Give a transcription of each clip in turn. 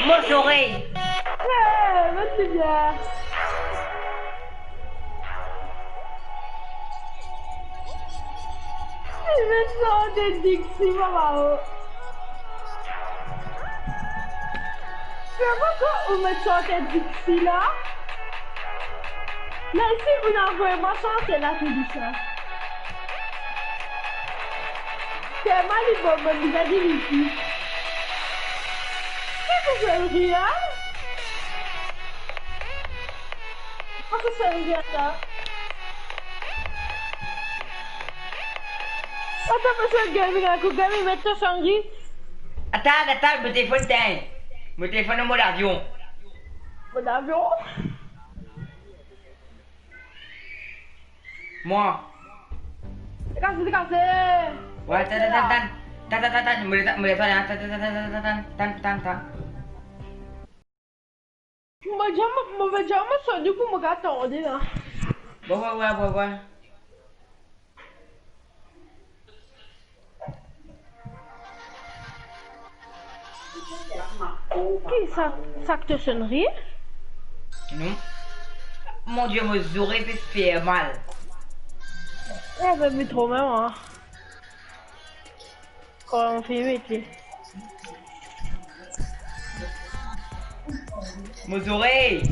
Moi j'aurais. Ouais, moi c'est bien. Je me sens des Dixie, maman. Je sais pas pourquoi on me sort des Dixie là. Mais si vous n'envoyez pas ça, c'est là que je dis ça. C'est mal, il faut me dire ici. Qu'est-ce que c'est rien? Qu'est-ce que c'est rien là? Attends, monsieur Gabi, là, que Gabi mette ça sans gris. Attends, mon téléphone teint. Mon téléphone en mode avion. Mon avion? Moi. C'est cassé. Ouais, attends, me attends. Moi, jamais ça, du coup, moi, attendez là. Ouais. Qui ça que te sonnerie? Non. Mon Dieu, mes oreilles peuvent faire mal. Ouais, ça fait trop même, hein. Quand on fait vite, lui. Mes oreilles.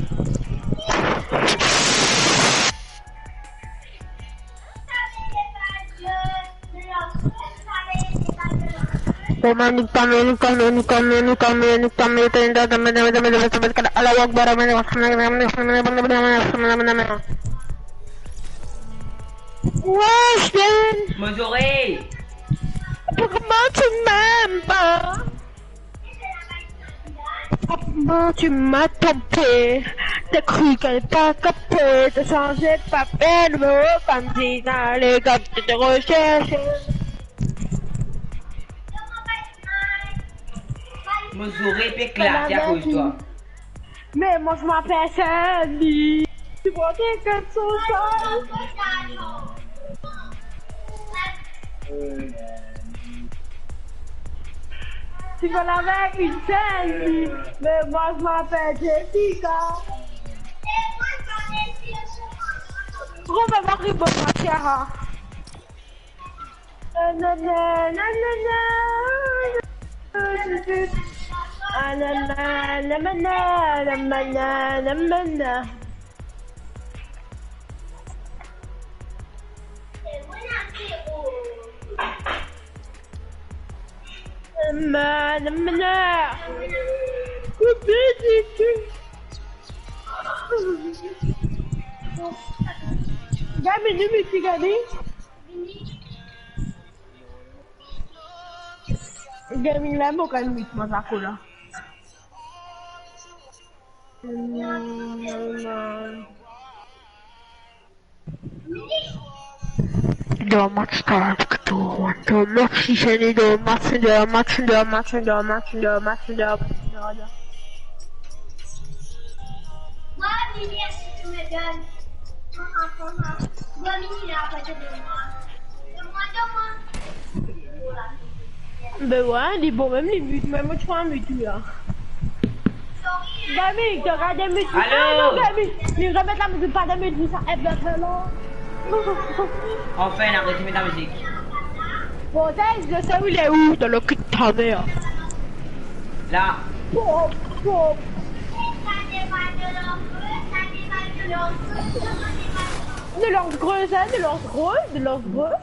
Wesh, Ben! Mes oreilles. Comment tu m'aimes pas? Comment tu m'as trompé? T'as cru qu'elle n'est pas capée de changer de papier, comme si dans les gars de recherche. Mes oreilles peuvent éclater à cause de toi. Mais moi je m'appelle Sandy. Tu vois quelqu'un de son sale? Tu vas avec une Sandy. Mais moi je m'appelle Jessica. On va voir une bonne matière. Gabi, ni miti Gabi. Gabi lah bukan miti masa aku lah. Domat start ketua. Domat sisa ni domat. Ben ouais, les bons, même les buts, même moi je prends un but là. Gabi, tu auras des buts. Allô? Gabi, mais remettre la musique, pas de musique, ça est bien là. Enfin, arrêtez de mettre la musique. Bon, je sais où il est où, dans le cul de ta mère. Là. Pop. De lance creuse, hein, de lance creuse.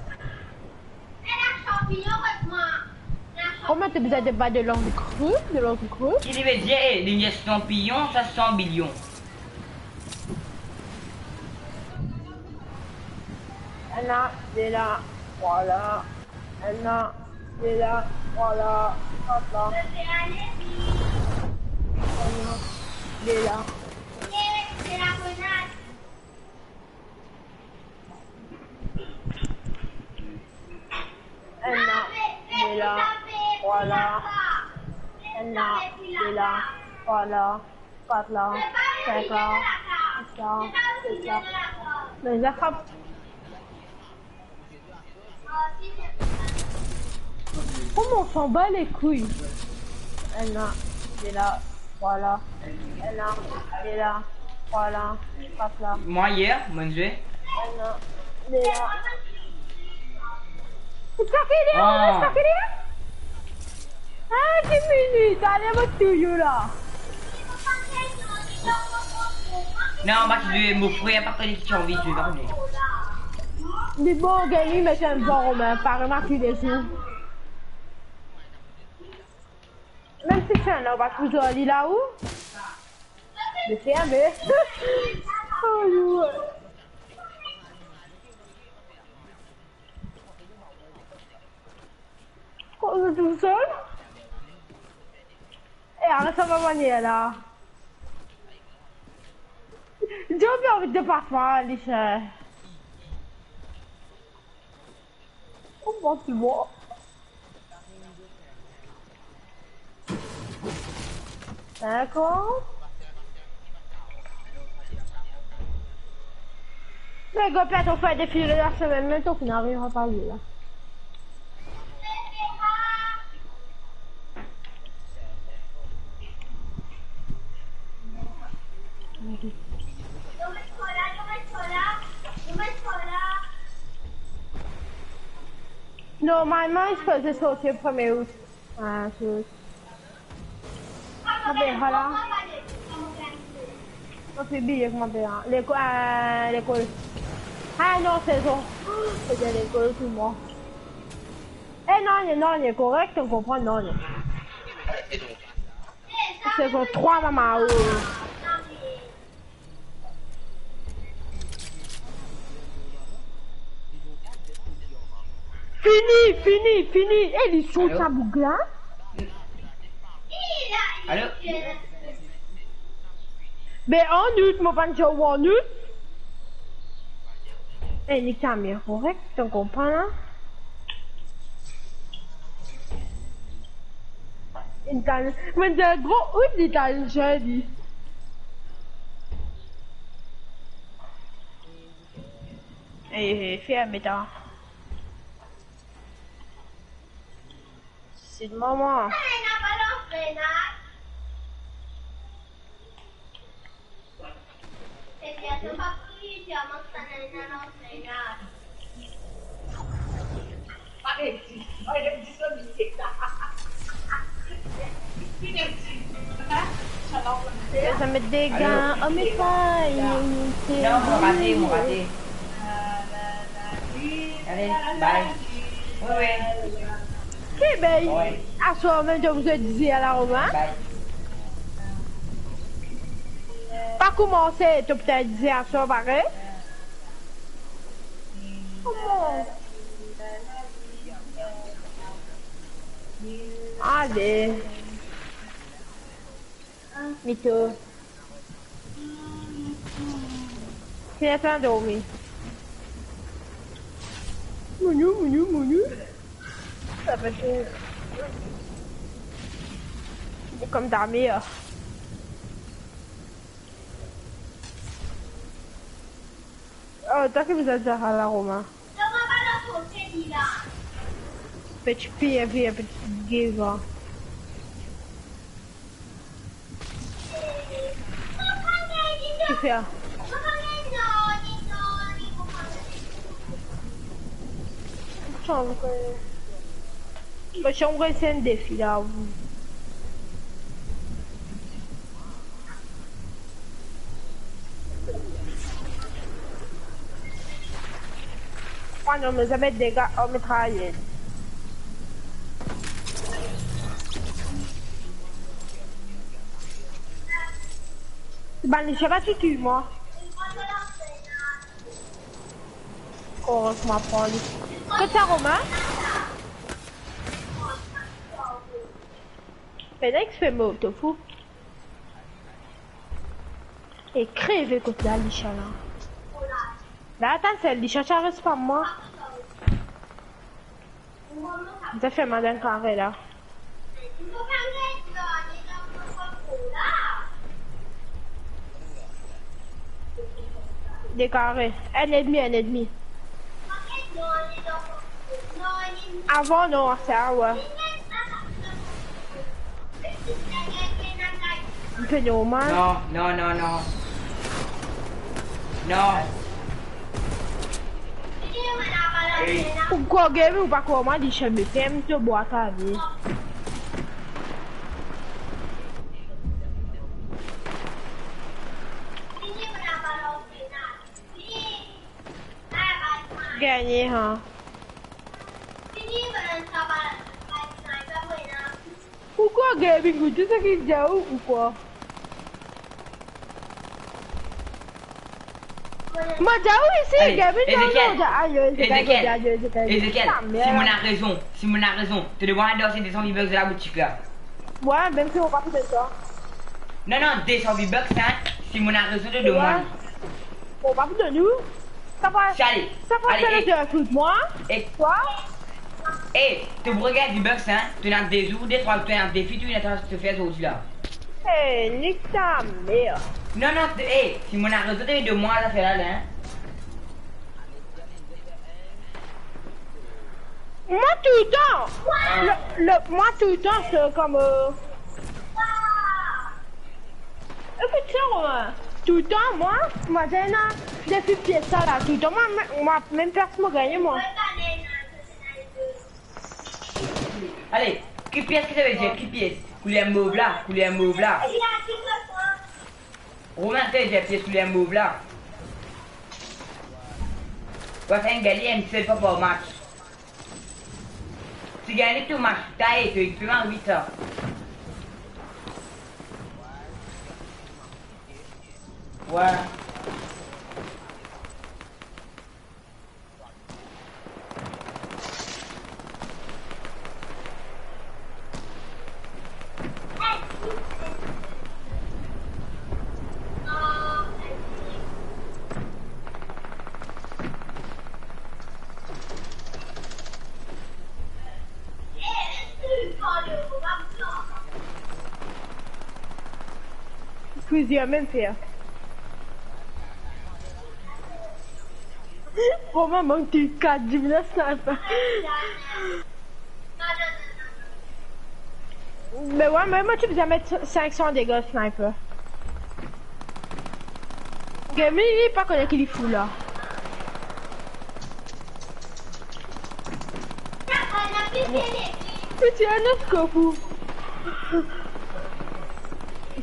Comment tu besoin de pas de lance creuse? Il veut dire, les champignons, ça 100 millions. Anna, c'est là, voilà. Anna, c'est là, voilà. Hop là. Anna, c'est là. Anna, c'est là, voilà. Anna, c'est là, voilà. 4 là, 5 là, 6 là, 7 là. Mais ça frappe. Comment on s'en bat les couilles? Elle a, il est là, voilà. Elle a, il est là, voilà. Passe là. Moi hier, manger. Elle a, il est là. C'est ça qu'il est, Ah. c'est ça qu'il est. Ah, 10 minutes, allez, va toujours là. Non, bah tu dois m'offrir par contre si tu as envie, je vais parler. Les bons gagnés, mais c'est un bon romain, par remarquer les jours. Même si c'est un homme, tu dois aller là-haut. Mais c'est un mais. Oh, ouais. On est tout seul. Et arrête ça va manier là. J'ai bien envie de partir, Alicia. Oh bon, tu vois. D'accord. Les gars, peut-être on fait défiler la semaine, mais on n'arrivera pas à lui là. Normalement, il se faisait sortir le 1er août. Ah, c'est... Ma belle, voilà. On fait billet avec ma belle. L'école. Ah non, c'est ça. C'est bien l'école, tout le monde. Eh non, il est correct, on comprend, non. C'est son 3, maman. Fini. Et les choses, ça bouge là. Allô? Mais en août, mon pancho, en août. Et les caméras correctes, tu comprends là? Mais c'est un gros août d'Italie, je dis. Et fais un métal. C'est le moment. Ça met des gants. Oh mais pas. Non, mon raté. Allez, bye. Oui. Ok, ben, à soi même, je vous ai dit à la Romain. Bye. Pas commencer, tu peut-être dit à soi pareil. Comment? Allez. Mito. Tu es en train de dormir. Mounou. Ça peut être... C'est comme ta mère. Oh, t'as que vous êtes à la Romain. Petit pied, petit guéva. Qu'est-ce que tu fais? Chambre, c'est un défi là. Quando me sapete des gars, on me travaille. Ben, je sais pas si tu moi. Oh, je m'apprends. Que t'as, Romain? Félix fait mot, te fou. Et crève écoute la licha là. Là, attends, c'est licha, ça reste pas moi. Ça fait mal d'un carré là. Des carrés. Un ennemi. Avant, non, ça, ouais. C'est normal. Non, non, non, non. Non. Pourquoi game ou pas quoi moi dit je me t'aime te boire ta vie. Gagné hein. Pourquoi gaming tu sais qu'il jauh ou quoi? Moi jauh ici gaming Ezekiel, Simon a raison, Simon a raison. Tu devrais endorser des 100 V-Bucks de la boutique là. Ouais, même si on va pas faire ça. Non, non, des 100 V-Bucks, hein. Simon a raison de demander. On va faire de nous. Ça va Allez, faire de moi. Et quoi? Eh, tu regardes V-Bucks, hein. Tu as des jours, des 3, tu as des filles, tu n'as te faire aujourd'hui là. Eh, nique ta mère. Non, non, eh, Simon a raison de moi à faire là, hein. Moi tout le temps. Moi tout le temps c'est comme écoute ça tout le temps moi j'ai fait pied ça là tout le temps moi même personne m'a gagné moi. Allez, qui pièce que ça veut dire? Qui pièce? Couler un mauve là, couler un mauve là. Romain, t'es déjà pièce couler un mauve là. Va faire un gagné, un seul pas pour match. Tu gagnes tout match, t'as été, tu vas en 8 heures. Ouais. Plusieurs même faire. Comment manque-t-il 4 du sniper? Mais ouais, mais moi tu peux mettre 500 dégâts sniper. Ok, mais il est pas connaître qu'il est fou là. Mais tu es un autre copain.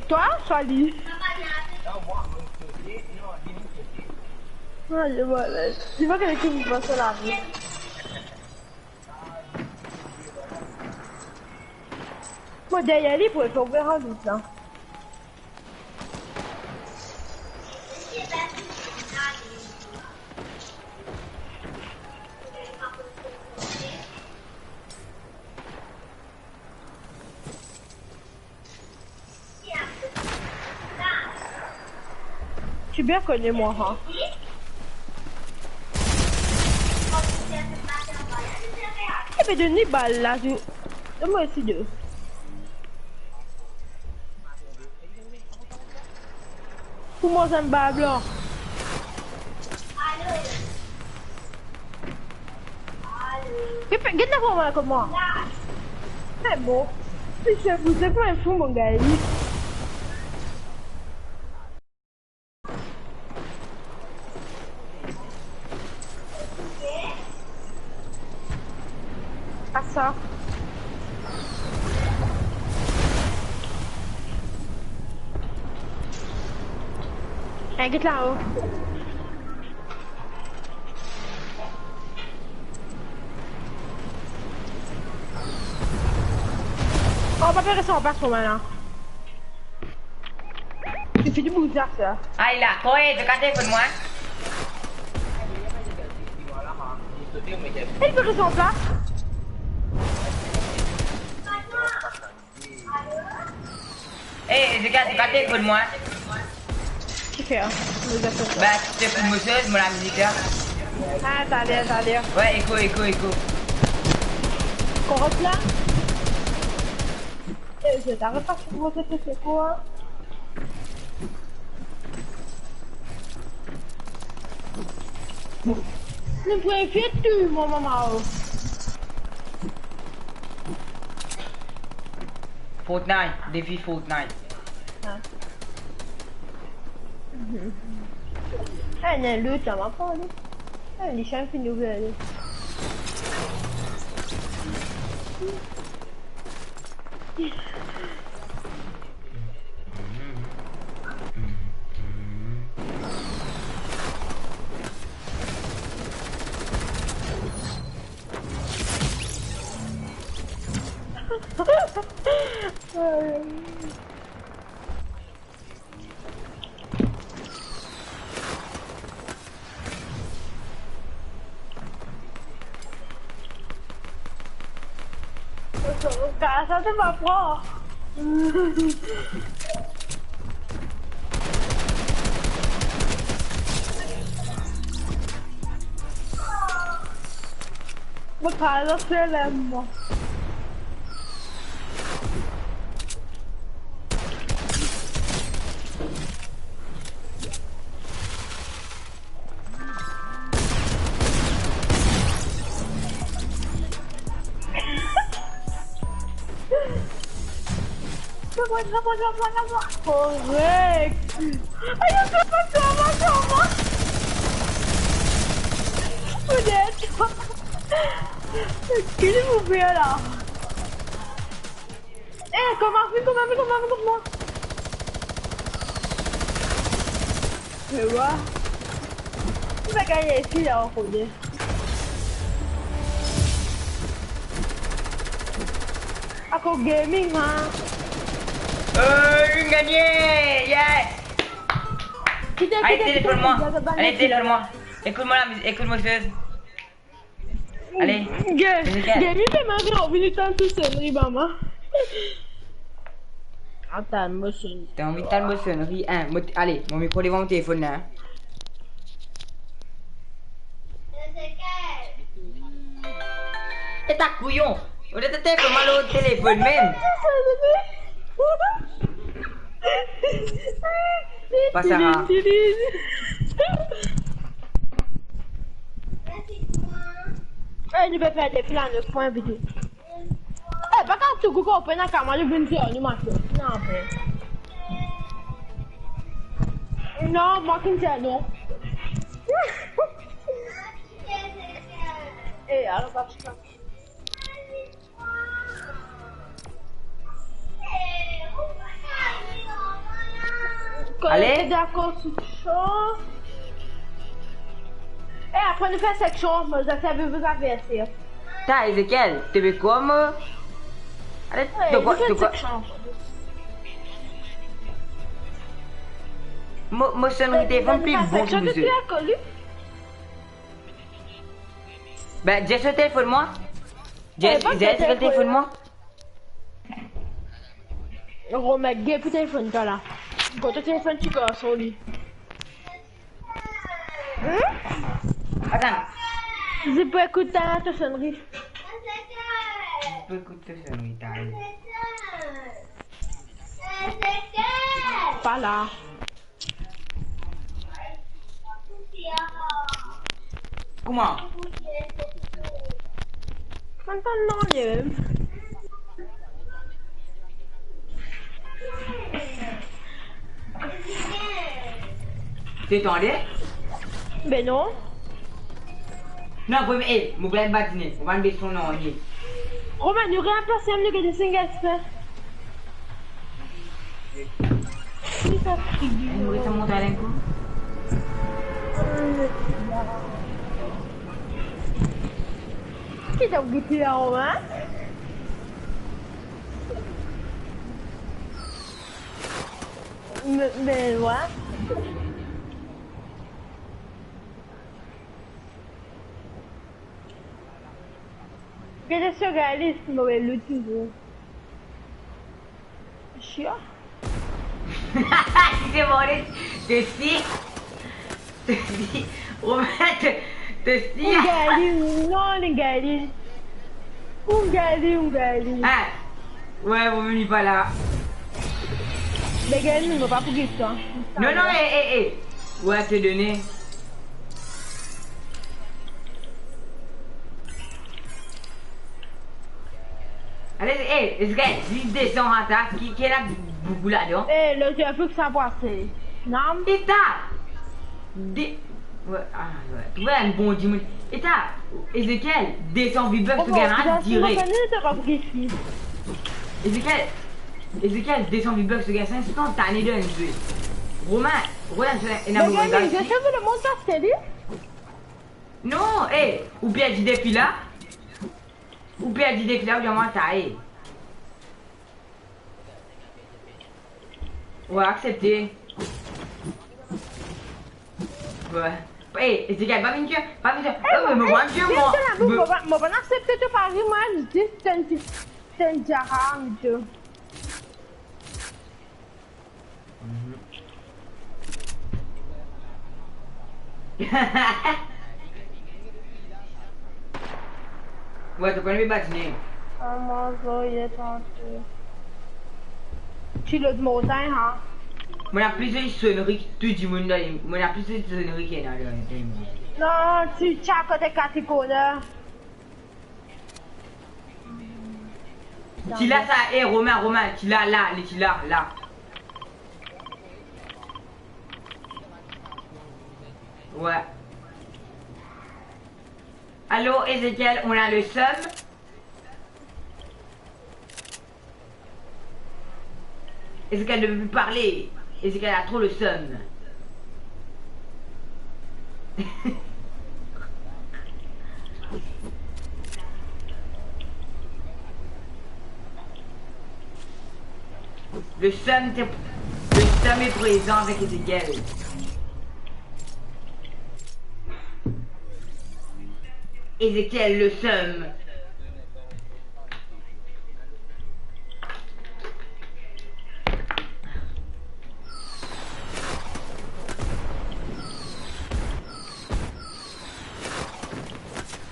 Toi, Charlie? Ah, je vois, je vois quelqu'un qui passe sur la rue. Moi, derrière lui, pour être ouvert en doute, là. Tu bien connu moi, hein? Il fait donner balle là, donne-moi aussi deux. Pour moi, c'est un balle blanc. Get la forme comme moi. C'est bon. Je vous ai pas un fou, mon gars. À ça. Allez, get là-haut. On va faire ça en place pour maintenant. Il fait du bouzard ça. Ah, il a quoi? Tu as fait de moi? Il peut rester en place. Eh, Ezekiel, tu as fait de moi? Qui fait, hein? Bah, tu fais de mousseuse, moi la musique là. Ah, attendez. Ouais, écho. Qu'on reste là? Je t'arrête pas sur votre tête, c'est quoi? Ne pouvez faire tout, mon maman. Fortnite, défi Fortnite. Hein. Ne lutar på det. Det känns inte väl. Casa de vapor. Uma casa celeste. Correct! Ai, eu tô calma! Bonito! Que ele me vê lá! Comment? Tu vois? Tu vas gagner ici là, en fait. Aku gaming, hein? Gagné! Yes! Allez, téléphone-moi! Allez, téléphone-moi! Écoute-moi la musique, écoute-moi chose. Allez! Gaming, c'est ma vie, on vit tant tout seul, maman. Attends, moi, t'as envie de t'almotionner, hein? Allez, mon micro devant mon téléphone là. Et ta couillon! On est téléphone mal au téléphone même! Pas Sarah. Je vais faire des plans de points vidéo. Pas quand tu goûtes au peine à caméra, je viens de dire, non, non, moi qui me dis non. Alors, pas ça. Allez. D'accord, tout chaud. Après de faire cette chose, mais je sais vous avertir. T'as Ezekiel, tu veux comme? Allez, de quoi? Moi, c'est un téléphone plus bon que vous. Ben, j'ai ce téléphone, moi. J'ai ce téléphone, moi. On met gay pour téléphone, toi là. Quand ton téléphone, tu peux sur lui. Attends. Je peux écouter ta sonnerie. Je peux écouter ta sonnerie, t'arrives. Pas là. Comment? Maintenant, mieux. Tu t'entendais? Ben non. Non, mais mon plein bâtiment. On va me mettre son nom. Romain, nous remplaçons nous que des single spell. Vous voulez monter à l'incoup? Qui t'a goûté là, Romain? Mais ouais. Quelle est réaliste, mais le tout. Chiant. C'est bon, te si. Romain, te si. Un gali. Ah, ouais, vous venez pas là. Les gali, ne pas pour ça. Non, ouais, te donner. Allez, est-ce que je descends à ta qui est là beaucoup là-dedans. Eh, le jeu faut que ça passe. Non? Et t'as des... Ouais, ah, ouais. Tu vois, un bon dimanche. Et t'as Ezekiel, 200 V-Bucks au garage direct. Ezekiel, 200 V-Bucks au garage instantané d'un jeu. Romain, tu es un amoureux Mais je sais que le monde t'a cédé. Non, eh, ou bien du défi là. Ou bien du défi là, ou bien moi taille. Ouais, accepté. Ouais. Eh, Ezekiel, pas venir. Oh, mais moi, Dieu, moi. Je vais accepter de parler, moi, je dis, c'est un diagramme, Dieu. Ouais, tu connais mes bâtiments. Ah, moi, il est tenté. Tu le montagne, hein? Moi, a plus de sonneries que tout le monde là. Moi, a plus de sonneries qu'il y a dans le monde. Non, tu as côté catégorie. Tu l'as ça, eh, Romain, tu l'as là, tu l'as là. Ouais. Allô, Ezekiel, on a le seum. Ezekiel ne veut plus parler. Ezekiel a trop le seum. Le seum est présent avec Ezekiel. Ezekiel, le seum.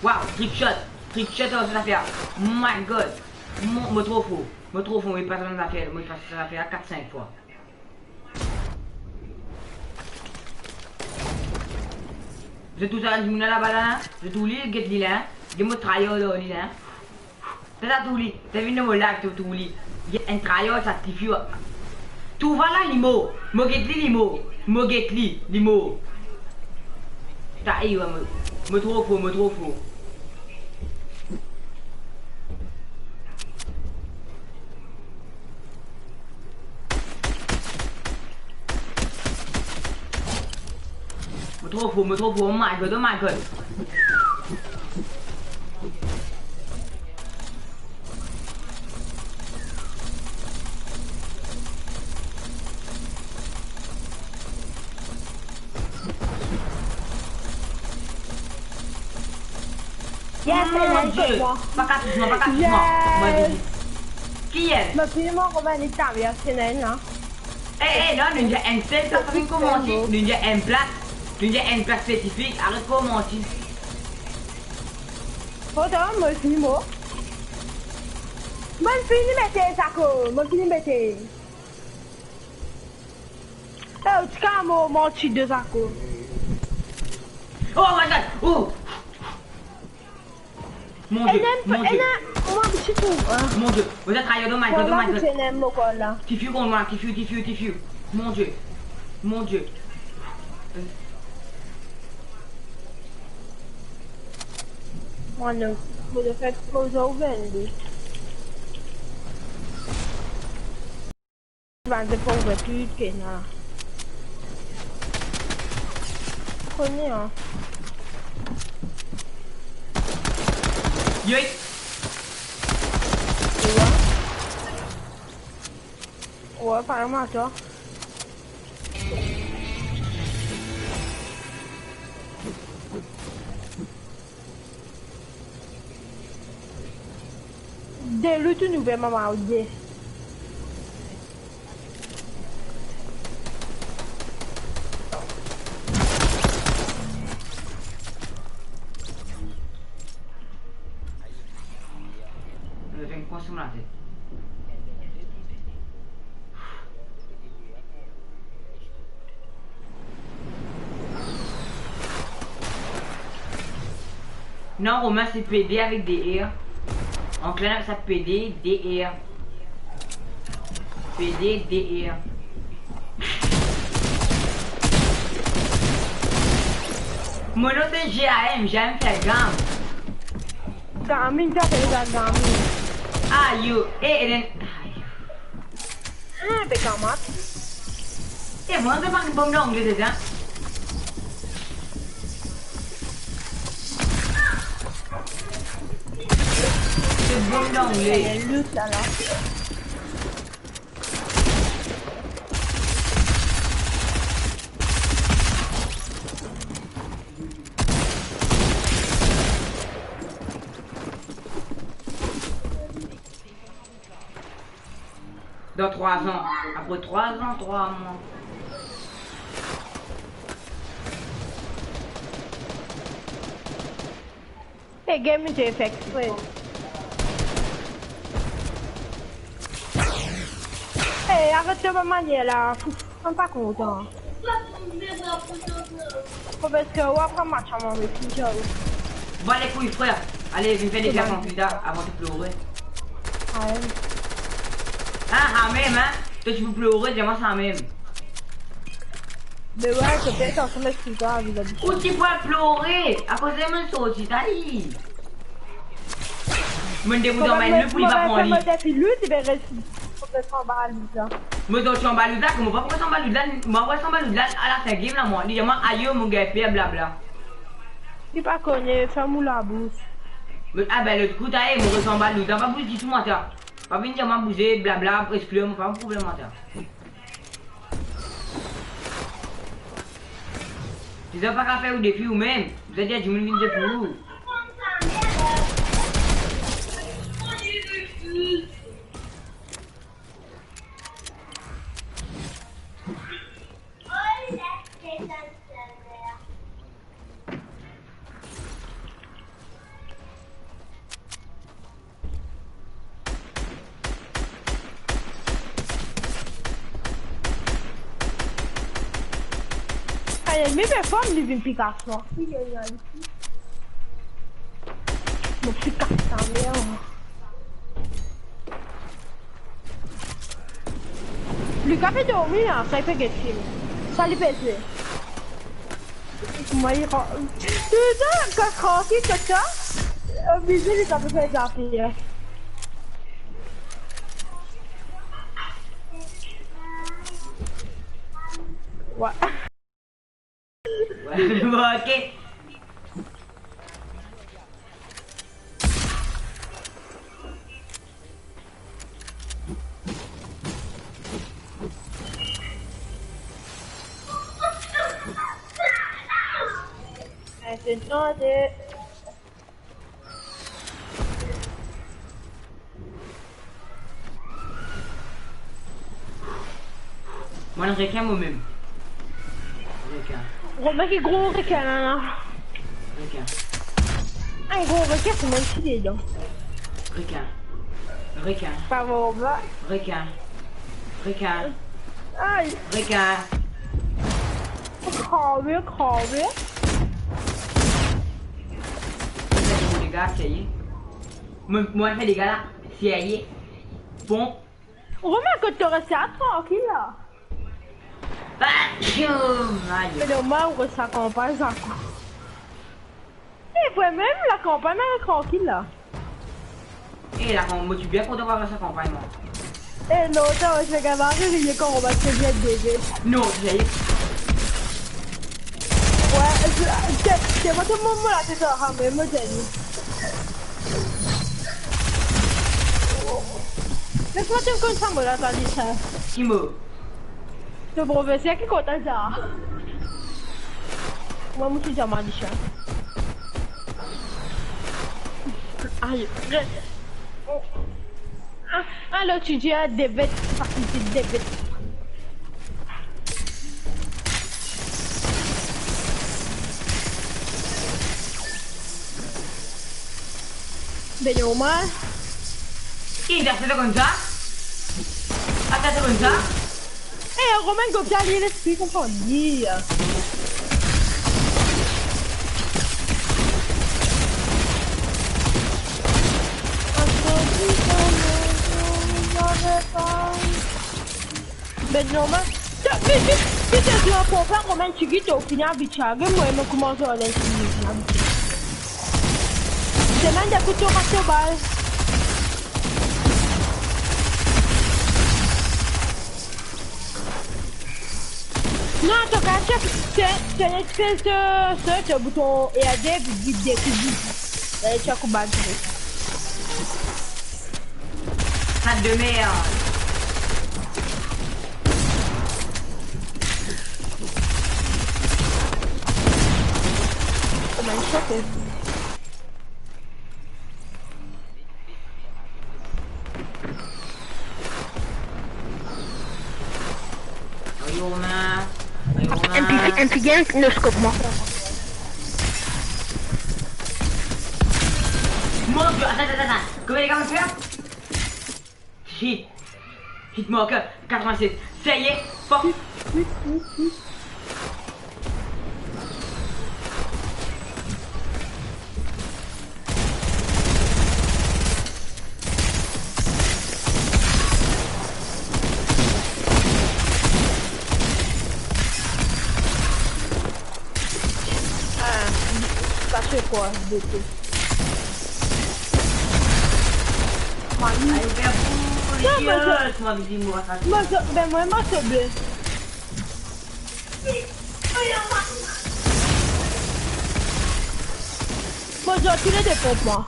Wow, trick shot dans cette affaire. My god. Moi trop faux, il passe dans l'affaire, moi il passe dans l'affaire 4-5 fois. Je tout ça du monde là-bas là, je tout lis, get li là, je me travaille là li là. T'as tout lis, t'as vu le lac tout lis. Un travail ça tifie. Tout va là limo, mo get li limo, mo get li limo. T'as eu me trop faux. Me trop faux, oh my god. Mon Dieu, pas qu'à toucher moi. Moi, qui est? Mais puis, moi, on va aller taper à CNN, là. Eh, non, nous avons un seul, ça fait commencer. Nous avons un place spécifique, arrête de commencer. Attends, moi, je moi. Moi, je finis mettre ça, moi, je finis mettre. Oh, tu as mon petit de ça, Oh my god, oh! Mon Dieu, mon Dieu, vous êtes ailleurs, oh my god. Tifu contre moi, tifu. Mon Dieu. Moi, non, vous devez faire close open, lui. Je vais te faire plus que ça. Prenez, hein. Yoï! Ouais, apparemment, toi. Dès le tout nouvel maman, oui. Non, Romain, c'est PD avec des R. En clair, ça PD, DR. PDDR. Mon nom c'est GAM, j'aime faire gamme. Gaming, t'as fait la gaming. Ah yo, then. Pekamat. Moi c'est pas une bombe d'anglais déjà. C'est une bombe d'anglais. Elle lutte là. Dans 3 ans. Après 3 ans, 3 mois. Et game, j'ai fait exprès. Hey, arrête de me manier là. Je suis pas content. Parce que on va prendre match à mon réfugié. Bon les couilles frère. Allez, viens faire des gars candidats avant de pleurer. Ah, même, hein. Toi tu peux pleurer, dis-moi ça même. Mais ouais, c'est peut-être en train de se faire avec la biche. Ou tu peux pleurer à cause de mon sauce, t'as dit. Je me dégoûte dans ma nuit pour il va prendre lit. Puis lui, tu vas rester complètement balade là. Moi, donc, tu en balade là, comment pas pourquoi t'en balade là? Moi, ouais, t'en balade là à la fin game là, moi. Dis-moi, aïe, mon gars, fait blabla. Tu pas connais, fais-moi la bouche. Ah ben, le coup, t'as aimé, on balade, t'as pas bougé du tout, moi, t'as. Pas venir dire, bouger, blabla, exclure, pas un problème, moi, t'as. Tu sais pas qu'à faire ou des filles ou même, vous avez dit, je me viens de pour vous. Allez, mais personne ne vient Picasso. Mon Picasso, merde. Le café de dormir là, ça fait gâcher. Ça lui pèse. Moi, il rend. Tu sais, quand tranquille comme ça, un bisou, il t'a fait gâcher. Ouais. Ouais, bon, ok. C'est non de. Moi, le requin, moi-même. Requin. Gros mec, il gros requin là. Requin. Un gros requin, c'est mon petit dedans. Requin. Requin. Pas bon, bah. Requin. Requin. Aïe. Requin. Crevé, crevé. Les gars, c'est y. Moi, je fais des gars là. C'est y. Bon. Remarque que tu restes à tranquille là. Mais normal, on reste à campagne, ça quoi. Et ouais, même la campagne, elle est tranquille là. Et là, moi, tu es bien content d'avoir sa campagne, moi. Et non, attends, je vais gabarer, il est quand on va se bien bébé. Non, j'ai. Ouais, c'est moi tout le monde là, c'est ça, mais moi j'ai dit. Laisse-moi te comme ça, moi là, t'as dit ça. Qui me. Le professeur qui compte ça. Moi, je suis jamais dit ça. Aïe. Ah, là, tu dis à des bêtes, faculté des bêtes. Ben normal. Qui t'a fait comme ça? Ah, t'as fait comme ça? Eh, Romain Gopia, il est ce qu'on peut dire. Mais non, mais si tu dois comprendre comment tu quittes au final, Bichard, moi, je commence à aller sur c'est même des couteaux à balle. Non, ton cas, c'est une espèce de bouton et à des guides des cuisines. Allez, tu as coup battre. Sac de merde. Comment il choque? Un petit gain, ne scope moi. Mon dieu, attends. Comment les gars vont faire? Shit. Hitmarker, 86. Ça y est, fuck. C'est quoi, DT? Allez, faire pour les gueules. Moi, dis-moi ça. Moi, c'est bleu. Moi, j'ai tiré des pompes, moi.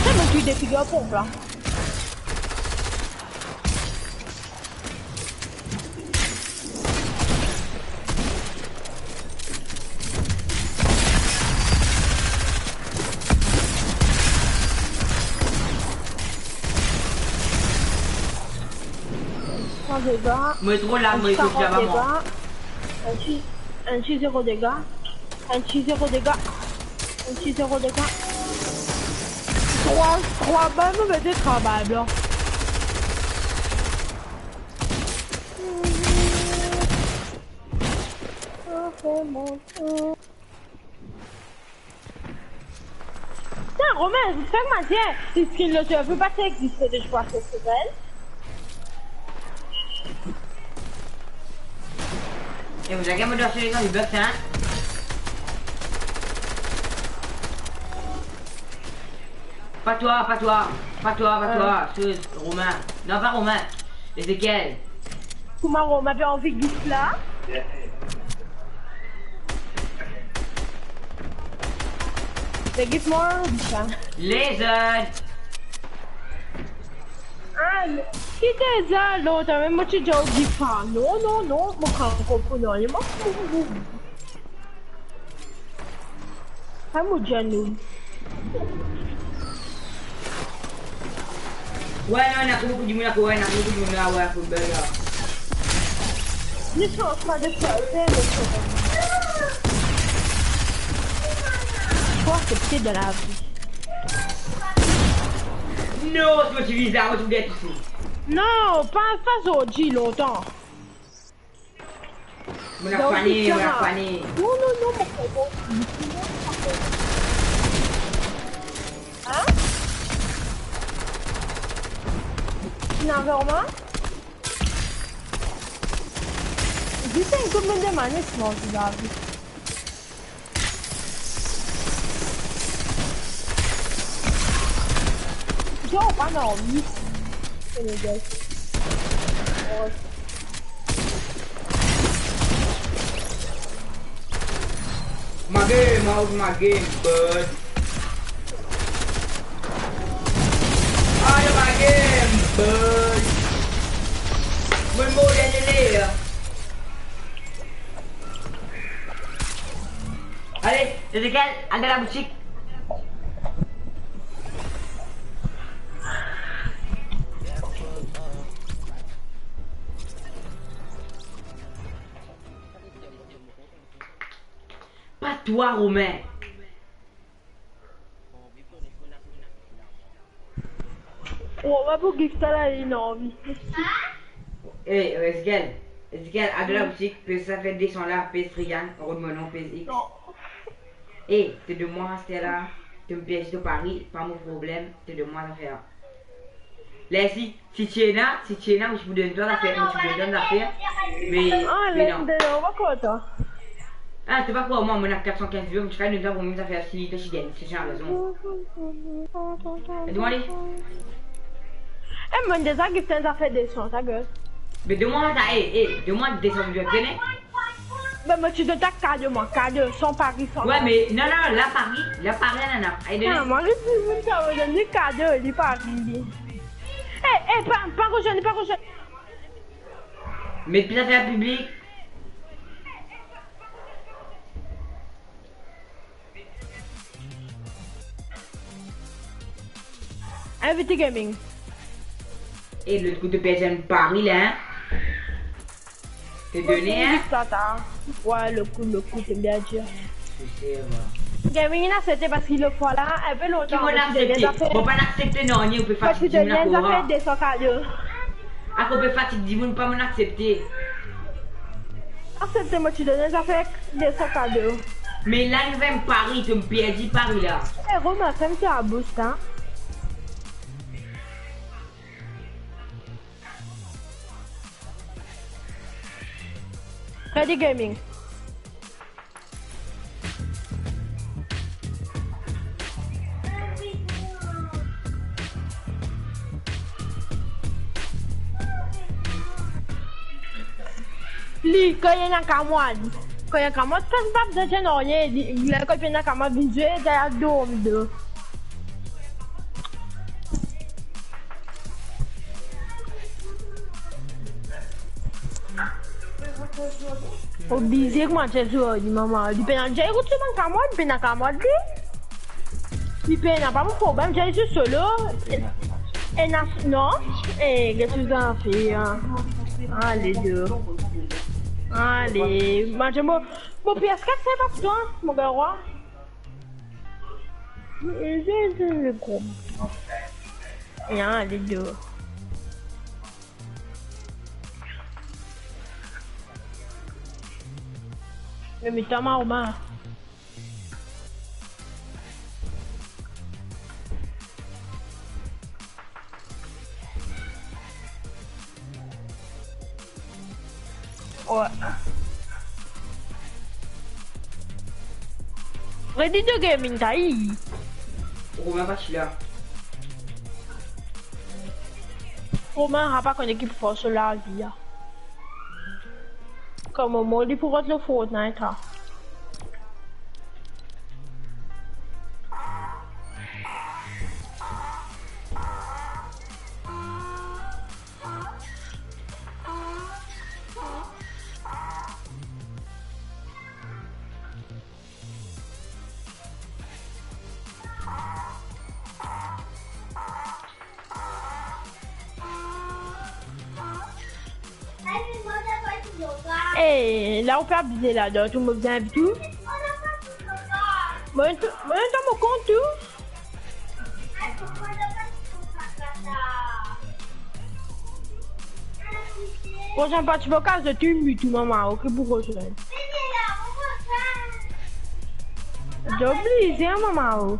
C'est moi qui ai des figures pompes, là. Dégâts. Moi trop là, moi il faut que j'avance moi. Un 6-0 dégâts. Un 6-0 dégâts. Un 6-0 dégâts. 3 balles, mais des travail blanc. Tiens, Romain, j'espère que ma tienne, les skins là, tu ne peux pas t'exister de choix cette semaine. Et vous avez me donné les gens du bug, hein? Pas toi, c'est Romain. Non, pas Romain. Ezekiel. Comment Romain avait envie de dire là? Mais give-moi un bouchon. Les autres. Ah, qui t'es ça, l'autre? Même moi, tu dis au giffard. Non, moi, quand on non, il m'a fait. Ah, mon Janou. Ouais, non, aku beaucoup du monde, ouais, aku beaucoup du monde, ouais, aku bela. Ne change pas de faire, quoi, c'est peut-être de la vie. Non, c'est moi qui vise là, moi tu ici. Non, pas aujourd'hui, longtemps. Mon affané. Non, mon frère. Hein? Tu n'as vraiment? Juste un coup de main, c'est bon, tu l'as vu. J'ai pas envie. C'est le gars. My game, bud. Out of my game, bud. One more than the layer. Allez, Ezekiel, allez à la boutique. Pas toi, Romain. On va pour gifter là, il a envie. Eh, Ezekiel, allez à la boutique, puis ça fait descendre là, puis Frigan, on remet mon nom, puis X. Eh, t'es de moi, Stella. Tu me pièges de Paris, pas mon problème. T'es de moi l'affaire. Là, si tu es là, je vous donne toi l'affaire, je vous donne l'affaire. Mais non. Ah, c'est pas pour moi, on a 415 euros, je serais dedans pour mes affaires si tu gagnes, c'est j'ai raison. Dis-moi, allez. Eh, mon déjà qui fait ça fait des sons, ta gueule. Mais demande à, demande des sommes de venir. Mais tu dois t'as de moi, de son Paris, son. Ouais, mais non, la Paris, non. Ah, moi, je suis ça, je dis cadeau, il Paris. Pas rejoindre, pas rejoindre. Mais puis ça fait un public. Invité gaming. Et le coup de PSN Paris là, hein. T'es donné, hein? Ouais, le coup, c'est bien dur. Je sais, ouais. Gaming, il a accepté parce qu'il le faut là, un peu longtemps. Qui m'a accepté? Bon, pas l'accepter, non, on peut fatiguer. fatiguer. Parce que tu as fait des cadeaux. Ah, qu'on peut fatiguer, on pas m'accepter. Acceptez-moi, tu donnes des affaires des cadeaux. Mais là, nous venons Paris, tu me perds Paris là. Eh, Romain, fais-moi un boost, hein. Ready gaming. Li, quand il y a un camarade, quand il y a un camarade, pas besoin de rien, il y a un camarade, il y a un camarade, Obligé que moi je joue maman. Il peut en j'ai écouté mon camarade, il peut en camarade. Il peut en pas mon problème, j'ai juste solo. Et non, et qu'est-ce que tu as fait? Allez deux. Allez, moi je mon PS4 c'est pas pour toi, mon gars roi. J'ai le gros. Et allez deux. Mais t'as marre, man. Ouais. Ready to gaming, taille. Romain pas là. Romain n'a pas une équipe force la vie. Comme au mode pour le Fortnite. Et là on peut abuser là-dedans, tout le monde vient tout. Moi dans mon compte tout. Prochain parti vocal de tu tout maman, ok pour rejoindre. J'ai oublié, hein maman.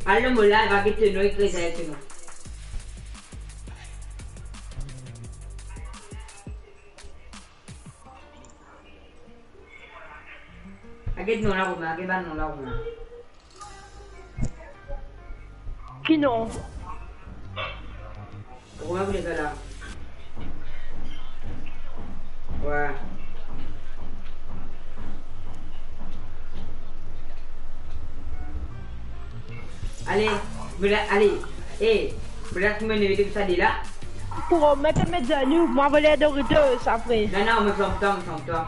Allô, mon live va guetter nous et créer nous. Agit non la Romain, agit non la Romain. Qui non? Romain vous les gars là. Ouais. Allez, allez, vous me levez ça là. Pour mettre mes amis, moi voler de retour après. Non, me semble toi.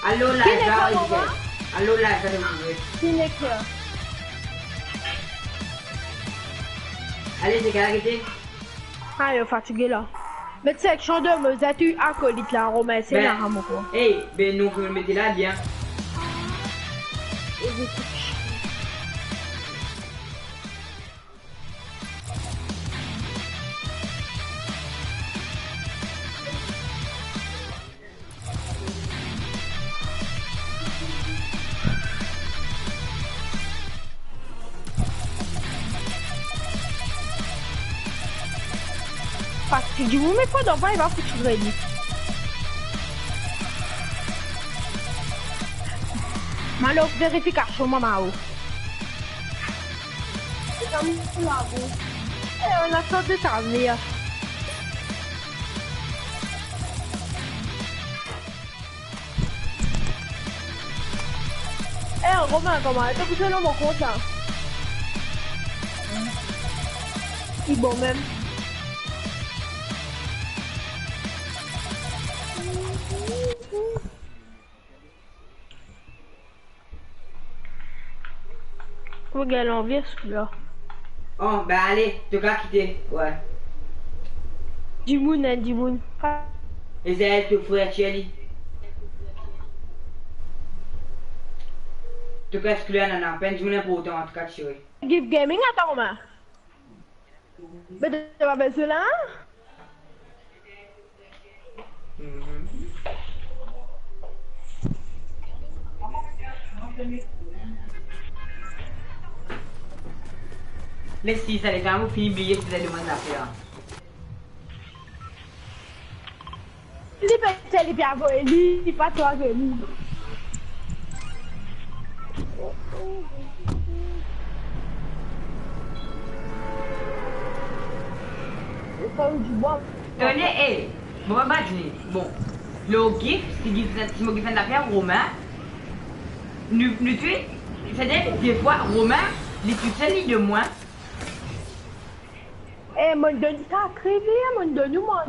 Allô là, allô là, ça Qui n'est que? Allez, c'est arrêtez. Ah, il est fatigué là. Mais tu sais que je de me zatu acolyte là, Romain, c'est là, mon quoi. Ben nous, vous me mettez là bien. Parce que du moment quoi d'enfant, il va foutre ready. Malo, vérification, maman. On a sorti ça, mais... Romain, comment? T'as poussé dans mon compte, là? Il est bon, même. Regarde l'envie, celui-là. Oh, ben allez, tu vas quitter. Ouais. Dimoun, hein, Dimoun. Et c'est elle, ton frère Thierry. Tu vas exclure un an, peine, je me pour autant, en tout cas, Thierry. Give Gaming, attends, Romain. Mais tu vas faire cela? Les 6, allez, quand vous finissez oublier ce que vous avez demandé à faire. Les petits, les pierres, lui, pas toi, que lui. C'est pas du bois. Tenez, hé, bon, bah, bon, le GIF, si mon GIF est d'affaire, Romain, nous tuer, c'est-à-dire, des fois, Romain, les tutelles de moi. Eh, mon donne ça, crévé, mon donne nous, moi.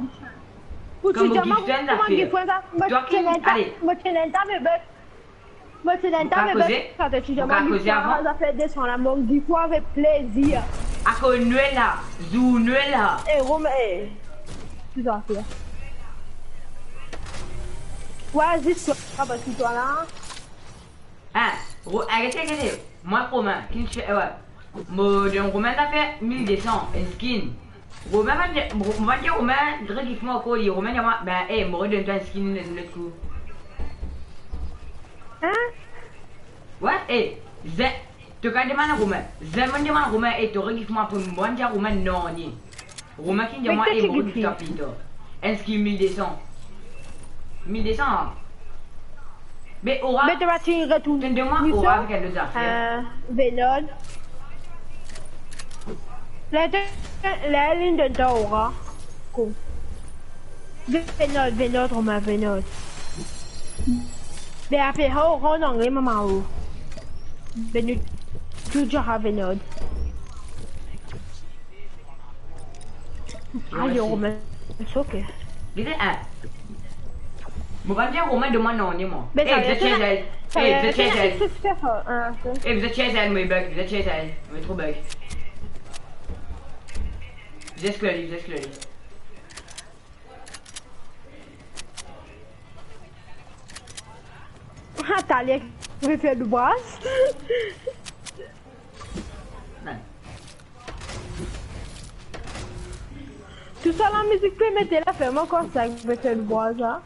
Comme mon GIF est d'affaire. Toi qui, allez. Moi, c'est l'entame, mais moi, c'est l'entame, mais quand tu demandes, on va faire descendre la mangue du fois avec plaisir. À quoi nous est là, Zou nous est là. Eh, Romain, eh. Tu dois faire. Ouais, juste toi, parce que toi là. Hein, arrêtez. Moi, Romain, qui je fais, ouais. Mon Romain a fait 1200, un skin. Romain va dire, Romain, dirait qu'il faut encore dire, Romain dit, ben, hé, moi, donne-toi un skin de l'autre coup. Hein? Ouais, hé, tu as demandé à Romain. Zé, demande à Romain, hé, tu aurais dit, moi, pour moi, dire Romain, non, ni. Romain qui dit, moi, hé, moi, tu t'as pris, toi. Un skin 1200. 1200, hein. Mais Aura, mais tu vas tirer retour. demande Aura avec elle deux affaires. Vénode. La ligne de temps Aura. Cool. Vénode, Romain, Vénode. Mais après, Aura, on en est, maman. Vénode. Toujours à Vénode. Aïe, Romain. C'est ok. Dis-le, hein. Mon va dire Romain demande non, ni moi. Mais Eh, vous êtes chez elle. Eh, vous êtes chez elle. Eh, vous êtes chez elle, mais bug. Vous êtes chez elle. Mais trop bug. Vous excluez. Ah, t'as l'air je vais faire du brasse. Non. Tout ça, la musique peut mettre là, fais-moi comme ça, je vais faire du brasse, hein.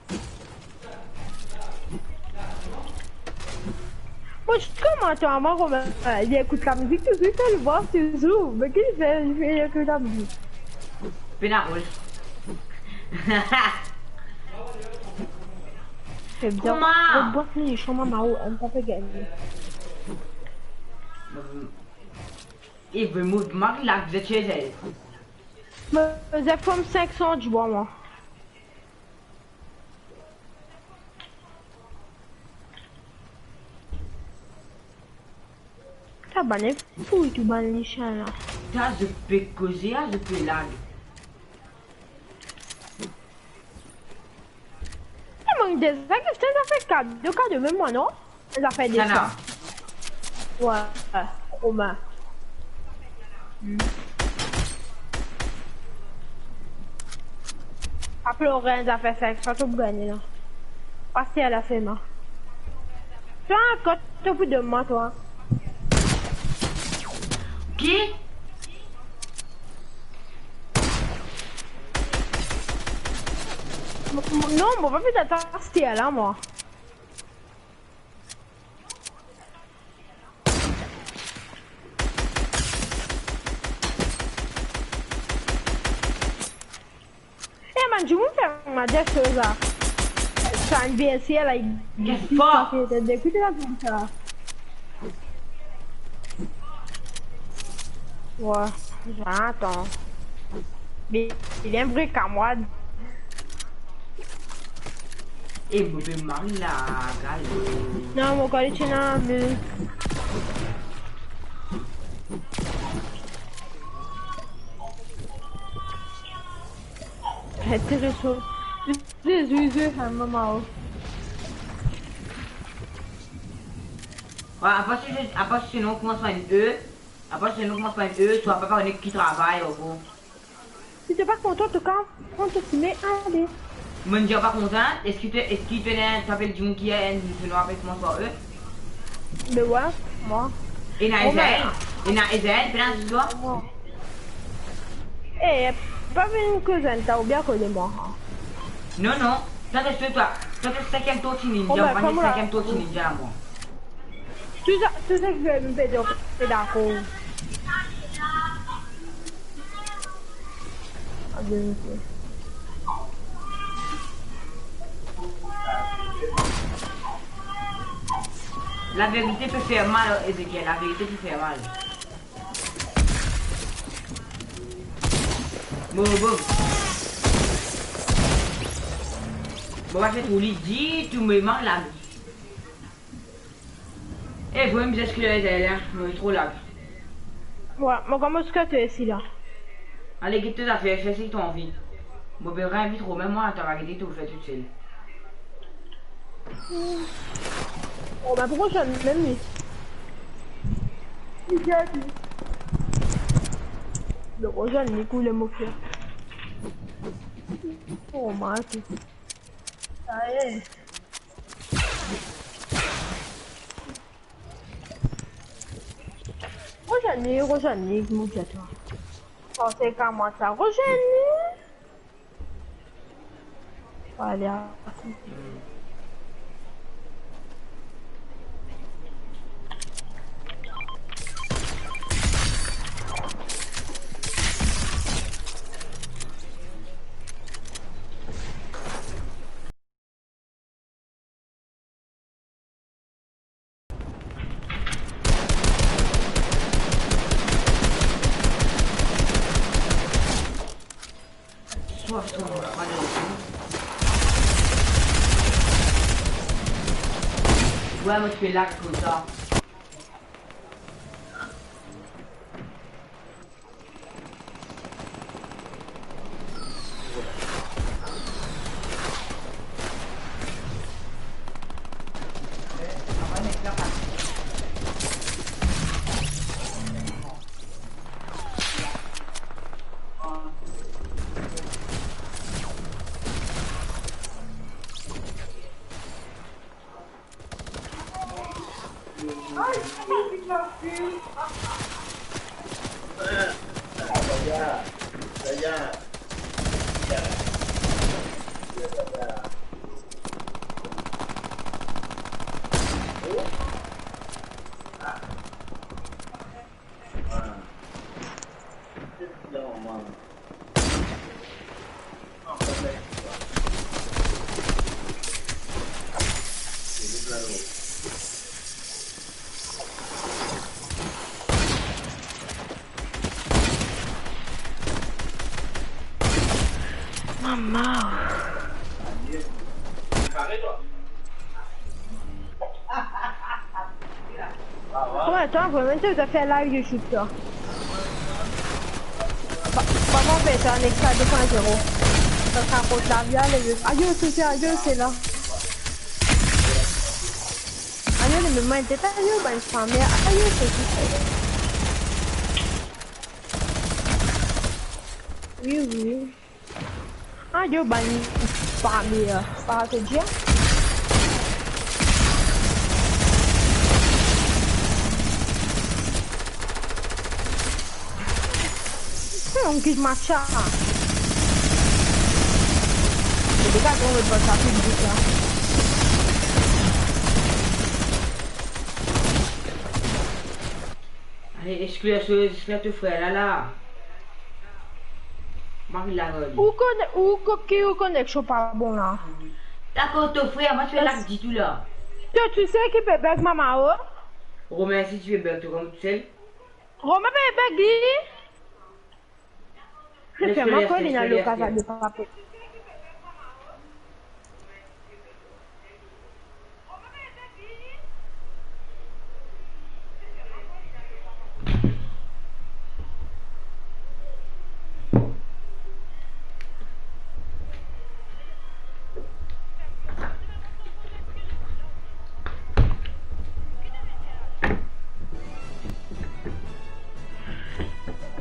Moi, je commence à moi, Romain. Il écoute la musique, tout de suite, le brasse, toujours. Mais qu'est-ce qu'il fait? Il fait écouter la musique. Pénard rouge. C'est bien. Comment? Le boss, il est chômage, Mao, on peut pas gagner. Il veut me là, vous êtes chez elle. Mais j'ai comme 500 du bois, moi. Ça banne fou, tu bannes les chiens là. Ça, je peux causer, je peux lag. Il manque des sacs, ça fait 4. 2 cas de même moi, non? Ça fait des Ça, non. Ouais, Romain. Après, on a fait 5, ça tout gagner là. Passer à la fin, moi. Tu as un code, tu peux de moi, toi. Qui? Non, on va plus t'attendre là, moi. man, tu me fais ma des choses là. C'est un VSC là. Qu'est-ce fort? Écoutez la vie ça. Ouais, j'entends. Mais il est un vrai camarade. Et vous pouvez marier là, Non, mon collègue, tu n'as mais... Intéressant. Jésus, maman. Ouais, après si nous commence par une E, après si nous commence par une E, tu vas pas faire une équipe qui travaille, au gros. Si t'es pas content, tu te mets à aller. Mon Dieu, pas content, est-ce qu'il tenait, tu appelles du monde qui est, tu nous rappelles comment ça, eux? Mais ouais, moi. Et na Ezel, plein de toi? Eh, pas une cousine, t'as oublié que de moi. Non, non, toi t'es toi, toi t'es 5e tour ninja, on va dire 5e tour ninja, moi. Tu sais que je vais me faire c'est d'accord. La vérité peut faire mal, Ezekiel, la vérité peut faire mal. Bon. Bon, va faire tout lit, dis, tu me manques là. Eh, vous me dites que les hein, trop là. Ouais, mais comment est-ce que tu es ici là? Allez, quitte tes affaires, fais ce que tu as envie. Bon, ben, rien vite trop, même moi, t'as pas guetté tout, fais tout seul. Oh, bah pourquoi je suis même mis? Le rejoint les coups, les mots fiers. Oh, ma fille. Ça y est. Rejoignez, mon Dieu, toi. Oh, c'est comment ça? Rejoignez. Allez, Ouais, moi, tu fais là comme ça. maman. Comment toi, vraiment, tu as fait live YouTube, toi? Comment on fait ça, un extra 2.0? Ça sera contre la viande, adieu, c'est là. Adieu, le moment était adieu, ben, je prends bien. Adieu, c'est tout. Oui. Adieu, ben, pas bien. Pas te dire. On quitte ma chat. C'est des gars qui ont le bon tapis de but là. Allez, exclure ce frère là. Marie la gueule. Ou connexion pas bon là. D'accord, ton frère, moi je fais la dit tout là. Toi, tu sais qui peut bug maman, oh? Romain, si tu veux bug, tu comme tout seul. Romain peut bug lui? Je fais ma colle, il a le cas de papa.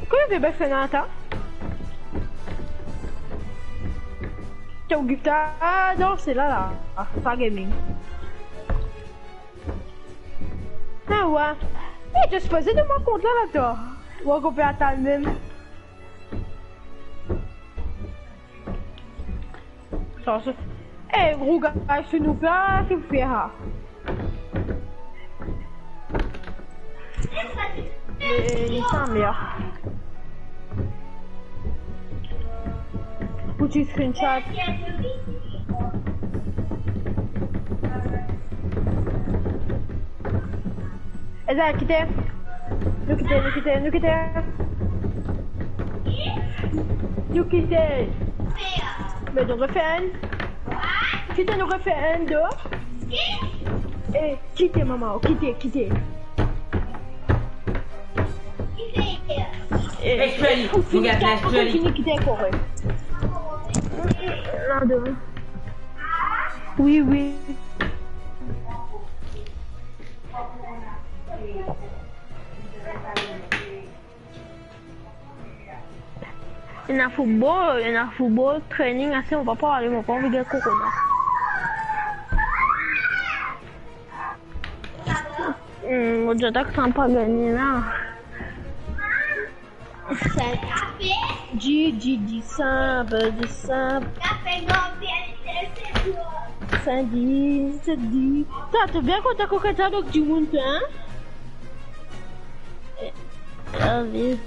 Comment tu fais Fenata? T'es au gift? Ah non, c'est là. Ah, pas gaming. Ah ouais. Eh, tu es supposé de mon compte là, toi. Ou on peut attendre même. Ça, c'est... Eh, gros gars, je nous fais un qui fait ça. Il semble bien. Petit screenshot. Eza, quittez. Nous quittez. Mais nous refait un. Quittez, nous refait un, deux. Et quittez, maman, quittez. Actually, regarde, actually. Oui. Il y a football, training, assez, on va pas aller, on va pas envie de corona. Je t'ai pas gagné là. Du simple. Ça dit. T'as bien quand t'as coquette avec du monde, hein? Allez.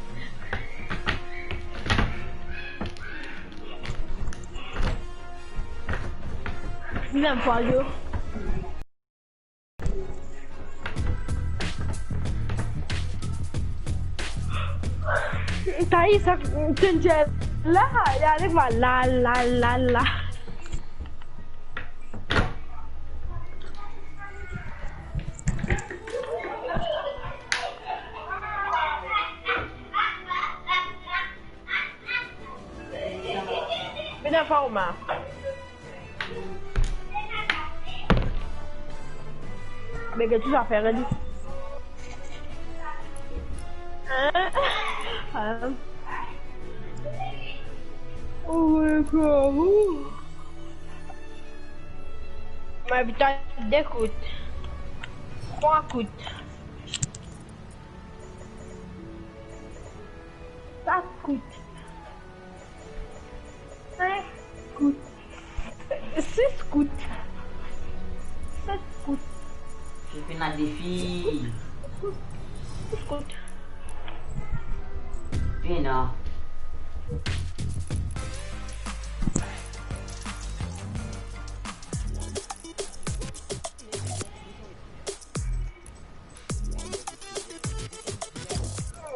Viens voir, yo. T'as eu ça, tu es là, il arrive là. Viens voir, Omar. Mais que tu vas faire, ready? Oh my god. Ma vitesse d'écoute. 3 coups. 4 coups. 5 coups. 6 coups. 7 coups. Je fais un défi. 6 coups. Viens là.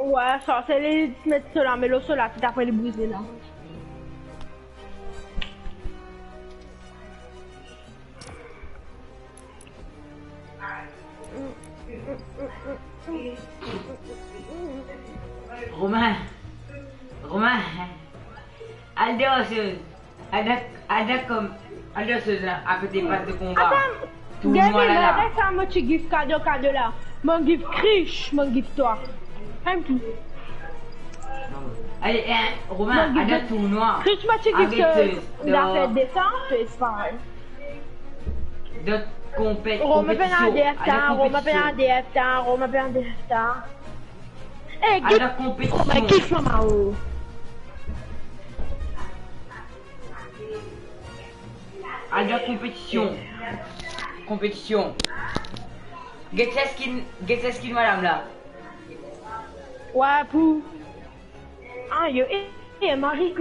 Ouais, ça, c'est les mettre cela, mais le cela, c'est après les briser là. Romain, Aldeoseuse, Aldeoseuse à côté pas de combat. Attends, tout le monde là. Attends, ça moi tu gifts cadeau là. Mon gift criche, mon gift toi. Même tout. Allez, Romain, à deux tournois. Criche moi tu gift la fête des temps, c'est pareil. D'autres compétitions. Romain fait un DF. Eh, à la compétition. Mais kiffe maman. À la compétition. Get sa skin madame là. Ouais, pour. Ah, yo, Marie,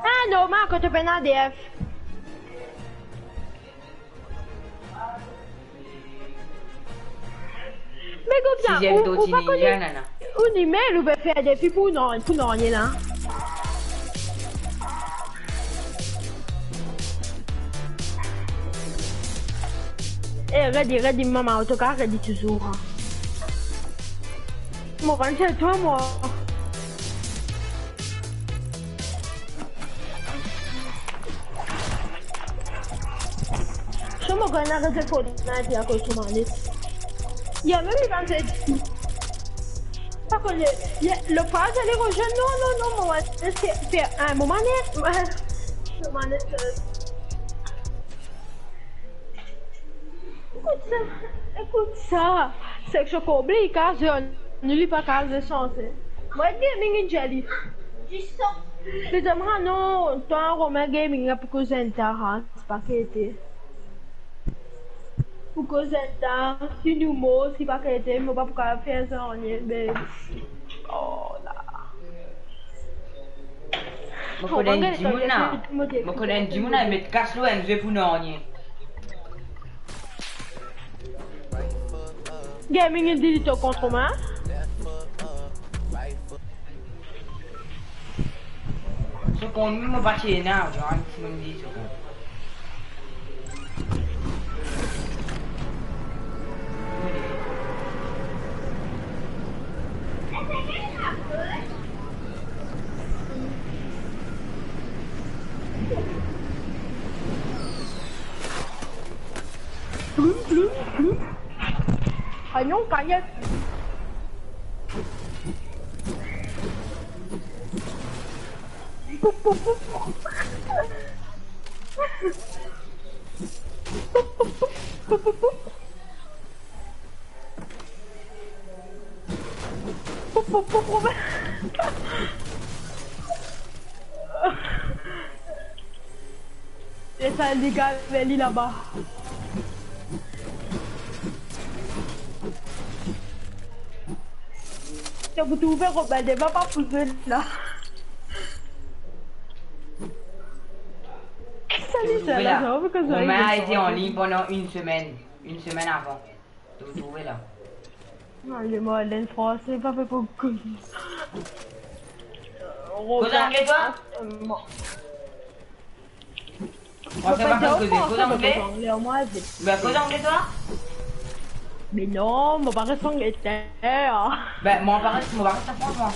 Ah, normal, quand tu fais un ADF. Mais comme ça, Sixième ou d'autres pas connaître, nana. ou email, ou peut faire des filles pour non, là. Eh, regarde, maman, autocar, regarde toujours. Mon ventre, c'est toi, moi. Je me connais arrêter de faire à cause de mon lit. Il y a même les gens pas que le phase elle est rejeune. Non, maman. C'est un moment net. Écoute ça. C'est que je comble, car je ne lis pas car je sens. Moi, gaming in jelly. Les amis, non, toi, Romain Gaming, pour que j'entende, c'est pas qu'il était. Pour que j'entende, si nous mots, c'est pas qu'il était, mais pas pour faire ça, on est, mais. Oh là. Je connais Jimuna. Je connais Jimuna, mais casse-le, je vais pour nous. Gaming in delito contre moi. Ce qu'on me bat chez now, John, tu me dis ce qu'on. Ah non, kayak. Et ça, les gars, Veli là-bas. Vous trouvez Robin, il va pas pousser là. Salut, c'est là. Romain a été en ligne pendant une semaine avant. Vous trouvez là. Non, il est mort, il est français, pas fait pour couille. Cause anglais toi? On sait pas faire cause anglais? Ben cause anglais toi? Mais non, mon parent sont les terres. Ben mon parent c'est franchement.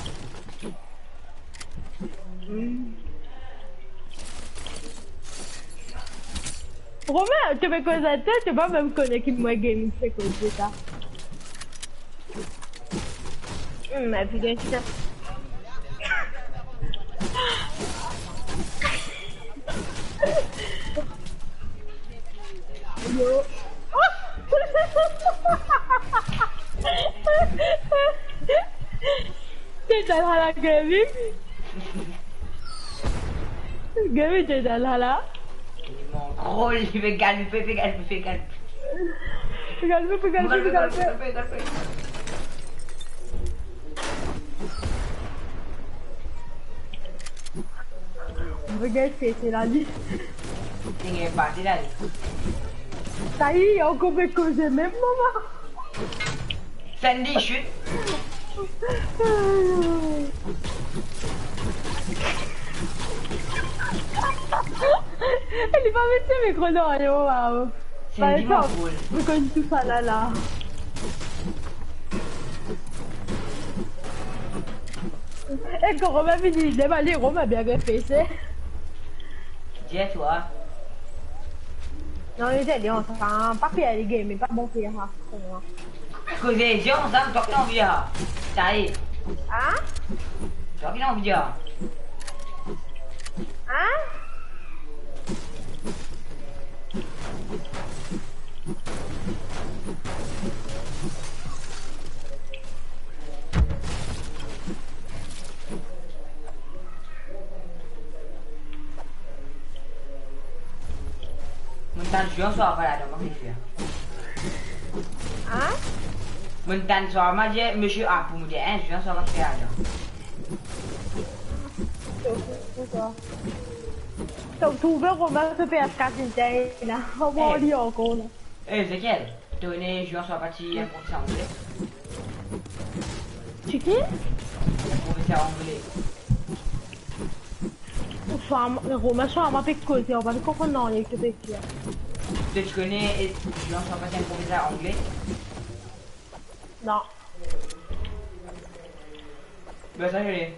Romain, tu me connais, tu vas même connaître qui moi gaming c'est comme ça. Mais putain, c'est ça. Yo. T'es dans la gaming? Gaming, t'es dans la? Mon troll, il fait galper. Regarde, c'est la liste. Il est parti là. Ça y est, il y a encore des causes même, maman. Sandy, chute. Elle va mettre ses micros dans le haut. Sandy, mon troll. Je connais tout ça là. Et quand Romain me dit, je aller, Romain bien fait. Dis toi. Non, les gens, on s'en pas faire les games, mais pas bon faire. Cause les gens, ça me toque l'envie. Ça y est. Hein? Toque l'envie. Hein? Mentan jual soal apa ada mak dia. Hein? Mentan soal mah je monsieur aku dia jual soal apa ada. Tổng thu với Romain se fait à 4 là. Không có đi ở cô là. Eh, Ezekiel, tu connais joueur sur la partie un professeur anglais? Tu qui? Un professeur anglais. Romain soit à ma pécole, on va le comprendre non, il y a que pécole. Tu connais joueur sur la partie un professeur anglais? Non. Ben ça je l'ai.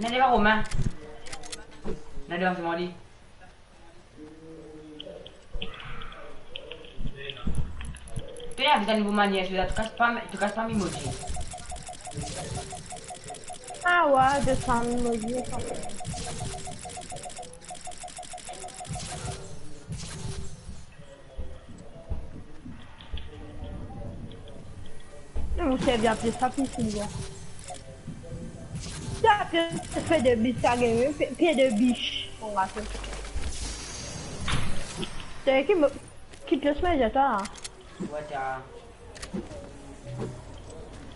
N'a pas Romain. N'a pas c'est mon lit. Tu as vu un nouveau manière, tu casses pas mes mots. Ah ouais, de ça me dit. Vous savez bien plus ça, plus c'est ça fait de biche à gagner, pied de biche. On va faire. C'est qui te se met à toi? Ouais, t'as.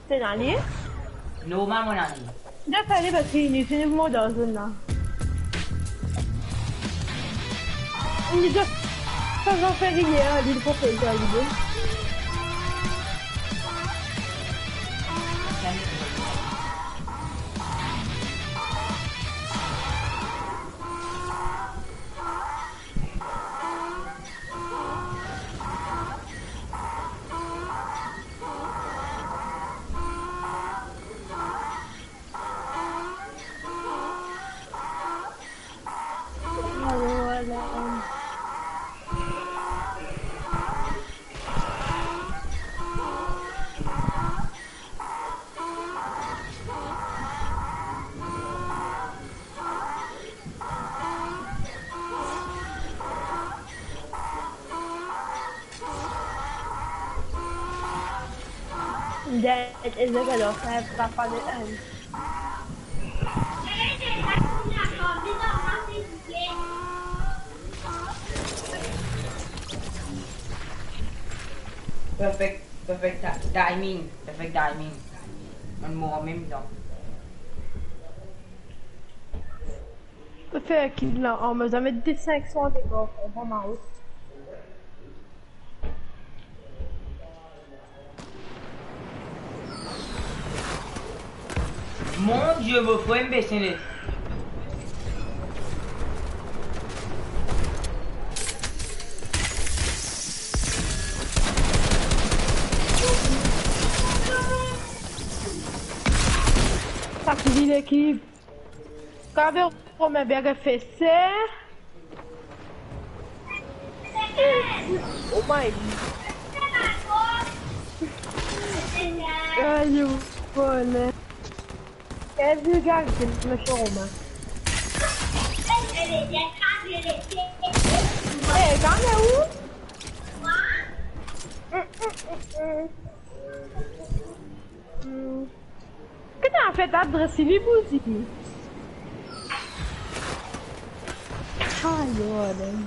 C'est dans l'île? Normal, mon ami. D'après les batteries, c'est une mode dans une là. On est déjà. Ça va faire rien, l'île pour faire ça, l'idée. That is a good offer, Papa. Perfect timing. Perfect timing. Man mort en même temps. Perfect kill là. On me met des 500 des gars. Vraiment haut. Mon Dieu, vous pouvez me baisser les. Ça qui dit l'équipe. Quand on met bien fessé. Oh my. Aïe, bonne. Quel vulgaire que le Romain. Eh, t'en es où? Que t'as fait adresser les boutiques? Aïe, bonne.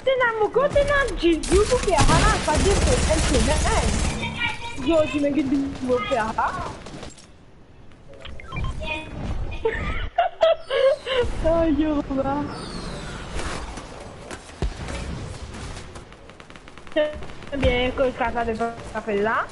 T'es dans mon côté, t'es dans le Jésus, pour faire un pas de elle. Yo, tu me guides de faire ça. Oh, yo, va. C'est bien que le caca de pas fait là.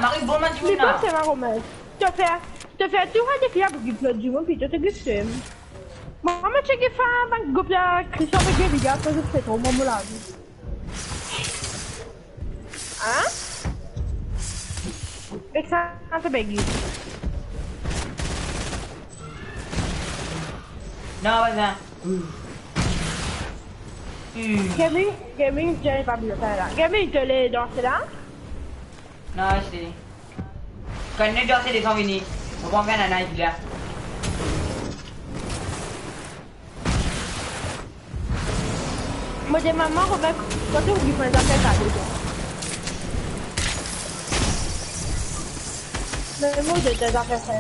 Marie, bon match, mais pas c'est ma romance. Tu fais tout un défi à Google du monde, puis tu te glisses. Moi, je check fa bank Google Christian avec les gars, parce que c'est trop bon là. Hein? Et ça, c'est baggy. Non, vas-y. Gaming, je n'ai pas vu ça là. Gaming, tu l'es dans là? Non, c'est... Quand on est dans ces descends venus, on va en faire un knife là. Moi, des mamans, on va quand on lui fait des affaires cadeaux. Mais moi, j'ai des affaires cadeaux.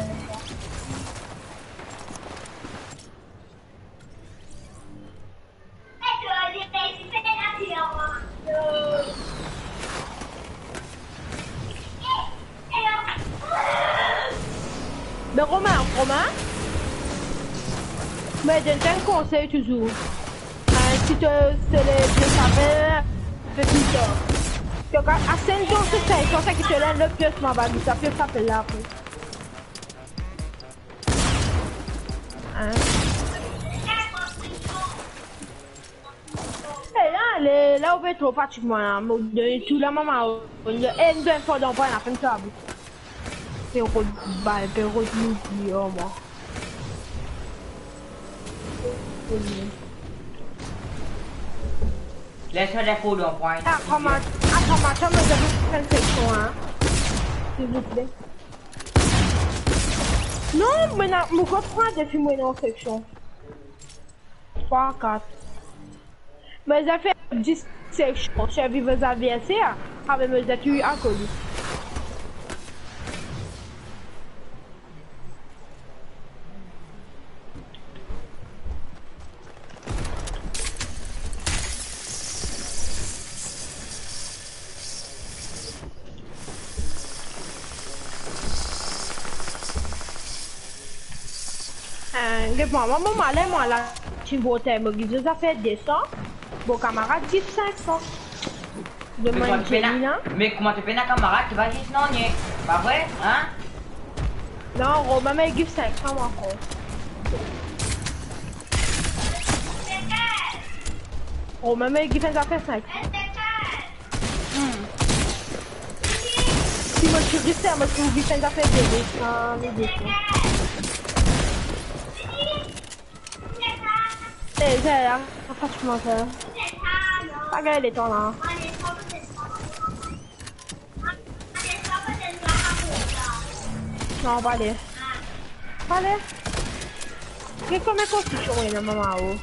Mais Romain, mais j'ai un conseil toujours. Si tu savais, c'est tout ça. Donc, à 5 jours, c'est comme ça que tu l'as le plus ma bague, ça peut s'appeler là après. Hein? Et là, on peut trop pratiquement, là, tout la maman, on a une fois dans le point, on a fait ça. Et on peut retenir, oh, moi. Laisse-moi des faux dans le point. Attends, ma chambre, je vais faire une section, hein. S'il vous plaît. Non, mais je comprends des films dans la section. 3, 4. Mais j'ai fait 10 sections. Je vais vous avertir avec mes études à côté. Moi là, tu votes, je fait 200. Bon, camarade, dit 500. Mais comment tu fais un camarade qui va dire non, n'est pas vrai, hein? Non, Romain m'a dit 500 encore. Romain m'a dit 500. Si moi je dis ça, moi je dis 500 200. C'est là, franchement ça. Regarde les temps là. Non, on va aller. Allez. Qu'est-ce qu'on met construction, oui, maman, oh.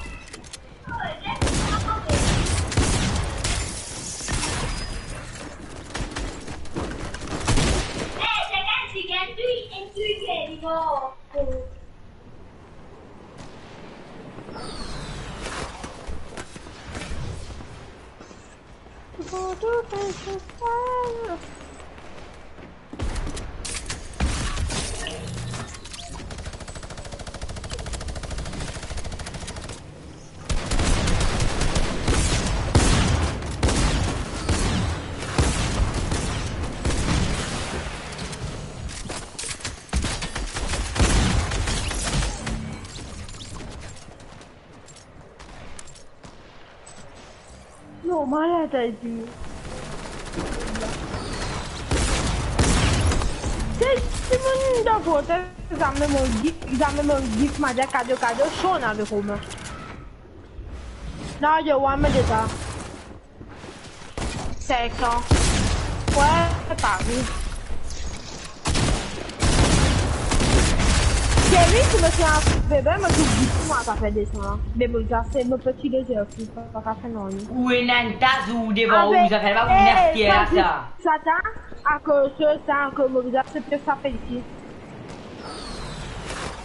Non, malade, t'as dit. C'est mon d'abord, ils amènent mon gift, ma dit cadeau, chaud avec Romain. Non, je vois, mais déjà. 5 ans. Ouais, Paris. Kevin, tu me suis un bébé, mais tu dis comment ça fait descendre. Mais bon, c'est mon petit désir, qui pas faire non. Où est Nantas ou devant où vous avez pas vous nerfez là ça? Satan, à cause de ça, que vous avez fait ça fait ici.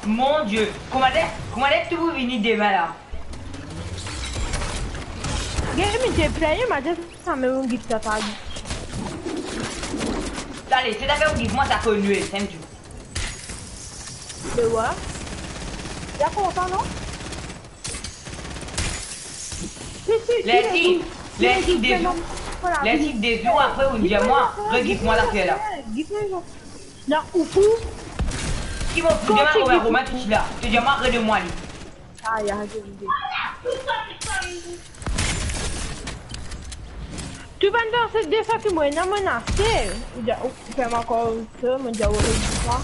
Mon Dieu, comment est-ce que vous venez demain là? Game j'ai playé, mais j'ai ça me un gift à table. Allez, c'est d'abord vous moi ça connu, c'est un tout. De quoi? Y'a content, non? Les types des jours. Les types des jours après vous me dites moi, regarde-moi la fille là. Non, ou fou. Qui m'a fait demain au Romain tout là. Tu dis moi, regarde-moi lui. Ah, y'a rien de tu vas dans cette défaite que moi, non, menacé. Tu fais encore ça, mais j'ai oublié ça.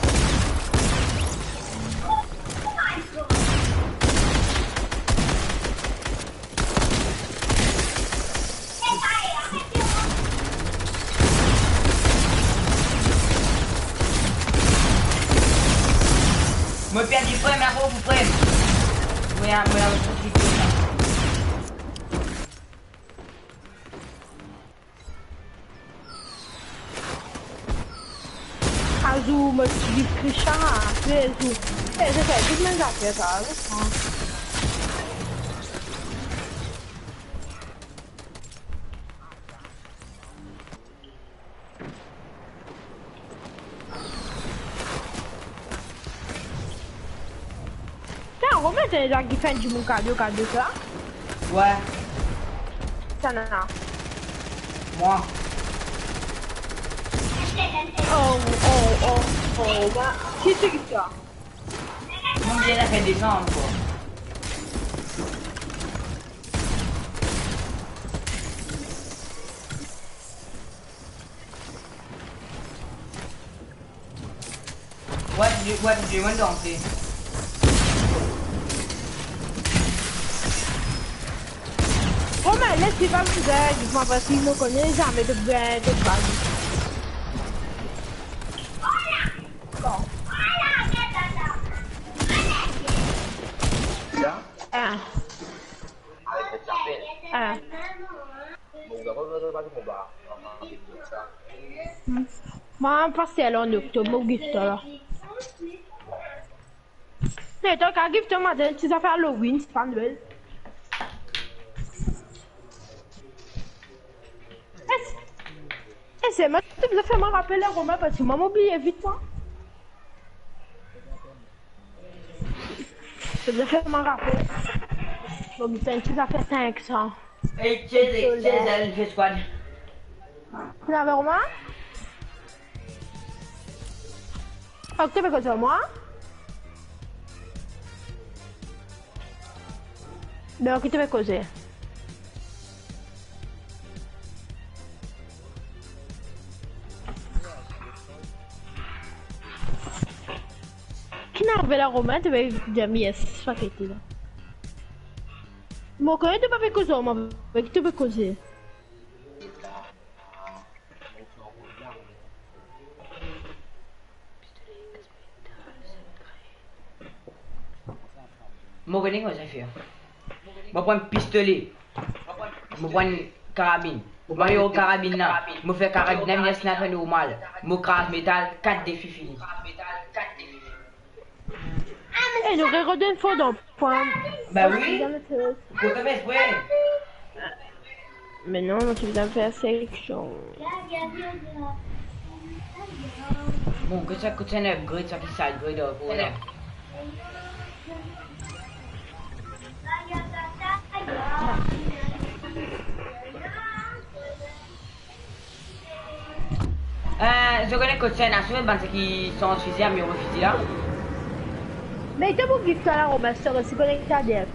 Moi, perds du frère, mais vous frère. Oui, un petit peu. Azul, mas de Christian, preso. Esse aqui é tudo mais aqui, tá? Comment t'es là qui fait du mon cadeau ça? Ouais. Ça non. Moi. Bah, qui c'est qui ça? Mon bien a fait descendre quoi. Ouais, je vais danser. Oh mais laisse pas me dire, dis-moi parce qu'il me connaît jamais de bien de bague. Ah. Ah. Moi, passer en octobre au gift là. Mais toi, quand gift matin, tu vas faire Halloween, c'est pas Noël. Eh, c'est moi, tu me fais me rappeler Romain parce que moi m'oublié vite moi. Tu me fais me rappeler. Donc, tu as fait 500. Hey, Chase, fait squad. Tu l'avais Romain? Oh, tu fais quoi sur moi? Non, qui te fait causer? Qui n'a pas la Romain, tu vas dire yes, ça fait là. Mon quand tu pas fait causer, moi, avec tu peux causer. Mon connais quoi ça fait? Je prends un pistolet. Je prends une carabine. Je prends une carabine là. Je fais carabine là, je snap normal. Je crache métal, 4 défis finis. Eh, nous regardons une fois dans le point. Bah oui. Faut te mettre prêt. Mais non, tu dois faire sélection. Bon, que ça coûte un upgrade, ça qui side grade pour là. Je connais que c'est un assuré, ben c'est qui sont refusés à me refuser là. Mais t'as mon gift là, Romain, c'est connecté à DF.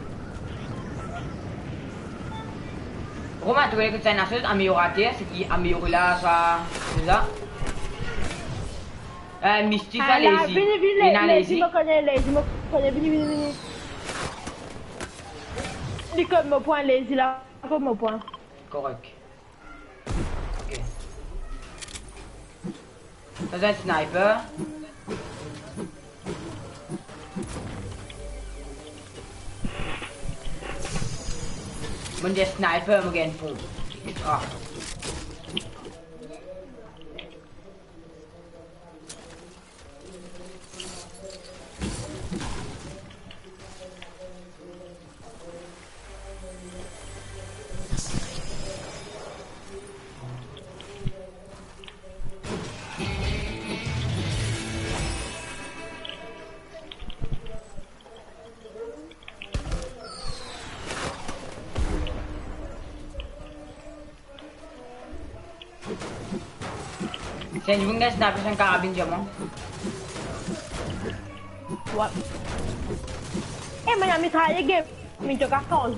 Romain, tu connais que c'est un assuré améliorateur, c'est qui améliore là, ça, c'est ça. Mystique, ça, lazy. Lazy, me connais, vini. Il est comme mon point, lazy là, comme mon point. Correct. Ok. Ça, c'est un sniper. Mon des sniper, mon gagne fond. Ah. Sen yung guys, dapat siyang kakabin dyan mo. What? Eh, mais la mitraille game, mais tu as 14.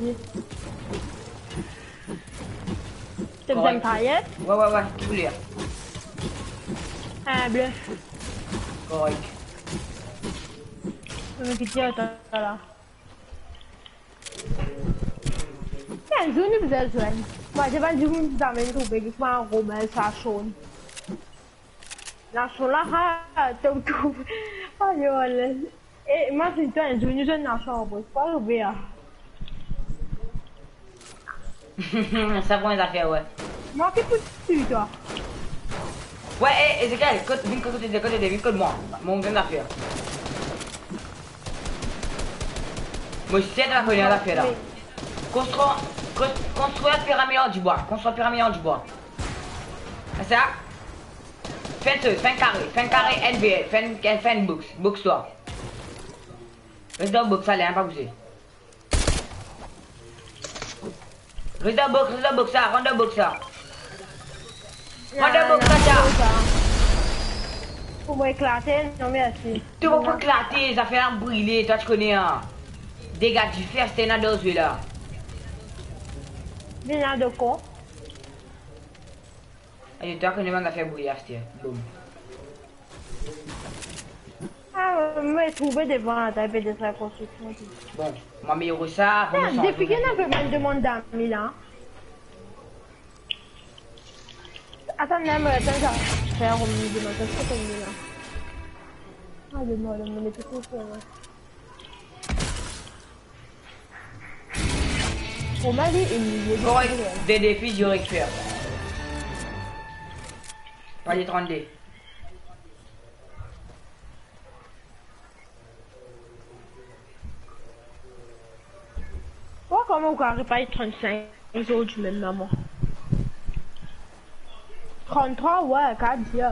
Tu veux mitrailler? Ouais, qui voulait? Un bleu. Correct. Je vais me quitter là. Quel jour nous faisons jouer? Moi, j'ai pas dit que nous avons trouvé que un Romain, ça chaune. La chaune là, tout. Oh, yo, et moi, c'est toi, un jour, nous sommes dans la chambre. C'est pas le hein. Ça prend les affaires, ouais. Moi, qu'est-ce que tu toi? Ouais, hé, Ezekiel, viens côté moi. Mon gang d'affaires. Moi, je sais de la connaître l'affaire là. Construire la pyramide du bois. Construire la pyramide du bois. C'est ça? Fais un carré LBL. Fais une box. Box-toi. Reste dans le box, allez, hein, pas bouger. Reste dans le box, ça. Rentre dans le box, ça. Rentre dans le box, ça. Pour moi éclater, non merci. Tu vas pas éclater, ça fait un brûler, toi tu connais, hein. Dégage du fer, c'est une dose là. Viens de quoi? Allez, toi connais, on va faire brûler, c'est boum. Ah, mais trouver devant la table de sa construction. Bon, moi, mais ça, depuis qu'il y a un peu moins de monde d'amis là. Attends, mais attends, ça faire au milieu de ma tête, c'est comme là. Ah, le mot, le tout fait. On m'a dit une millier de des défis, je récupère. Pas les 30D. Oh, comment on peut pas être 35 aujourd'hui même, maman? 33, ouais, 4 dieux.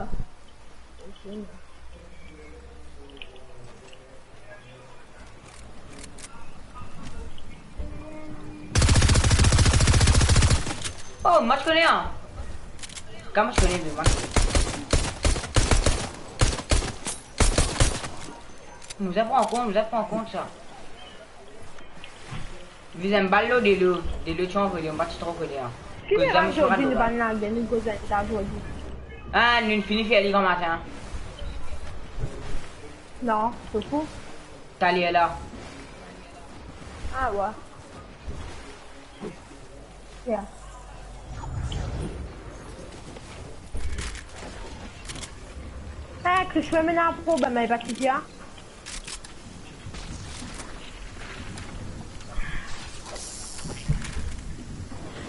Oh, moi je connais un. Comment je connais, moi? Nous avons en compte ça. Vous avez un ballot des lots tu en veux, on va trop connaître. Qui est aujourd'hui une banane, une cause d'aujourd'hui? Ah, nous finissons à l'hiver matin. Non, c'est fou. T'as allé là. Ah ouais. Yeah. Ah, que je fais maintenant pour ben, mais pas qu'il y a.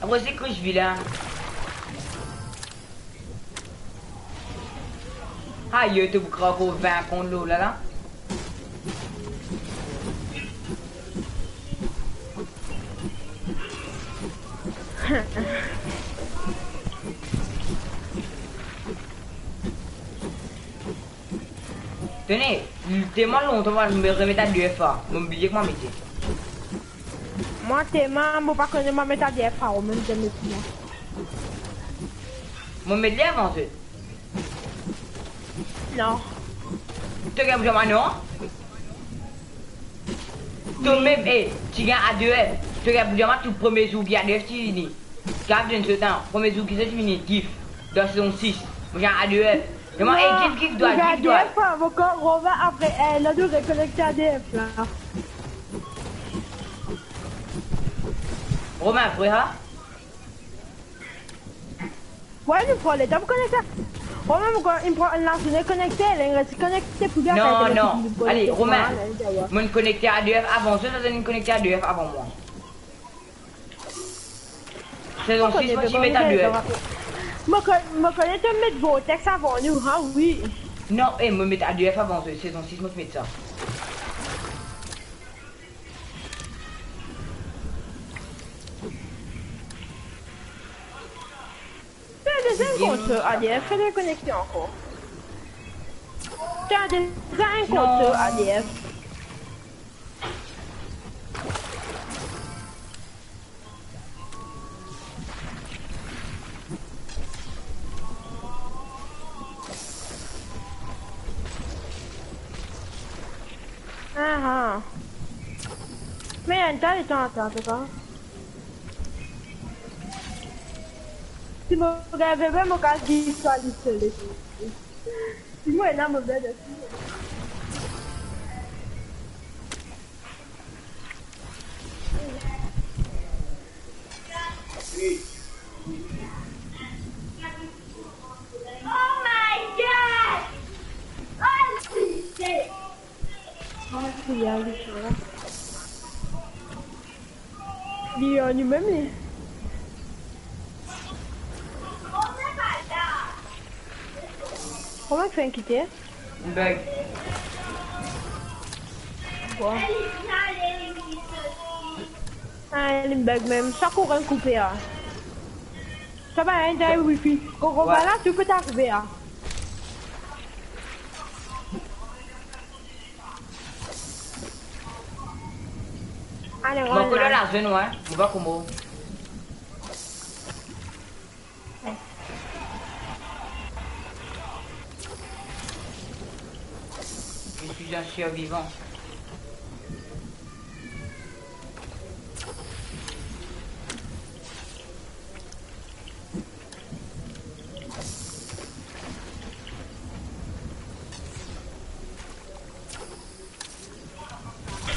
Après, c'est que je vis là. Ah, il y a eu tout pour 20 contre l'eau là là. Tenez, tellement longtemps, je me remettre à 2FA. Mon billet que moi mettez. Moi, tellement, je ne pas connaître ma méthode de FA, ou même de mes clients. Mon medley avant tout. Non. Tu gagnes jamais non? Tu même, tu gagnes à 2F. Tu gagnes vraiment tout premier jour qui a 2F, tu finis. Garde ce temps, premier jour qui se finit, GIF. Dans saison 6. Je gagne à 2F. Vraiment, GIF doit. GIF doit. On va après, elle a dû reconnecter à DF là. Romain, frère. Ouais, il faut les temps connecter. Romain, il prend un lance connecté, elle reste connectée pour bien. Non. Allez, Romain. Je me connecter à 2F avant, ça donne une connecter à 2F avant moi. Saison 6, moi, tu mets à 2F. Je connais te mettre vos textes avant nous, hein, oui. Non, me mettre à 2F avant, saison 6, moi, tu mets ça. Fais des comptes ADF, fais des connexions encore. Tu as déjà un compte ADF. Ah. Mais un tas de temps à temps, d'accord? Si je regardais bien mon cas visualisé, si moi là me bête Oh my god! Oh shit! Ah, c'est bien, il est même les. Comment tu fais un quitter? Une bug. Bon. Ah, il bug même. Ça court un coupé, hein. Ça va, hein, j'ai wifi. Quand on va là, tu peux t'arriver, hein. Allez, on Mon va la zone, ouais. On va comment? Je suis un survivant.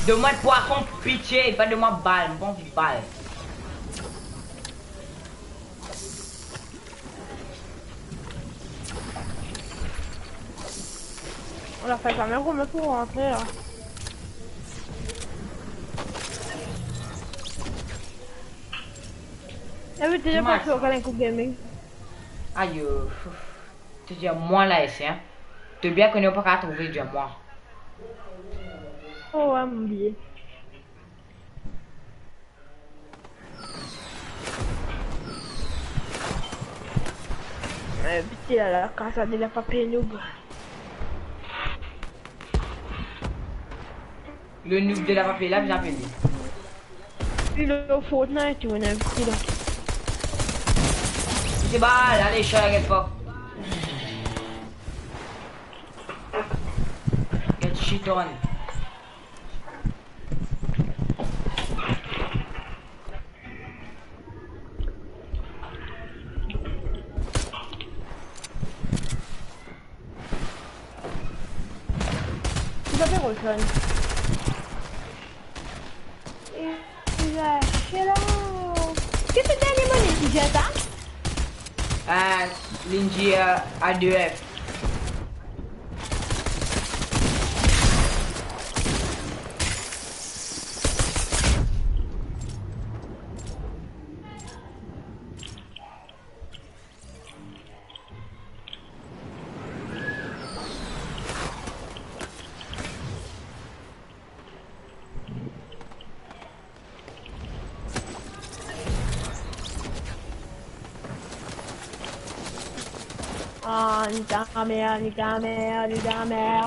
Donne-moi de poisson, pitié, pas de moi balle, bon du balle. On a fait quand même comme pour rentrer, là. Ah oui, t'es déjà passé au Calin Coupe Gaming. Aïe, tu dis moi là ici, hein. Tu bien qu'on n'a pas qu'à trouver du moi. Oh ouais, mon billet. Petit là, la casa de la papier noob. Le noob de la papier là, j'ai appelé. Il est au Fortnite, tu vois, un petit là. C'est balle, allez, je regarde pas. Get shit on. Tu vas faire autre chose. Il a là. Qu'est-ce que t'as les monnaies qui jettent, hein? Linji A2F. Ah, nique ta mère, nique ta mère, nique ta mère.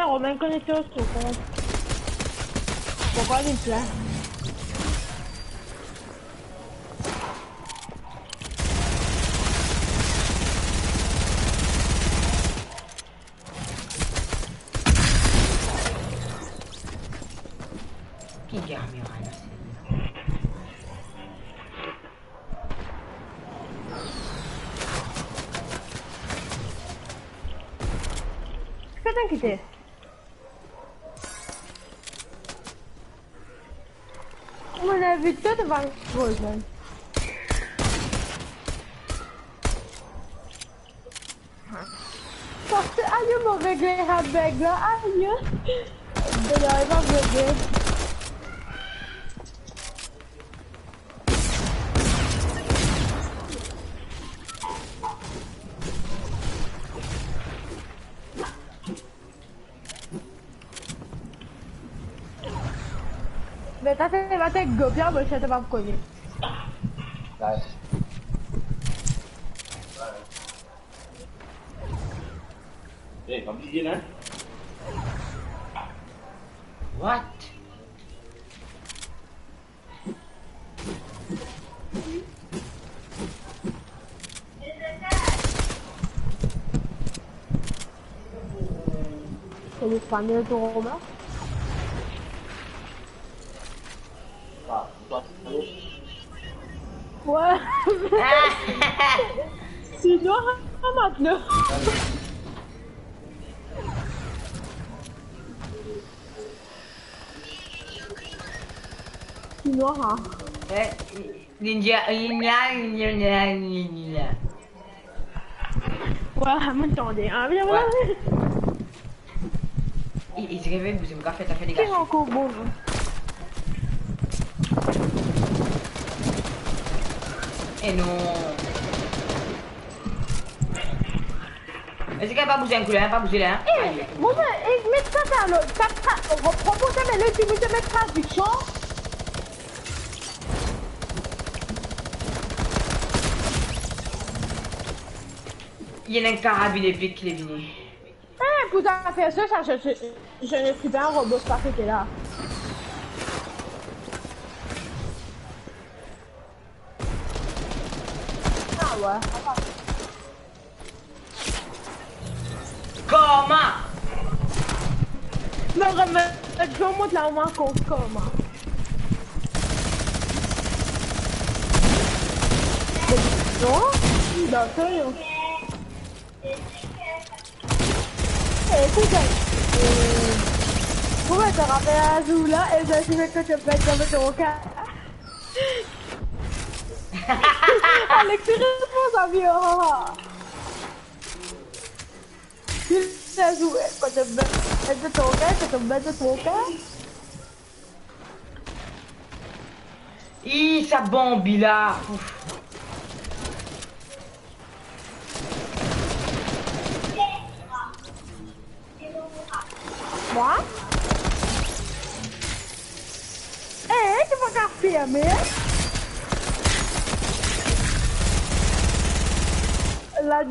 Romain connecté au compte. Pourquoi il est là? Qui garde mes rênes? Qu'est-ce que t'as quitté? On a vu tout devant le Rosemont. Parce que aïe, mon réglé à beg là, aïe. De là, il va régler. Mais t'as fait ma tête gobien, mais je t'ai pas reconnu. Ouais. Eh, comme tu dis, hein? What? C'est les familles de Romain. Ah, toi, Ouais. Tu dois maintenant. chinois, hein. Ninja. Ouais, m'entendez, hein. Viens, Ouais. voilà. Il se réveille, vous avez fait, t'as fait des Qui est gars. encore bon? Eh non. Est-ce qu'elle va bouger un coup là, pas bouger là? Eh, bon, mais mets ça dans le. Reprends ça, mais là, tu veux te mettre traduction. Il y a un carabine épique qui est venu. Eh, pour faire ça, je ne suis pas un robot, c'est pas que t'es là. Ah ouais. Comment? Mais je vais monter là au moins comment. Non? D'accord. Écoute, pourquoi te rappelles à Azul là et je suis que tu peux être dans ton cas. Alex, tu réponds à bien. Tu sais jouer quand tu peux être dans ton cas, quand tu peux être dans ton cas. Ih, ça bombe là. Ouf. Moi? Eh, tu vas faire mais la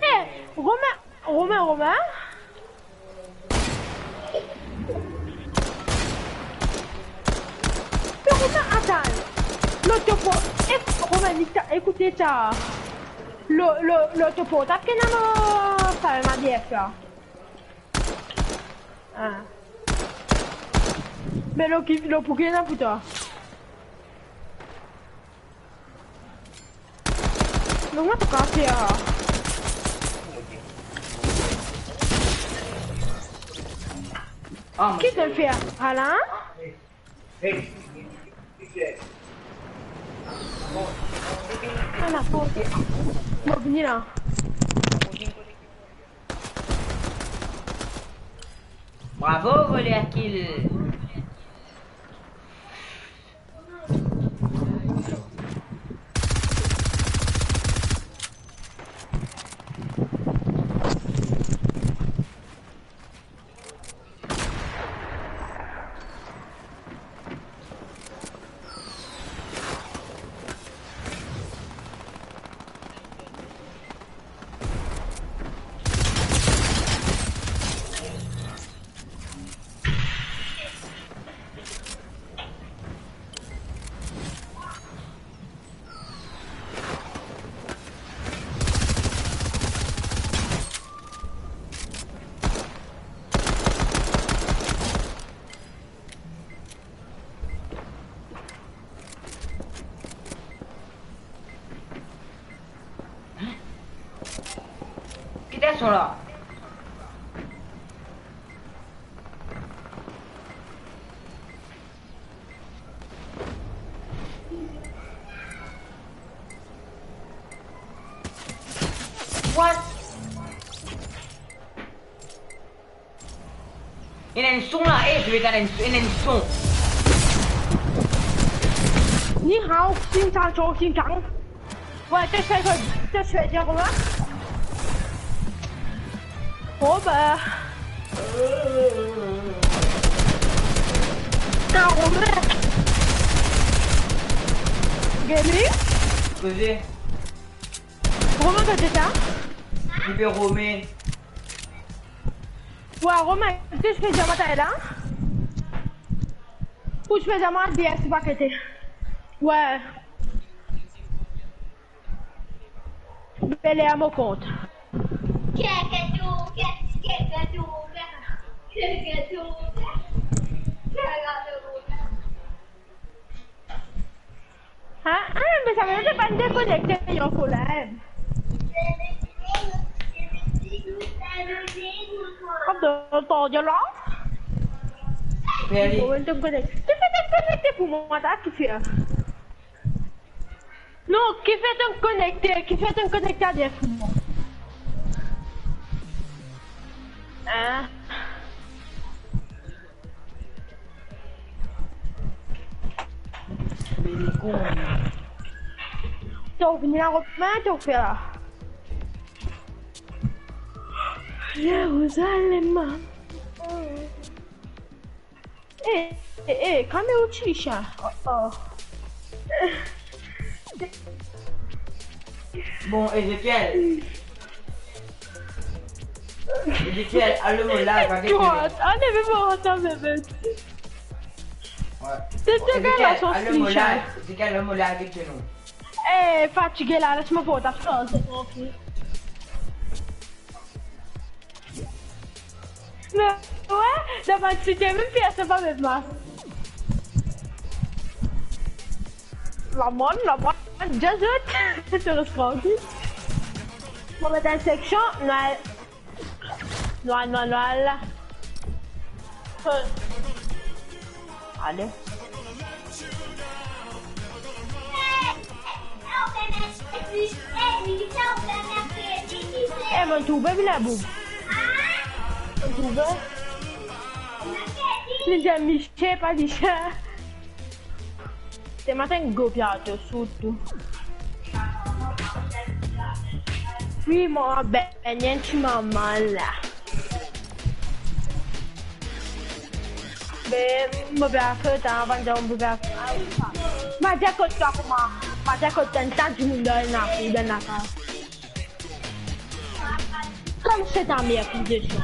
Eh, Romain. Mais Romain, attends. Le topo, Romain, écoutez ça. Le topo, t'as qu'un homme faire ma DF là. Ah. Mais le Pokémon pour toi. Donc moi, t'as qu'à faire. Oh, Qui te le fait? Alain? Ah la porte. Bon, venez là. bravo, volé à kill. Qui sont là? What? Il y a un son là, je vais faire il y a un son. 你好，新长周新长。喂，这水叫什么？我们。那我们。给你。Posez. Romain, que c'est ça? Je vais Romain. Ouais, Romain, tu sais, je fais diamant à elle, hein? Ou je fais diamant à DS, c'est pas que t'es. Ouais. Elle est à mon compte. Hein? Ah, mais ça veut dire pas me déconnecter, il y a un problème. comme de ton là. Fais aller. Tu fais te connecter pour moi, t'as qui fait? Non, qui fait te connecter à des pour moi. Hein? Mais il est con. T'as venu la reprendre, t'as fait là. Jérusalem. Quand est-ce que tu es? Oh. Bon, Ezekiel. Ezekiel, allume là, va Tu vois, on est même pas ensemble, bébé. Ouais. T'es là, son allume flic. là, Ezekiel, allume là avec nous. Eh, fatigué là, laisse-moi voir ta phrase, c'est mon fils. Mais ouais, dans ma cinquième pièce, c'est pas même masse. La moine, Jésus, c'est le tranquille. On va mettre une section, noir. Allez. Eh, mon tout bébé la boue. Mon tout bébé. Les amis, je sais pas dit ça. C'est matin go piato surtout. Oui, mon ben, niente mamma là. Ben, mo bea făta avant de bea. Ma già cotto acum. Ma già cotto tanti mundo na fu da na ca. Comme c'est ta mère qui dit ça.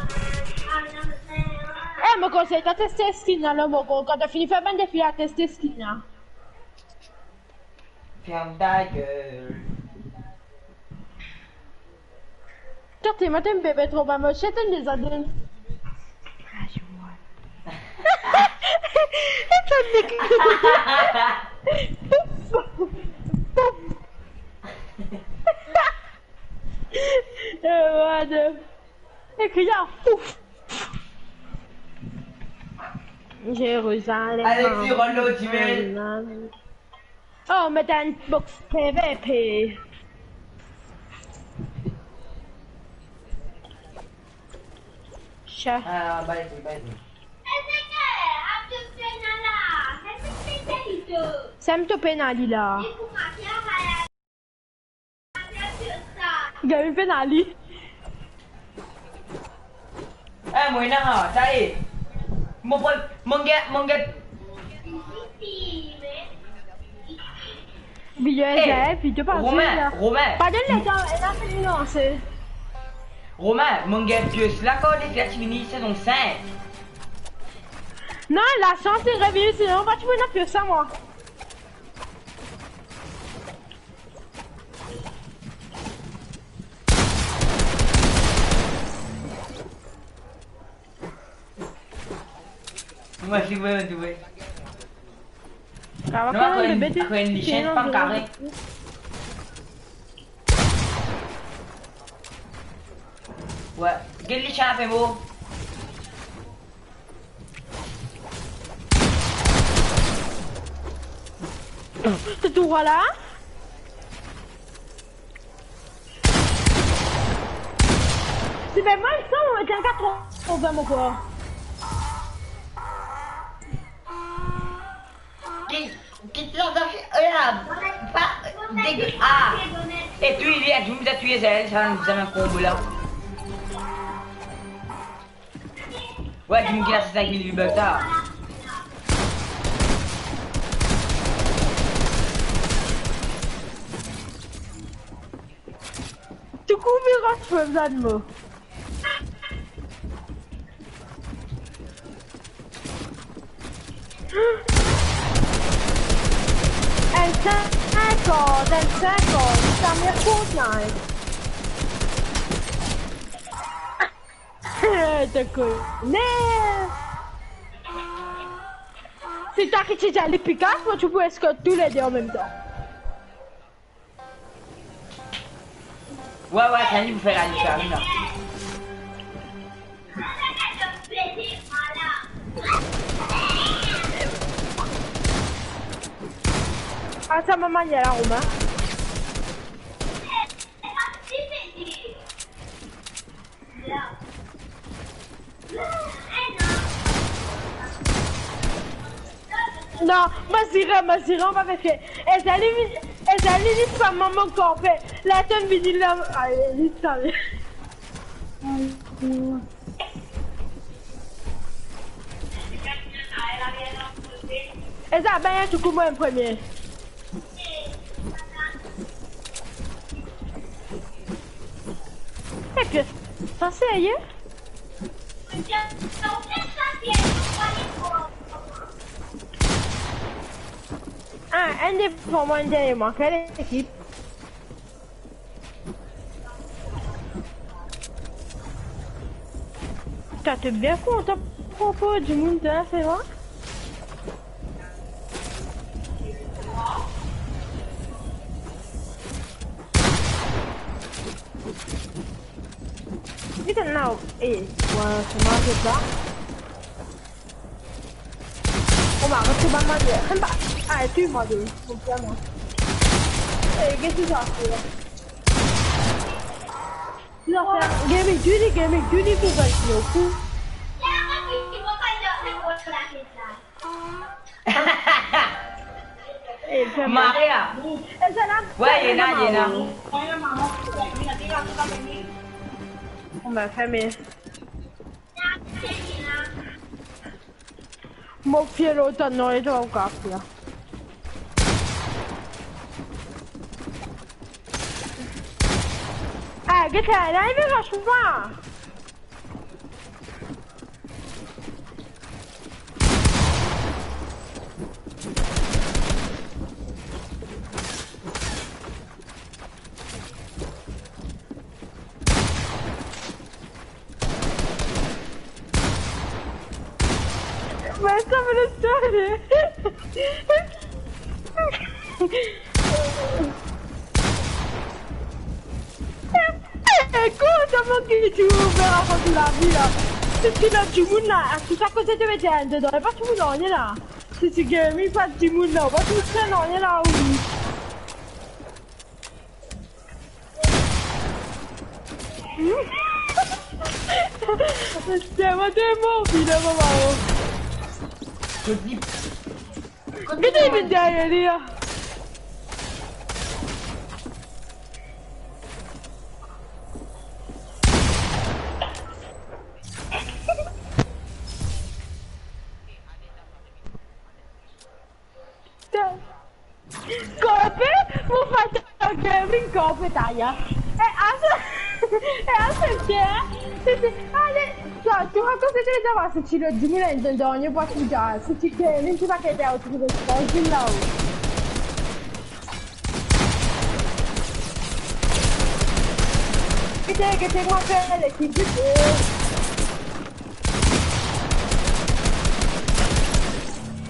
Eh, ma cosa, t'as testé Stina, là, mon gars, quand t'as fini, fais bien des filles à tester Stina. Ferme ta gueule. Toi, t'es matin, bébé, trop pas moche, c'est des adultes. Ah, je vois. Et puis là, pouf. Jérusalem. Alexis, Rollo, tu veux? Oh, mais t'as une box PVP. Chat. Ah, bye. Sempre penali là. Gawin penali. Eh, moi, non, ça y est. Mon gars. Video pas. Romain. Pas de l'état, elle a fait lancer. Romain, mon gars, tu es là quand les gars, tu finis saison 5. Non, la chance est réveillée, sinon va tu me la plus ça moi. Moi, je veux doué. Non, après une lichette, pas carré. Ouais, quelle lichette fait beau? C'est tout voilà. C'est même moi, ça, on met un 80 mon corps. Qui t'en a fait? Pas dégueu. Ah! Et tu, il est, tu nous as tué, ça nous a un combo là. Ouais, tu me dis 5 000 bucks là. Tu couvriras ce peu besoin de mots. Elle 50, ça m'est Fortnite. Te connais. C'est toi qui t'es les Picasso, moi tu peux escorter tous les deux en même temps. Ouais, ça dit vous faire la différence là. Ah, ça m'a manié la Romain. Non, ma sirène, on va faire. Et ça limite pas maman qu'on fait. La tête me dit là. Allez, ça. Et ça, ben, tu commences en premier. Et puis, ça c'est hier. Ah, un des pour moi, derrière moi, quelle équipe? T'es bien content à propos du monde, hein, c'est vrai? Vite now, et voilà, c'est moi qui ça. On va rester pas mal de. Ah, tu m'as dit, vraiment. Eh, qu'est-ce que tu as fait? Tu as fait Gaming Duty pour passer au coup. Maria. Ouais, il y en a. On va fermer. Mon pied l'automne, non, il doit encore faire. Ah, qu'est-ce qu'il y a? Il va choisir. Mais ça me le sonne. Écoute, comment tu ouvert avant de la vie là? C'est que là, du monde là, tout ça côté de métier dedans, pas tout le monde, on est là. Si tu gagnes, pas du monde là, pas tout le monde, on est là, oui. C'est moi tellement, finalement, maman. Qu'est-ce que tu derrière lui là? Corpe, vous faites un gaming corpe d'ailleurs. Et aspetta, tu raconti che già se ci lo dimmi nel donne poi tu già se ci che non ti va che te auto che stai là. Che te qua per le chi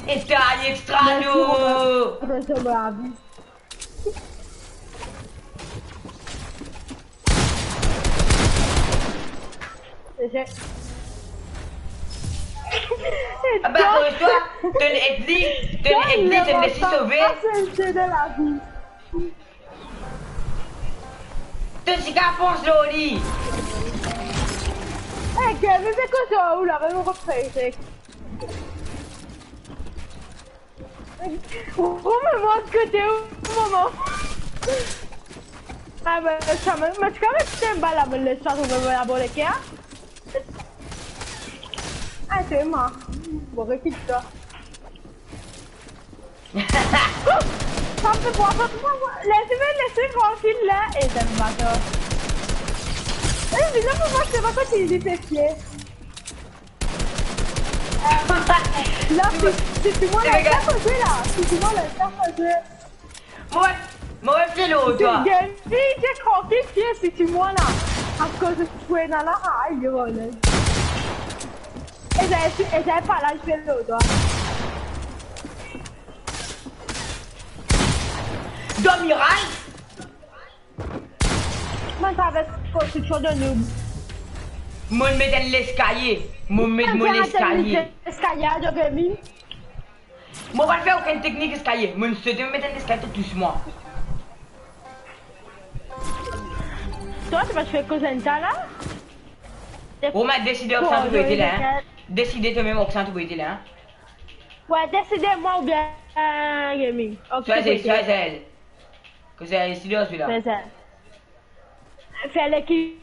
E dai, extrano! Sono bravi. Ah bah pour toi, te me laisser sauver. C'est de la vie. Te si caponce Loli. Che avete cosa l'avevo preso. Come mosca te un moment. Ah bah ça me tu quand même c'est une balle à me laisser trouver la bolle qui a. Ah c'est moi. Bon récite ça. Ça me fait voir laissez tranquille là et ça me va toi. Eh mais là moi je sais pas quoi tu dis fait chier. Là c'est moi la faire là. C'est moi la faire. Moi fais l'autre toi. J'ai compris que c'est moi là. À cause de ce que dans la haie voilà. Et j'ai pas là je fais l'autre. Domiral. Moi ça va construction de noob. Moi me donne l'escalier. Moi me donne l'escalier. Escalier de gaming. Moi, on va faire aucune technique escalier. Moi, je te mettre un escalier tout doucement. Toi, tu vas te faire causer là? On m'a décidé au centre de là. Hein. Décidé toi-même au centre de là. Hein. Ouais, décidez-moi ou bien gaming. C'est elle. Que c'est décidé celui-là. C'est ça. Fais l'équipe.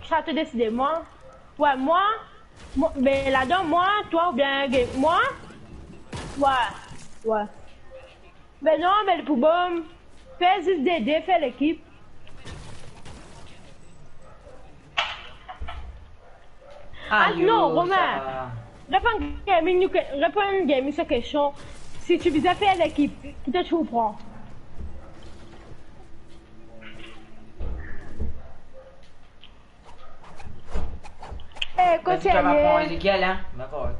Ça te décide, moi. Ouais, moi. Mais là-dedans, moi, toi ou bien game. Moi. Ouais. Mais non, mais le poubom. Fais juste DD, fais l'équipe. Ah non, Romain. Réponds gaming sur question. Si tu visais faire l'équipe, qui te tu prends? Eh, tu vas prendre Ezekiel, hein? D'accord.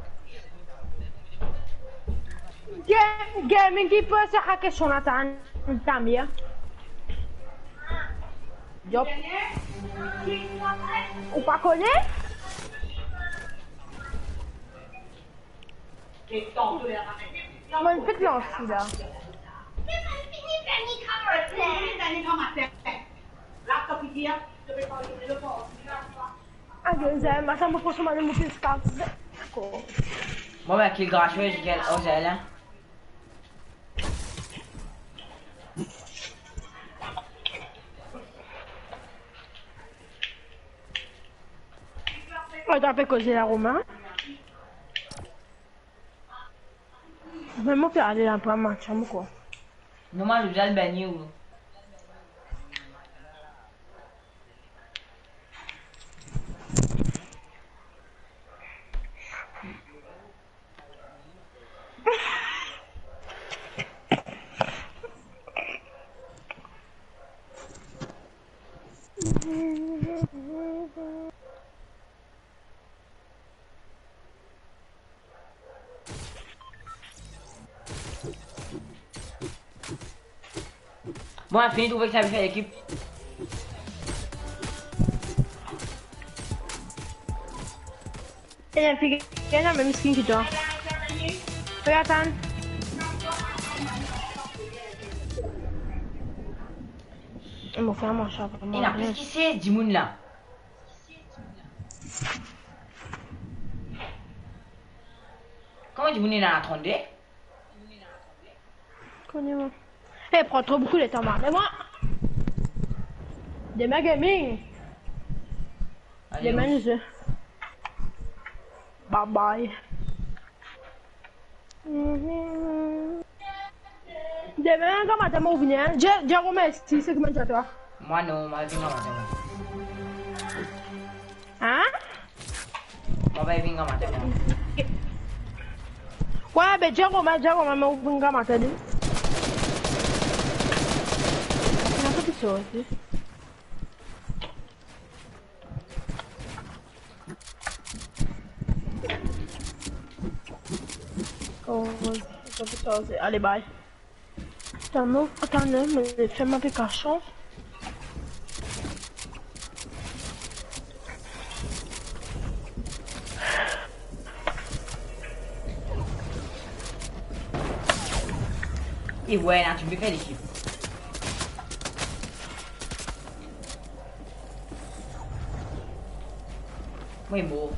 Gaming qui peut se hacker sur la tamia. Job. Ou pas connaît? Comment une petite lance là? Ah, Zé, mas eu não posso mais me piscar. Bon, ben, qu'il gâche, Ezekiel, au zèle, hein? Oh, t'as fait causer la Romain? Vraiment, faire aller là pour un match, quoi. Non, moi, je vais le baigner ou. Bon, on a fini de trouver que ça avait fait l'équipe. Et la fille, elle a la même skin que toi. Regarde, attends. On m'a fait un manche à Il a plus qui c'est, Dimoun là. Comment Dimoun est dans la 32? Connais-moi. Eh, prends trop beaucoup de temps, et moi. Demain gaming. Demain jeu. Bye bye. Demain, comment t'as mon venir? J'ai remercié, c'est comment tu as toi? Moi non, moi je viens matin. Hein? Moi je viens matin. Ouais, ben j'ai remercié, mon venir matin. C'est un peu plus ça aussi. Oh, c'est un peu ça aussi. Allez, bye. Attends, mais fais ma application. Et ouais, là, tu me fais l'équipe. Oui, beau.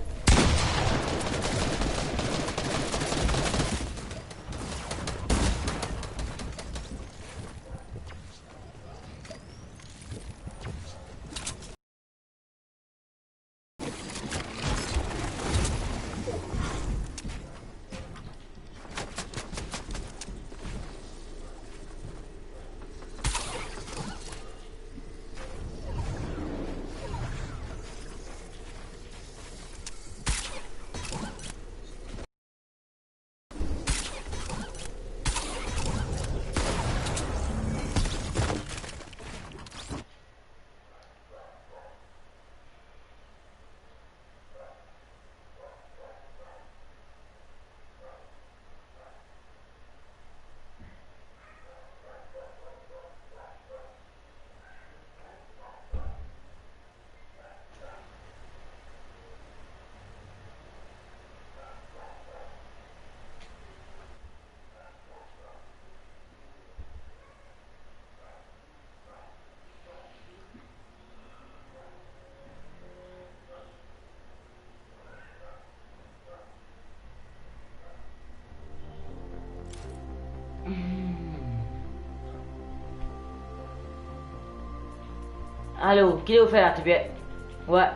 Allô, qu'est-ce que vous faites là, tu peux? Ouais.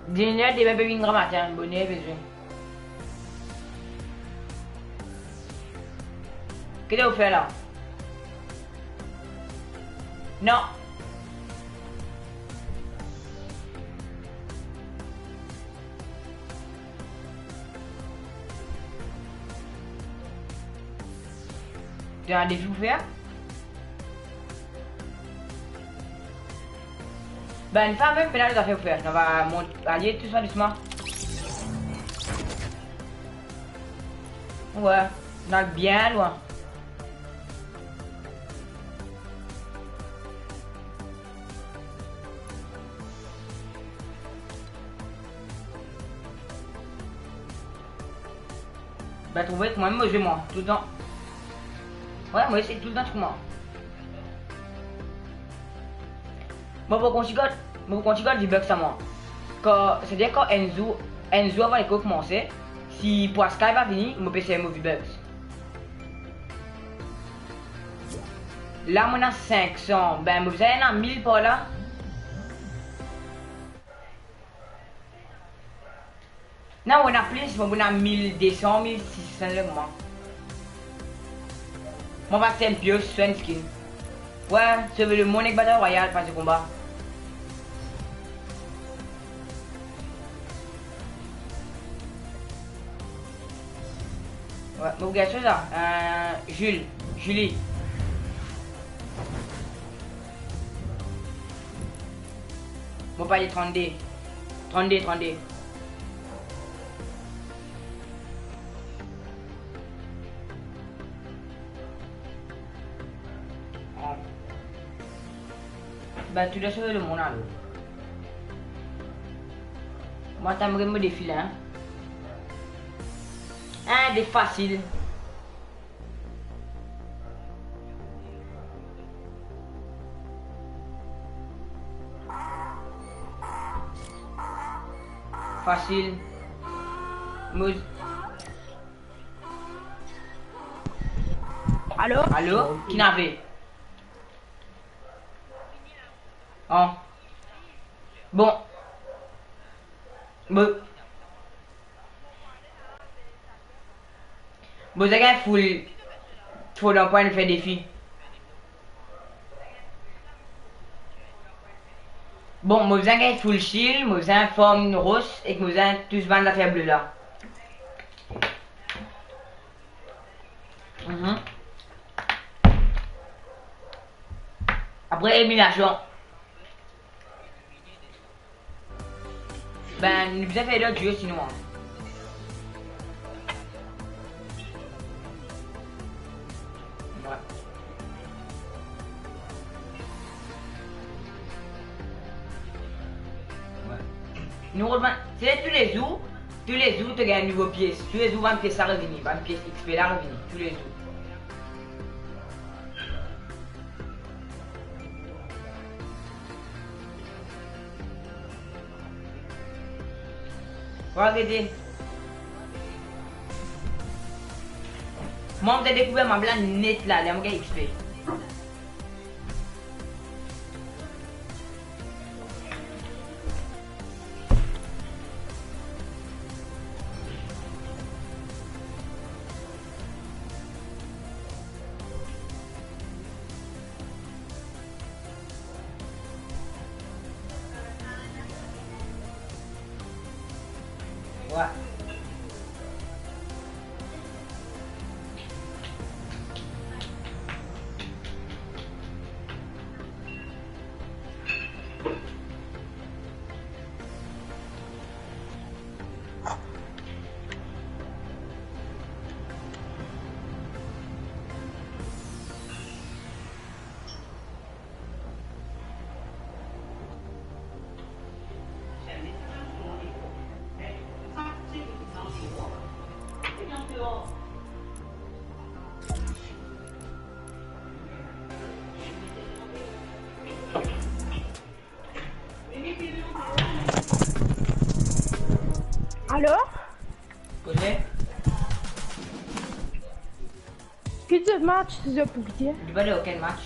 Dîner, t'es même pas venu grand matin. Bonnet, besoin. Qu'est-ce que vous faites là? Non. Tu as un défi à faire? Ben, une femme même pénale doit faire. On va aller tout ça doucement. Ouais, on est bien loin. Ben, trouver que moi-même, moi, tout le temps. Ouais, moi, c'est tout le temps, moi. Bon, pour qu'on chigote du bug, ça moi. C'est-à-dire quand Enzo avant l'école commencer, si Pascal va venir, mon PC est bugs. Là, on a 500. Ben, vous avez un 1000 par là. Non, on a plus, on a 1200, 1600 le moment. Moi, je vais faire un pieux sur un skin. Ouais, c'est le Monarch Battle Royale, pas de combat. Ouais, mais vous regardez ça, Julie. Bon, pas les 30D. 30D. Ben, tu dois sauver le monde alors. Moi, t'aimerais me défiler, hein? Un des faciles. Facile. Allô? Qui n'avait? Oh. Bon. Vous avez un full d'un point de faire défi. Bon, vous avez un full shield, vous avez un forme rose et que vous avez tous 20 affaires bleues là. Après élimination. Ben, vous avez d'autres jeux sinon. Ouais. Nous revenons. C'est tous les jours, tu gagnes un nouveau pièce. Tous les jours, 20 pièces à revenir. 20 pièces XP à revenir. Tous les jours. Regardez. Moi, j'ai découvert ma blague net là, les gars XP. Ouais. Allô? Connais? Quel match c'est pour dire? Tu vas aller aucun match?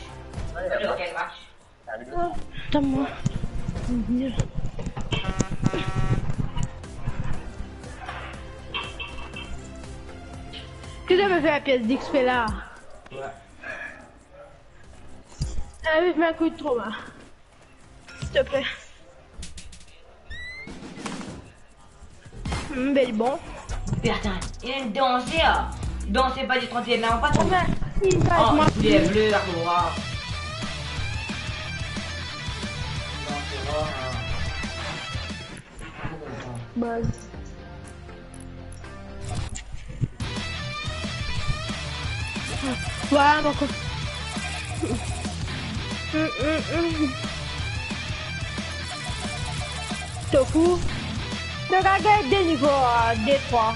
Attends-moi. Qu'est-ce que ça me fait la pièce d'XP là? Ouais. Allez, fais un coup de trauma. S'il te plaît. Belle bon. Putain, il a une dansée là. Dansez pas du 31 là, pas Oh, trop. mais il va Oh, moi. il est bleu, la couleur. Buzz. Voilà, mon coup. Tofu. Le gars est des niveaux D3.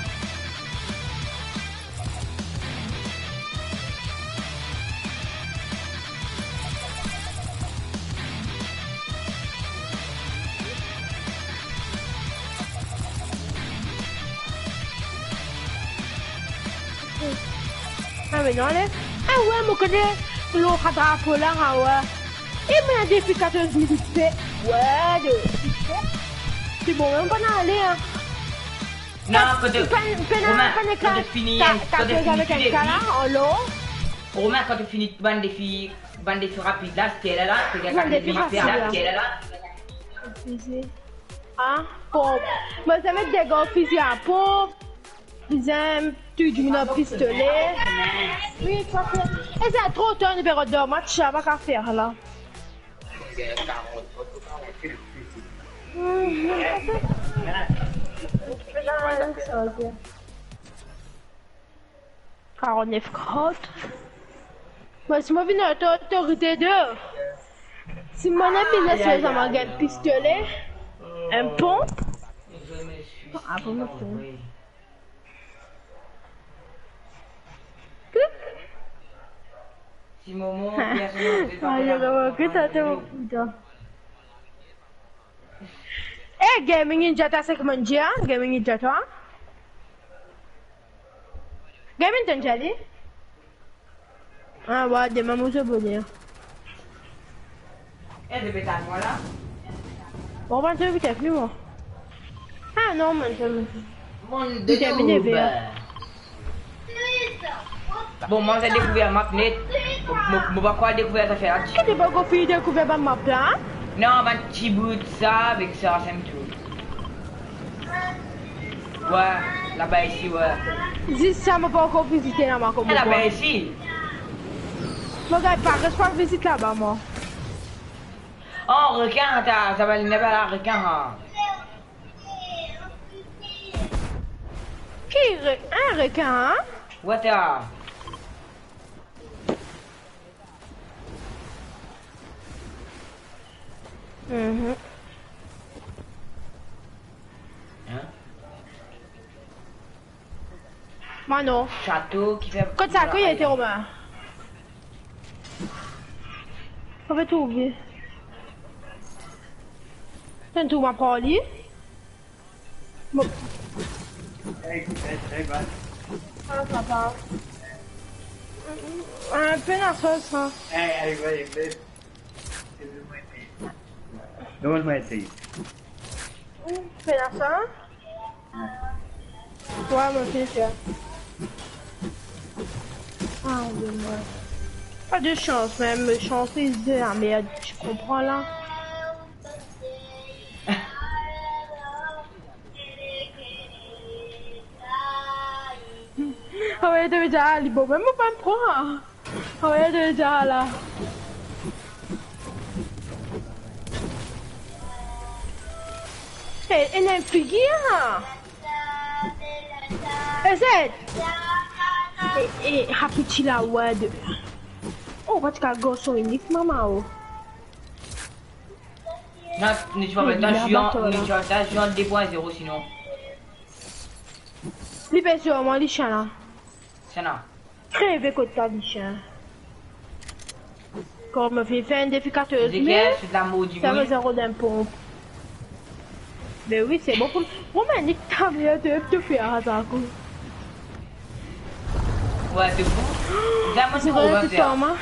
Ah mais non, là. Ah ouais, mon connaît. L'eau drapeau là, ah ouais. Et moi, défi 14 minutes fait. Ouais, de. C'est bon, même pas d'en aller, hein. Non, quand tu finis, quand tu finis, en l'eau. Romain, quand tu finis bande défi rapide là, c'était là, c'est quelqu'un qui fait là, c'était là. Ah, pour. Moi, ça met des gars fusils à pompe. Deuxième, tu diminues un pistolet. Oui, ça fait. Et c'est trop tard, numéro 2 match, ça va qu'à faire là. On est crotte. Moi, si moi viens à l'autorité 2, si mon ami laisse les amants un pistolet, un pont. Ah, pour me faire. Si Momo, eh, gaming ninja ta sek manja, gaming ninja toi. Gaming t'en jali? Ah ouais, des mamans se bonheur. elle devait être moi là. Bon, ben, tu veux que plus moi. Ah non, man, Mon tu t'es mis Dieu. Bon, moi j'ai découvert ma planète. Moi, pas quoi découvert ça fait là. Qu'est-ce que tu vas faire découvrir ma map là? Non, un petit bout de ça avec ça, c'est tout. Ouais, là-bas ici, ouais. Juste ça, m'a pas encore visité la map comme Et là-bas ici. Moi, regarde pas, reste pas visite là-bas, moi. Oh, requin, ça va le là, requin. Hein. Un requin, hein? Ouais, t'as. Mhm. Hein? Moi, non. Château qui fait. Quand ça, quand il était Romain? On va tout oublier. T'as tout ma parole? Bon. Ah, ça va. Un peu dans ça, ça. Don't wait till Fais dans ça. Ouais, mon fils, là. Ah, Dieu moi. Pas de chance, même. Chance, ils se disent, ah, merde, je comprends, là. Ah ouais, déjà, les beaux, même pas me prendre. Ah ouais, déjà, là. Elle a un figure. Et happy la word. Oh, what ka go so unique, maman. Non, tu vas mettre un juin 2.0 sinon. Les personnes, moi, les chiens là. C'est là. Crève côté ta les chiens. Quand on me fait faire un défi 14 mais c'est de la maudit. ça va zéro d'un pompe. Mais oui, c'est bon pour... Romain, nique ta mère, tu peux faire un sac. Ouais, c'est fou. Moi, c'est vrai, c'est ça, moi.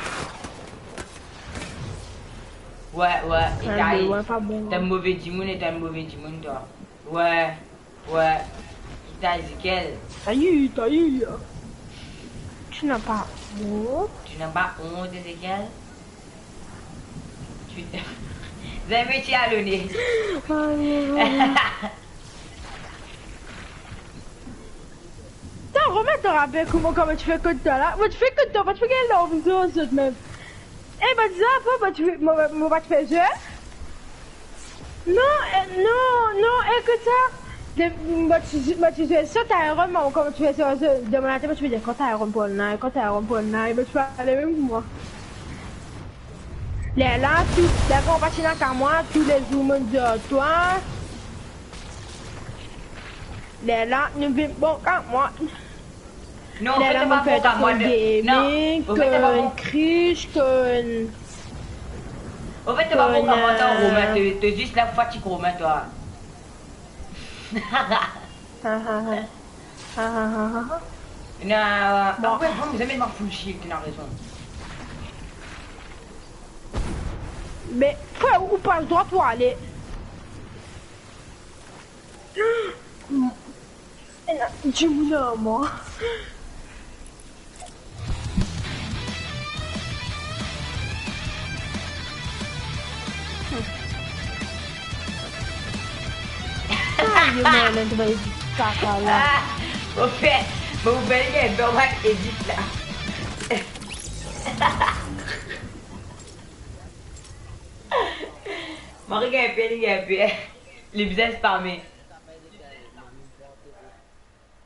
Ouais, Ouais, et t'as Ouais, pas bon. un mauvais Dimon et t'as un mauvais Dimon, toi. Ouais. T'as Ezekiel. T'as eu. Tu n'as pas honte. Tu n'as pas honte, Ezekiel? Tu... Vous avez métier à le nez. Tiens, Romain te rappelle comment tu fais que toi là? Moi, tu fais que toi, tu fais quelle heure vous autres même? Eh, bah, dis ça, moi, tu fais jeu? Non, écoute ça. Tu fais ça, t'as un rhum, comment tu fais ça? Demain matin, tu veux dire quand t'as un rhum pour le nain, tu fais aller même que moi. Les là, les compatinants qu'à moi, tous les zooms de toi. Les là, nous vivons bon quand moi. Non, Les là, pas fait pour moi. gaming, qu'un criche, qu'un... Au fait, t'es pas pour commenter Romain, t'es juste la fatigue Romain, toi. Non, après, vous aimez ma full shield, tu as raison. Mais, frère, où pas le droit pour aller? Tu voulais à moi. Au fait, vous voyez, on va éditer là. Marie Gaëpé, les business parmi.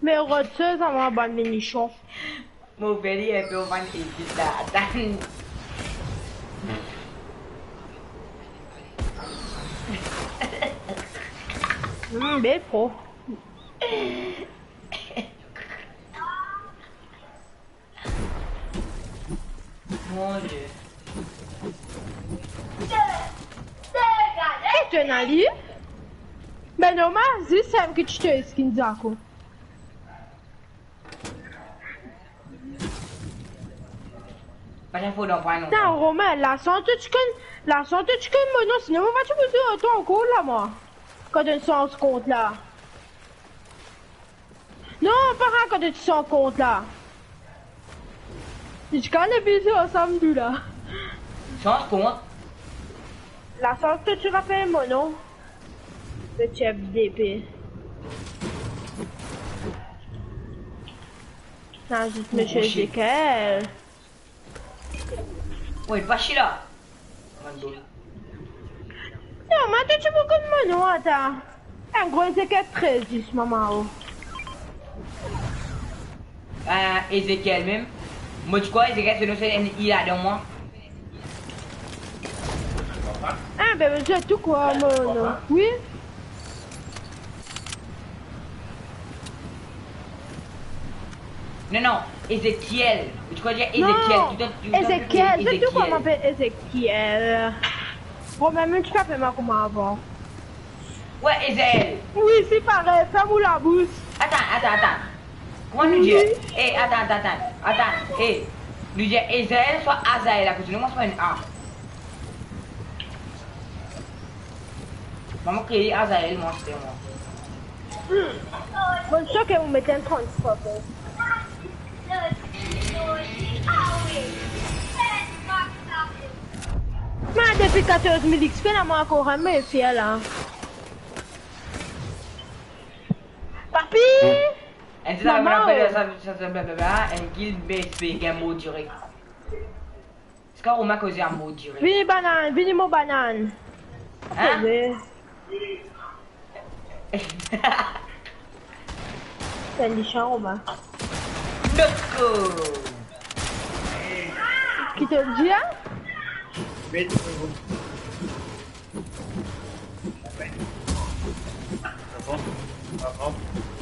Mais reteux, ça m'a ban les nichons. Mon père est on va éditer là. Attends. Ben pro. Mon Dieu. Qu'est-ce que tu as dit? Ben normal, c'est simple que tu te skin Zako. Pas d'info dans point non. Putain, Romain, la santé tu connais moi non, sinon va-tu me dire toi encore là moi? Quand tu sens compte là. Non, pas rien quand tu sens compte là. Tu connais bien ensemble tout là. Change compte. La santé tu rappelles moi non? Le chef d'épée. Non, juste monsieur Ezekiel. Ouais, pas chier là. Non, mais tu beaucoup de moi non, attends. Un gros Ezekiel 13, dis maman. Ezekiel même. Moi, tu crois, Ezekiel, c'est notre il a dans moi. Ah, ben, c'est tout quoi, mon. Oui? Non, Ezekiel. Tu crois dire Ezekiel? Non, Ezekiel, c'est tout qu'on m'appelle Ezekiel. Bon, même tu t'appelles moi comment avant. Ouais, Ezel. Oui, c'est pareil, ferme la bouche. Attends. Comment nous dire? Eh, attends. Eh, nous dire Ezel soit Azael, parce que nous, on se met un A. Maman créé Azael, moi, c'était moi. Bon, je sais que vous mettez un 30 fois. Mais depuis 14 000 XP, là, moi, encore un peu fier, là. Papi! Elle dit ça, blablabla, un guild BSP, un mot direct. Est-ce qu'on m'a causé un mot direct? Vini mon banane. Hein? C'est un lichon, Romain. Loco! Qui te le dit, hein?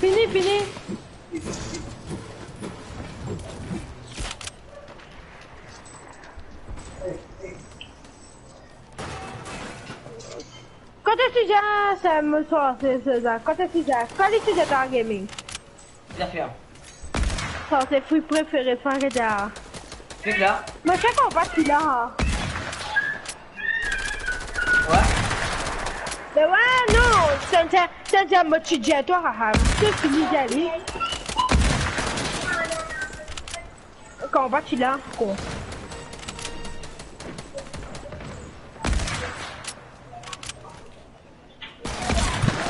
Fini. Quand est-ce que ça me sort, c'est ça? Quand est-ce que j'ai dans gaming? Bien fait. Ça, c'est fruit préféré, fin que t'as. C'est là. Mais je sais qu'on va qu'il a. Ouais. Mais ouais, non, c'est un mode DJ, toi, haha. C'est fini d'aller. Quand on va, tu l'as, con.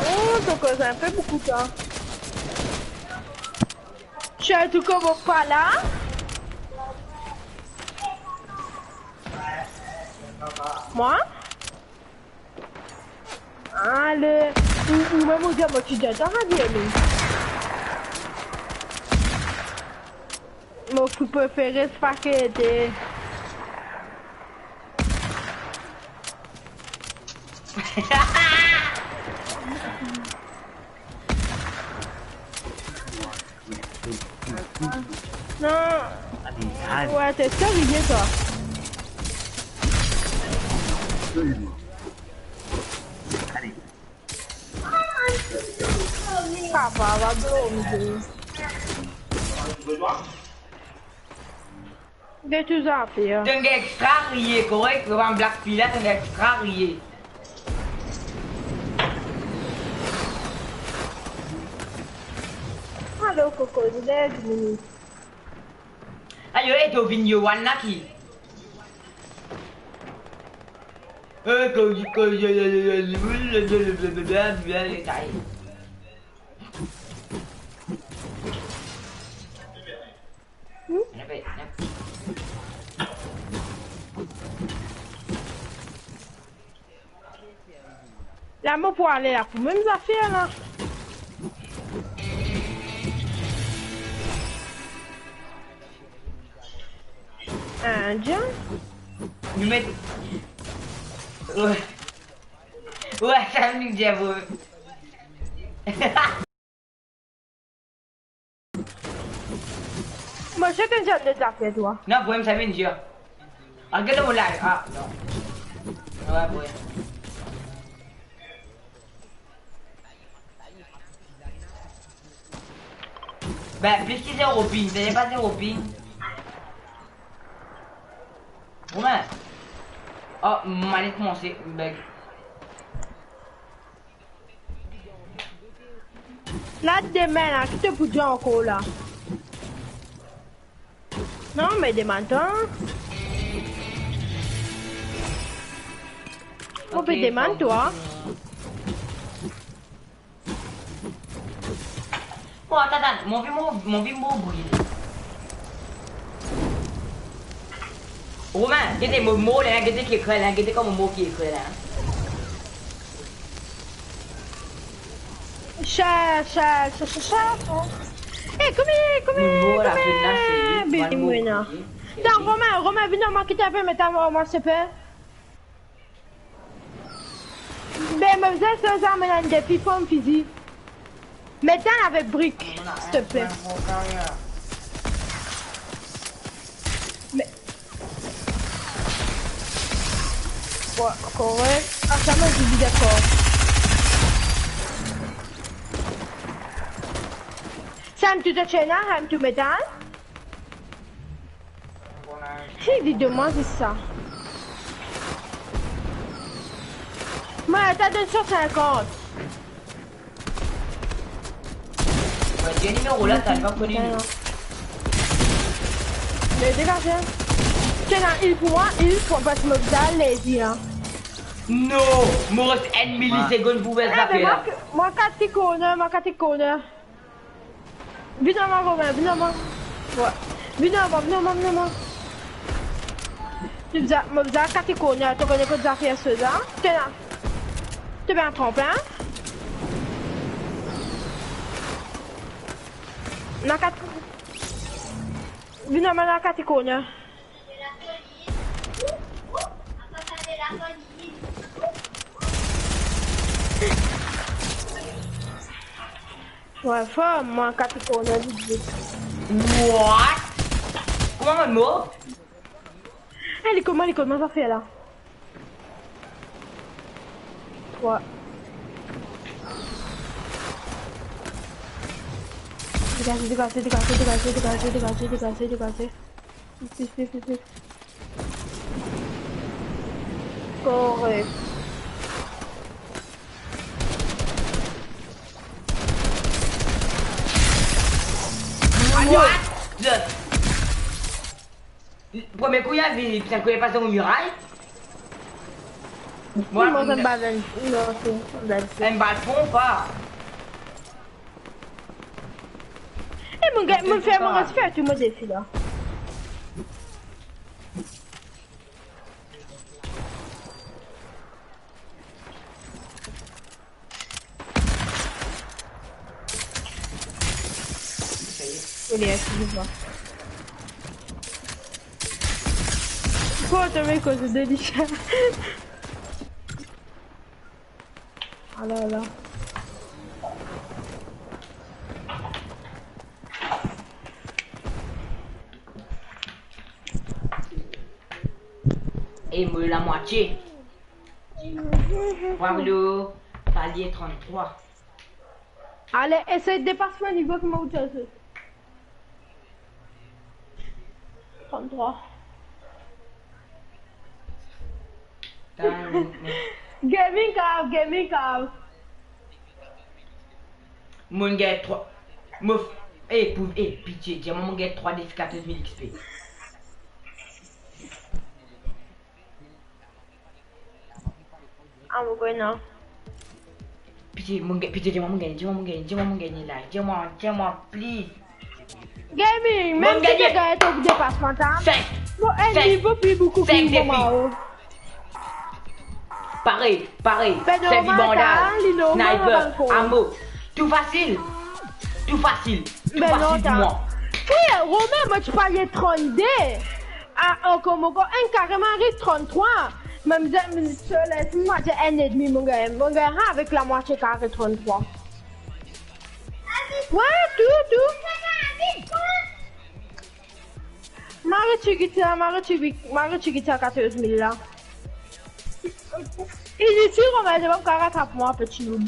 Oh, donc c'est un peu beaucoup de temps. Je suis un tout comme pas là. Moi? Ah, ou même au diable, tu dois t'en radier, lui. Mon coup préféré, c'est pas que t'es... Non. Ouais, t'es sérieux, toi. Papa, va dormir. Qu'est-ce que tu as fait? T'es un gars extra rié, correct? Tu vas en Black Pila, t'es un gars extra rié. Allô, Coco, il est 10 minutes. Ayo, et au vigno, Wanaki. Là, moi, pour aller là, pour même affaires, là. Indien? Nous mettons... Ouais. Ouais, ça me dit diable. Moi, je sais que j'ai des affaires, toi. Non, problème, ça vient de dire. Regarde mon live. Ah, non. Ouais, ouais. Ben, plus que 0 ping, t'avais pas 0 ping. Ouais. Oh, manette mon c'est bug. Là, demain, là, qui te bouge encore, là? Non, mais demande-toi. On peut demander, toi. Oh, attends, mon vie m'a brûlé. Romain, regardez mon mot là, regardez qui écrit là, regardez comme mon mot qui écrit là. Chat. Eh, comment? Attends, Romain, viens moi quitter un peu, mais t'as moi, c'est pas. Ben, me faisait ça, mais des filles formes physiques. Mettez avec briques, s'il te plaît. Mais... Ouais, correct. Ah, ça m'a dit d'accord. Sam, tu te tiens là, Sam, tu m'éteins? Si, dis-moi, c'est ça. Moi, t'as 250. Ouais, quel numéro là, t'as pas connu. Mais dégagez. Tiens, il pour moi, parce que me faisait lazy, hein. Non, moi reste 1 milliseconde pour faire ça faire. Moi, 4 corner. Viens à moi, Romain, viens à moi. Ouais. Viens à moi. Tu me faisais 4 corner, tu connais pas des affaires ceux-là. Tiens là. Tu bien trompé, hein? Na 4. Viens à moi, 4 corner. Ouais, fort, moi, 4 corner. What? Comment on mot? Les comment ça fait là? Ouais. Dégagez. Vite. Correct. mais quand il y avait, ça ne connaît pas son muraille. Moi, Moi, je me balade. Non, c'est un bâton pas. Eh, mon gars, me fait mon respect, tu me défies là. Il est excuse-moi. Quoi, t'as mis cause de délicat? Ah là là. Et me la moitié. Pablo, palier 33. Allez, essaye de dépasser mon niveau comme vous avez 33. Gaming cave, gaming cave. Mon gars 3. Mouf. Pitié, dis-moi mon gars 3 défis 14 000 XP. Ah, mon gars, non. Pitié, dis-moi mon gars, là. Dis-moi, please. Gaming, même si tu gagnes ton dépassement, t'as 5. bon, un niveau plus beaucoup plus bon. Pareil. Ben, C'est du normal, bandage. Lino, Sniper, normal, ammo. Tout facile. Ben non, Dis-moi. Oui, Romain, moi tu parlais 32. Ah, encore, un carrément arrive 33. Même si laisse-moi dire un et demi, mon gars. Mon gars, avec la moitié carré 33. Ouais, tout. Marie Chiquita 14 000 là. Il est sûr, on va devoir me rattraper moi, petit loup.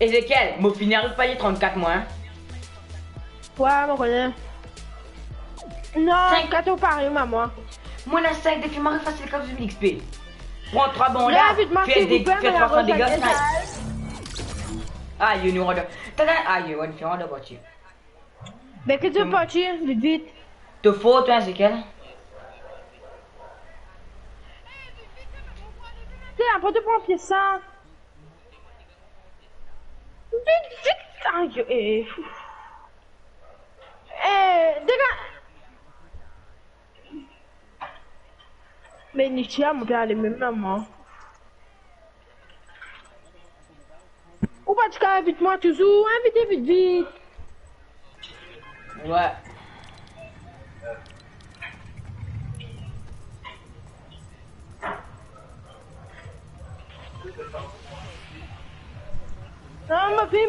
Ezekiel, mon fini arrive pas les 34 mois. Hein? Ouais, mon connaît. Non, 4 au pari, maman. Moi, la 5 défis m'arrive facile 14 000 XP. Prends 3 bons Là, là, vite, Marc, fais s'il vous plaît, 300 dégâts. mais Ah, you know what? Ah, you want to faire de voiture. mais que tu veux partir, vite. Te faut, toi, Ezekiel? Tu sais, après, tu prends pied ça. Vite. Aïe, dégage. Mais Nichia, mon gars, elle est même maman. Ou pas, tu cas, vite-moi, toujours. Vite. Ouais. Non, ma fille.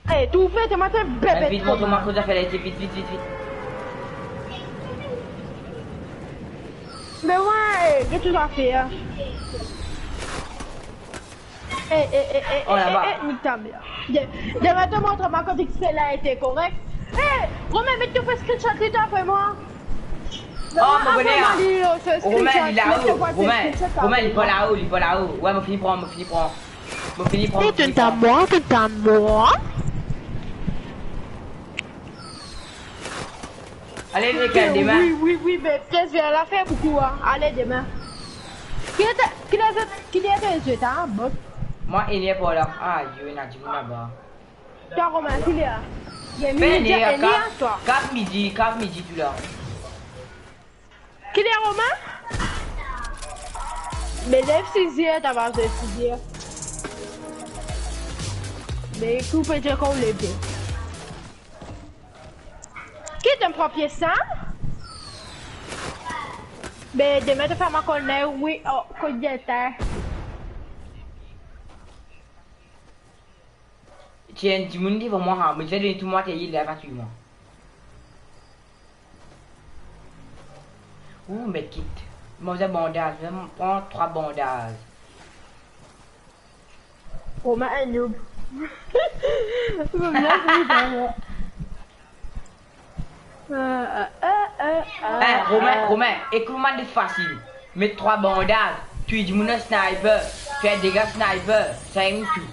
Eh, tout fait, t'es matin bébé. Vite, montre-moi quoi ça fait, vite. Mais ouais, qu'est-ce que tu vas faire? Oh, là-bas. Nique ta mère. Je te montrer ma code XP là était correct. Romain, mets ton screenshot là après moi. Oh, mon bonheur. Romain, il est là-haut. Romain, il est pas là-haut. Ouais, mon fini prend. T'es à moi. Allez, Ezekiel, demain. Oui, mais pièce viens la faire beaucoup, hein. Allez, demain. Qui est les résultats, hein, bon? Moi, il n'est pas là. Ah, il y a du monde là-bas. Toi, Romain, qui est là? Il y a Ben, midi, toi. 4 midi, tu là. Qui est Romain? Mais lève 6e, t'as pas de 6e. Mais coupe et qu'on lève. Qui est un propre ça? Mais demain, tu fais ma connaître, oui, oh, qu'on y était. Tiens, tu me dis vraiment, mais j'ai donné tout moi, t'es là gratuitement. Ouh, mais quitte. Moi, j'ai bandage, je vais prendre 3 bandages. Romain, un noob. Romain, écoute-moi de facile. Mets 3 bandages, tu dis mon sniper, fais des gars sniper, ça aime tout.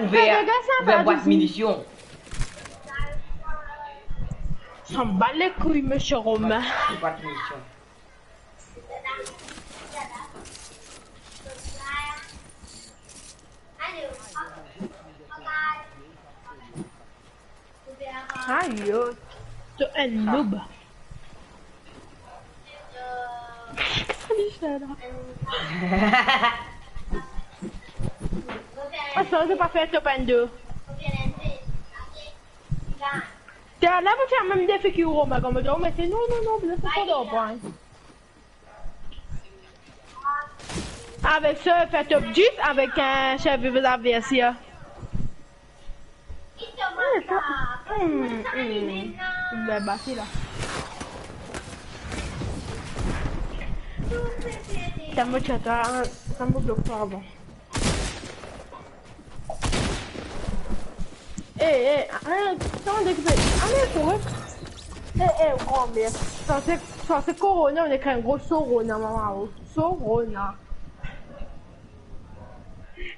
Ouvert boîte munitions. S'en bat les couilles, monsieur Romain. C'est pas de mission. Aïe, tu es un noob. Ah, ça, c'est pas fait top 2. T'es là pour faire même des figures Romain, comme ça, mais c'est non, c'est pas de point. Avec ça, fait top 10 avec un chef de adversaire. Il va battre là. Ça me chatte, ça me bloque pas avant. Attends d'écouter. Allez, cours. Grand bien. C'est Corona, on écrit un gros Sorona, maman. Sorona.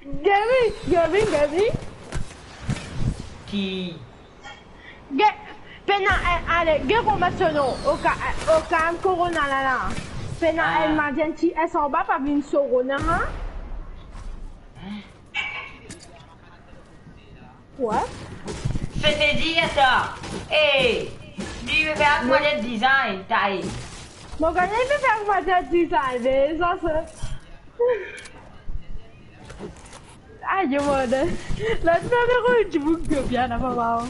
Gabi. Qui? Pena, allez, on va se nom. Au cas, Corona là. Pena, elle m'a dit, elle s'en bat pas une Sorona, hein? Ouais. C'était dire ça. Hey, lui veut faire quoi de design, taille. Mon gars, il veut faire quoi de design, mais ça c'est... Aïe, moi, la numéro du book de bien, maman.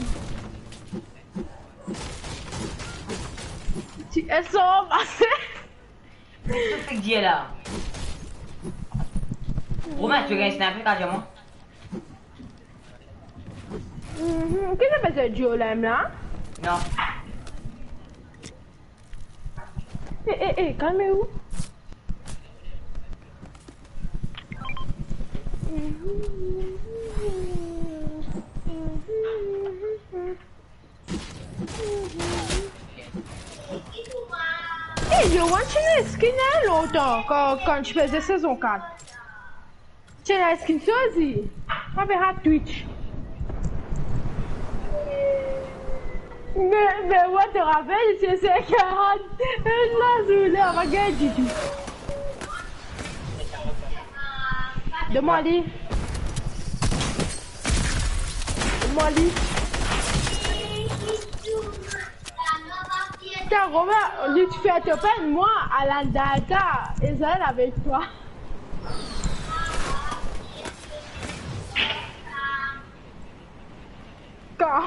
Tu es sans passer. Qu'est-ce que tu fais là? Romain, tu veux gagner snapper quand moi? Qu'est-ce que c'est Joe là? Non. Calmez-vous. Je vois que tu n'as skin longtemps quand je faisais saison 4. Tu n'as skin aussi. On verra Twitch. Mais moi, te rappelles, c'est 40. Là, je l'ai regardé du tout. Demande-lui. Tiens, Romain, lui, tu fais un top 1, moi, à la data, Israël avec toi. Quand?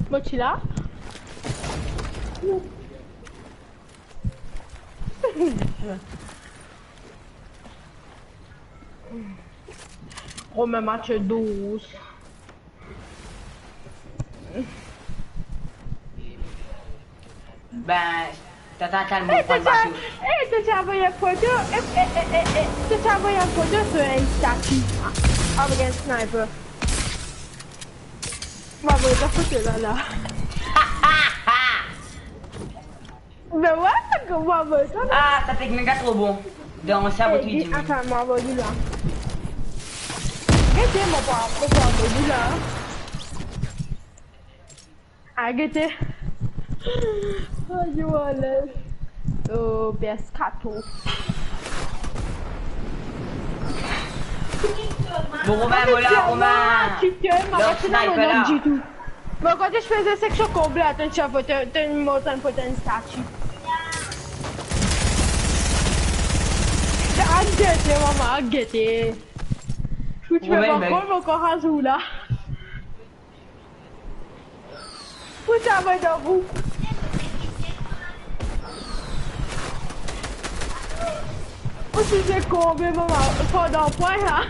Bon, tu l'as? Romain match 12. Ben, t'attends calme mon point de bateau. T'as envoyé une photo, t'as envoyé une photo sur un statut avec un sniper. On va envoyer ta photo là. Mais ouais, c'est qu'on va envoyer ça. Ah, ta technique est trop bon. Donc, ça va tout dire. Attends, on va envoyer là. Regardez mon papa, on va envoyer là. Regardez. Aïe, voilà. Oh, PS4. Bon, Romain, voilà, Romain. Donc, sniper là. Bon, quand je faisais section complète, tu as une montagne pour une statue. Arrêtez, maman, arrêtez. Tu fais encore un jour là. Où ça va dans vous? Où c'est combien, maman? Pas dans le point, hein?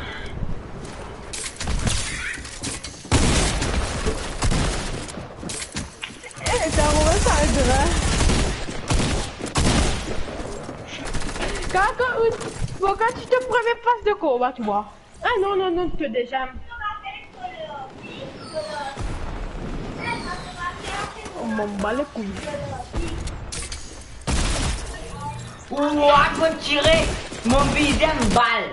T'as vraiment ça un grand. Quand tu te première passe de combat, tu vois. Ah non, tu peux déjà. On m'en bat les couilles. Ouah, tu vas tirer mon deuxième balle.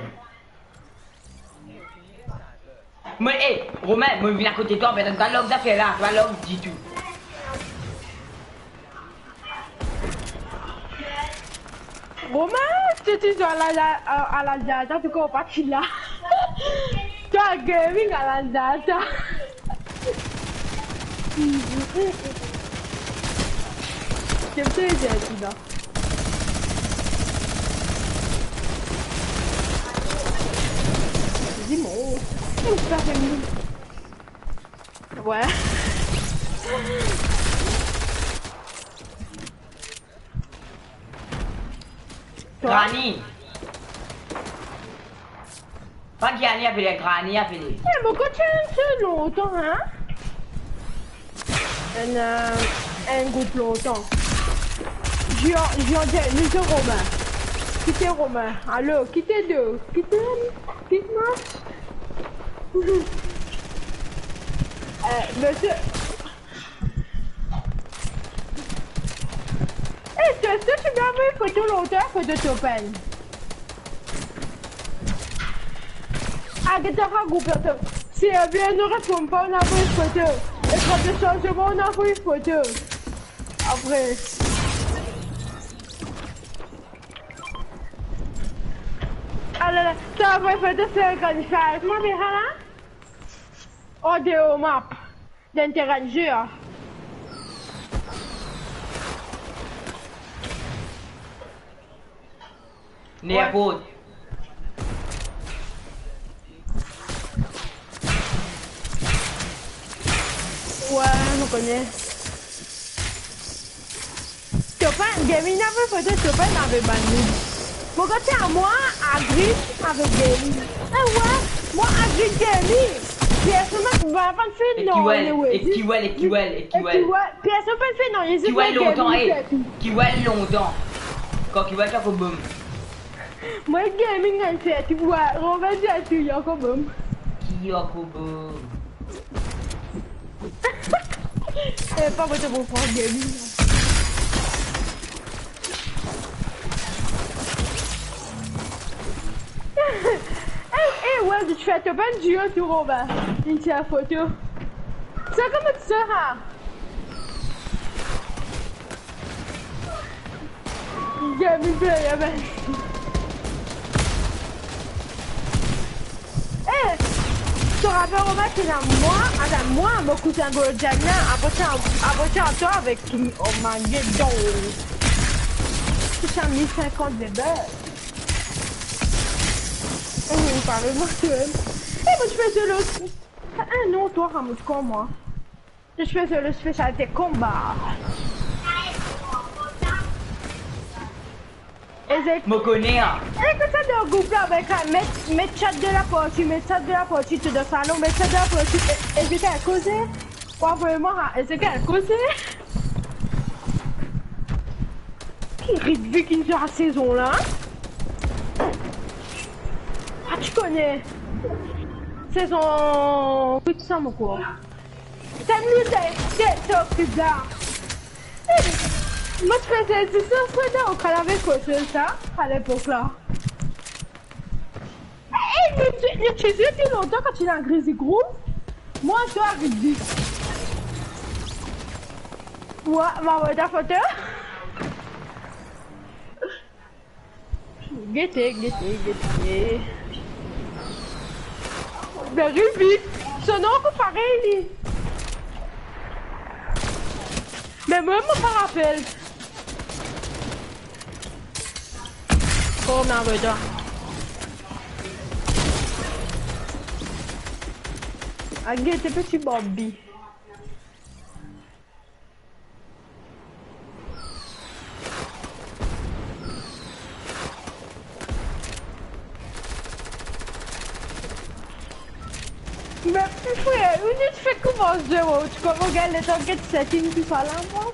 Mais, hé, Romain, moi je viens à côté de toi, mais dans ta log d'affaires là, tu vas log, dis tout. Romain, tu es à la data, tu comprends pas qui là. Tu as gaming à la data. Qu'est-ce que tu dis là? Dis-moi. Ouais. Granny. Pas Granny appelé, Granny appelé. Eh, mais quand tu es longtemps, hein? Un groupe longtemps. J'ai dit Romain. Quittez Romain. Allô, quittez deux. Quitte-moi. Monsieur. Eh, est-ce que tu m'as vu une photo longtemps que de Chopin? Ah, que t'as regroupé. Si elle vient ne répond pas, on a pris une photo. Et quand le changement, on a pris une photo. Après. Alors, ça va faire de ce qu'on moi, mais là, audio map d'interagir. Néerpoot. Ouais, je connais. Chopin, Gaming avait peut-être Chopin avait banni. Mon côté à moi, Agri avec Gaming. Eh ouais, moi Agri Gaming. Personne va pas le faire non. Et Kiwell. Personne pas le faire non. Il Kiwell longtemps, Kiwell longtemps. Quand Kiwell t'as fait boum. Moi Gaming a fait, tu vois, on va dire à tu, il y a encore boum. Qui y a encore boum. Pas votre bon frère Gaming. Ouais, tu fais pas un duo sur Robin. Une petite photo. C'est comme ça, hein? Gaming player, ben. Eh! Tu te rappelles, Robin, qu'il y a moi, beaucoup de Goldiana, après à toi avec Omangé dans. C'est 1050 de beurre. Parle-moi seul. Eh, moi, je fais solo. Ah non, toi, Ramos, comme moi. Je fais solo spécialité combat. Et c'est... Me connais, hein. Et que ça de groupe là avec mettre chat de la partie, mettre chat de la partie, tout dans le salon, mettre chat de la partie. Et c'est qu'elle causait. Pas vraiment, et c'est qu'elle causait. Qui rit qui sur la saison là? Ah, tu connais. Saison... Tout ça, mon quoi. T'as mis c'est top, bizarre. Moi, je faisais du surf quand elle avait coché ça, à l'époque là. Et tu sais depuis longtemps quand il a un Grizzly Groove. Moi, je dois Grizzly. Ouais, ma ta photo. Guettez. Ben, Ruby, son nom est pareil. Mais moi, je me rappelle. Oh, non, vedra. Guettez, petit Bobby. Mais frère, où tu fais comment ce jeu? Tu peux regarder les target settings qui sont là, moi?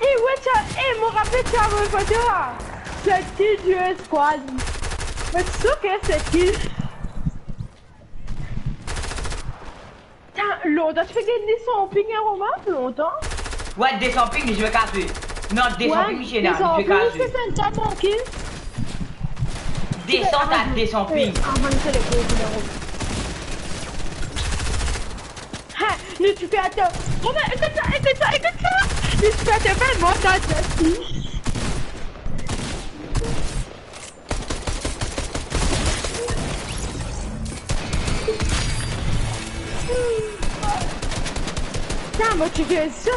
Eh ouais, eh, mon rappel, tu as mon photo là? C'est qui du squad? Mais tu sais que c'est qui? Longtemps, tu fais gagner son ping à Romain? Longtemps? Ouais, descends ping, je vais casser. Non, descends ping, Michel, je vais Descends casser. ping, c'est un tapon kill. Descends ta descends ping. Nu tu fais attends. Romain, écoute ça. Nu tu fais attends, fais moi ça, Tiens, moi tu fais ça.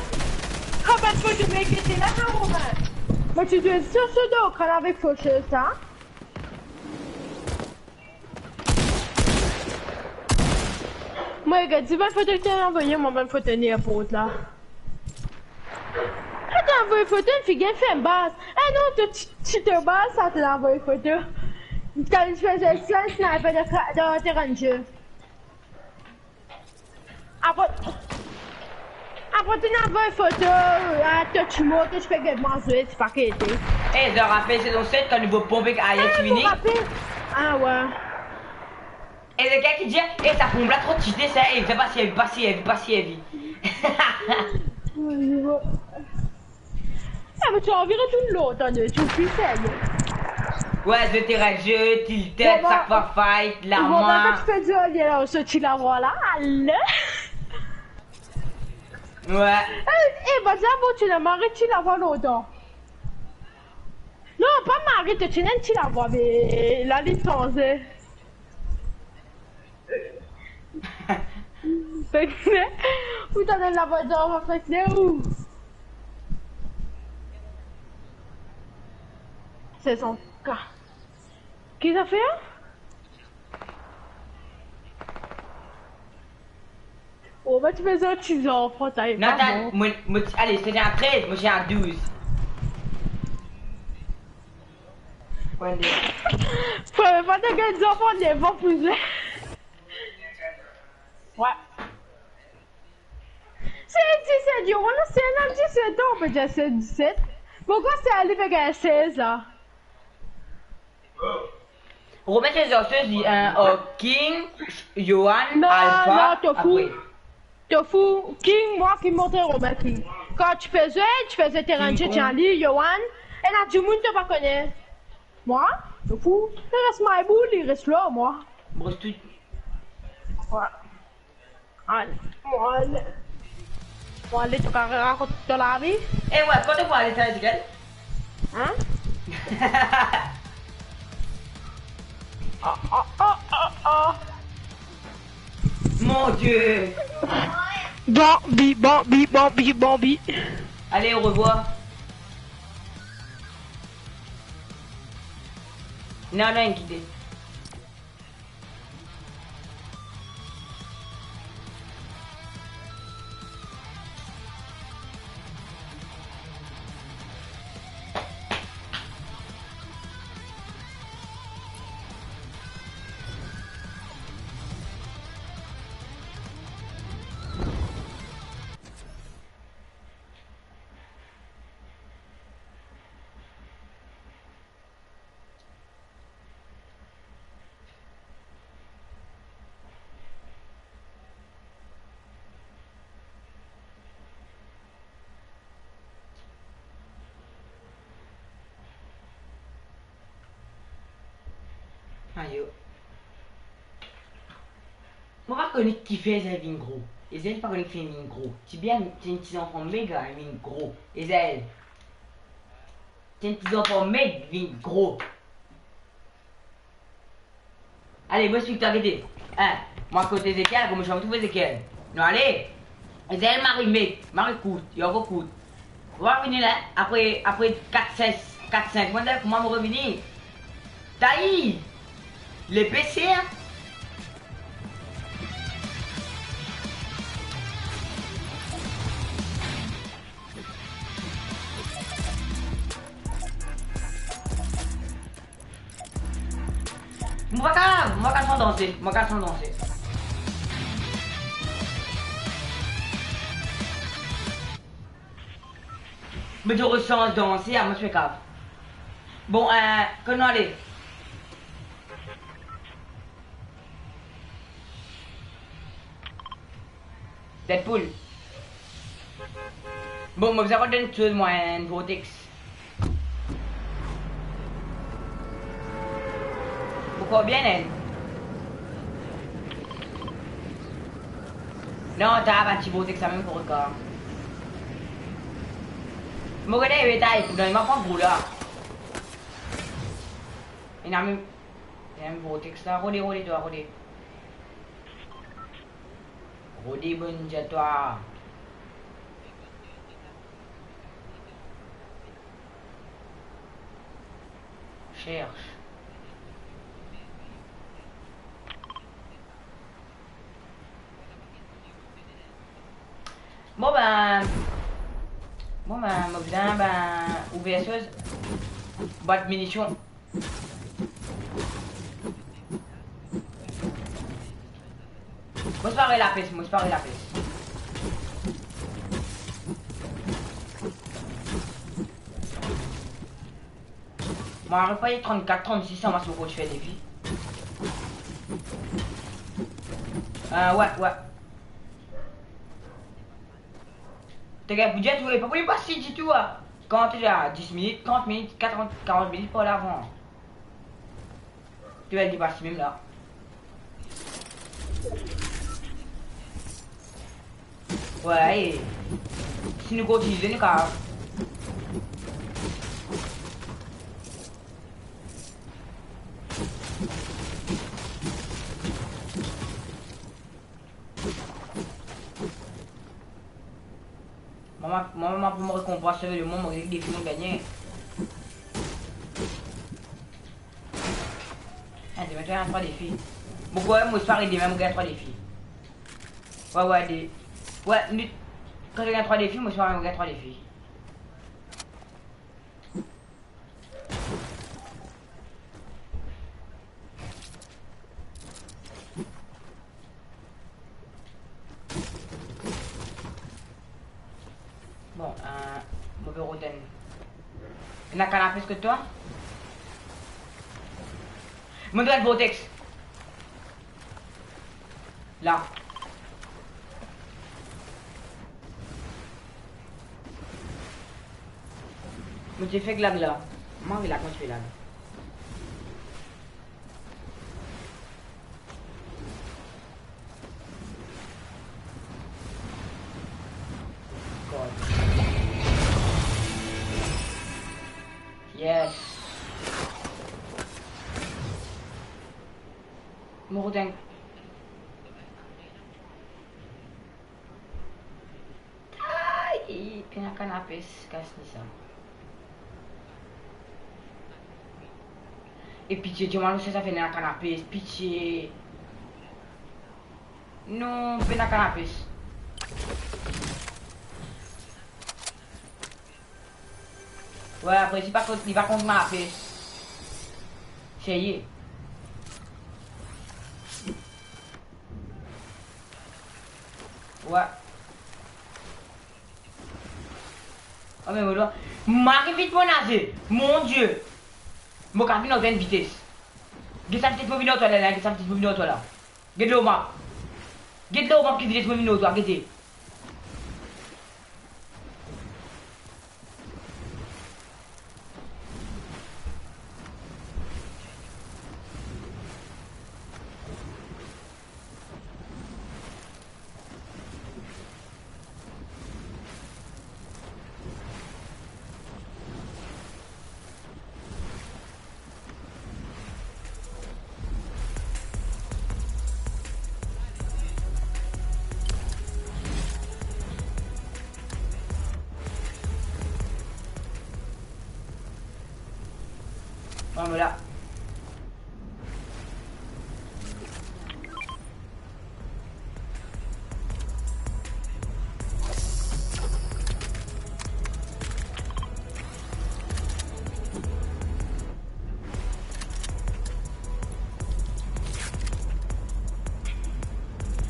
Ah bah faut que je m'inquiéter là, Romain. Moi tu fais ça, ce dos, avec faucheuse, hein. Moi, regarde, dis bonne photo que t'as envoyé, mon bonne photo n'est pour autre là. Quand t'as envoyé photo, une fille qui fait une base. Ah non, tu te bases, ça t'a envoyé photo. Quand je faisais ça, je n'avais pas de terrain de jeu. Après, tu n'as pas une photo, tu montes, tu fais que manger, c'est pas qu'elle était. Eh, je rappelle saison 7 quand il va pomper à Yeti. Ah ouais. Et le gars qui dit, eh, ça pompe là trop cheaté, ça, eh, pas si heavy. Ah, mais tu as environ tout l'autre, tu plus faible. Ouais, de terrain de jeu, tilted, sacrifice, la main. Tu fais du là, ce tu la vois là, Ouais. Eh, bah, d'abord, tu l'as marié, tu la vois l'autre. Non, pas marié, tu n'aimes, tu la vois, mais la licence. Où t'as donné la voiture, on va faire où? C'est son cas. Qu'est-ce que ça fait? Oh, bah tu fais ça, tu en prends ta Non, attends, allez, c'était un 13, moi j'ai un 12. Ouais, faut pas te gagner des enfants, il y a pas plus. Ouais. C'est 17 euros, là, c'est un 17 ans, on peut dire c'est 17. Pourquoi c'est allé avec un 16 là? Remettre les osseuse, dit King, Johan, Non, Alpha. non, t'es fou. T'es fou. King, moi qui montais Romain King. Quand tu faisais terrain de jeu, Charlie, Johan, et là, du monde te pas connaît. Moi, t'es fou. Il reste my boule, il reste là, moi. Brosse tout. Ouais. Allez, moi, allez, tu vas raconter de la vie. Eh ouais, quand on va aller faire les gars. Hein? Mon Dieu. Bambi. Allez, au revoir. Non, inquiétez. Aïe. Moi, pas connaître qui fait ça, vin gros. Et elle, pas connaître qui fait vin gros. Tu bien, t'es un petit enfant méga, vin gros. Et elle, t'es un petit enfant méga, vin gros. Allez, moi, je suis t'arrêter. Hein, moi, côté Ezekiel, comme je suis tout Ezekiel. Non, allez. Et elle, Marie, mec, Marie coûte, il y a beaucoup. On va revenir là, après 4-5 mois, comment me revenir? Taï! Les PC, hein? Moi, qu'à s'en danser. Mais je ressens danser, à moi, je fais grave. Bon, qu'on allait. Deadpool. Bon, moi, vous avez une chose, moi, un vortex. Pourquoi bien, elle? Non, t'as un petit vortex, ça même pour le corps. Je regardez les tailles, dans les mains pour là. Il y a même vortex là. Rodez, toi, rodez. Rodez, bonne dieu, toi. Cherche. Bon ben, bien, ouverteuse, boîte de munitions. Moi, c'est pas la peste, Moi, on va pas y 34, 36, on va se faire des vies. Ouais. T'es gars, budget, tu voulais pas pour passer du tout, hein. Quand tu as 10 minutes, 30 minutes, 40 minutes pour l'avant. Tu vas le dépasser même là. Ouais, si nous continuons, nous carrément. Maman, pour me récompenser le moment où les défis ont gagné. Ah, c'est maintenant 3 défis. Pourquoi moi, je parle des mêmes, on gagne 3 défis. Ouais, quand je gagne 3 défis, moi, je parle, on gagne 3 défis. Bon, mauvais roden. Il n'a qu'à la plus que toi. Mon doigt de vortex. Là. Mais tu fais que lag là. Moi, il a quand tu fais lag. Yes. Mon rotin. Aïe, puis un canapé, casse ça. Et pitié, tu m'as laissé ça faire un canapé, pitié. Non, fais un canapé. Ouais, après, si il va contre ma pièce. C'est ouais. Oh, mais voilà. Marie vite mon nazi. Mon Dieu. Mon cabine en 20 vitesse. Get sa petite mobile toi là, get sa petite mobile toi là. Get le map. Get le map qui vitesse mobile toi, get. Voilà.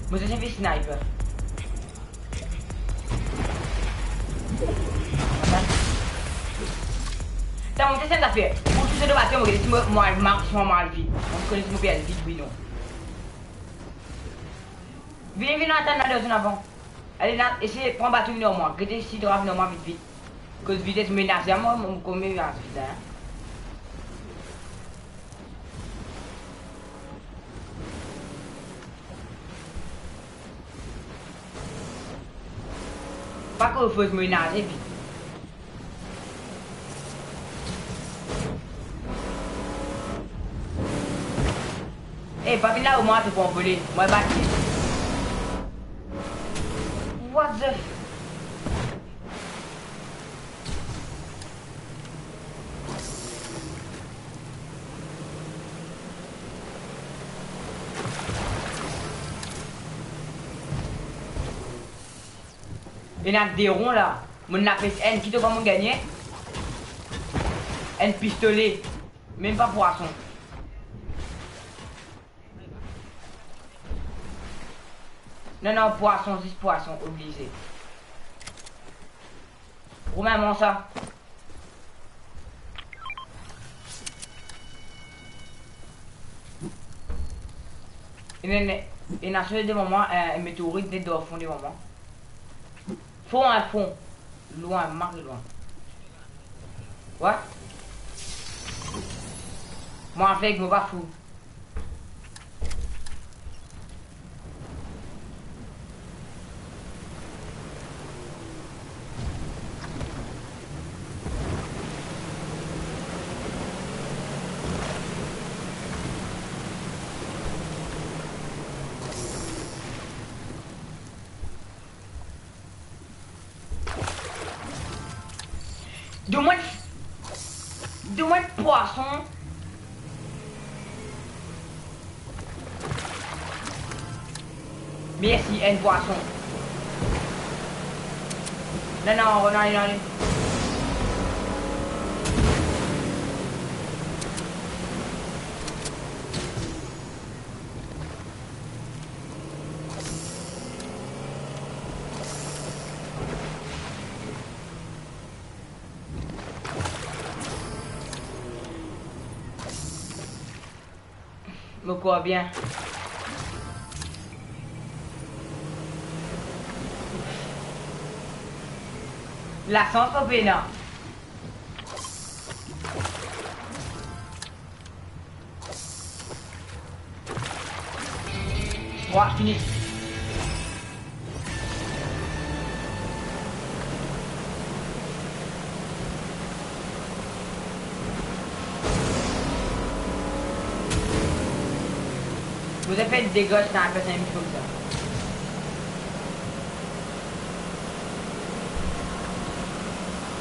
Moi j'ai fait sniper. T'as monté cette affaire. Pour tout ce de bâtiment, moi, mal vie. On connaît mon père, vite, oui, non. Viens, attendre la deuxième avant. Allez, là, essayez, prends bateau normalement. Gardez ici, drap normalement vite vite. Que vitesse menacée, moi, mon commis vient vite, hein. Pas qu'il faut se menacer vite. Eh, pas là au moins, tu peux voler. Moi, bâti. What the... Il y a des ronds là. Mon appel N qui te va me gagner. N pistolet. Même pas poisson. Non, non, poisson, 10 poissons, obligé. Romain, ça. Il y a des moments, un météorite n'est au fond des moments. Fond à fond. Loin, marque loin. Ouais? Moi, avec, je me pas fou. Donne-moi de poisson. Merci, un poisson. Non, non, non, non, non. Me quoi bien. La centre pénal. Ouais, fini. Vous avez fait des gosses dans la personne comme ça.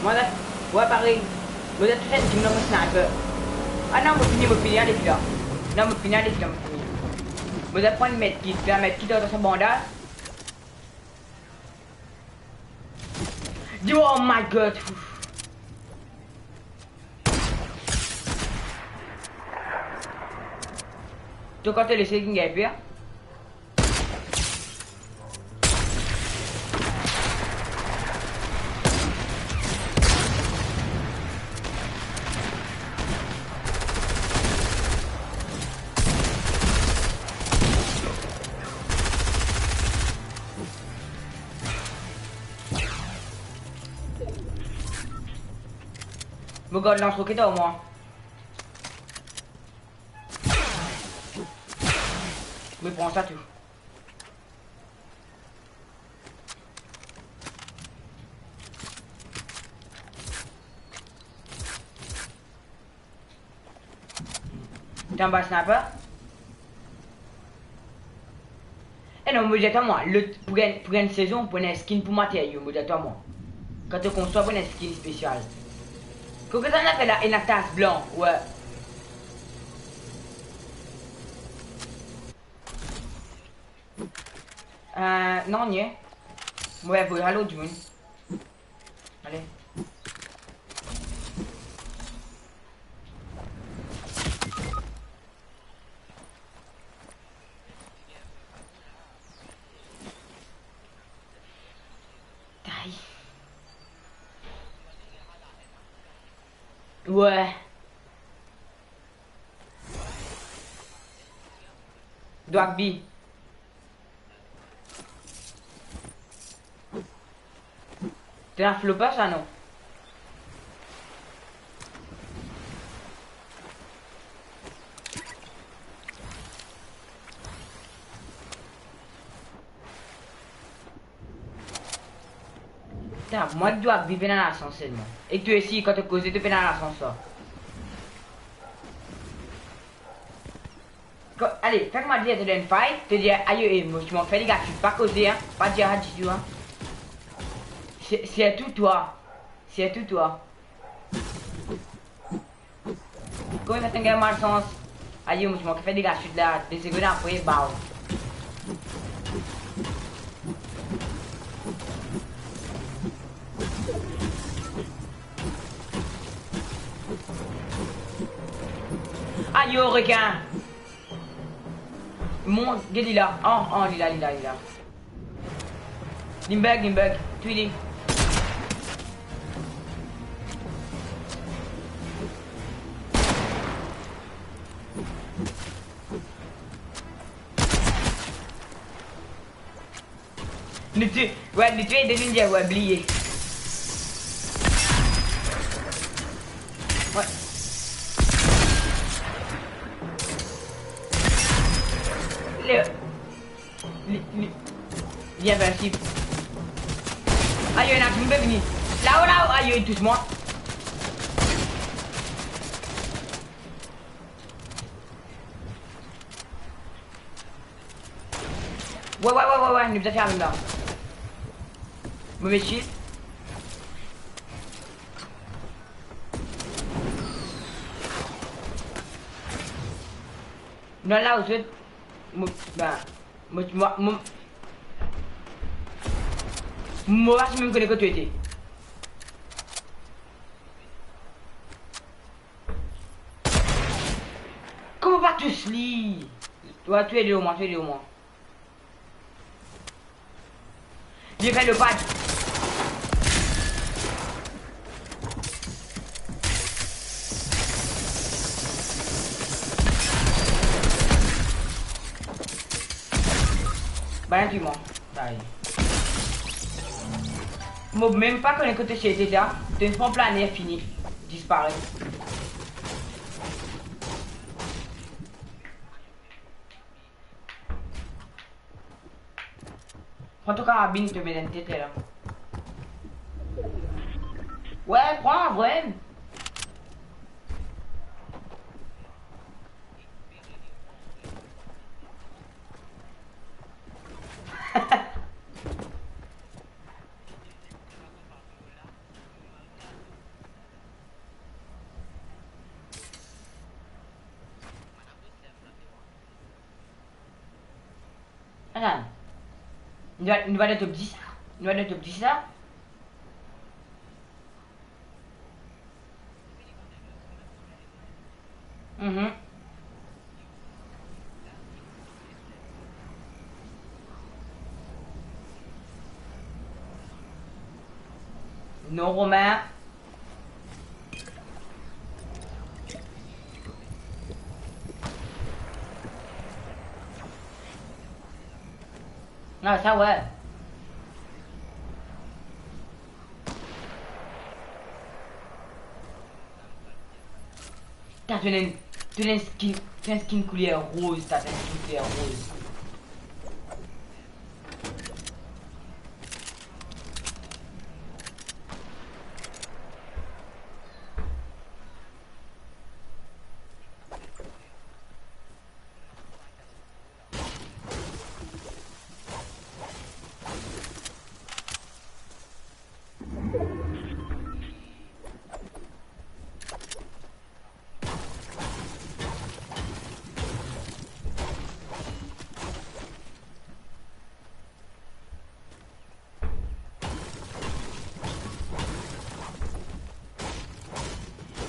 Moi là, ouais pareil. Vous êtes tous un team sniper. Ah non, vous finissez les filles. Non, vous finissez les filles. Vous allez prendre une medkit. La medkit dans son bandage. Oh my god. Tu quand tu laissé une guerre. Me god lance-roquette au moins. Mais prends ça tout. T'es un bas sniper? Eh non, mais moi, pour une saison, pour une skin pour matériaux, moi. Quand tu conçois pour une skin spéciale. Qu'est-ce que ça a fait là, une tasse blanc, ouais. Non, nie. Moi, je vais à l'autre monde. Allez. Taille. Ouais. Dogby. T'es un flopper ça non? Putain, moi je dois vivre dans l'ascenseur moi. Et toi aussi quand tu causes, tu fais dans l'ascenseur. Allez, fais-moi dire, te donne une faille, te dire, aïe, moi je m'en fais les gars, tu pas causer, hein, pas dire à Dieu, hein. C'est tout toi. C'est tout toi. Comment ça t'engage mal sens? Aïe, moi je m'en fais des gars, je suis là, des secondes après, bah. Aïe, requin. Mon, il est là. Oh, il est là. Limburg, tu es. Ouais, le tuer devine dire, ouais, oublié. Ouais. Viens, vas-y. Aïe, il y en a qui me venir. Là, aïe, touche-moi. Ouais, il nous a fait un là. Mauvais shield. Non, là, au-dessus. Moi, je me connais que tu étais. Comment vas tu sli? Toi, tu es de au moins. J'ai fait le patch. Bah, tu mens. Ça y est. Moi, même pas connaître que tu étais là. Tu es en plein air fini. Disparaît. Prends ton carabine, te mets dans le tête là. Ouais, prends, ouais. Attends. Une va de top 10. Une va de top 10 là. Non, Romain. Ah, ça ouais. Putain, tu as un skin couleur rose, t'as un skin couleur rose.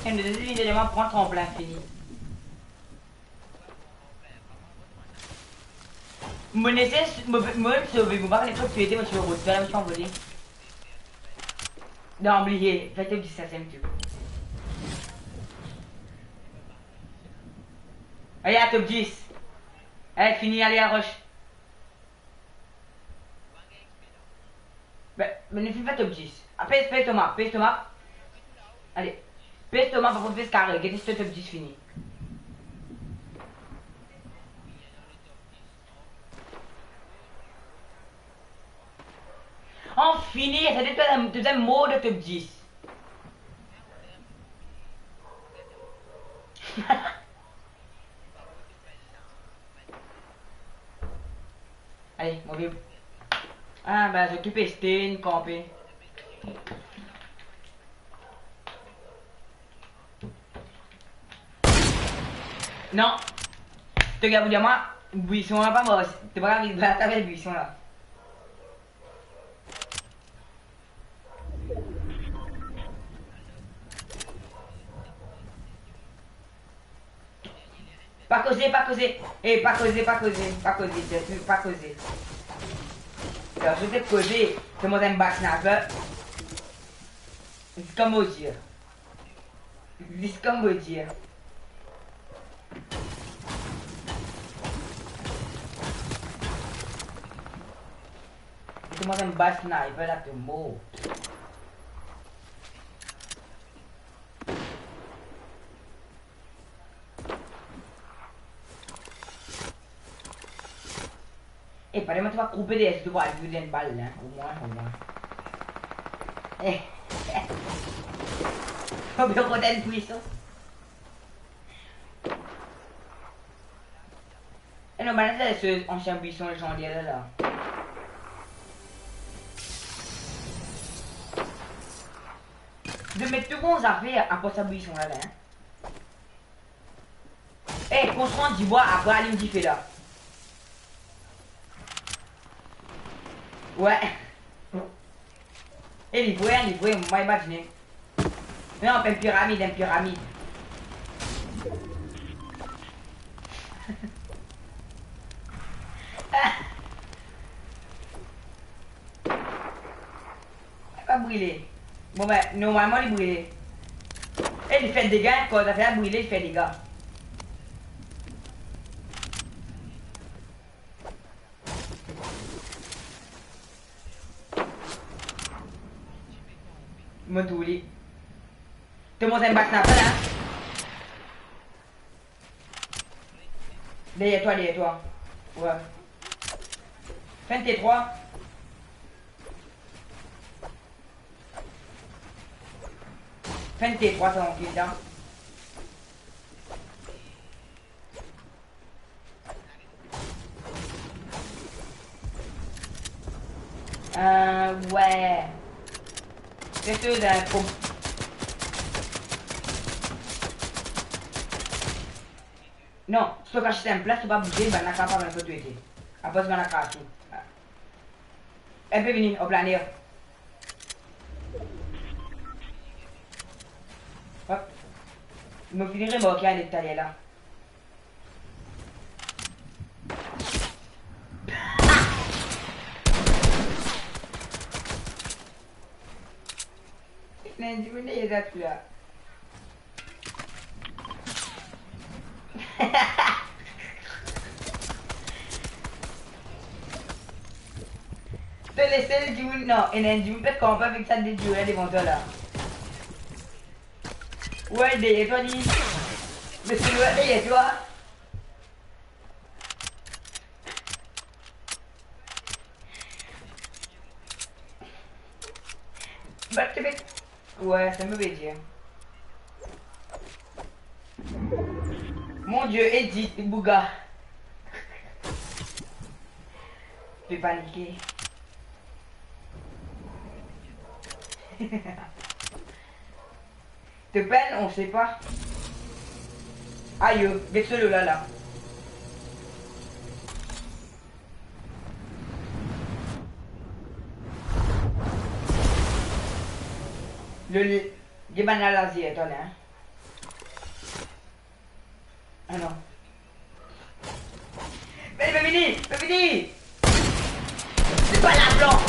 Et le deuxième élément prend le tremplin fini. Mon essai, moi, sauver, vous parlez pas que tu étais, moi, je me retrouve là, je suis envolé. Non, oublié, faites le 17ème, tu vois. Allez, à top 10. Allez, fini, allez, à rush. Mais ne fais pas top 10. Pèse Thomas, pèse Thomas. Allez. Pèse Thomas, par contre, pèse carré. Qu'est-ce que tu top 10 fini? En fini, c'est deuxième mot de top 10. Allez, mon vieux. Ah, bah, j'occupe Stein, campé. Non. Te gars, vous dire moi, buisson là, pas moi. T'es pas grave, il va taper le buisson là. Pas causer, pas causer. Eh, pas causer, pas causer, pas causer, pas causer. Alors, je vais te causer. C'est moi un back sniper. C'est comme vous dire. C'est comme vous dire. C'est moi un back sniper là, te mot. Eh, parliamo, tu vas couper des tu vas ajouter une balle, hein. Au moins. Eh. Faut bien qu'on ait une puissance. Eh non, bah là, c'est ce ancien buisson légendaire là. De mettre tout bons affaires après sa buisson là, hein. Eh, construire du bois après aller me differ là. Ouais. Et livré, moi imaginer. Mais on fait une pyramide, Pas brûler. Bon ben, normalement il brûle. Et il fait des dégâts, quand ça fait brûler, il fait des dégâts. Moduli. Tout le monde aime battre là. Derrière toi. Ouais. Fin tes 3. Fin tes 3, c'est tranquille, là. Ouais. C'est tout d'un coup. Non, si tu caches en place, tu vas bouger, ben, la capa va te tuer. Après, tu vas la casser. Elle peut venir au planeur. Hop. Je me finirai mon cas à l'étalé là. Nanti benda ya dah pula. Tu laisses le June, non, et un June peut camper avec ça des jouets devant toi là. Ouais, derrière toi, dis. Mais c'est le derrière toi. Bah, tu fais. Ouais, ça me veut dire. Mon Dieu, Edith, Bouga. Tu es paniqué. Te peine, on sait pas. Aïe, avec celui-là là. Le Gimana Lazi est là. Ah non. Mais Bébé, c'est pas la blanc.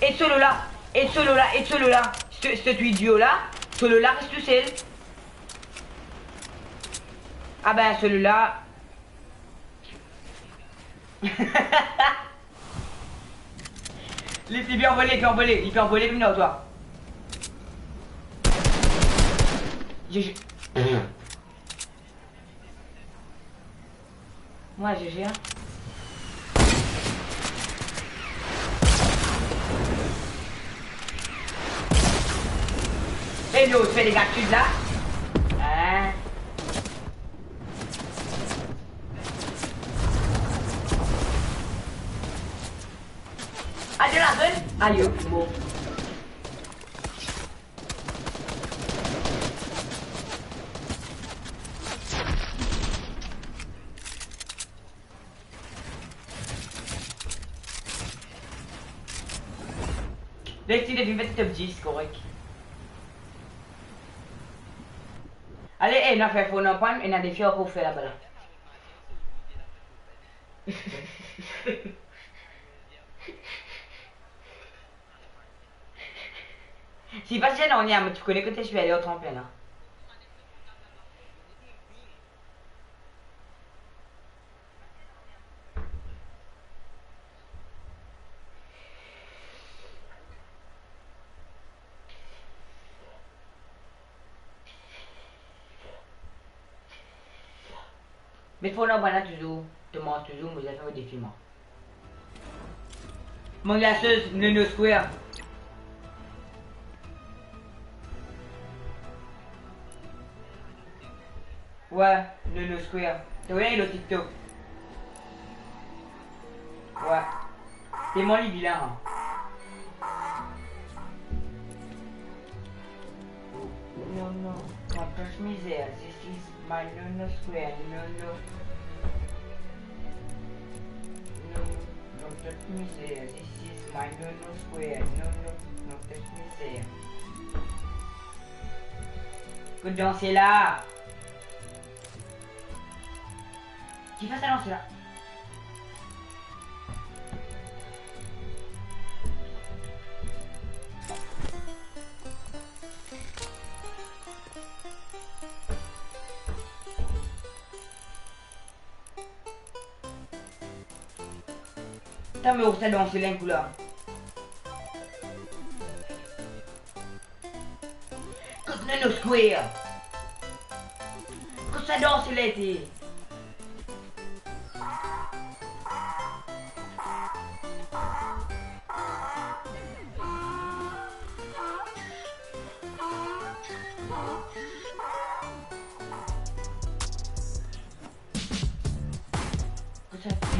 Et celui-là, cet idiot-là, celui-là, qu'est-ce que c'est? Ah ben celui-là, Il peut envoler, il peut envoler, il peut envoler, viens là, toi. GG. Moi, GG, hein. Hello, tu fais des cactus là? Hein? Allez, la zone? Allez, bon. Dès que tu devais mettre top 10, correct. Allez, on a fait un point et on a des filles pour faire là-bas. Si pas si on y a, mais tu connais que je suis allé au tremplin là. Mais il faut là, voilà, toujours, te mange toujours, vous avez fait des films. Mon glaceuse, Nono Square. Ouais, Nono Square. T'as vu le TikTok? Ouais. C'est mon lit vilain. Hein. No, no, don't touch me there. This is my Nono Square. No, no. No, don't touch me there. This is my Nono Square. No, no, don't touch me there. Écoute, danser là. Qui fait ça danser là? Putain, mais où ça danse les couleurs? Nono Square. Que ça danse l'été.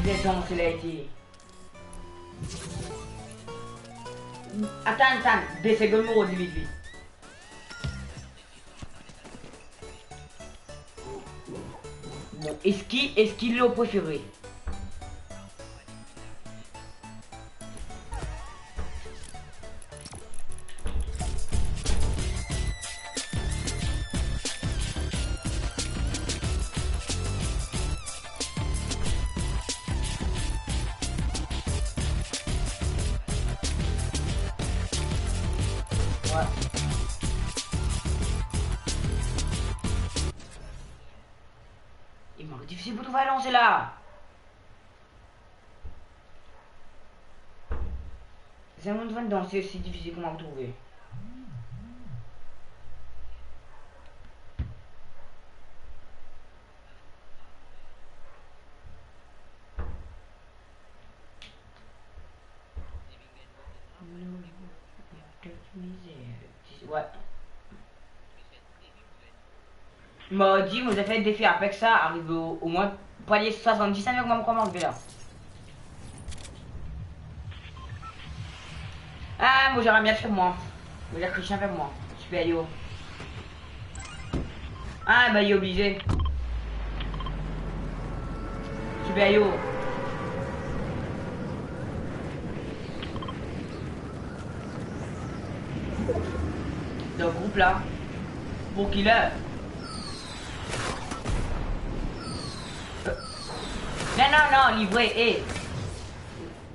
Que ça danse l'été. Attends, 2 secondes pour vite vite. Bon, est-ce qu'il l'a préféré? Ouais. Il manque difficile pour trouver lancer là. C'est un monde de danser aussi difficile comment vous trouver. Ouais. Il m'a dit, vous avez fait le défi avec ça, arrive au moins palier 70 avec moi, comment on là. Ah, moi j'aurais bien sur moi. Moi j'ai Christian avec moi. Super yo. Ah, bah il est obligé. Super yo. Dans le groupe là. Pour qu'il est. Non, livré,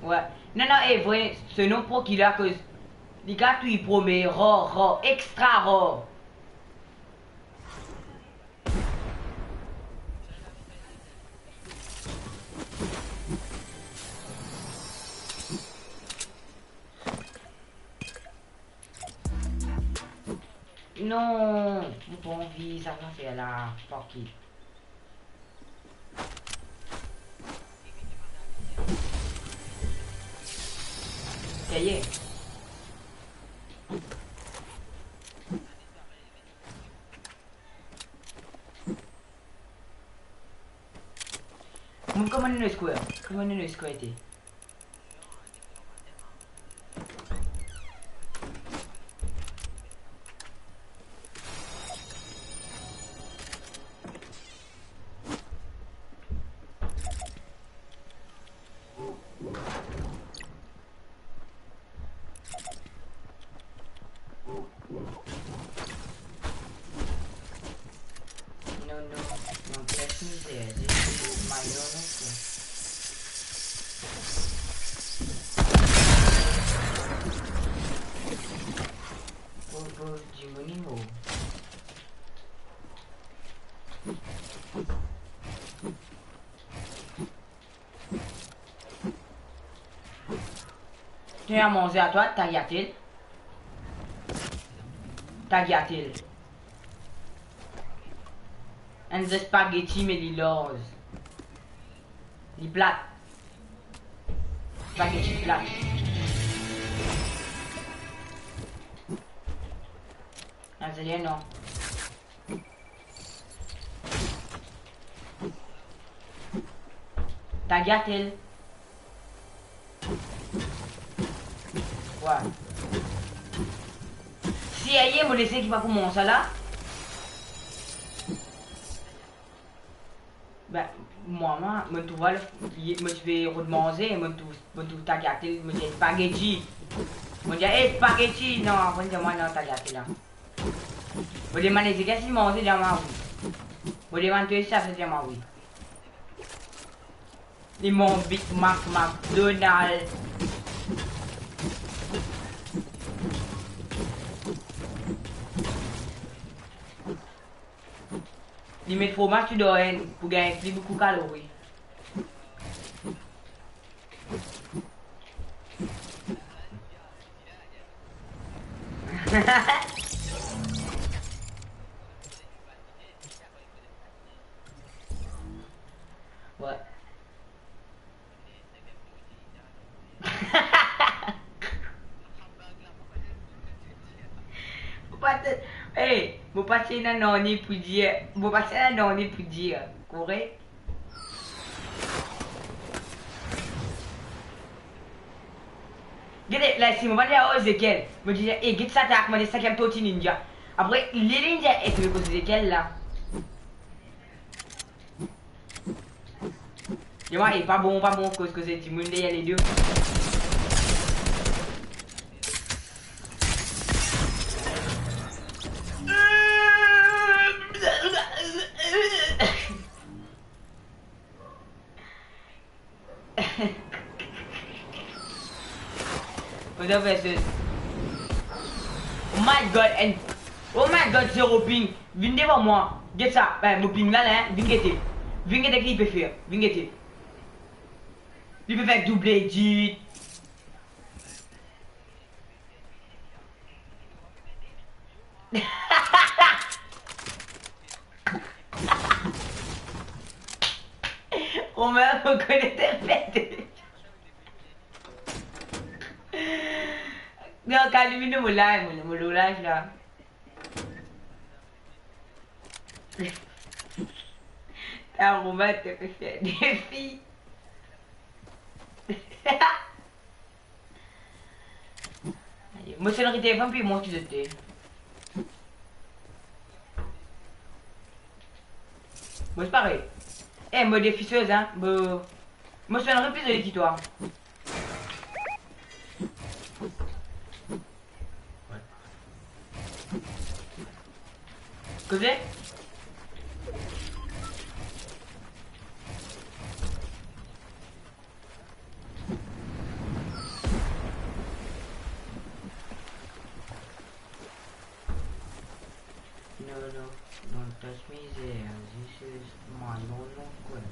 ouais. Non, vrai, ce nom pour qu'il a que. Les gars, tu y promets, rare, extra rare. Non, j'ai pas envie, ça va faire là. Fuck it. Ça y est. Comment on est square? Comment on est square était? Non, laisse misère. C'est my Pauvre Jimonimo. Tu as mangé à toi, t'as gâté. T'as gâté. Un des spaghetti mais les lose. Les plats. Spaghetti plat. Un zélé non. T'as gâté. Ouais. Si aïe, me laisser qui va commencer là. Ben, moi, tu vois, je vais redemander, tu t'as gâté, je dis spaghetti. Je dis, hey, spaghetti, non, après, moi, non, t'as gâté là. Je demande, c'est qu'est-ce qu'il mange, je dis, oui. Je demande, tu es ça, je dis, oui. Ils m'ont Big Mac, McDonald's. Ils mettent fromage, tu dois pour gagner beaucoup de calories. Ouais. Hey, vous passez un année pour dire. Vous passez un année pour dire. Correct? Regardez, là, si vous allez à Ezekiel, vous dites, hey, get ça, t'as commandé ça, qui ninja. Après, les ninjas, est-ce que vous Ezekiel là? Dis-moi, il est pas bon, cause que c'est Timoun, il y a les deux. Oh my god, zéro ping. Viens devant moi. Get ça. Ben, mon ping là, viens guetter. Viens guetter qu'il peut faire. Viens guetter. Il peut faire double edit. On m'a reconnu tes fêtes. Non, quand lui, nous, mon live là. T'as un roman, t'as fait faire des filles. Moi, c'est le téléphone, puis moi, tu étais. Moi, c'est pareil. Eh, moi, des fisseuses, hein. Moi, je fais un reprise de l'éditoire. Cos'è? No, don't touch me there. This is my normal quest.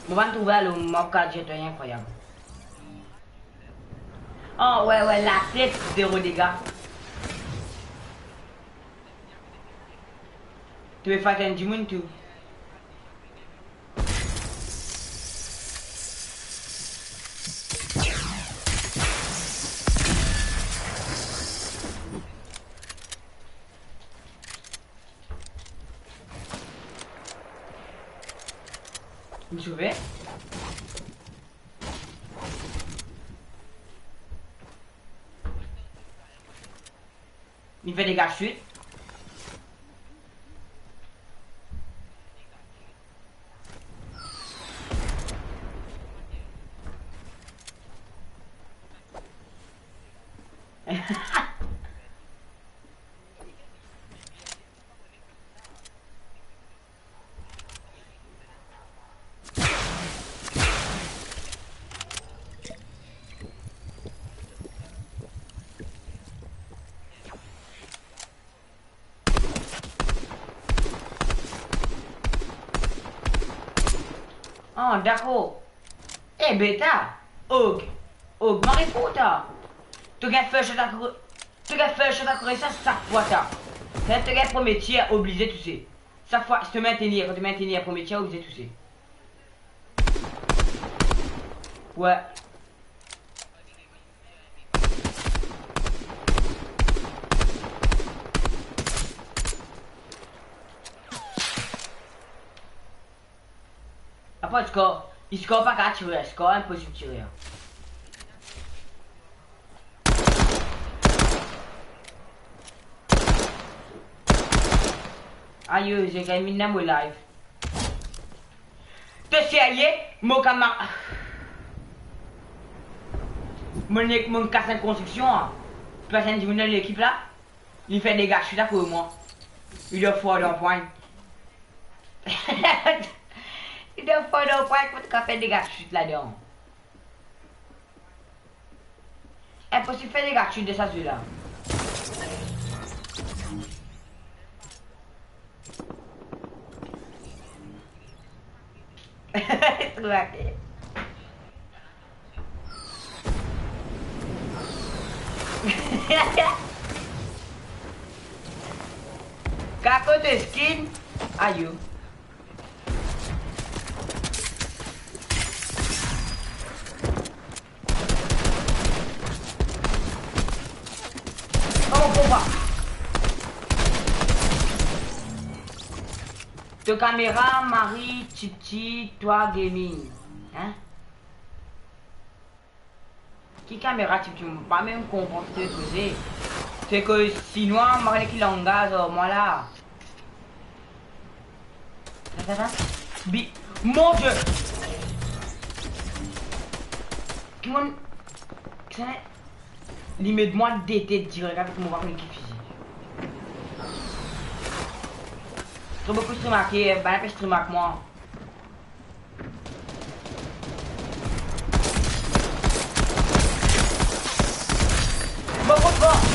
On va trouver le mob 4 jetons incroyable. Oh ouais, la tête, 0 dégâts. Tu veux faire un diamant tout. Vous sauvez? Il fait des gars chutes. Oh, d'accord. Eh, bêta. Og, Mariputa. Tu as fait ça, ça chaque fois, ça. C'est le premier tir obligé, tu sais. Chaque fois, je te maintenir, quand tu maintenir le premier tir obligé, tu sais. Ouais. Après, il score pas qu'à tirer, il score impossible de tirer. Aïe, j'ai gagné une mon live. T'es sérieux? Mon camarade. Mon casse en construction. Personne dit, l'équipe là. Il fait des gars, je suis là pour moi. Il est fort dans le point. Il est fort dans le point quand tu fais des gars, je suis là-dedans. Impossible de faire des gars, je suis de ça, celui-là. Kako de skin? Ayo. Oh, bomba. De caméra, Marie, Titi, toi, gaming. Hein? Qui caméra, tu ne peux pas même comprendre ce que c'est. C'est que sinon, Marie qui langage, moi là. Mon Dieu! Comment. Limite moi d'été direct avec mon parcours qui physique. Trop beaucoup de stream marqué, bah que stream avec moi. Beaucoup de force!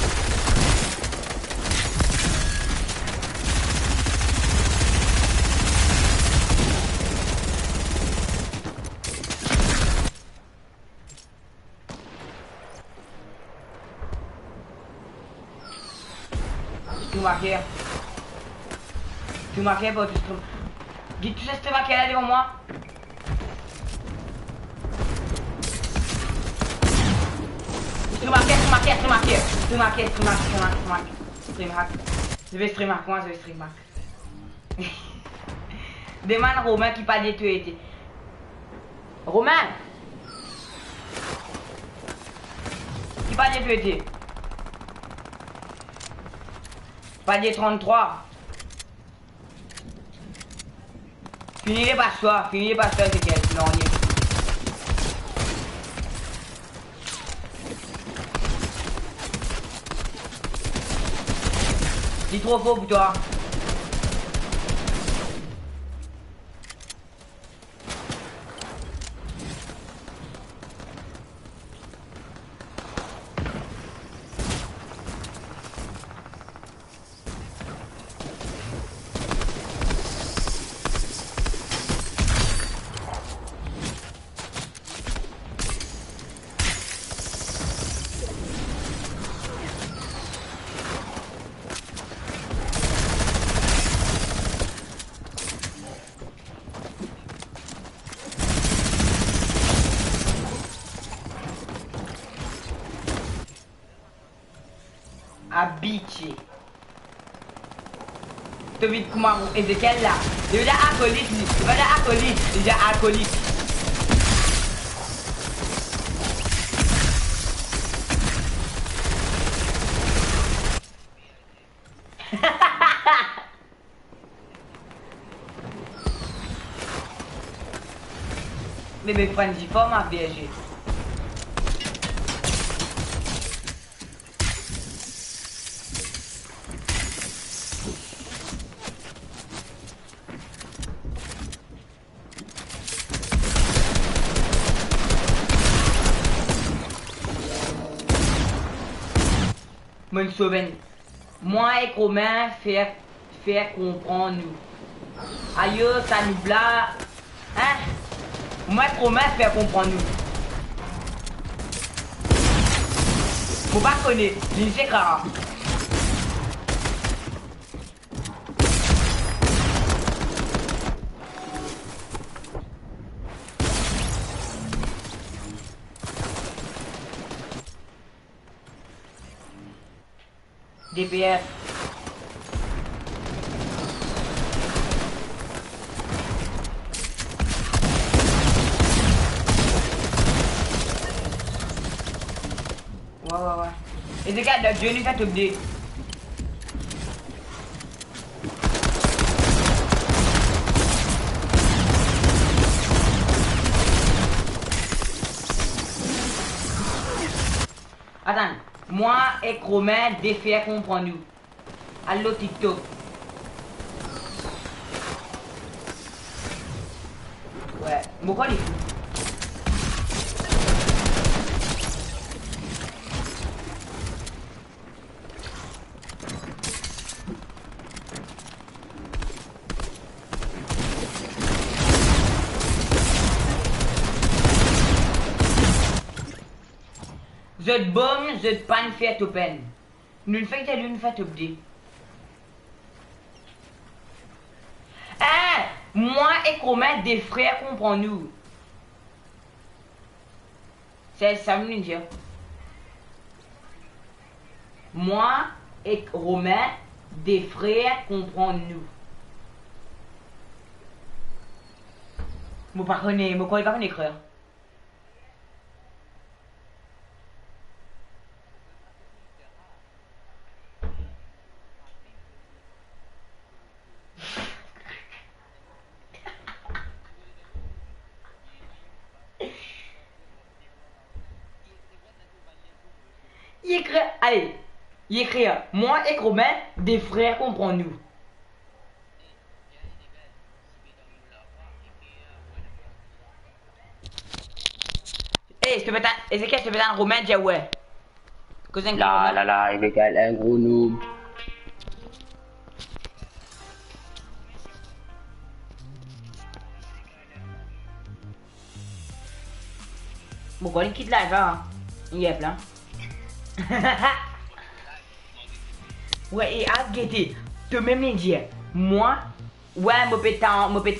Tu marquais pas, tu stream. Dis, tu sais stream à quelle là devant moi? Stream hack. Je vais stream hack, moi je vais stream hack. Demande Romain qui parle de tout. Romain! Qui parle de tout. Palier 33. Finis par soi, c'est quel? Non, il est. Dis trop faux pour toi. Habitué. Tu vis comment Ezekiel là. Il est déjà acolyte. Il va déjà acolyte. Il est déjà acolyte. Bébé prends du fort ma vierge. Mon sauven. Moi et Romain faire comprendre nous. Aïe, ça nous bla. Hein? Moi et Romain faire comprendre nous. Faut pas connaître, c'est grave. DPF. Ouais. Et les gars, je vais nous faire oublier. Attends. Moi et Romain défaire comprendre nous. Allo TikTok. Ouais, pourquoi les fous? Je bombe, je pas une fête open. Nous ne faisons une fête oubliée. Hein? Moi et Romain des frères comprends-nous. C'est ça me dire. Moi et Romain des frères comprends-nous. Vous parlez, vous croyez pas qu'on écrire? Allez, il écrit moi et Romain, des frères comprends-nous. Est-ce que tu veux un Romain dit ouais. Là, il est un gros noob. Pourquoi il quitte live hein? Il est plein. Ouais, et à guetter, te même dire, moi, ouais, me pétande. Moi, je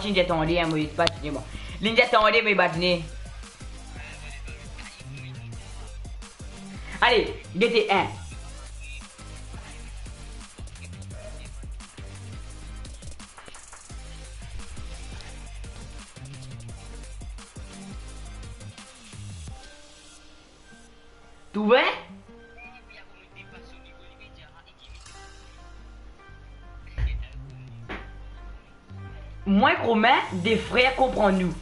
suis tombé, moi, je pas dit bon. L'inja tombé, mais batné. Allez, guetter un. Tu vois? Moi, Romain, des frères comprends-nous.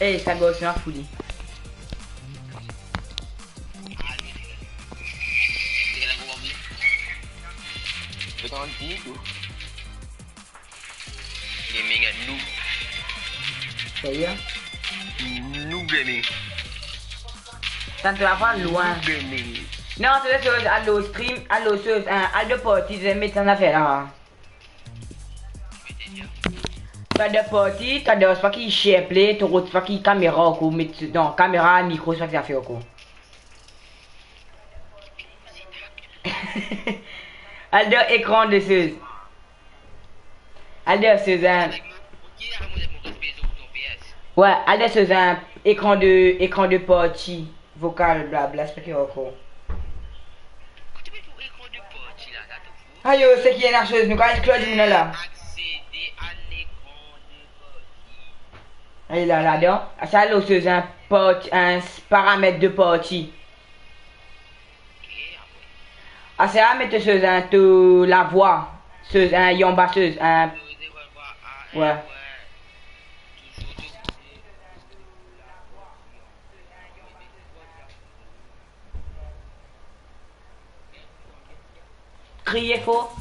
Eh, ça gosse, c'est folie. Gaming noob. Sérieux? Noob gaming. Ça ne te va pas loin. Noob gaming. Non, c'est la chose, allo stream, allo chose, allo party, je vais mettre en affaire là. T'as de party, t'as de qui shape, t'as de qui caméra, ou mettre dans caméra, micro, ça fait affaire quoi. Alder, écran de ce. Alder, c'est un. Ouais, Alder, c'est un écran de partie. Vocal, blabla, c'est pas qu'il y a encore. Aïe, c'est qui est la chose, nous, quand il Claude, là. Et là-dedans, ça là c'est un paramètre de partie. Ah c'est un mettre c'est un de la voix, c'est un yamba c'est un ouais. Crier fort.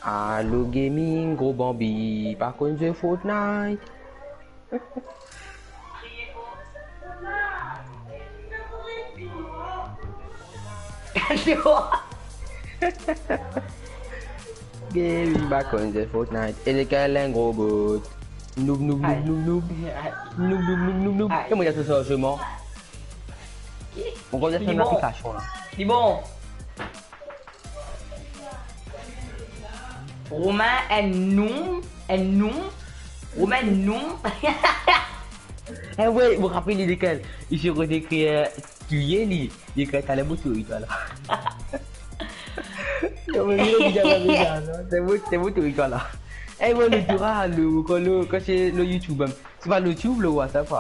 Allo gaming, gros Bambi, par contre je Fortnite. Gaming, par contre je Fortnite. Et les gars, un gros bot. Noob, noob, noob, noob, noob. Noob, noob, noob, noob, noob. Comment il y a tout ça, je mens. On va faire une application là. C'est bon. Romain est non. Romain non. Eh ouais, vous vous rappelez lesquels? Il se redécrit tu y es lui. Il écrit à la moto, il là. C'est moto, il là. Eh ouais, le toura, quand c'est le YouTube. C'est pas le YouTube, le WhatsApp.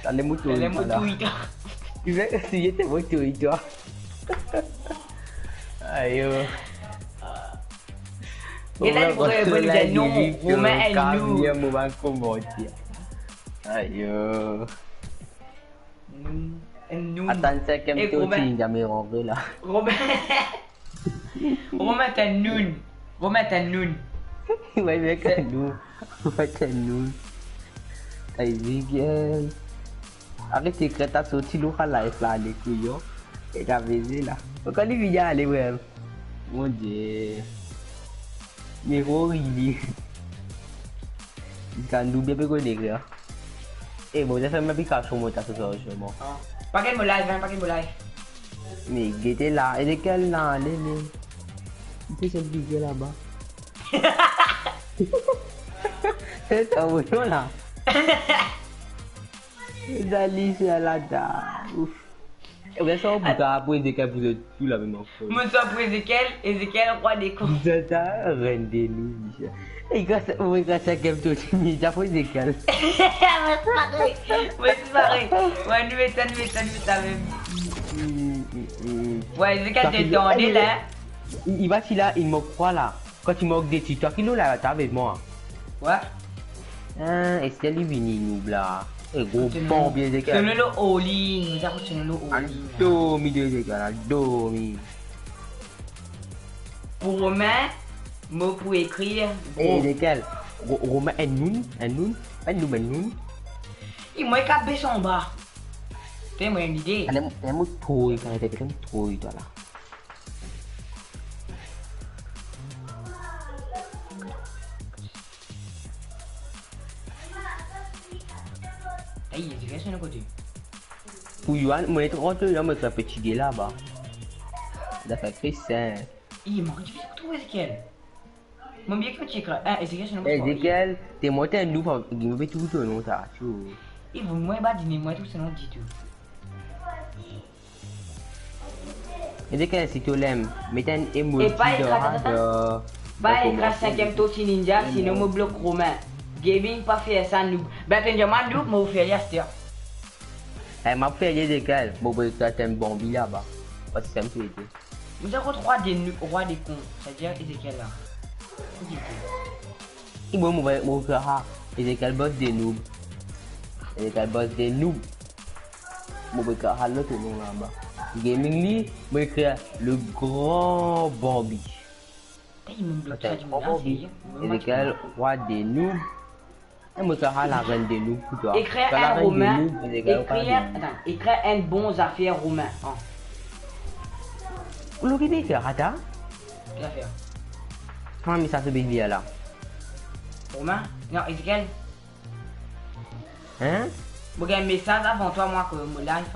C'est les motos, il là. Tu sais que c'est des motos, il là. Aïe. Kita boleh beli non, Romain est nous. Aïe. Nous. Attends, c'est comme toi, tu jamais rentré là. Romain t'es noun. Romain t'es noun. Ouais, mais que nous. Ouais, que nous. Ezekiel. Arrête tes crêtes à sortir l'eau à live là, les couillons. Et t'as baisé là. Quand il vient aller, ouais. Mon dieu. Mais gros, il est. Il can do bien pour les gars. Eh, bon, j'ai fait ma application, moi, t'as tout ça, je m'en. Pas qu'elle me live, pas qu'elle me live. Mais il était là, il est quel là, allez, il peut s'impliquer là-bas. C'est un bouton là. Dali, c'est là-dedans. Ouf. Et bien, ça, on peut après Ezekiel, vous êtes tout la même chose. Moi, ça pour Ezekiel, roi des cons. C'est ça, rendez-nous, Michel. Et grâce à Kevto, tu m'y as pour Ezekiel. Ouais, c'est pareil. Ouais, nous mettons même. Ouais, Ezekiel, t'es dans là. Il va si là, il me croit là. Quand il manque des titres, qui nous là, t'as avec moi. Ouais. Ah, et c'est lui venu nous là. Et gros bon bien Ezekiel. C'est le all-in, nous avons c'est le all-in. Domi de Ezekiel, domi. Pour Romain, moi pour écrire. Eh Ezekiel, Romain un noun. Il m'a capé son bas. Tu as une idée? Elle est trop, quand elle est trop, toi là. Aïe, Ezekiel, c'est un côté. Pour Yohan, moi, je rentre là, moi, ça petit gars là-bas. Ça fait Christian. Il m'a dit, c'est trop Ezekiel. Mon bien que tu écris. Ah, Ezekiel, c'est un côté. Ezekiel, t'es monté un loup, il me fait tout le nom, ça. Il vous moi pas dîner, moi tout ce nom dit tout. Ezekiel, si tu l'aimes, mettez un emoji Et pas de... Bah, écrit 5ème Tosi Ninja, sinon me bloque Romain. Gaming pas fait ça nous. Ben t'es jamais nous, mais vous faites rien. Elle m'a fait Ezekiel, bon, bah, t'as un bon billet là-bas. Parce que c'est un peu été. Vous avez roi des cons, c'est-à-dire Ezekiel là. Il m'a fait Ezekiel boss des noobs. Ezekiel boss des noobs. Moi, je vais l'autre nom là-bas. Gaming Lee, moi, le grand Bambi. Ezekiel, roi des noobs. Et moi, je vais la reine des noobs pour toi. Écrire un romain. Écrire un bon affaire romain. Vous l'avez fait, Rata? Quelle affaire? Comment mais ça se bien là? Romain? Non, Ezekiel. Hein? Vous avez un message avant toi, moi, que mon live.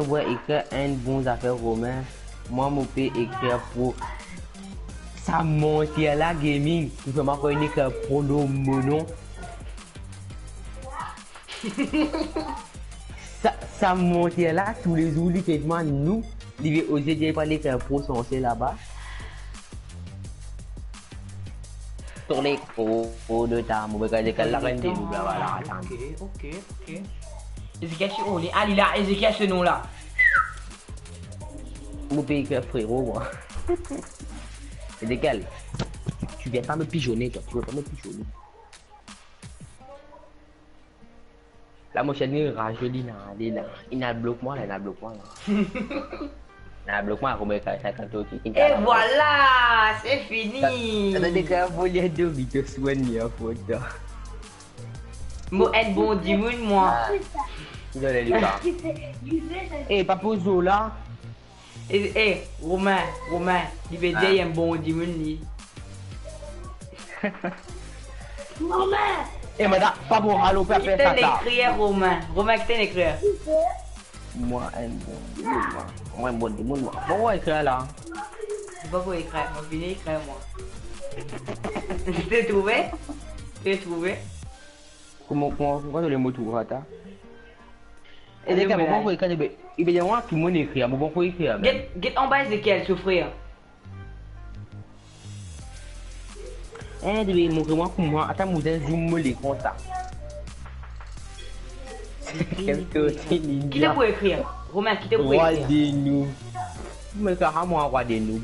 Ouais, écrire un bon affaire romain. Moi, je peux écrire pour Samantha Gaming. Je peux écrire pour le monon. Samantha, tous les jours, quasiment nous, il va oser dire pas les faire pour censé là-bas. Sur les cours de ta mauvaise que la reine des loups là-bas. Ok. Ezekiel, c'est où? Ah, il a Ezekiel ce nom-là. Mon pays que frérot, moi. C'est légal. Tu viens pas me pigeonner, toi. Tu veux pas me pigeonner. La mochenne est rajolie, il a bloqué moi, il a bloqué moi. Il a bloqué moi, comme ça, quand tu Et voilà, c'est fini. Ça dit que vous voulez deux vidéos soignées à photo. Moi, être bon, dis-moi, moi. Il a les gars. Eh, Papa Zola. Eh, Romain, il veut dire un bon, dis-moi, lui. Maman. Eh, madame, pas bon, allô, papa, Qui t'en écrit, Romain? Romain, qui t'en écrit? Moi, un bon dimanche, moi. Moi, un bon dimanche, moi. Bon, ouais, écrire là. C'est pas pour écrire, moi, venez écrire, moi. T'es trouvé? Comment tu les mots tout, attends? Et les gars, pourquoi écrire? Il y a moi tout le monde écrit, mais pourquoi écrire? Get en bas, Ezekiel, souffrir. Eh, tu veux montrer-moi pour moi. Attends, moi, je zoome les comme ça. Qui t'a pour écrire? Romain, qui t'a pour Roi écrire? des nous. Mais ça, moi, roi des nous.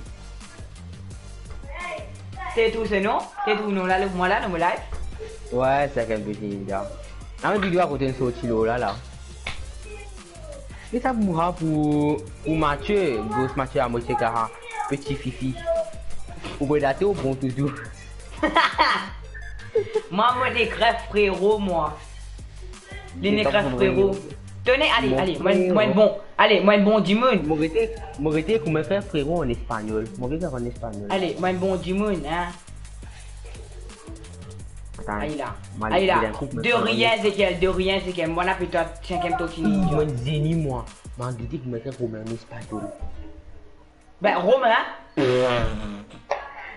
C'est tout ce nom? C'est tout nom là, le moi là, le live? Ouais, c'est un petit ninja. Ah, mais vidéo à côté de ce kilo là. Mais ça mourra pour Mathieu, grosse Mathieu à moitié car petit fifi. Vous pouvez dater au bon toujours. Moi, des crèves frérot, moi. Les crèves frérot. Tenez, allez, moi un bon dimanche. Morité, comment faire frérot en espagnol? Morité en espagnol. Allez, moi un bon dimanche, hein. Allez là. De rien, Ezekiel. Moi, on a fait toi, cinquième totini. Moi, zéni, moi. Moi, je dis que je me fais Romain en espagnol. Ben, Romain.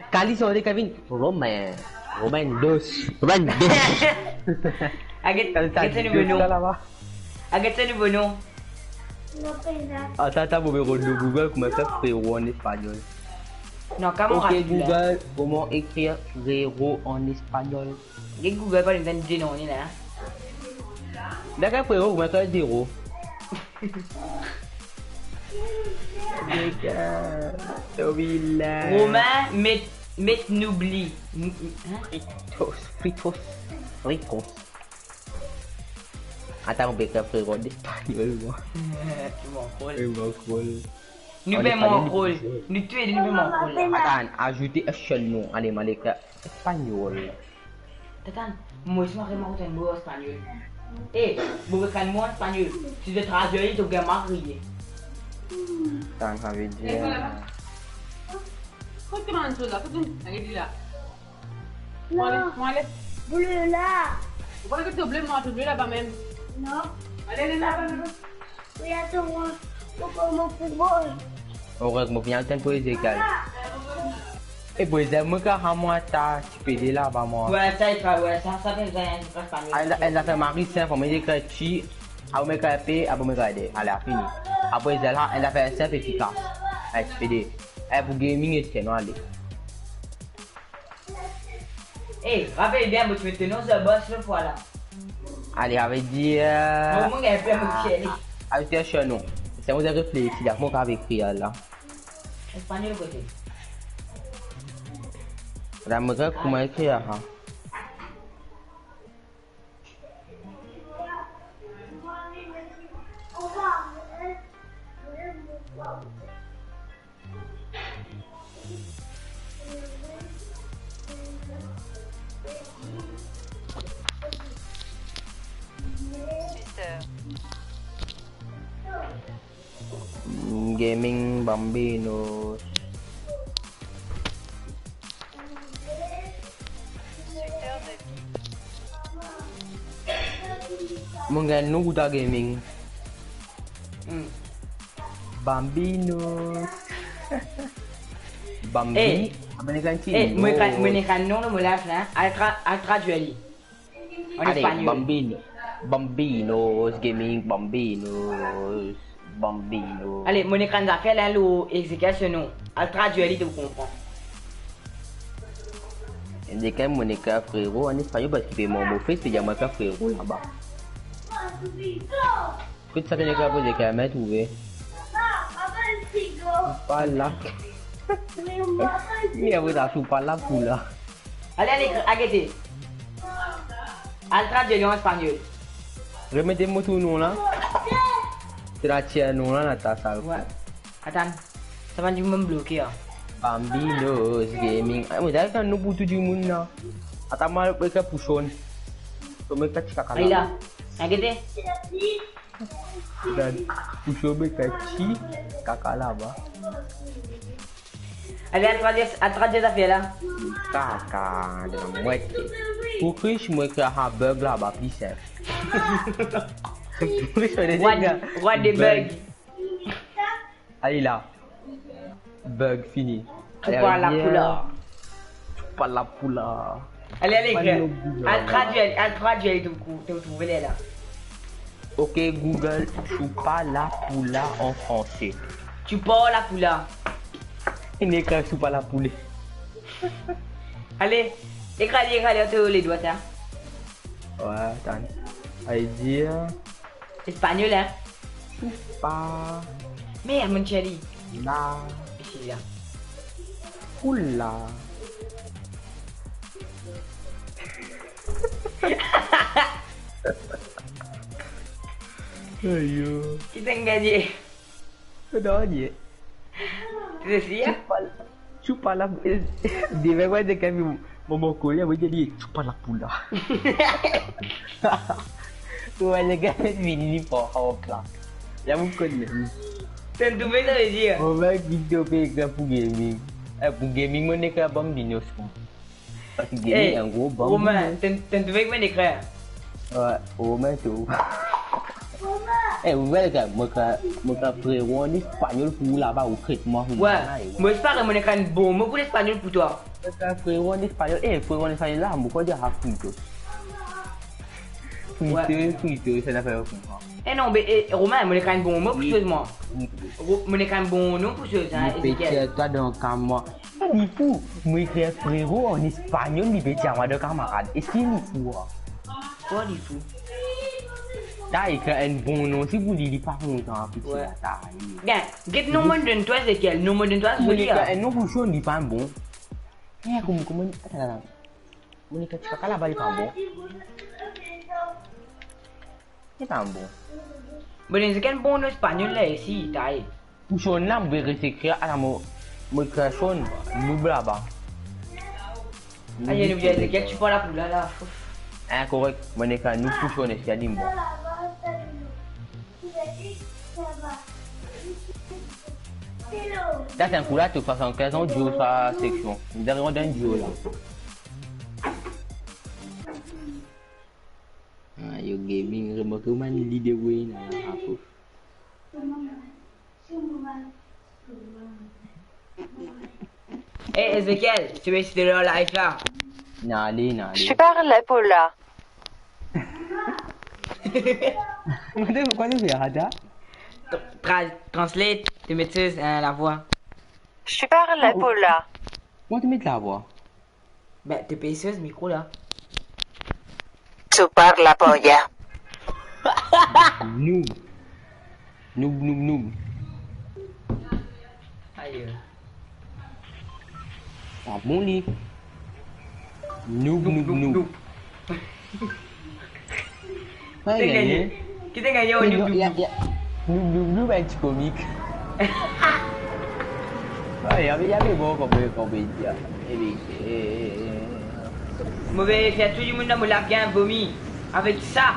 Kali sur les Kevin. Romain dos. Aguette un nouveau nom. Attends, vous verrez le Google comment faire frérot en espagnol. Non, comment ok, Google, comment écrire frérot en espagnol? Google pas une idée, non, on est là. D'accord, frérot, comment faire zéro? Romain, met n'oublie. Fritos. Attends, on peut faire frérot d'espagnol, moi. Tu m'en rôle. Nous mettons mon rôle. Nous tuons nous mettons mon rôle. Attends, ajoutez un seul nom. Allez, malika espagnol. Attends, moi je m'arrête mon mot espagnol. Eh, vous avez un mot espagnol. Si tu traduis, tu vas marier. Attends, ça veut dire. Comment tu là? Non. Bleu là. Pourquoi tu oublies moi, tu oublies là-bas même? Non. Allez, là-bas. Oui, attends-moi. Pourquoi mon football? Orang mau punya temps pour Ezekiel. Eh, boleh dah muka kamu atas PD lah, bamo. Ouais, ça fait espagnol. Elle a fait Marie Saint pour me dire que tu as me capé, a me garder. Elle a fini. Après elle a fait un simple efficace. Elle PD. Elle pour gaming et c'est non aller. Eh, rappelle bien, tu me tenons ce boss le voilà. Allez, avec dire. Moi, il y a plein de chiens. Avec tes chenons. C'est vous avez réfléchi, là, moi avec écrit là. Espagnol côté. Là, me regarde comment écrire hein. Gaming Bambino. Mungkin Nuda Gaming. Bambino. Bambi. American Eh, moi quand non le molaf là, à traduire. En Allez, espagnol. Bambino. Bambinos Gaming, Bambinos. Bambino. Allez, moi quand ça fait là l'exécution non, à traduire tu comprends. Et des cas Monica frérot en espagnol parce qu'il fait mon mot fait, c'est Monica frérot là-bas. Que ça n'est pas posé quand même trouvé. Pas là. Il a vous a tout pas là pour là. Allez, arrêtez. À traduire en espagnol. Remettez-moi tout nom là. C'est la tienne nom là ta salle. Ouais. Attends. Ça va du me bloquer. Bambinos Gaming. Ah, mais d'ailleurs nous pour tout le monde là. Attends moi je vais pousser. Je me cache caca. Allez là. Arrêtez. Dan pousser me cache caca là-bas. Allez, à traduire ça fait là. Caca de la moitié. Pour que je me crée un bug là-bas plus chef. What the bug. Allez là. Bug fini. Tu parles la couleur. Tu parles la couleur. Allez, à traduire tu trouves là. Ok Google, tu parles la poula en français. Tu parles la couleur. Il n'est qu'un tu parles la poulet. Allez, écrasez les doigts hein. Ouais, attends. Allez dire. Espagnol hein. Tu parles Merde mon chéri. la Ici là. poula. Ayo. Qui t'a gagné? Udah aja. Tu sais Chupa la di memang dia kami memukul ya jadi chupa la pula. Tu aja kan ini pohon lah. Ya mungkin ni. Tentu beda dia. Orang video pega pu gaming. Pu gaming mana ke abang dinos pun. Gaming yang gua bang. Romain, tentu beda mana kaya? Romain tu. Vous voyez que moi frérot en espagnol pour là-bas au traitement. Ouais, moi je parle mon bon mot pour l'espagnol pour toi. Frérot en espagnol, frérot en espagnol là, pourquoi dire fritos? Fritos, ça n'a pas comprendre. Non, mais Romain, mon bon mot pour moi. Mon bon nom pour chose, hein, Ezekiel. Toi donc comme moi. Il faut, moi écrire frérot en espagnol, il peut dire moi de camarade. Est-ce qu'il est fou? Quoi, il faut? T'as écrit un bon nom, si vous dites pas longtemps, petit là. Bien, get nom de toi, Ezekiel, nom de toi, Moi je dis. un nom pour chose, il pas bon. Comment, attends. Monica, tu vas là-bas, il pas bon. Il pas bon. Bon, Ezekiel, bon nom espagnol là, ici, t'as. Pour chose là, vous pouvez écrire à la moi création, nous là-bas. Ah, il y a une vieille Ezekiel, tu parles là, là. Correct, Monica, nous poussons, c'est à dire bon. Là, c'est un coup là, tu fais 75 ans, duo sa section. Nous avons d'un duo là. Ah, yo gaming, je me recommande l'idée win. Eh, Ezekiel, tu veux essayer de leur live là? Nali. Je parle pour là. Quoi tu fais, Rada? Translate, tu maîtrises la voix. Je parle pour là. Comment tu mets la voix? Ben, t'es payé ce micro là. Tu parles pour là. Noob. Aïe. Ah bon lit. Noob. Kita gagné au YouTube. Noob un petit comique. Il y avait bon comme dire. Mauvais faire tout le monde dans mon lapin vomi. Avec ça.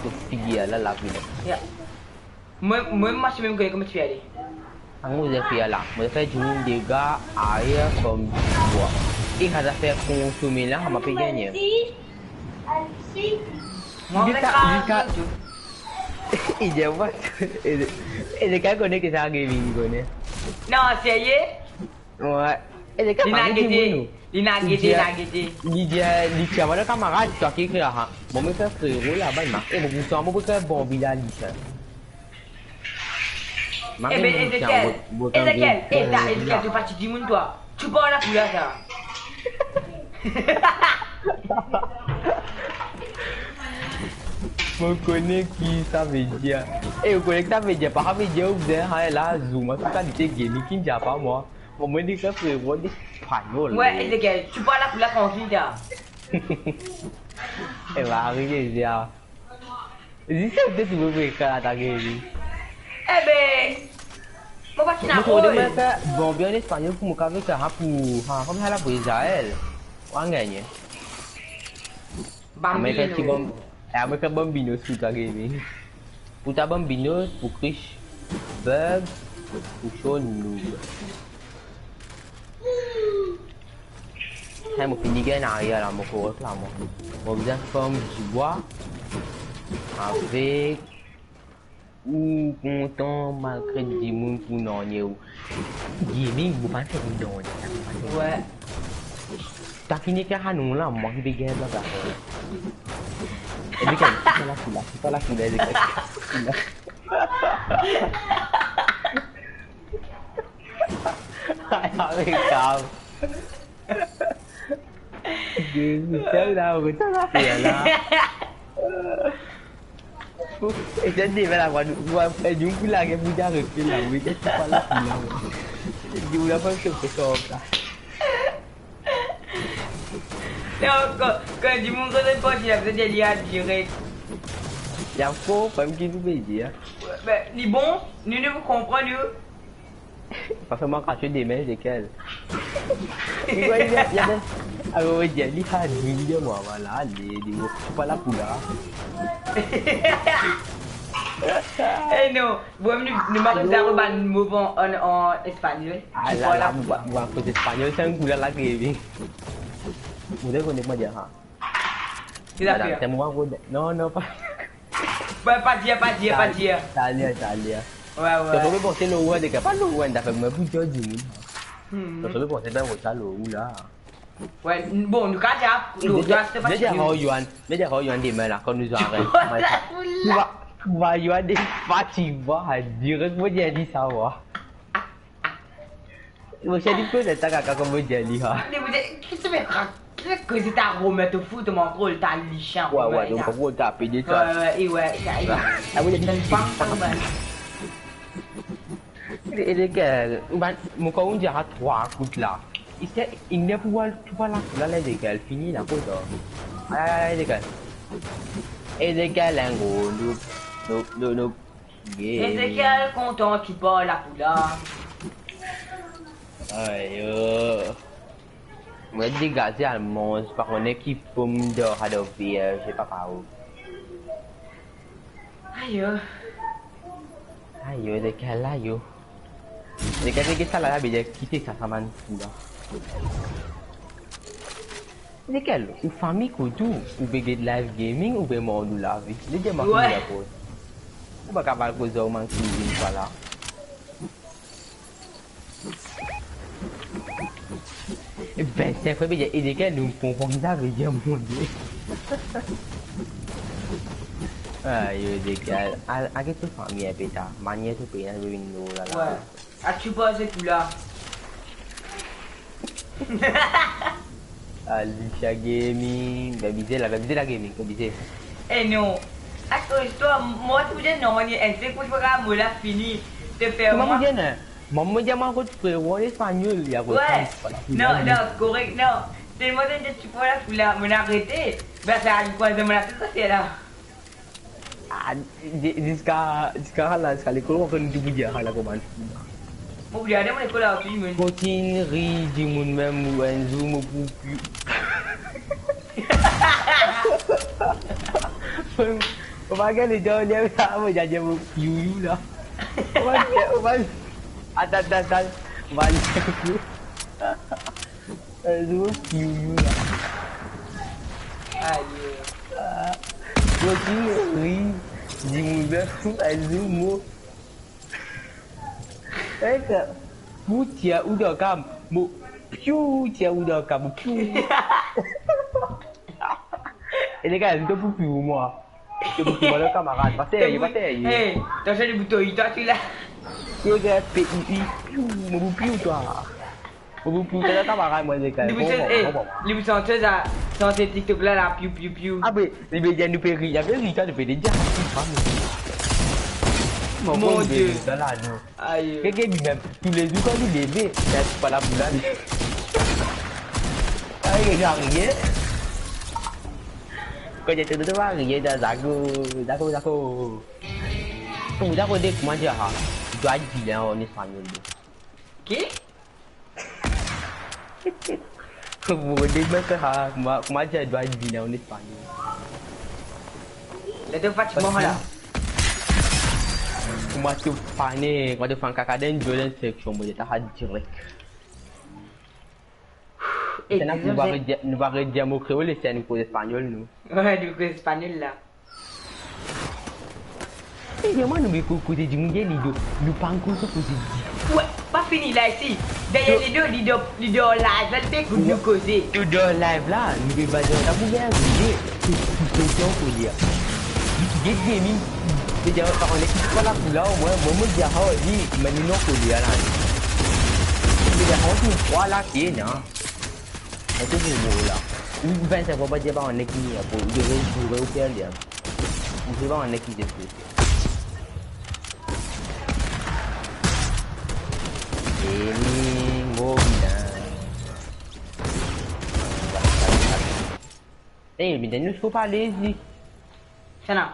C'est figure là la vie. Moi, je sais même comment tu fais aller. Aku dah fait là. Moi fait du dégâts arrière comme bois. Et quand ça fait consommer là, on m'a pas gagné. Moi, Il y a what? Et le gars connaît que ça gaming connaît. Non, sérieux? Ouais. Et les gars, Il a guetté. Il a guetté, il a guetté. Il dit à mon camarade, tu as qui écrit là. Bon, mais ça frérot là-bas, il m'a. Et mon bouton, mon bouton, bon, village. Eh ben, Ezekiel, Ezekiel, tu es parti du monde, toi. Tu parles la couleur, ça. Je connais qui ça veut dire. Et je connais que ça veut dire. Par exemple, je vous ai là, Zoom, tout ça, c'est gaming qui ne dit pas moi. Bon, moi, je dis que c'est vraiment espagnol. Ouais, Ezekiel, tu parles la couleur tranquille, ça. Elle va arriver, là. Dis ça, peut-être que tu veux faire la gaming. Eh ben, moi, pas qui n'a pas. Bon, bien espagnol pour me caler ça pour. Comme ça, là, pour Israël. On a gagné. Bambino. Mereka Bambinos puta gaming. Puta Bambinos, pour Chris, Bug, pour Sean Noob. Hai một cái game này là một cuộc là một gia phẩm du bois avec ou content malgré du monde pour non nhiều gaming vous pensez que non ouais ta fini cái hai nung là một cái game đó cả ini kan kita lagi dari hai kau chơi đâu người ta lắc vậy là jadi mana gua jumpa lagi puja ke film kita kepala film dia apa ke kesok Non, quand du monde ne pas dire que j'ai lié direct. Il y a faux, pas me dire dire. Ben, ni bon, nous ne vous comprenons. Parce que moi quand je démêle desquels. Il y a alors il y a les hadis moi voilà, les pas la couleur. Eh non, vous ne m'avez pas un mot en espagnol. Ah là, moi en espagnol c'est un couleur la gaming. Vous devez connaître moi dire ha. C'est moi non non pas. Pas dire. Ça allait. Ouais. Tu peux penser le word que pas le word d'après moi pour dire du monde. Tu peux penser dans votre salon là. Ouais, bon, nous quand déjà Yuan des mains là quand nous arrête. Tu vas Yuan des fatigues à dire que moi j'ai dit ça va. Moi j'ai dit que c'est ça quand moi j'ai dit ha. Qu'est-ce que tu fais? Qu'est-ce que c'est ta remettre au foot mon rôle ta lichant. Ouais, donc on va taper des ça. Ouais, ça y est. Ah oui, il y a et les gars, mon con j'ai à 3 coups là. Il ne peut pas là les gars, fini la pause. Allez les gars. Et les gars là nous. Et les gars content tu parles la couleur. Aïe. Moi des gars c'est allemand, c'est pas une équipe pomme d'or à d'office, je sais pas par où. Aïe, les gars là yo. Les gars c'est que ça là bien quitter ça ça man là. Les gars, ou famille ou tout, ou bien de live gaming ou bien monde ou la vie. Les gars marquent la pause. Ou pas capable causer au manque cuisine pas là. Et ben c'est vrai bien et les gars nous font ça veut dire mon dieu. Aïe les gars, à quelle famille est bêta, manière de payer le window là. Ouais. As-tu pas ce coup là? Alicia Gaming, babisé la gaming, babisé. Eh non. Accroche-toi, moi tu dis non, il est un coup de moi là fini. Te faire moi. Maman dia mah kot frérot espagnol ya kot. Ouais. Non, correct, non. C'est moi de tu peux la couleur, mon arrêter. Ben ça a quoi de mon tête c'est là. Ah, jusqu'à là, jusqu'à l'école on connaît du dia là comment. Mon dia ada mon école là tu me. Potinerie du monde même ou un zoom pour on va gagner les gens là, on va jajan you là. On va Attends, balik aku. Aduh, you lah. Aduh. Oui, dis-moi, aduh, moi. Putia udah kamu. Piu tia udah kamu. Piu. Ini kan itu piu moi. Tu peux voir le camarade. Bataille. Hey, t'as fait le bouton, toi tu l'as. Tu regardes PII. Mon piu toi. Mon piu t'as le camarade moi j'ai quand même. Les boutons ça dans ces TikTok là piu. Ah mais les médias nous périllent. Il y avait Rita de faire des diamants. Mon Dieu. Aïe. Quelqu'un dit même, tous les jours quand il est levé, c'est pas la boulane. Aïe, regarde rien. Quand j'étais devant, rien de Zago. Vous avez dit comment dire, tu dois être vilain en espagnol. Qui? Vous avez dit comment dire, tu dois être vilain en espagnol. Les deux fois tu m'en là. Moi tu pané quand tu fais un caca dans une section moi j'étais à direct et nous va redire mon créole c'est un cours espagnol nous ouais du coup espagnol là et moi nous côté du monde nous pas encore ce que ouais pas fini là ici derrière les deux live là c'est que nous causer tout dans live là nous va dire ça vous bien tout question pour dire du gaming bây giờ còn lấy có lắm lâu mới giờ thôi đi mình nó của địa này bây giờ không thì quá lá kia nhở nó cứ mù là bên sẽ có bao giờ bao anh kia của vừa ok liền mình bao anh kia được ini ngô mình đánh nó số ba lấy gì sao nào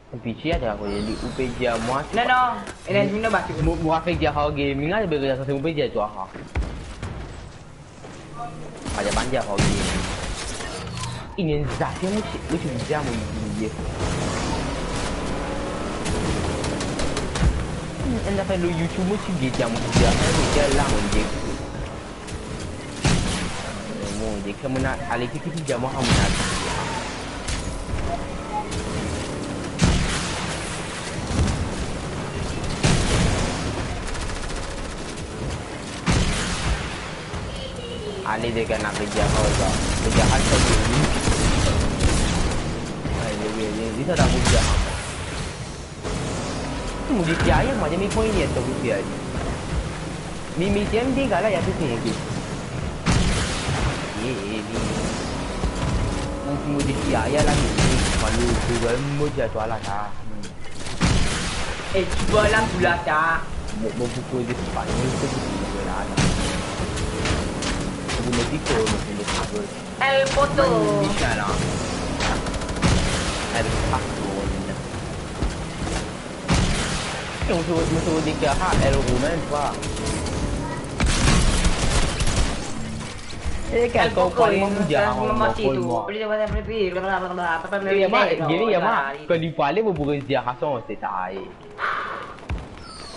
PC ada aku jadi UPJ muat. No, ini minum batu. Muat kerja hal gaming ada bergerak satu UPJ tu ah. Ada banyak hal gaming. Ini zahir mesti jam ini. Anda perlu YouTube mesti jam dia jalan je. Mau je kamu nak alih kita jam mahal nak. Ali dia kena kerja apa? Kerja apa ni? Dia tak ada kerja. Mungkin dia yang macam ni poin dia tu dia. Mimi jam dia kalau ya tu ni. Mungkin dia ya lah ni. Malu juga muda tu lah dah. Cuba lah pula dah. Buku di Spanyol tu dia lah. Mexico, El foto. El paso. Musuh dia el Roman quoi. Kan kau paling memuja mati tu. Boleh buat apa lagi? Gini ya mak. Kalau di paling berbuat jahat sama setai.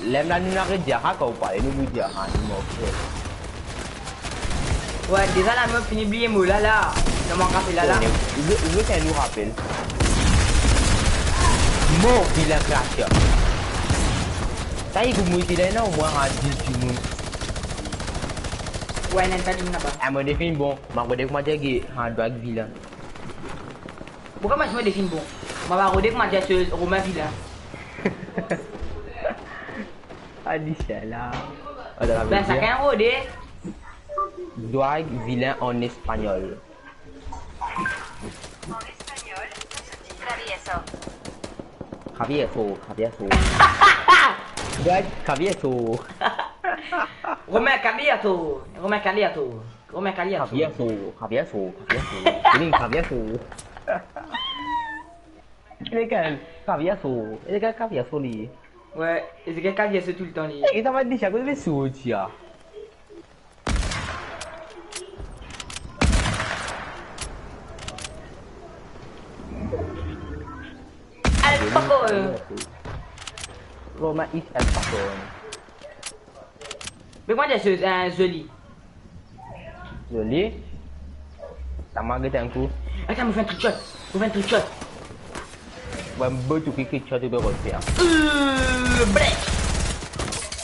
Lem dan nak jahat kau paling memuja han mau. Ouais, déjà la meuf finit oublier moi là. Je m'en rappelle là. Je qu'elle nous rappelle. Mon vilain crash. Ça y est, vous m'avez dit non, moi, à 10 du monde. Ouais, nanti ni apa? Elle m'a défini bon. Ma redek m'a dit que doit vilain. Pourquoi moi je me défini bon? Ma va redek m'a dit que Romain vilain. Allez, c'est là. Ben ça qu'un rodé. Doig vilain en espagnol. En espagnol, ça se dit travieso. Travieso. Doig travieso. Romain Caliato. Travieso. Ini travieso. Ini kan travieso ni. Ouais, et c'est quelqu'un qui est tout le temps li. Kita mah di siapa tu suci ah. El Paco. Roma is El Paco. Mais moi j'ai joli. Joli. Sama kita aku. Attends, me fait un trick shot. Bambu tu kiki shot tu berapa? Break.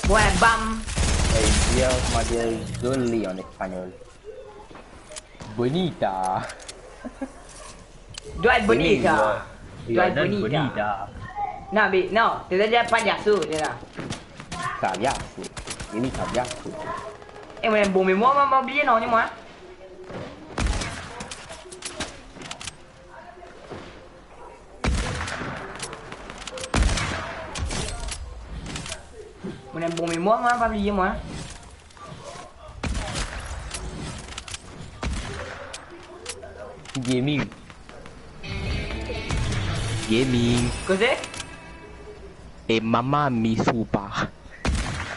Ouais, bam. Dia comment dire joli en espagnol. Bonita. Doit être bonita. Doit être bonita. Bonita. Non, mais non, t'es déjà pas d'assaut, t'es là. Caviasso. Ini caviasso. Et moi, bon, mais moi, on m'a oublié, non, dis-moi. On aime bon, mais moi, on m'a oublié, moi. Gaming. Gaming. Qu'est-ce que c'est? Et maman mi super.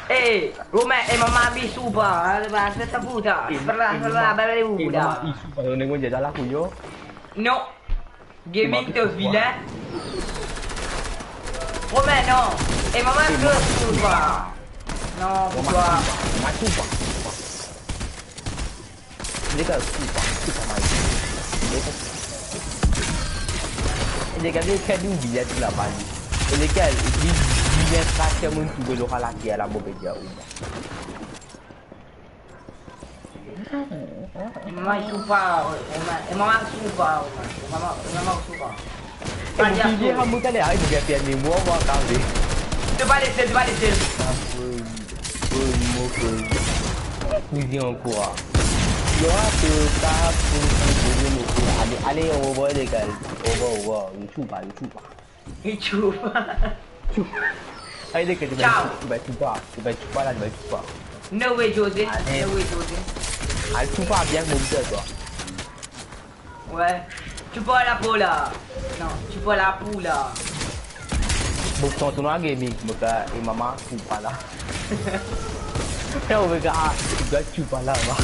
Eh, Romain, e mamma mi supa, aspetta puta, spera, bella di puta. Mi super, non ne vuoi già la cuyo? No, gaming te vilain. Romain, non, e mamma mi supa. No, puta. Ma super. Lega super, super mai. Lega che cade un biglietto la bali. E lega il faccia molto quello che la tia la mobedia una. Mamma supa, e mamma supa, mamma supa. Pas dia dia kamu kan ya dia pian ni mua mua kau ni. Tu vas laisser, tu vas laisser. Fusion quoi. Yo tu tak fusion tu. Ale over legal. Over. Chupa. Et chupa. Ai dekat tu cuba lah, cuba. No way, José. No way, José. Al cuba bien muda tu. Ouais. Tu peux la peau là. Non, tu peux la peau là. Bukan tu nak gaming, bukan mama cuba lah. Kau bukan juga cuba lah bah.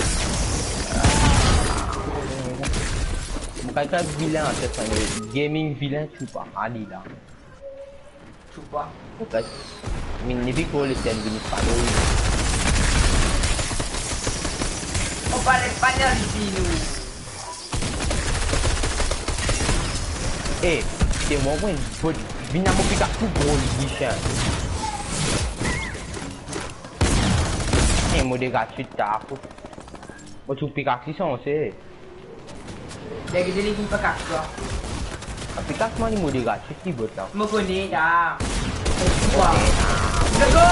Bukan kan villain macam gaming villain cuba ali lah. Chupa. Bukan. Min ni biko listen gini padu. On parle espagnol ici nous. C'est moi qui faut venir me piquer tout gros lichin. Moi des gars chuta. Moi tu piques qui sont c'est. Dia kita ni pun pakai tu. Tapi kas mana ni dia gak cuci betul. Mau ni dah. Wah. Go.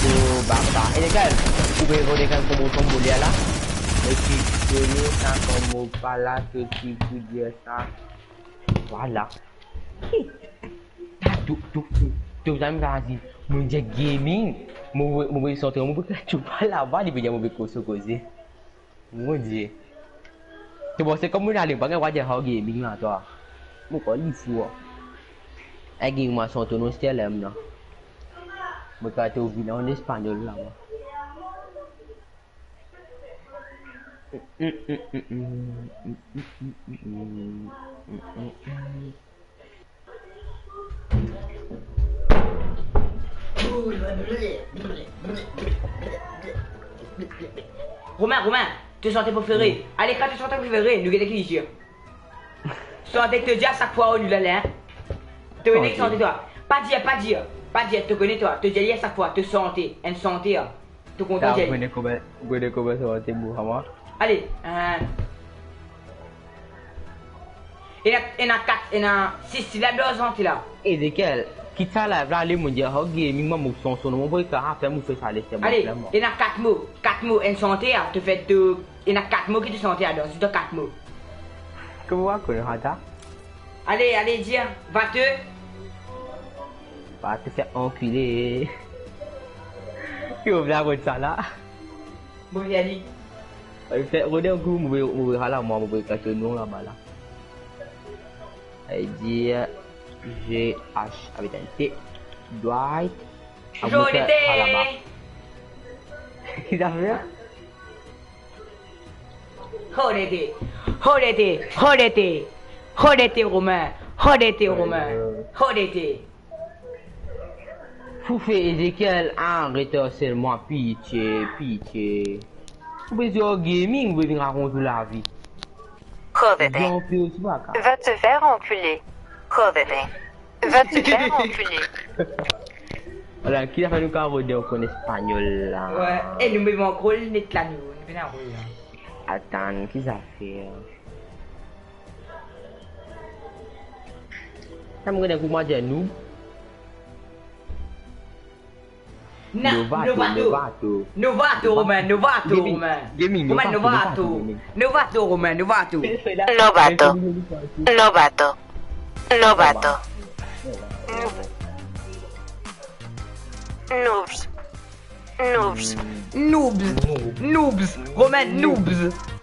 Tu bapa. Ini kan. Tu bego dengan kamu dia lah. Lagi dulu nak kamu pala tu tipu dia tak. Wala. Tu jangan lagi. Menjadi gaming. Mau sortir mau bukan cuba lah. Balik punya mau berkoso-koso. Menjadi. Tu bosnya kamu dah pakai wajah hao gaming lah tu. Mu có lý phù à? Anh ghi mà xong tụi nó sẽ làm nào? Bởi cả tụi vì nó đến Spanish làm à? Romain, tu chantais préféré. Allez, quand tu chantais préféré, nous guettons qui ici. Chantais te dire à chaque fois au lieu d'aller. Te connais chanter toi. Pas dire, te connais toi. Te dire à chaque fois, te chanter, une santé. Te content dire. Boleh kau chanter bu hama? Allez, il y a 6 syllabes de chanter là. Et desquels? Kita lah, beralih menjadi hao gaming mah musuh sono mau boleh kah? Apa musuh salah siapa? Allez, il y a 4 mots. 4 mots, une santé. Te fait de, il y a 4 mots qui te chanter là. C'est 4 mots. Kamu aku nak ada? Allez, dire, va-te. Va te faire enculer. Kau bilang buat salah. Bon, allez. Fait rodé un coup, mau halah mau kacau nung lah malah. Dia GH avec un T. Dwight. Joli T. Il a fait? Rodete, Romain. Rodete. Foufé Ezekiel, arrête seulement, pitié. Vous pouvez jouer au gaming, vous pouvez raconter la vie. Jódete. Va te faire enculer. Jódete. Va te faire enculer. Voilà, qui a fait nous caroder en espagnol là? Ouais, et nous buvons encore le nez là, nous venons à rouler. Attends, qui ça fait? Ça me regarde pour moi dire nous. Novato, Romain. Gaming, Romain, Novato. Novato.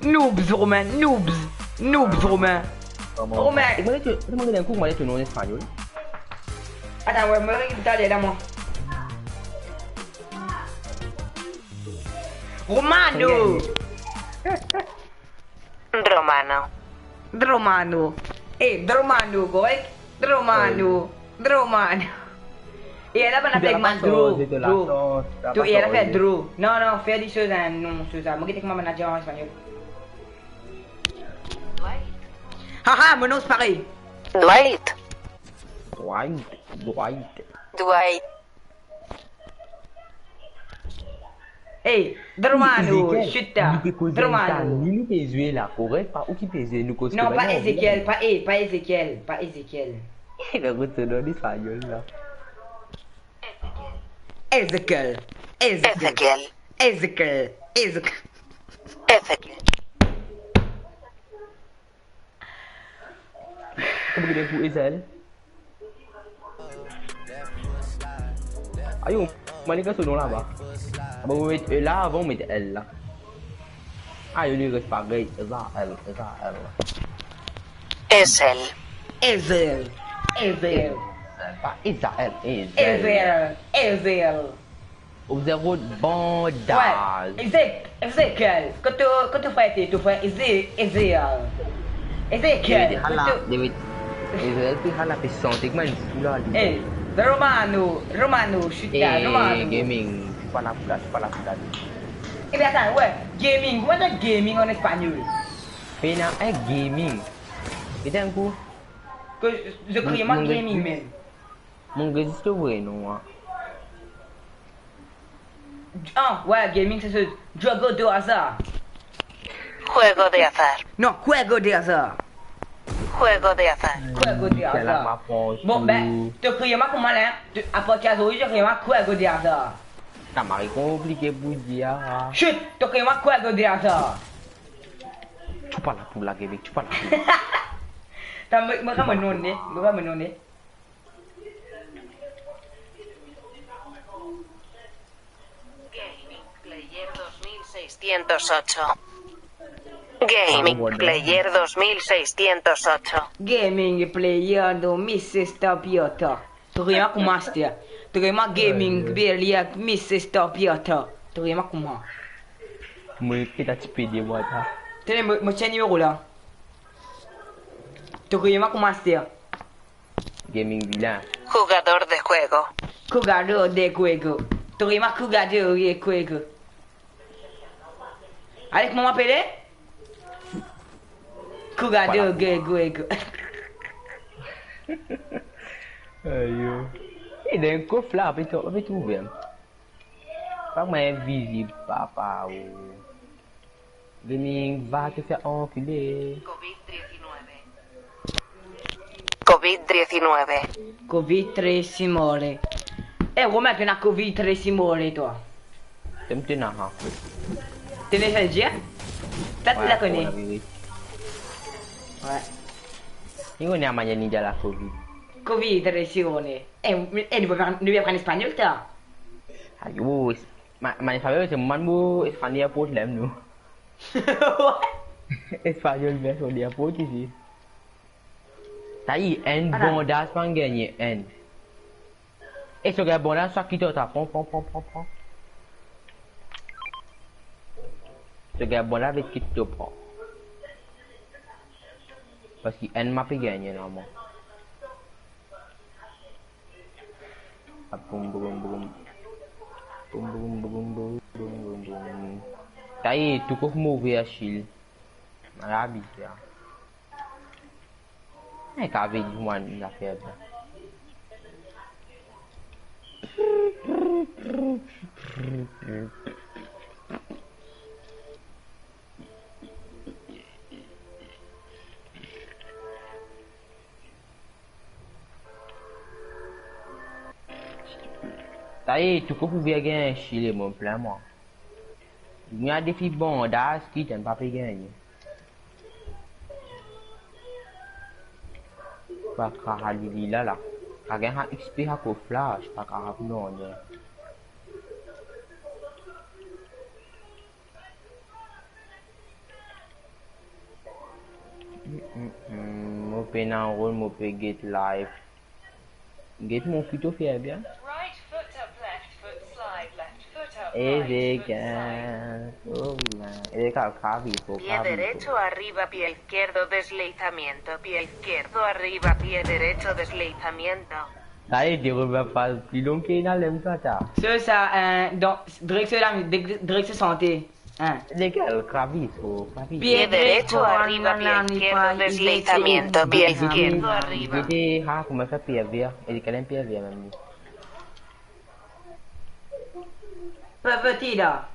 Noobs, Romain, Romain. Romain. Tu me regardes un coup, moi, tu en espagnol. Attends, ouais, me regarde là, moi. Romano. Romano, correct? Romano. Et elle a pas fait Drew. Et elle a fait Drew. Non, fais des choses, non, c'est ça. Moi, je suis manager en espagnol. Haha, mon nom c'est pareil. Dwight. Hey, Romano, chut là. Romano. Nous pèse là, correct? Pas où qui pèse nous cause. Non, pas Ezekiel. Il va retourner en espagnol là. Ezekiel. Comment tu pour Ezel? Ayo, mana kan son là-bas? Bon, là avant, on mettait L là. Ah, il lui reste pareil. Ezel. Pas Israël. Ezel. Au zéro bandage. Ouais, Ezekiel. Quand tu fais, tu fais Ezel. Ezekiel. Israël, tu as la personne, tu as là. Hey, Romano, chut là, Romano. Gaming, c'est pas la place. Eh bien, attends, ouais, gaming, what is gaming en espagnol? Mais non, gaming. Et d'un coup, Je crie moi gaming, même. mon gars, c'est vrai, non? Ah, ouais, gaming, c'est ce juego de hasard. Juego de azar. Non, juego de hasard. Bon, ben, tu cries moi comment là? Après 15 jours, je crie moi juego de hasard. Ça m'a compliqué pour dire. Chut, tu cries moi juego de hasard. Tu parles pour la Québec, tu parles pour. T'as me nonné. Gaming Player 2608. Gaming Player 2608. Tu cries moi comment c'est? Tu cries moi Gaming Player 2608. Tu cries moi comment? Moi, kita cepet dia buat ha. Tenez, mon chien numéro là. Tu cries moi comment c'est? Gaming vilain. Jugador de juego. Jugador de juego. Tu cries moi jugador de juego. Allez, comment m'appeler? Jugador de juego. Ayo. Il y a un coffre là, avec tout ouvert. Pas moins visible, papa. Gaming va te faire enculer. COVID-19. Romain, tu n'as COVID-19, toi. Tu me tenais, hein? Tu l'as fait dire? Toi, tu la connais? Ouais. Il y a un manière de la COVID. COVID-19. Et nous apprendre espagnol, toi? Ayo, ma famille, c'est mon mot espagnol pour l'aime, nous. Espagnol, bien sûr, il y a pour ici. Ça y est, N bondage, pas gagner N. Et ce gars bondage, ça qui te tape, prends. Ce gars bondage avec qui te prend. Parce que N m'a pas gagné, normalement. Boum. Ça y est, tout comme mauvais à Chile. La bizarre. Et qu'avec moi, il a fait ça. Ça y est, tu peux pouvoir gagner Chili, mon plein moi. Il y a des filles bonnes d'as qui t'aiment pas gagner. Pas qu'à là là. Qu'à gagner un XP à quoi flash, pas qu'à non. Mon peine en rôle, mon pe get live. Get mon plutôt fait bien. Ezequiel, Pie derecho arriba, pie izquierdo, deslizamiento. Pie izquierdo arriba, pie derecho, deslizamiento. Ça y est, tu reviens pas plus long qu'il n'a l'aime pas ça. Ça, donc, direction santé. Hein. Lequel, Craviso, Pie derecho arriba, pie izquierdo, deslizamiento. Pie izquierdo arriba. Jadi, comment ça pire bien? Et quel est pire bien même? Pervertida.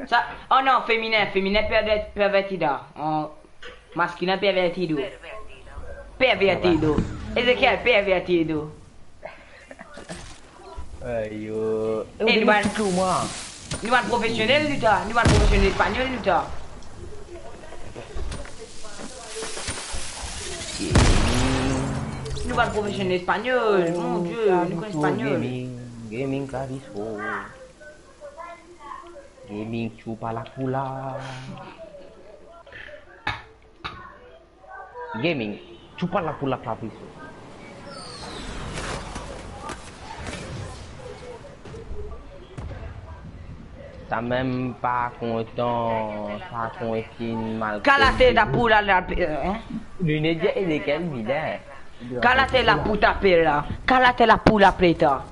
Ça, oh non, féminin, pervertida. Oh, masculin, pervertido. Pervertido. Ezequiel, pervertido. Ayo. Eh, nous sommes professionnels, nous sommes professionnels espagnols, nous sommes. Nous sommes professionnels espagnols, mon Dieu, nous sommes espagnols. Gaming Claviso. Gaming Chupalapula. Gaming Chupalapula Claviso. T'as même pas content, pas content mal. Calate la pula la hein? L'unité est lesquelles vilain. Calate la puta pera. Calate la pula preta.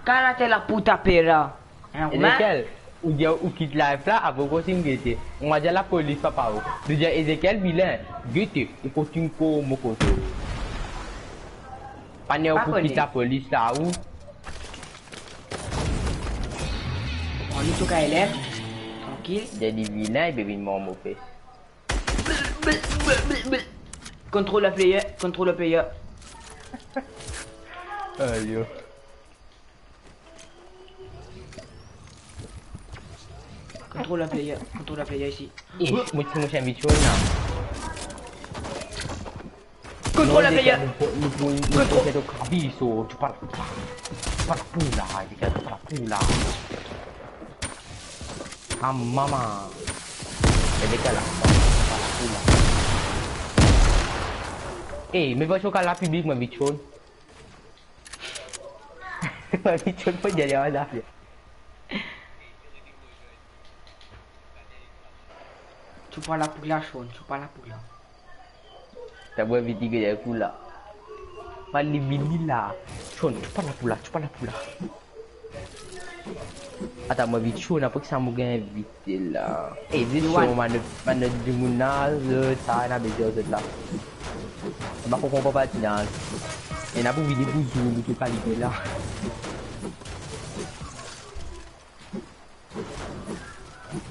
Calate la puta pera. Hein, Ezekiel, ou dia ou quitte live là avant qu'on s'ingéte. On va dire la police papa ou. De dire Ezekiel vilain, guette, il continue pour mon côté. Pas né pour quitte la police là ou. On est tout KLF. Tranquille. Jadi vilain, il devient mon mauvais. Contrôle le player, contrôle le player. Aïe. Contrôle le player ici. Eh, moi j'ai envie de jouer là. Contrôle le player. Contrôle le Claviso, tu parles pas pula, Ezekiel, tu parles pula. Ah maman. Ezekiel là, parle pula. Eh, mais va jouer à la public, moi vite chaud. Moi vite chaud pas dire là. Tu parles la poula, Sean, tu parles la poula. T'as beau vite que des coups là. Pas les mini là. Sean, tu parles la poula. Attends, moi vite chaud, n'a pas que ça m'a gagné vite là. Eh, vite chaud, man du mounaz, ça n'a besoin de là. Je ne comprends pas là. Il y a pas de vidéo de tout qualité là.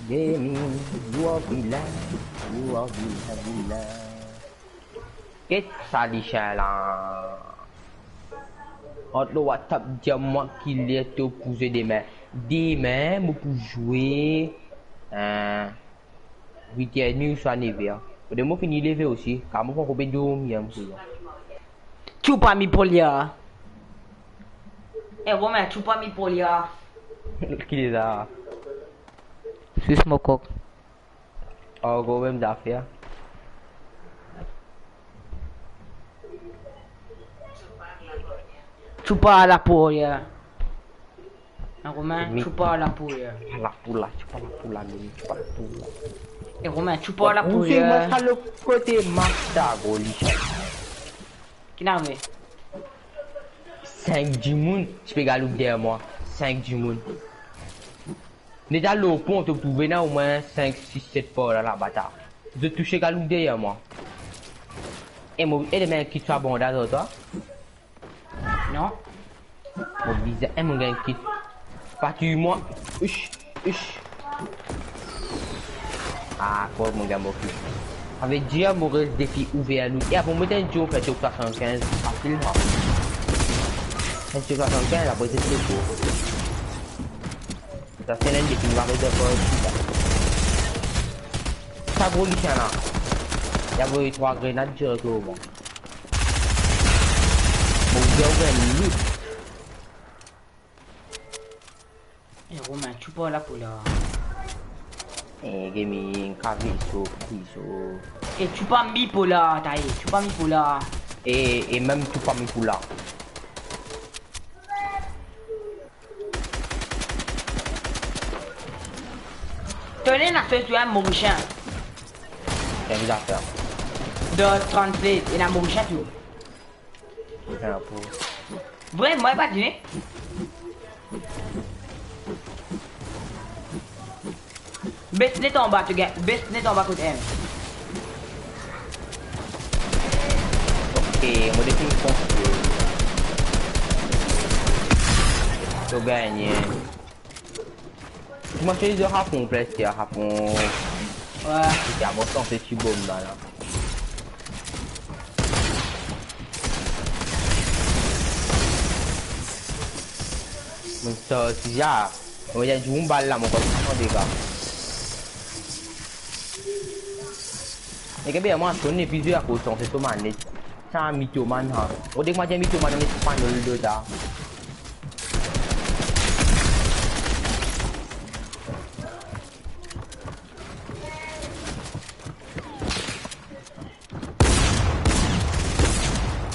Gaming, you are vilain. Qu'est-ce que ça dit là? On le WhatsApp dis-moi qu'il est au pousser des mains. Des mains, pour jouer. 8h30 ou soit 9h. Pour des mots finis lever aussi. Car moi, on peut dormir. Tu pas mis pour l'IA. Eh, Romain, tu pas mis pour l'IA. Qui est là? C'est mon coq. Oh, go même d'affaires. Tu parles la polia. Romain, tu parles la polia. La poula, tu parles la poula. Et Romain, tu parles la C'est polia. moi ça le côté Magda, Goli. Qui n'a rien? 5 Jimoun, je peux gagner derrière moi. 5 Jimoun. Déjà le pont, tu peux venir au moins 5, 6, 7 fois là la bataille. Je touche galou derrière moi. Et les mecs qui sont bons là, toi? Non. Mon bizarre, et mon gars qui. Pas tu moi. Uch. Ah, quoi, mon gars, mon fils. Avec déjà mauvais défi ouvert à nous. Et avant, mettre un jour, fait au 75, facilement. Un jour 75, la boîte est très beau. Ça, c'est l'un des qui nous va arrêter pour ça, gros, il y a là. Il y a eu 3 grenades direct au moment. Mon gars, ouvert une lutte. Eh, Romain, tu parles là pour là. Eh, gaming, caviso. Et tu pas mis pour là, taille. Tu pas mis pour là. Et même tout pas mis pour là. Tenez la fête sur un Mauricien. C'est une affaire. De translate. Et la Mauricien tout. C'est un peu. Vrai, moi, pas dîner. Baisse net en bas, tu gars. Baisse net en bas côté M. Ok, moi défi je pense que tu gagnes. Moi je suis de rap complet, c'est un rap. Ouais. C'est un bon temps, c'est si bon là. Donc ça, c'est déjà. On va dire jouer une balle là, mon pote, sans dégâts. Et que bien moi, je connais plusieurs à cause de ce man. C'est un mythomane. Au début, moi j'ai un mythomane, on est pas dans le dos là.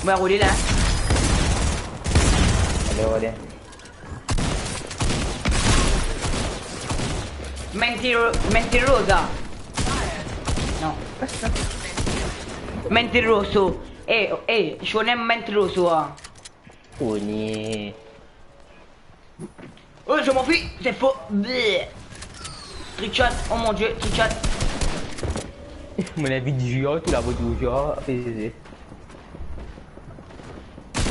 On va rouler là. Allez. Mentirosa. No. Mentiroso. Je connais mentiroso. On est. Oh, je m'enfuis, c'est faux. Trichot, oh mon dieu, trichot. Mon avis du jeu, tout la voix du jeu, c'est.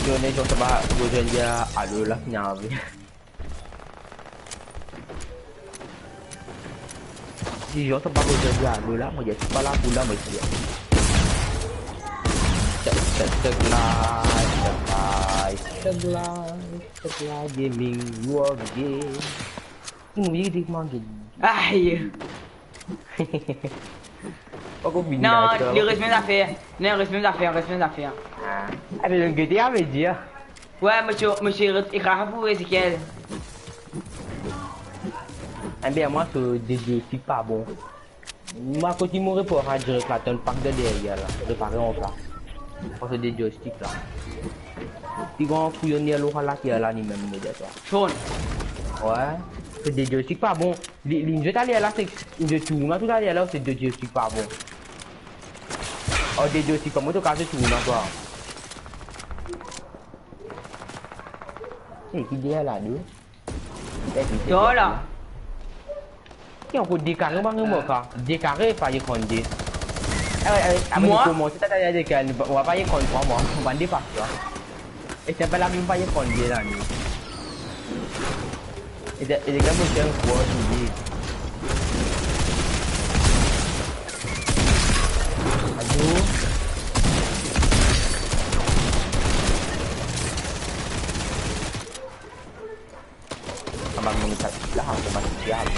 Je n'ai pas aujourd'hui à l'eau là, il y a un peu. Si je ne sais pas aujourd'hui à l'eau là, moi je suis pas là pour là, moi je suis là. Setelah gaming, war game. Ini di mana? Aïe. Non, il reste mes affaires. Non, il reste mes affaires. Ah, mais le GTA veut dire. Ouais, monsieur, il grave pour Ezekiel. Eh bien, moi, c'est des joysticks pas bon. Moi, quand il m'aurait pour direct là, t'as une pack de derrière là, réparer en place. Parce que des joysticks là. Si on fouillonne à l'eau là, qui est là, ni même immédiatement. Jaune. Ouais. C'est des joysticks pas bon. Les jeux d'aller là, c'est de tout. Moi, tout aller là, c'est des joysticks pas bon. Oh, des joysticks comme moi, tu casses tout, toi. C'est qui dit là, deux? Yo là. Qui on peut décarrer, décarrer, pas y compter. Moi? On va pas y compter, on va dépasser. Et c'est pas la même pas y compter là. Et les gars, moi, j'ai un quoi, je dis. Adieu. On va me mettre là, on va me mettre.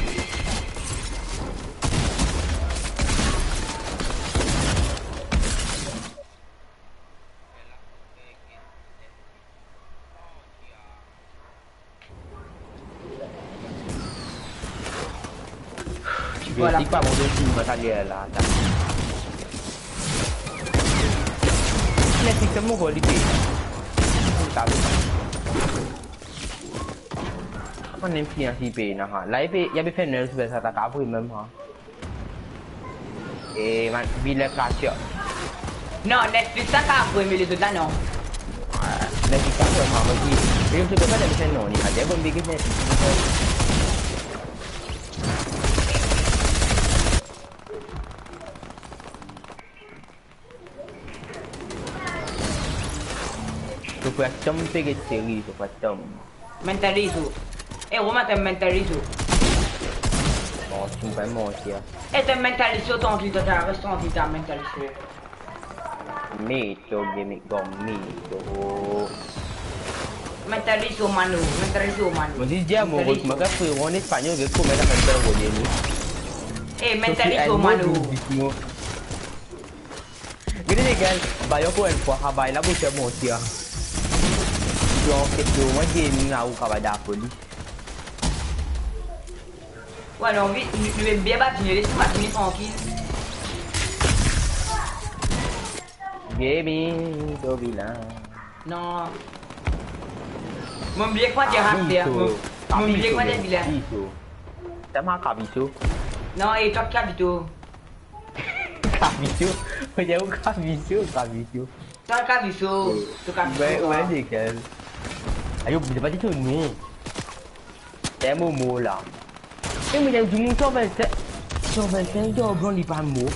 Voilà. C'est pas mon dessus, ma carrière là. Le système mon qualité. On aime bien si paye na ha. Là il y a fait une espèce d'attaque après même ha. Et man ville caché. Non, Netflix ça qu'a après mais les autres là non. Le système ma ma qui. Je sais pas le faire non ni. A comme big net. faut acheter mon pégué de série, faut pas acheter. Mentalizo. Eh, Romain, t'aimes Mentalizo. Bon, tu me fais mentir. Eh, t'aimes Mentalizo, ton qui t'as un restaurant qui t'a Mentalizo. Mito, gimmick, mito. Mentalizo, Manu. Mentalizo, Manu. Mon Dieu, amoureux, je me rappelle en espagnol, je vais trouver la mentalité. Eh, Mentalizo, Manu. Gini les gars, bah yoko une fois, ah bah il a beau faire mentir. Donc c'est que moi gaming à ou kabada police. Ouais, non, oui, je vais bien patiner, laisse-moi patiner tranquille. Gaming, do vilain. Non. Mon billet quoi dire rapide. Mon billet quoi dire vilain. T'as ma cabisso. Non, et toi cabito. Cabisso. Il y a un cabisso, cabisso. Toi cabito. Toi cabito. Ouais, les gars. Aïe, vous n'avez pas dit ton nom. C'est un mot là. Et mais il y a du monde 125. 125 euros, on dit pas un mot.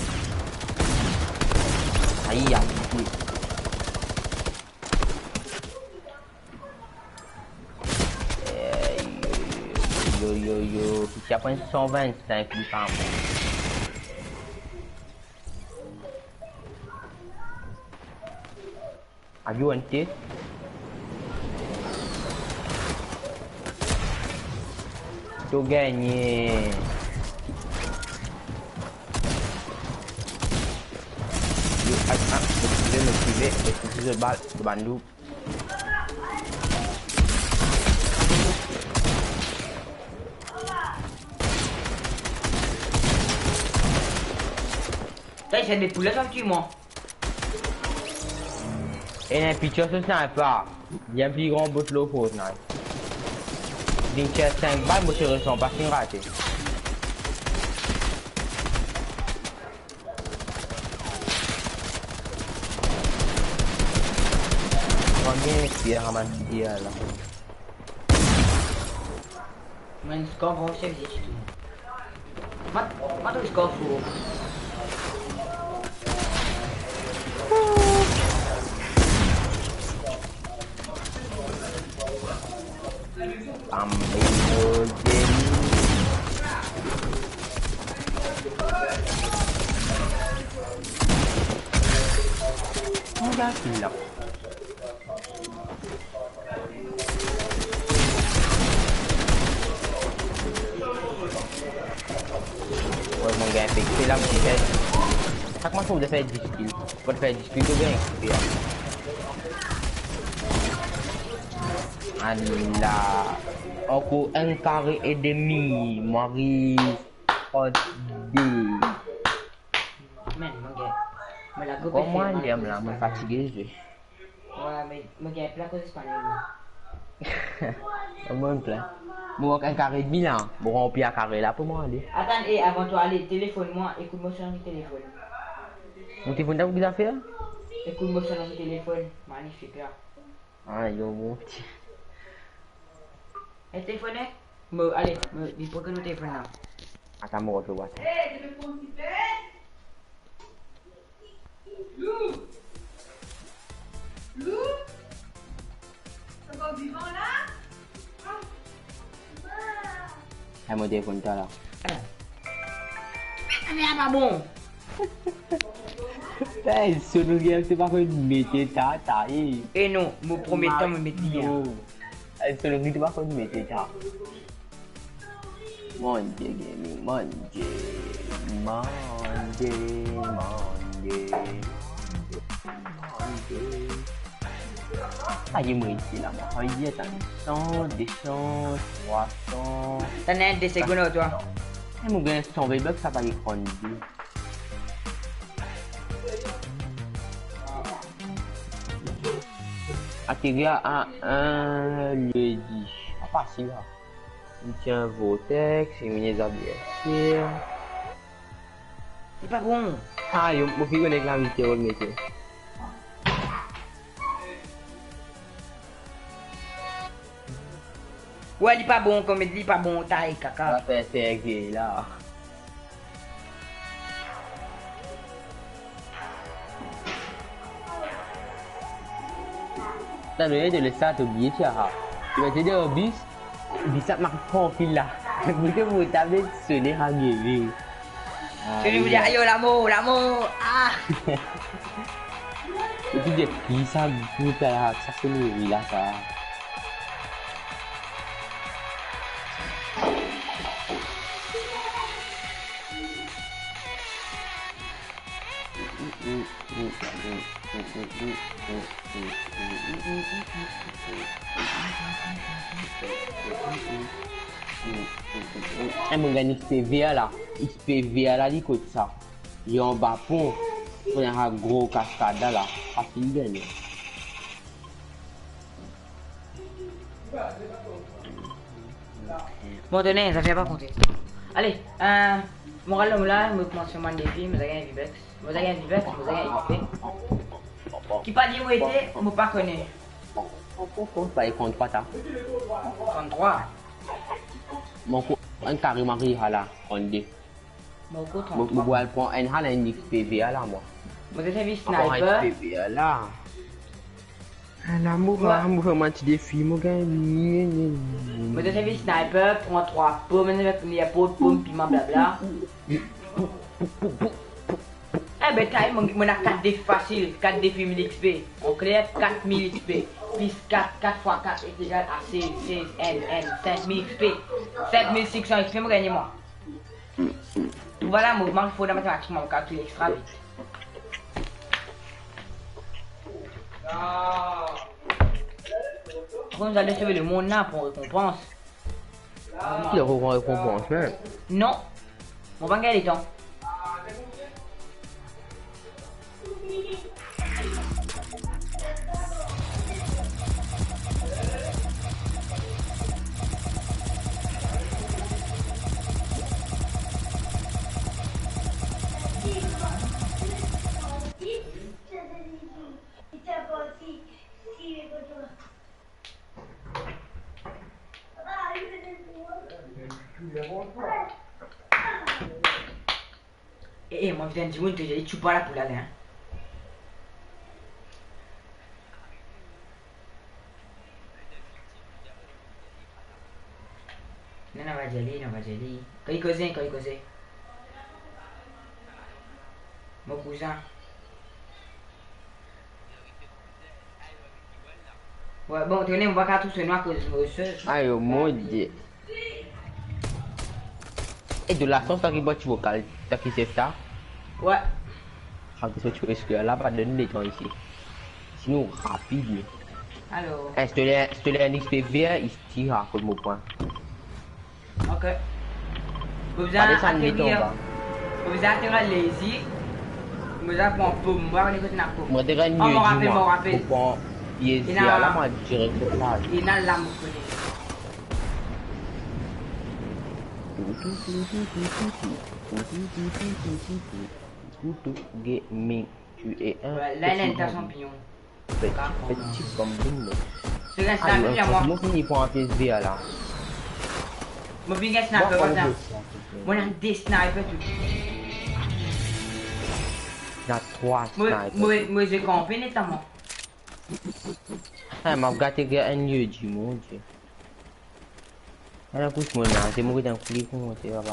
Aïe, aïe. Yo, si tu as pris 125, il pas un mot. Are you wanted? Tu gagné. Yo, je vais me priver avec une balle de bandou. C'est des poulets gentiment. Et un pitcher ce sniper, il y a un plus grand bout de Fortnite. D'une chaise 5 balles, moi je ressens pas qu'une raté. On va bien essayer à ramasser là. Mais le score va aussi exister. Moi, le score faut. Ambil game. Udah silap. Ouais, mon gars, c'est là que j'ai. Chaque fois, faut faire 10 kills. Faut faire 10 kills, tu gagnes. Allah. Aku un carré et demi, Marie. Man, mon gars. Mais la coupe Comment il aime là, me fatigué, je. Ouais, mais mon gars, plein cause espagnole. Moi, me plaît. Moi, un carré de demi là. Bon, on peut un carré là pour moi aller. Attends, et avant toi, allez, téléphone-moi, écoute-moi sur mon téléphone. Mon téléphone, t'as vous fait? Écoute-moi sur mon téléphone, magnifique là. Ah, yo, mon petit. Et téléphone, allez, il faut que nous téléphone là. Attends, moi, je vois. Hé, téléphone, s'il te plaît. Lou. Lou. T'es encore vivant là? Ah, mon téléphone, t'as là. Ah, mais pas bon. Eh, ce nous c'est pas que mettre ta taille. Et non, mon premier temps, me mettre bien. Eh, ce nous c'est pas que mettre ta. Mon Dieu, gaming, mon Dieu. Mon Dieu, mon Dieu. Mon Dieu. Ah, il est ici là, moi. Il est à 100, 200, 300. T'en as des secondes, toi. Eh, mon gars, 100 V-Bucks, ça va y prendre 2. Atterrir à un lieu dit. Ah, facile là. Il tient Vortex, il met les adversaires. C'est pas bon. Ah, il faut qu'on ait la vitesse au métier. Ouais, il est pas bon, comme il dit pas bon, taille, Ça caca. fait serrer là. T'as donné de laisser à t'oublier, tu as. Tu vas te dire au bus, ça m'a fait en fil là. Vous vous tablez sonner à guérir. Je vais vous dire, aïe, l'amour, l'amour. Ah! Et puis dire, il ça goûte là, ça c'est le là, ça. Et mon gars, XPVA là, XPVA là, il coûte ça. Il y a un bas pont, on a un gros cascade là, facile gagner. Bon, tenez, ça fait pas compter. Allez, moral l'homme là, je me commence sur mon défi, je vais gagner Vivex. Je vais gagner Vivex, je vais gagner XP. Qui pas dit où était, je ne pas connaître. Pas écran 3 ta. 33. Mon coup, un carrément là, on dit. Mon coup, Mon 33. coup, elle prend un hal un XPVA là, moi. Moi, j'ai vu Encore un sniper. XPVA là. Un amour, vraiment, tu défi, mon gars. Moi, j'ai vu sniper, prends 3 pommes, il y a pas de pommes, piment, blabla. Eh ben, t'as mon a 4 défis faciles, 4 défis 1000 XP. En clair, 4000 XP. Plus 4 x 4 est égal à 16, N, 5000 XP. 7600 XP, moi gagne moi. Voilà, mouvement, il faut dans la mathématique, je calcule extra vite. Après, nous allons sauver le monde là pour récompense. Il reprend récompense, même. Non, on va gagner les temps. Eh, moi, je viens de dire, tu dis, tu pas là pour l'aller, hein. Non, on va y aller, on va y aller. Quand il causait. Mon cousin. Ouais, bon, tenez, on va faire tout ce noir que je me reçois. Aïe, mon dieu. Et de la sauce, t'as qui boit tu vocal, t'as qui c'est ça? Ouais. Ah, qu'est-ce que tu risques là, pas donner des temps ici. Sinon, rapide. Alors. Eh, je te l'ai un XPV, il se tire à cause de mon point. Ok. Vous Pas avez descendre du temps, atterrir. bah. Vous avez lazy. Vous avez un peu, moi, on écoute un peu. Moi, t'es gagné, m'en rappelle. Pour prendre pied là, moi, je dirais que là. Il y a la mouche. Gaming, tu es un Ouais, là, il a un champignon. petit comme boum. C'est un sniper, à moi. Moi, fini pour un PSV là. Moi, je suis un sniper, comme ça. Moi, j'ai des snipers, tout. Il y a 3 snipers. Moi, j'ai campé, notamment. Ah, m'a gâté un lieu, du mon dieu. Elle a couché mon nom, c'est moi qui t'ai coulé comme c'est là-bas.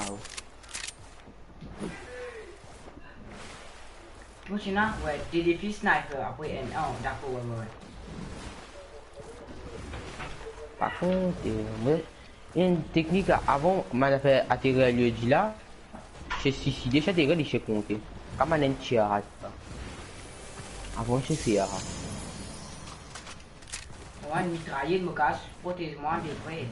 Moi, je suis là, ouais, des défis sniper, après N1, d'accord, ouais. Par contre, il y a une technique là, avant, on a fait atterrir le lieu là, j'ai suicidé, j'ai atterri, j'ai compté. Comme on a un tir à ça. Avant, j'ai fait ça. Ouais, une mitrailleuse me casse, protège-moi des près.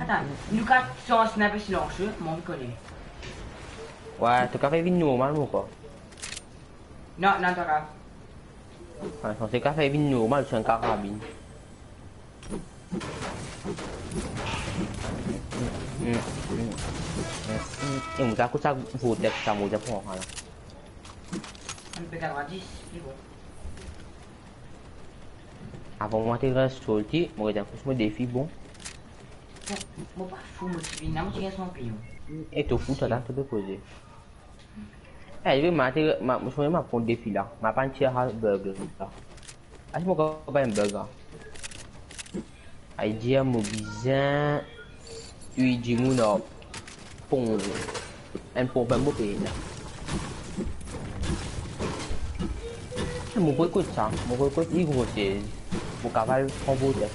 Attends, Lucas, c'est un sniper silencieux, moi, on connaît. Ouais, tu as fait une normale ou quoi? Non, t'as pas. Ouais, je pensais qu'à faire une normale, c'est un carabine. Et on a ça vaut d'être ça, moi, je prends là. Un P90, c'est bon. Avant moi, tu restes sorti, moi, j'ai un défi bon. Moi, pas fou, moi, tu viens, moi, tu viens sans pion. Et tu fous, tu as te poser. Eh, je vais ma prendre des filles là. Ma panche à burger là. Est-ce que moi pas un burger? Aïe, dire mon bizarre. Tu dis mon nom. Pont. Un pont pas beau pays là. Mon coco ça. Mon coco il grossit. Mon cavale prend beau test.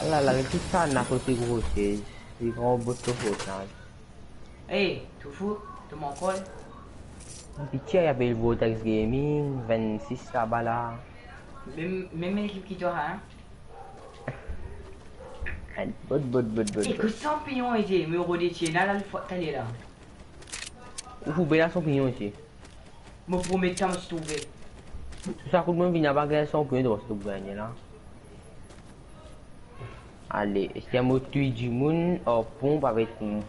Ah là, tout ça n'a pas été grossit. Il grand beau tout ça. Hey, tu fous? Tu m'en colles? Pitié, il y avait le Vortex Gaming, 26 là-bas là. Même l'équipe qui t'aura, hein? Et que champignon était, me redétier, là, le faut aller là. Où vous pouvez la champignon ici? Me promets de me trouver. Tout ça, tout le monde vient à bagarre champignon de ce que là. Allez, est-ce qu'il y a un tuer du monde en pompe avec une.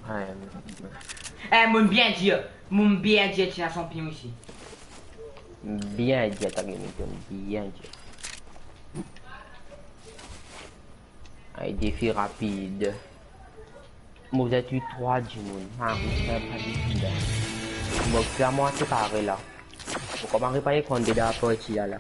Eh, mon bien dire, tu as champignon ici. Bien dit, t'as gagné, bien dit. Allez, défi rapide. Moi, vous êtes eu 3 du monde. Ah, vous n'avez pas difficile. Moi, clairement, c'est pareil là. Vous commencez pas les candidats à partir là.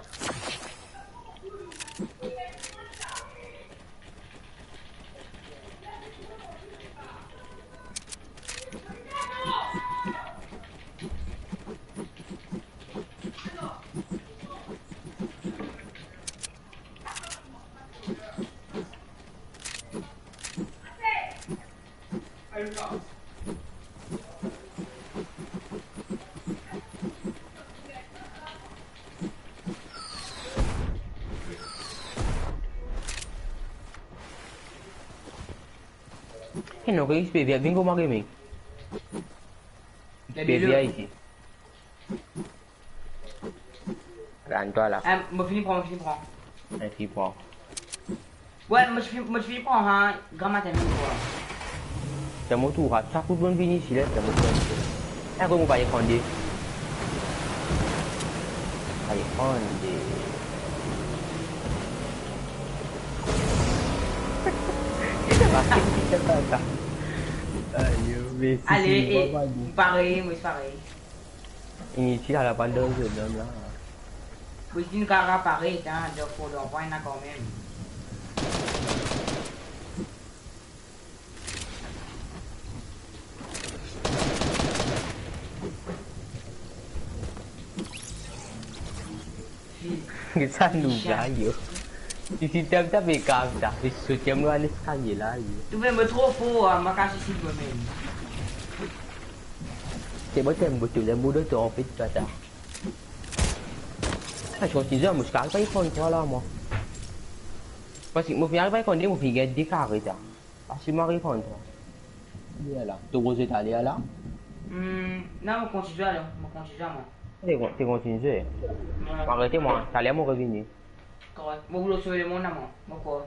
Non, que il vient vengo magami. Via ici. Rends-toi là. Me finis prendre. Un petit point. Ouais, me finis prendre, hein, grand matin, C'est mon tour, ça coûte bon venir ici là, c'est mon tour. Et comment on va y prendre? Allez, prendre. Allez, pareil, moi c'est pareil. Inutile à la bande de l'homme là. Vous dites une cara pareil, hein, de faut l'envoyer là quand même. Ça nous va, yo. Si tu aimes ta bécave, tu soutiens moi à l'escalier là. Tu veux me trop faux, ma cache ici moi-même. C'est moi qui aime beaucoup, les mots de ton en fait, tu as ça. Je continue à me faire pas y prendre toi là, moi. Parce que moi, je n'arrive pas à prendre, moi, je vais décarrer ça. Parce que je m'arrive à prendre toi. Là, tu veux aller là? Non, je continue à moi. Tu continues. Arrêtez-moi, ça allait à mon revenu. Correct. Moi, vous le sauvez le monde à moi. Pourquoi?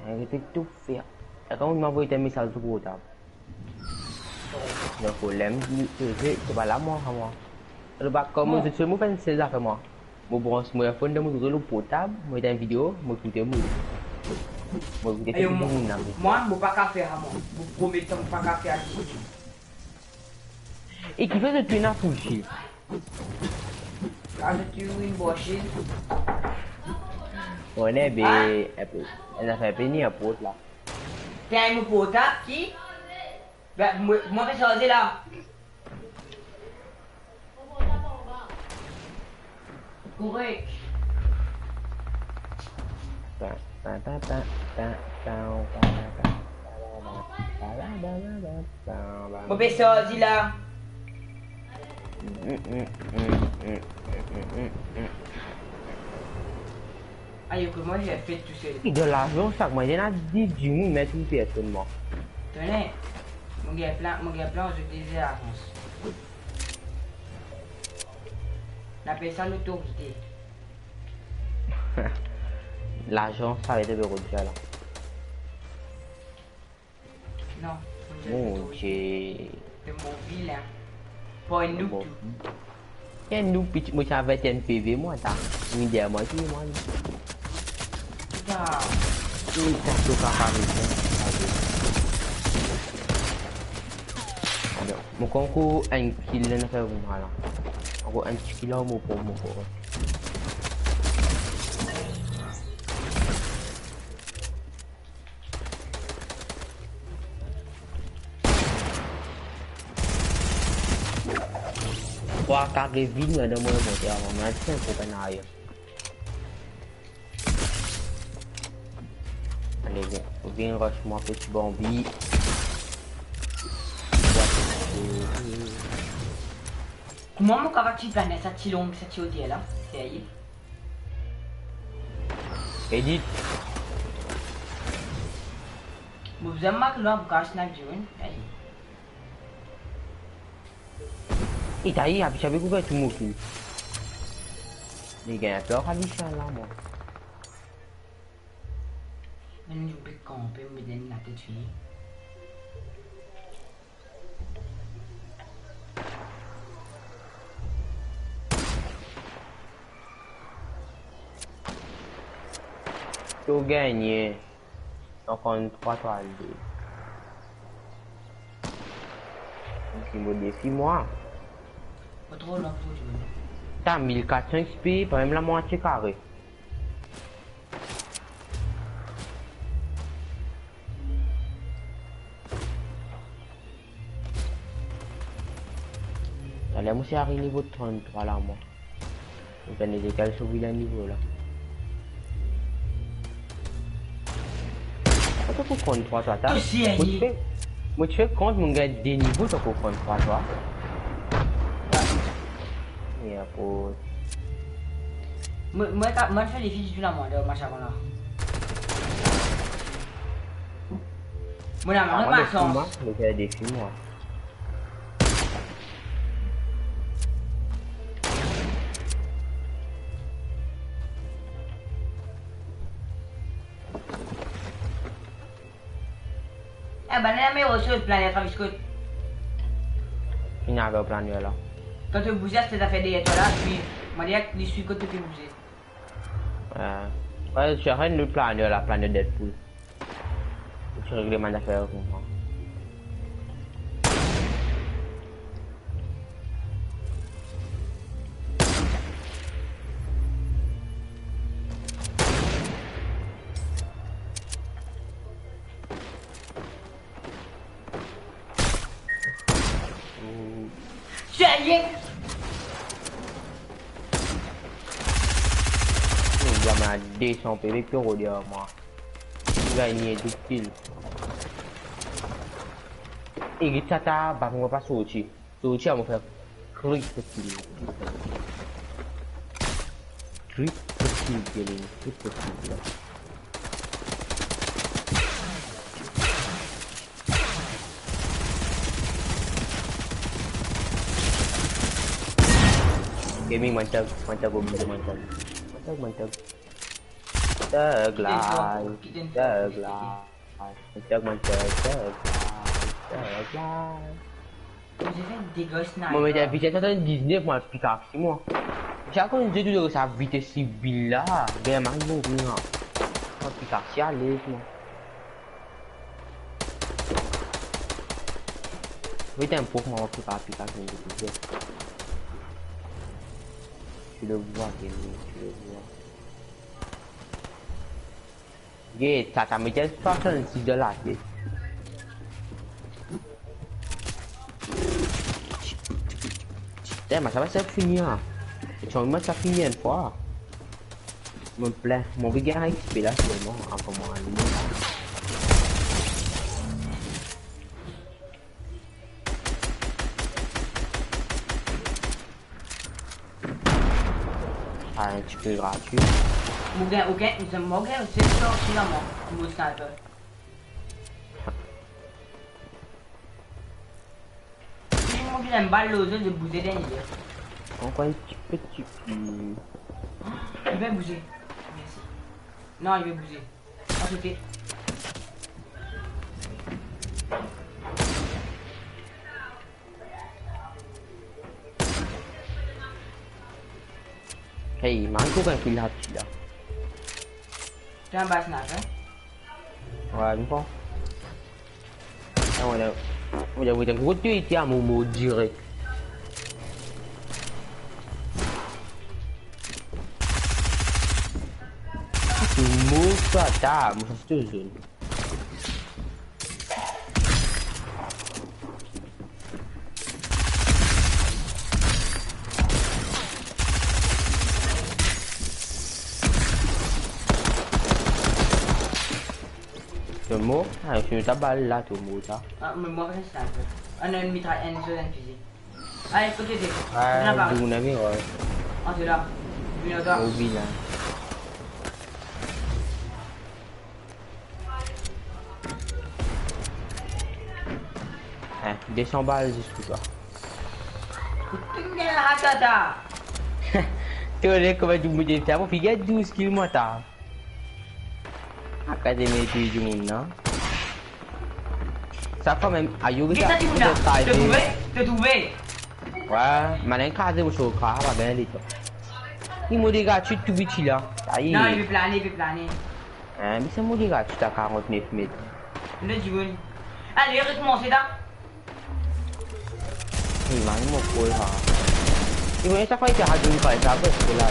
Arrêtez de tout faire. Et quand on m'a envoyé un message sur le portable. Le problème, c'est pas là, moi. Le bac, comme je suis fait ces affaires, moi. Je branche mon téléphone, je suis le portable, je suis en vidéo, je suis tout le monde. Moi, je ne peux pas faire à moi. Je promets que je ne peux pas faire à moi. Et qui fait de tuer un full shield? Quand je tue une bochine. On est bien. Elle a fait pénir un pote là. T'as un portable qui? Ben, moi, je vais changer là. Correct. Moi, je vais changer là. Aïe, que moi j'ai fait tout seul. Et de l'argent, chaque mois, il y en a 10 du monde, mais tout personnellement. Tenez, mon gars plein, je disais à France. On appelle ça l'autorité. L'argent, ça va être de retirer là. Non, Mon Dieu. c'est mon vilain. Pas un noob. Et nous, moi, j'avais un PV, moi, t'as. Une idée à moi, qui moi. Ah. Oui, ça se passe Mon concours un kill n'a fait mal. Encore un kill là mon pour mon corps. Qua các cái vin ở đâu mới một điều mà nó sẽ của cái này. Allez, viens rush-moi petit Bambi. Comment mon cavati planète ça si longue ça au là? C'est aïe. Edit. Vous avez marqué là pour cacher la journée. Aïe. Et t'as eu, j'avais couvert tout mon cul. Les gars, peur à l'Inch'Allah, moi. Mais nous jouons camper, me donner la tête fille. Tu gagnes. Encore une 3 toiles. C'est mon défi, moi. Pas trop long, faut jouer. T'as 1400 XP, pas même la moitié carré. Allez, moi c'est arrivé niveau 33 là, moi. Donc on est décalé sur le niveau là. Attends pour prendre 3 toi, t'as. Moi tu fais compte mon gars des niveaux, t'as pour prendre 3 toi. Et pour. Moi je fais les filles du la moi de machin là. Moi la main pas sans. Moi, je fais des films moi. Eh ben là mais aussi le planète parce que il n'y a pas plan là. quand tu bouges c'est ça fait des étoiles là puis moi dire les suis que tu peux bouger. Ouais, je rends le plan de la planète Deadpool. Je règle mes affaires comme ça. Sérieux? Il y a 200 PV que je derrière moi. Il a gagné tout kill. Et il t'a pas on va pas sortir. Sortir on va faire crit kill. Crit kill killing. Crit kill. Gaming mantap, mantap mantap. Mantap. Terglai. Des gosses Moi, mais la vitesse 79, moi, Picard, c'est moi. Chaque fois que je dis que sa vitesse civile là, ben, ma bon, moi. Picard, c'est à l'aise, moi. Oui, t'es un pauvre, moi, Picard, je tu le vois, Gaming, tu le vois. Yeah, ça me dit 66 $. Mais ça va se finir. Tu vois, moi ça finit une fois. Me plaît, mon regard XP là seulement avant moi. Ah, un petit peu gratuit. Ok, c'est sorti là, moi, mon sniper. Si je m'oublie une balle aux autres de bouger derrière. Encore un petit peu. Il va bouger. Merci. Non, il va bouger. Ah, c'était. Hey, il manque un kill là. Tu as un bas sniper? Ouais, une fois. Ah ouais, là. On a un gros tuyau ici à Momo direct. Momo ça t'a, moi c'est tout zone. Mot, ah, je suis balle là, tout le monde. Ah, mais moi, c'est ça. On a une mitraille, une seule fusil. Allez, côté de. Ah, vous n'avez pas. Ah, c'est là. Au bilan. Hein, 200 balles jusqu'à toi. Tu me la ratata. Tu vois comment tu me dis, tu as fait 12 km. Académie du Jung, non? Ça fait même à Yogi. T'es trouvé? Ouais, mais il a des choses à faire, bien les toi. Il m'a dit que tu es tout petit là. Non, il veut planer, il veut planer. Mais c'est moi dit que tu as 49 mètres. Le Jung. Allez, recommence là. Il m'a dit que ça. Il m'a dit que ça fait un peu de ça, c'est là.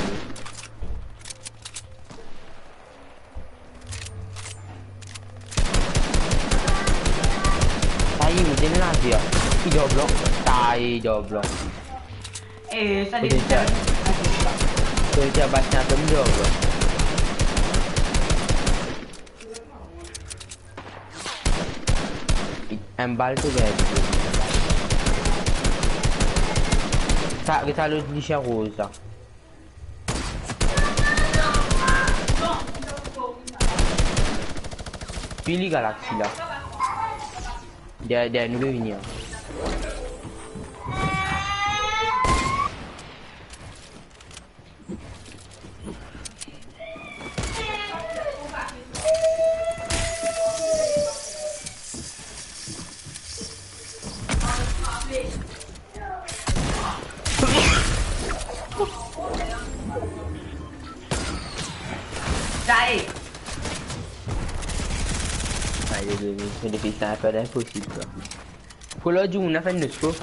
Il me là dia. Il doit bloc. Tai doit bloc. Eh, ça dépend. Tôi chờ bà nhà tấm được rồi. Em bal tôi về. Kita lu di Sharosa. Pilih galaksi lah. Dia nous veut venir. C'est difficile, c'est un peu impossible. Pour l'autre, on a fait une scope.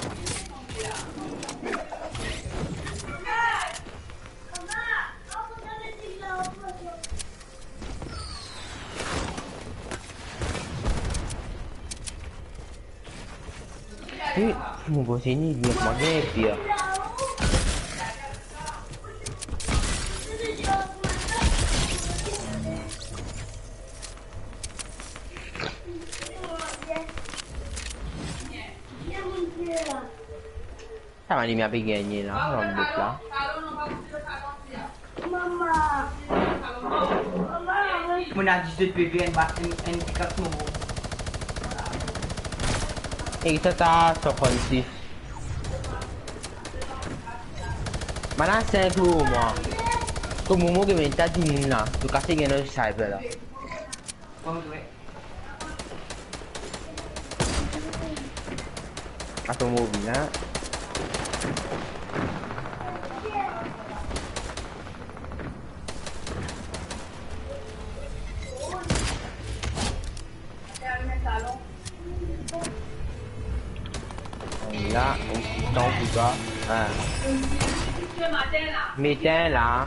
Oui, mon boss est ni bien manger pire. Ça m'a dit bien gagné là, on va là. On a 17 PV, un petit 4 nouveau. Et ça t'a 56. Maintenant 5 jours moi. Comme au moment que tu as dit là, tu as cassé un cyber là. Attends, mobile là. Là, on s'en fout pas. Matin là.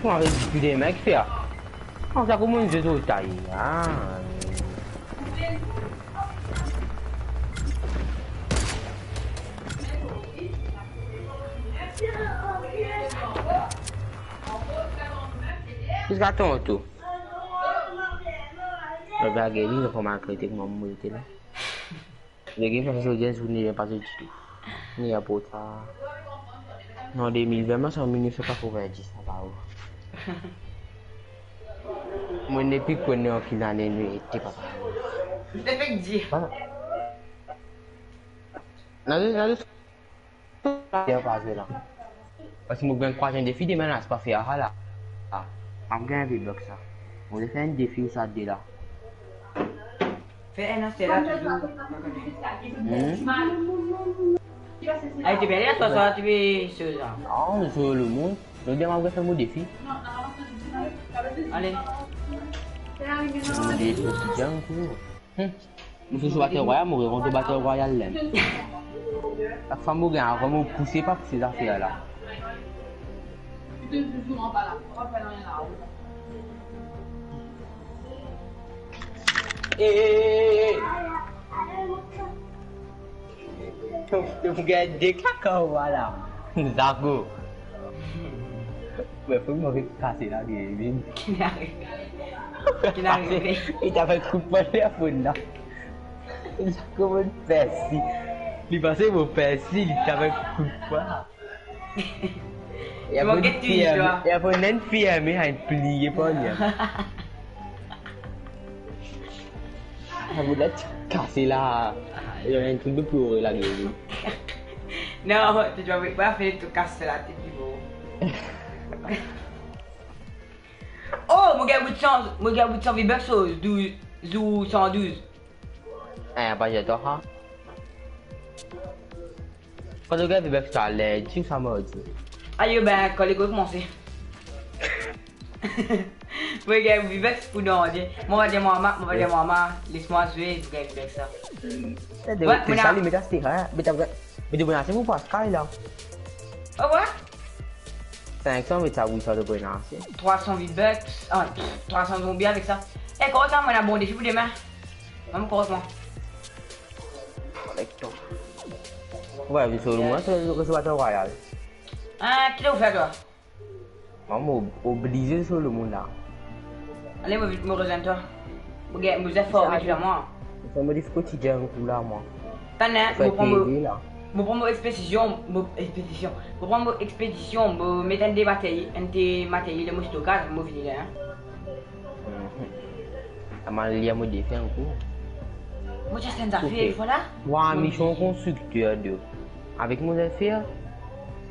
On avait discuté des mecs faire. On ça comment ils ont taillé. Qu'est-ce qu'attends tout? Le gars qui est comment critiquer mon mouille là. Les games sont aujourd'hui n'est pas du tout. Ni à Pota. Non 2020 c'est en 1990 ça va où. Moi n'est plus connu en finale nuit t'es pas. C'est fait dire. Non, c'est pas là. Parce que moi bien croire un défi de menace pas faire là. Ah, on gagne un bloc ça. On fait un défi ça dès là. Fais un c'est là tu. Ah, tu peux aller à toi, tu veux ce genre. Non, je veux le monde. Donc, bien, on va faire mon défi. Allez. Mon défi, c'est un coup. Nous sommes batteur royal, mourir on te batteur royal là. La femme m'a gagné, vraiment poussé pas pour ces affaires là. Tu regardes des cacao, voilà. Zago. Mais faut me casser là, il Qui arrive. Qui arrive. Il t'a fait coup de poing à fond là. Zago me fait si. Il passait mon père si, il t'a fait coup de poing. Il y a une fille à me plier pour lui. Ça vous l'a cassé là. Il y a un truc de pleurer là. Non, tu dois pas faire tout casser là, t'es plus beau. Oh, mon gars, 800 V-Bucks ou 112. Eh, pas j'adore ça. Quand le gars V-Bucks t'as l'air, tu ça m'a dit. Aïe, ben, quand les gars commencent. Mon gars, V-Bucks pour nous, moi, je vais dire maman, laisse-moi jouer, tu gagnes V-Bucks ça. C'est ça, mais t'as stick, hein? Mais tu peux lancer pour Pascal là. Oh, ouais? 500, mais t'as 800 de bonasser. 300 V-Bucks, 300 zombies avec ça. Eh, comment ça, on a un bon défi pour demain? Même correctement. Correctement. Ouais, mais sur le moins, c'est le batteur royal. Ah, qui l'a ouvert toi? Moi, obligé sur le monde là. Allez, me rejoins toi. Vous êtes fort, mais tu as moi. Ça me dit quotidien coup là, moi. T'en as, je prends mon expédition, je mets des matériels, le stockage, je vais venir là. Ça m'a lié à mon défi un coup. Moi, j'ai une affaire, voilà. Moi, mission constructeur de. Avec mon affaire,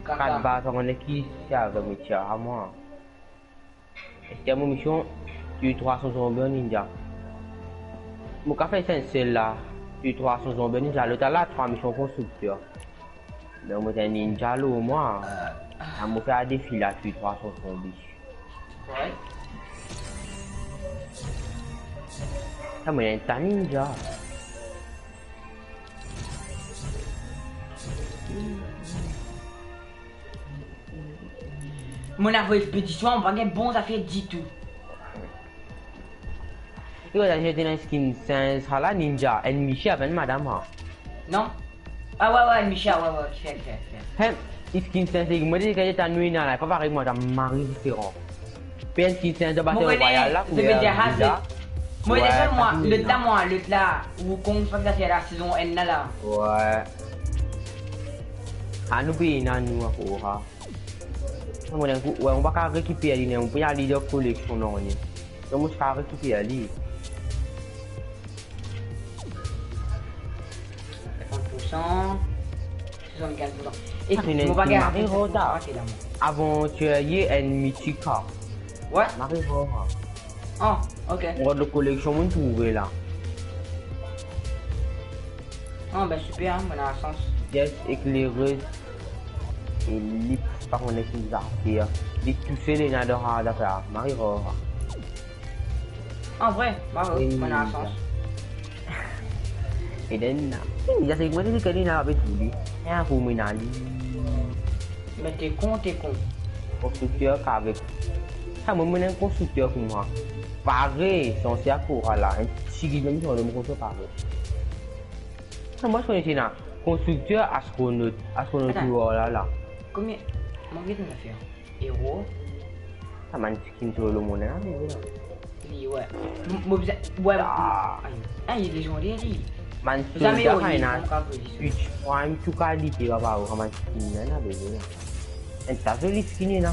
4 bases, on est qui servent de métier à moi. C'était mon mission, tu 300 zombies ninja. Mon café c'est celle là, tu 300 zombies ninja. L'autre là, 3 missions constructeurs. Donc, moi, c'est ninja là, moi. Ça m'a fait un défi là, tu 300 zombies. Ouais. Ça m'a dit un ninja. Mon expédition, on va gagner bons affaires du tout. Tu vas acheter un skin sans la ninja, un Micha avec madame. Non? Ah ouais, Micha, ouais, tu fais. Hey, skin sans, c'est moi dis que j'ai ta nuit là, pas pareil moi, t'as mari différent. Puis un skin sans de batteur royal là, je vais dire, moi, le là, où qu'on fait ça la saison N là. Ouais. Ah, nous payons nous à quoi? On va pas récupérer, on peut y aller de collection non. Donc, je vais récupérer. 50%, 75%. Et on va garder aventurier et Michika. Ouais? Marie-Rora. Oh, ok. On va de collection, on trouve là. Oh, ben super, on a un sens. Yes, éclaireuse. Et lips, par contre, on est affaires. Les toucher les nadora d'affaires. Marie-Rora. En vrai, bravo, on a un sens. Et then, il y a ces mots de qu'elle n'a pas tout dit. Et un coup, Mais t'es con. Constructeur qu'avec. Ça me mène un constructeur pour moi. Pareil, censé à quoi là. Un petit guide sur le mot pareil. Moi, je connais là. Constructeur astronaute. Astronaute là. Combien? Mon guide on a fait. Héros. Ça m'a skin sur le monde là. Ouais. Ah, il y a des gens derrière. Man, jamais tu as Switch Prime, tu as dit que tu vas avoir un skin là. Et tu as joli skin là.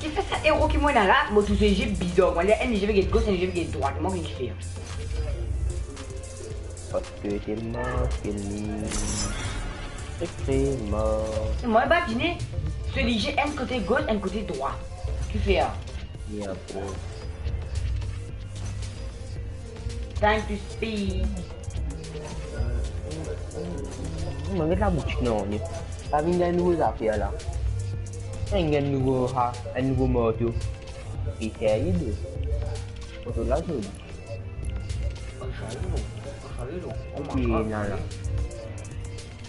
Qui fait ça, héros qui moi là, moi tout j'ai bizarre. Moi, les NG vais gauche, NG vais droite. Moi, qu'est-ce que je fais? Parce que t'es mort, c'est mort. Moi, bah, dîner, celui j'ai un côté gauche, un côté droit. Tu fais ça? Yeah, bro. Time to speed. On va mettre la boutique non. Ça vient de nouvelles affaires là. un nouveau moto. Et c'est il. Moto là, je dis. Ok, non, là.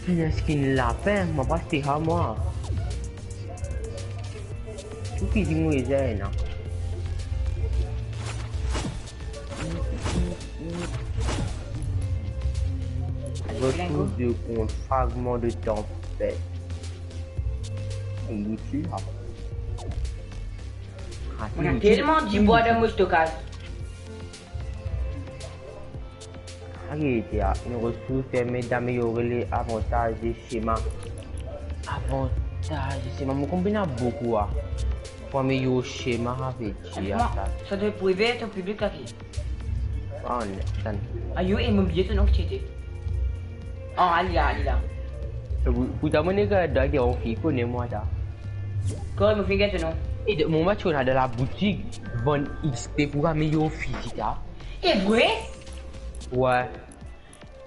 Une skin lapin, ma pas c'était à moi. Tout qui dit moi, c'est non. Retour de compte, fragment de tempête. Il est là. On a tellement du bois dans mon stockage. Arrêtez, une ressource permet d'améliorer les avantages des schémas. Avantages des schémas, je comprends beaucoup. Pour améliorer le schéma avec ça doit priver ton public là. Ah, non. Ayo, et mon billet, tu n'as pas checké. Oh, allez là. Vous t'amenez que d'ailleurs, on fait connaît-moi ça. Comment me fait non? Et de moment où on a de la boutique, bon XP pour améliorer le physique. Et vrai? Ouais.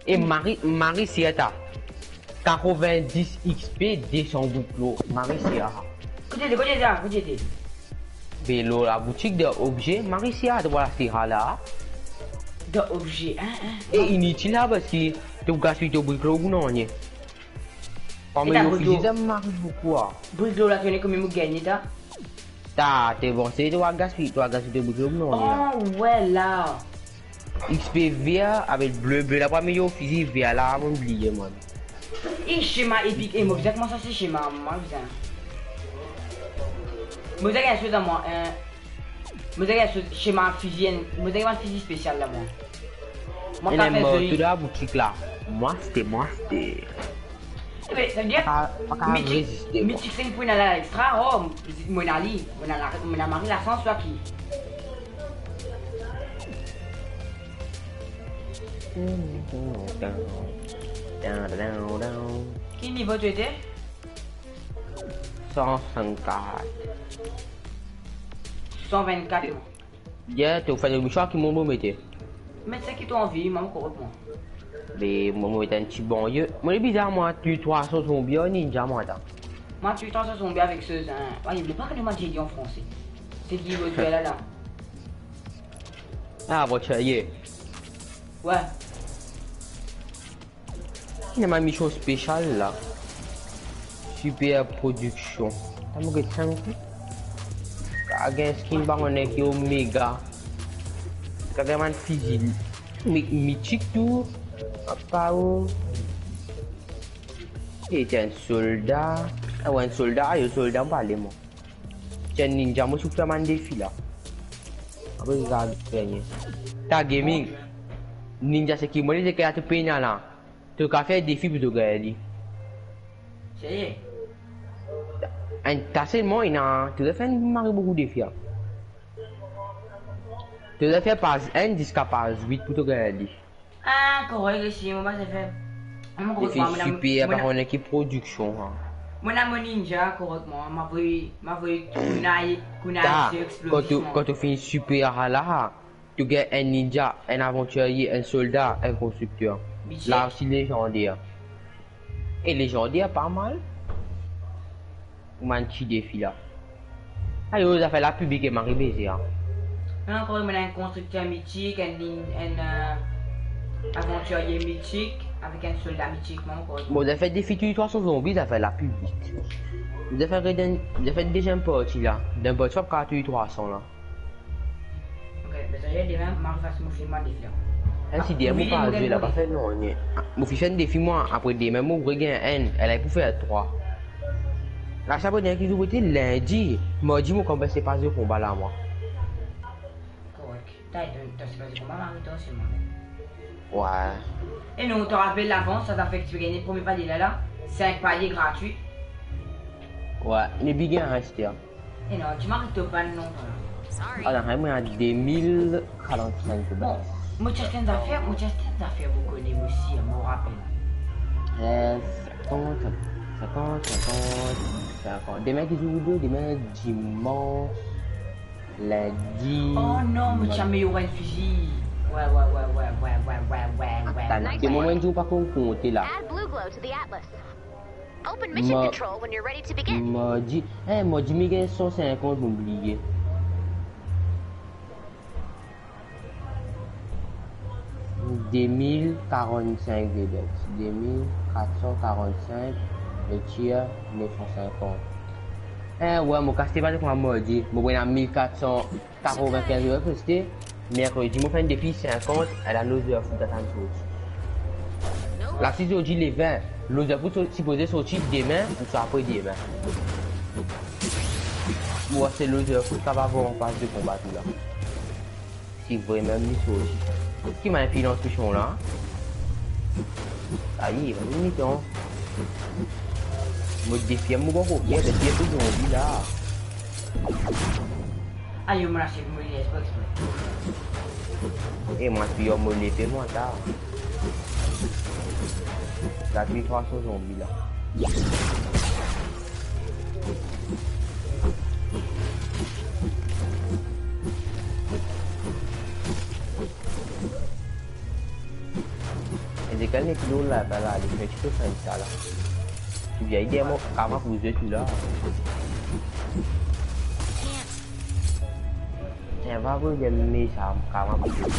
Et Marie Sieta. 90 XP, 200 bouclos. Marie Sieta. Côté. Vélo, la boutique d'objets, Marie Sieta, voilà, c'est là. D'objets, Et inutile là parce que tu gâches ton bouclo ou non? Comme le physique, ça marche beaucoup. Bouclo là, tu connais combien je gagne là? T'es bon, c'est toi gaspiller ton bouclo ou non? Oh, ouais là. XP vert avec bleu, la première physique vert là, on oublie moi. Et schéma épique, et moi, exactement ça c'est schéma, moi, bien. Moi, j'ai quelque chose à moi, moi, j'ai quelque chose, schéma fusion, moi, j'ai une physique spéciale là, moi. Moi, je suis mort de la boutique là. Moi, c'était. Mais ça veut dire, mythique 5 points à l'extra, oh, mon Ali, mon amari la sens soit qui. Quel niveau tu étais? 154. 124. Yeah, tu fais le choix qui m'ont metté. Mais c'est qui t'ont envie, maman, correctement. Mais moi, je un petit bon yeux. Moi, c'est bizarre, moi, tu 300 zombies en ninja, moi, attends. Moi, tu 300 zombies avec ceux. Ouais, il ne pas que moi j'ai dit en français. C'est qui veut tuer là? Ah, votre chérie. Ouais. Il y a ma mission spéciale là. Super production. T'as mon gars 5 Kagak skin bangun qui est Omega. Kagak man physique. Mythique tout. Apa ou? C'est un soldat. Ah ouais, un soldat, il y a un soldat parler moi. C'est un ninja, moi je fais un défi là. Après je vais gagner. Ta gaming. Ninja c'est qui moi je vais te payer là. Tu as fait des défis pour te gagner. C'est un tas seulement il a tu as fait beaucoup de défis. Tu as fait pas 1 jusqu'à pas 8 pour te gagner. Ah correct ici, moi j'ai fait. Défi super par une équipe production. Moi mon ninja correctement, m'a vu quand tu finis super là, tu gagnes un ninja, un aventurier, un soldat, un constructeur. Là aussi légendaire. Et légendaire pas mal. Un petit défi là. Allez, ça fait la publique et Marie Baiser. Encore un constructeur mythique, un aventurier mythique avec un soldat mythique. Bon, vous avez fait défi de 300 zombies, ça fait la publique. Vous avez fait déjà un parti là. D'un bot shop 300 là. Ok, mais ça y est, demain, Marie va se montrer moi défi. Si dia mu pas jouer là pas fait non ni. Mu fi fait un défi moi après demain mu regain un, elle a pour faire 3. La chapeau dernier qui joue lundi, mardi moi comme c'est pas de combat là moi. Correct. T'as pas de combat Marie toi c'est moi. Ouais. Et nous te rappelle l'avance, ça t'a fait que tu gagnes le premier palier là, 5 paliers gratuits. Ouais, les big gains restent. Et non, tu m'arrêtes pas non. Alors, moi a 2045 bon. Moi, certaines affaires, vous connaissez aussi, je me rappelle. 50. Demain, qui joue deux, demain, dimanche, lundi. Oh non, mais tu as amélioré une fusil. Ouais. C'est le moment où pas compter là. Open mission control when you're ready to begin. Maudit, mais il y a 150, oublié. Des 1045 Webex, 2445, le tir 950. Ouais, mon casté pas de quoi maudit. Moi, on a 1495 Webex, mercredi, moi, fait un défi 50 à la loser foot d'attendre. La saison dit les 20, loser foot supposé sortir demain ou soit après demain. Moi, c'est loser foot, ça va avoir en phase de combat tout là. Si vraiment mis sorti. Qui m'a fait dans ce pichon là? Ça y est, on est temps. Moi, je défie mon gros il y a des pieds tout zombie là. Ah, il me lâche le mollet, c'est pas exprès. Et moi, je suis en mollet, fais-moi ça. La vie 300 zombies là. Et des calmes qui l'ont là, là, les mecs qui font ça là. Tu viens aider moi, comment vous êtes là? Et va vous aimer ça, comment vous êtes là?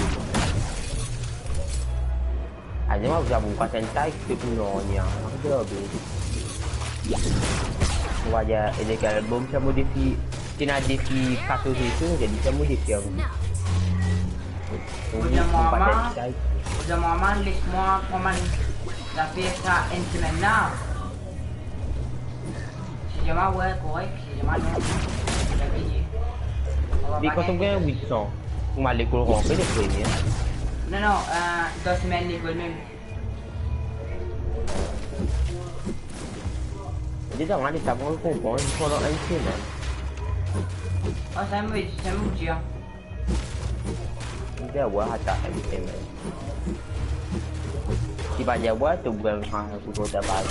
Además, usamos un patental que punonya. Vaya, el que el bomb se modifica, tiene un défi 14 jours, jadi se modifica. Udah maman, laisse-moi prendre la fiesta en semaine là. Si jamais ouais, correct, si jamais non, j'ai gagné. Mais quand on gagne 800, on va l'école remplir les premiers. Non, non, 2 semaines l'école même. Déjà, on a des savons de comprendre pendant une semaine. Oh, c'est un mauvais dur. On va voir à une semaine. Si pas y avoir, tu vas faire un coup de tabac.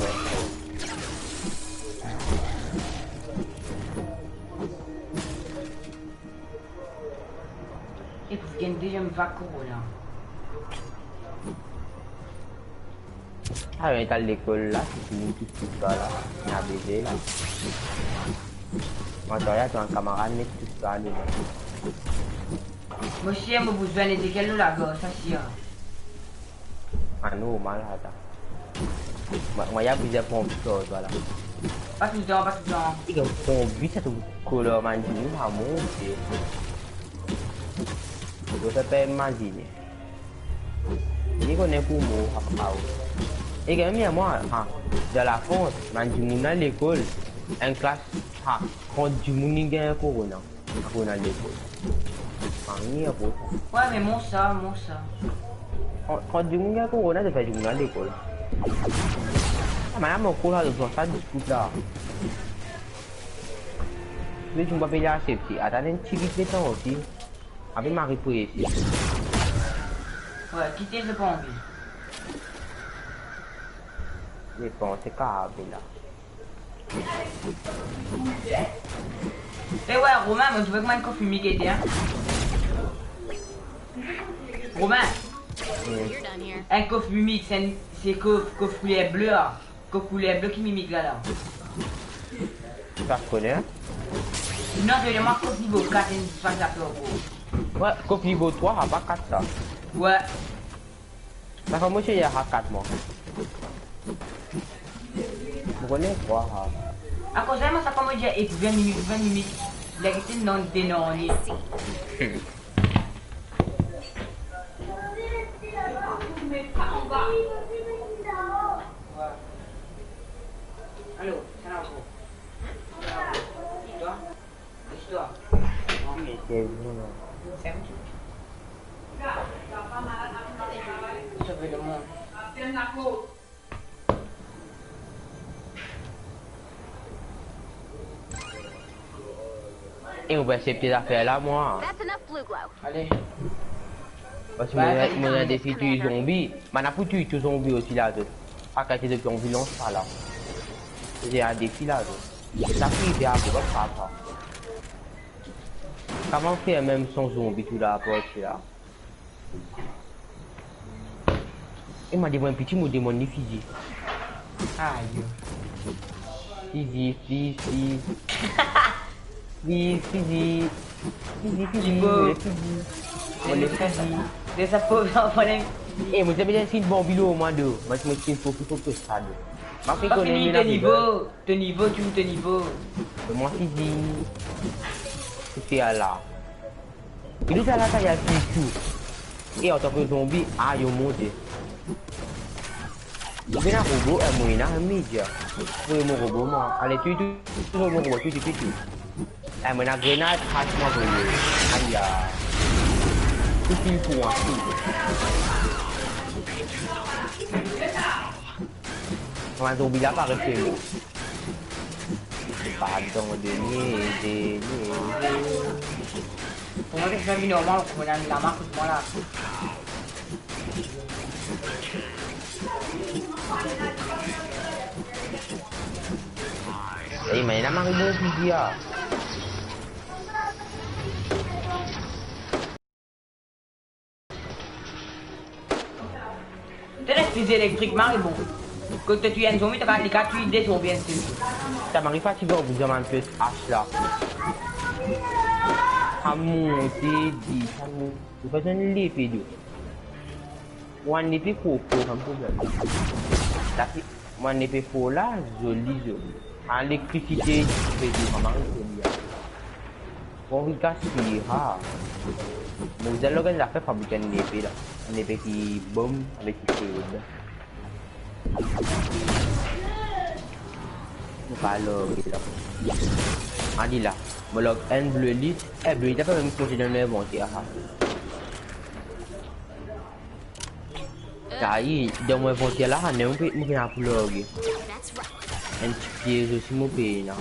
Et puis, il y a une deuxième vague corona. Ah, on est à l'école là, c'est une petite ça là, on a bébé là. Moi, tu as un camarade, mais tout ça là. Moi, si j'ai besoin de quel là, ça c'est. Ah non, malade. Moi, il y a plusieurs pompes, voilà. Pas tout le temps, pas tout le temps. Il y a un pompe, c'est tout couleur, man, tu nous as monté. Je t'appelle Mazine. Il connaît pour moi, et quand même, moi, de la France, je suis à l'école, en classe, quand je suis à Corona, à l'école. Ouais, mais mon ça. Quand je suis à Corona, je suis à l'école. Madame, on court à ça discute là. Mais tu ne peux pas payer la safety. Attends un petit peu de temps aussi. Avec ma réponse ici. Ouais, quitter, j'ai pas envie. Je pense que c'est câble là. Eh ouais, Romain, moi, tu veux que moi, une fumée qui était, hein? Romain! Un coffre humide, c'est coffre couleur bleu, coffre couleur bleu qui m'imite là. Tu connais? Non, c'est vraiment coffre niveau 4 et une face à peu. Ouais, coffre niveau 3, à pas 4 ça. Ouais. Ça fait moi, il y a 4 mois. Vous connaissez quoi? À cause de moi, ça comme dire, et 20 minutes. La question non dénommée. Allô, c'est là où? Toi? C'est bon. Sauver le monde. Et on va accepter l'affaire là, moi. Allez. Parce que moi, j'ai des filles zombies. Mais on a foutu tous zombies aussi là. Pas qu'à depuis en violence, pas là. J'ai un défi là. Ça fait bien, c'est pas ça. Comment faire même sans zombie tout là, pour être là? Et m'a dit, un petit mot de mon physique. Aïe. Fizzy, fizzy. Fizzy. Dia siapa nak paling. Macam macam skin bom bilo madu. Macam skin fokus ada. Makin kau ni niveau. Tu niveau. Semua fizzy. Sialah. Itu salah saya fichu. Ataupun zombie ayo mode. Dia nak robot moi nak meja. Boleh mau robot mah. Kalau tu mau robot tu. Mana grenade khas mah boleh. Ayah. Tu tipu aku. Orang zombie lah apa ke? Pardon ni. Comment est-ce que ça vit normal qu'on a la marque tout là. Main nama ribu dia. T'as fusil électriquement est bon. Quand tu tues un zombie, t'as les 4 tuer des zombies ainsi. Ça m'arrive pas si vous demandez un peu H là. Kamu tadi kamu bukan lepih tu. One lepih koko kamu kan. Tapi one lepih pola joli. Électricité fait du maman dia. Bon kasih ha. Modal kan dah fabrikan lepih dah. Lepih qui bom avec qui feu. Kalau kita. Adilah. Blog N bleu lit. Bleu lit apa même projet dans le inventaire. Cai, dans mon inventaire là, on est un peu mungkin aku lagi. NPS aussi mon pays là.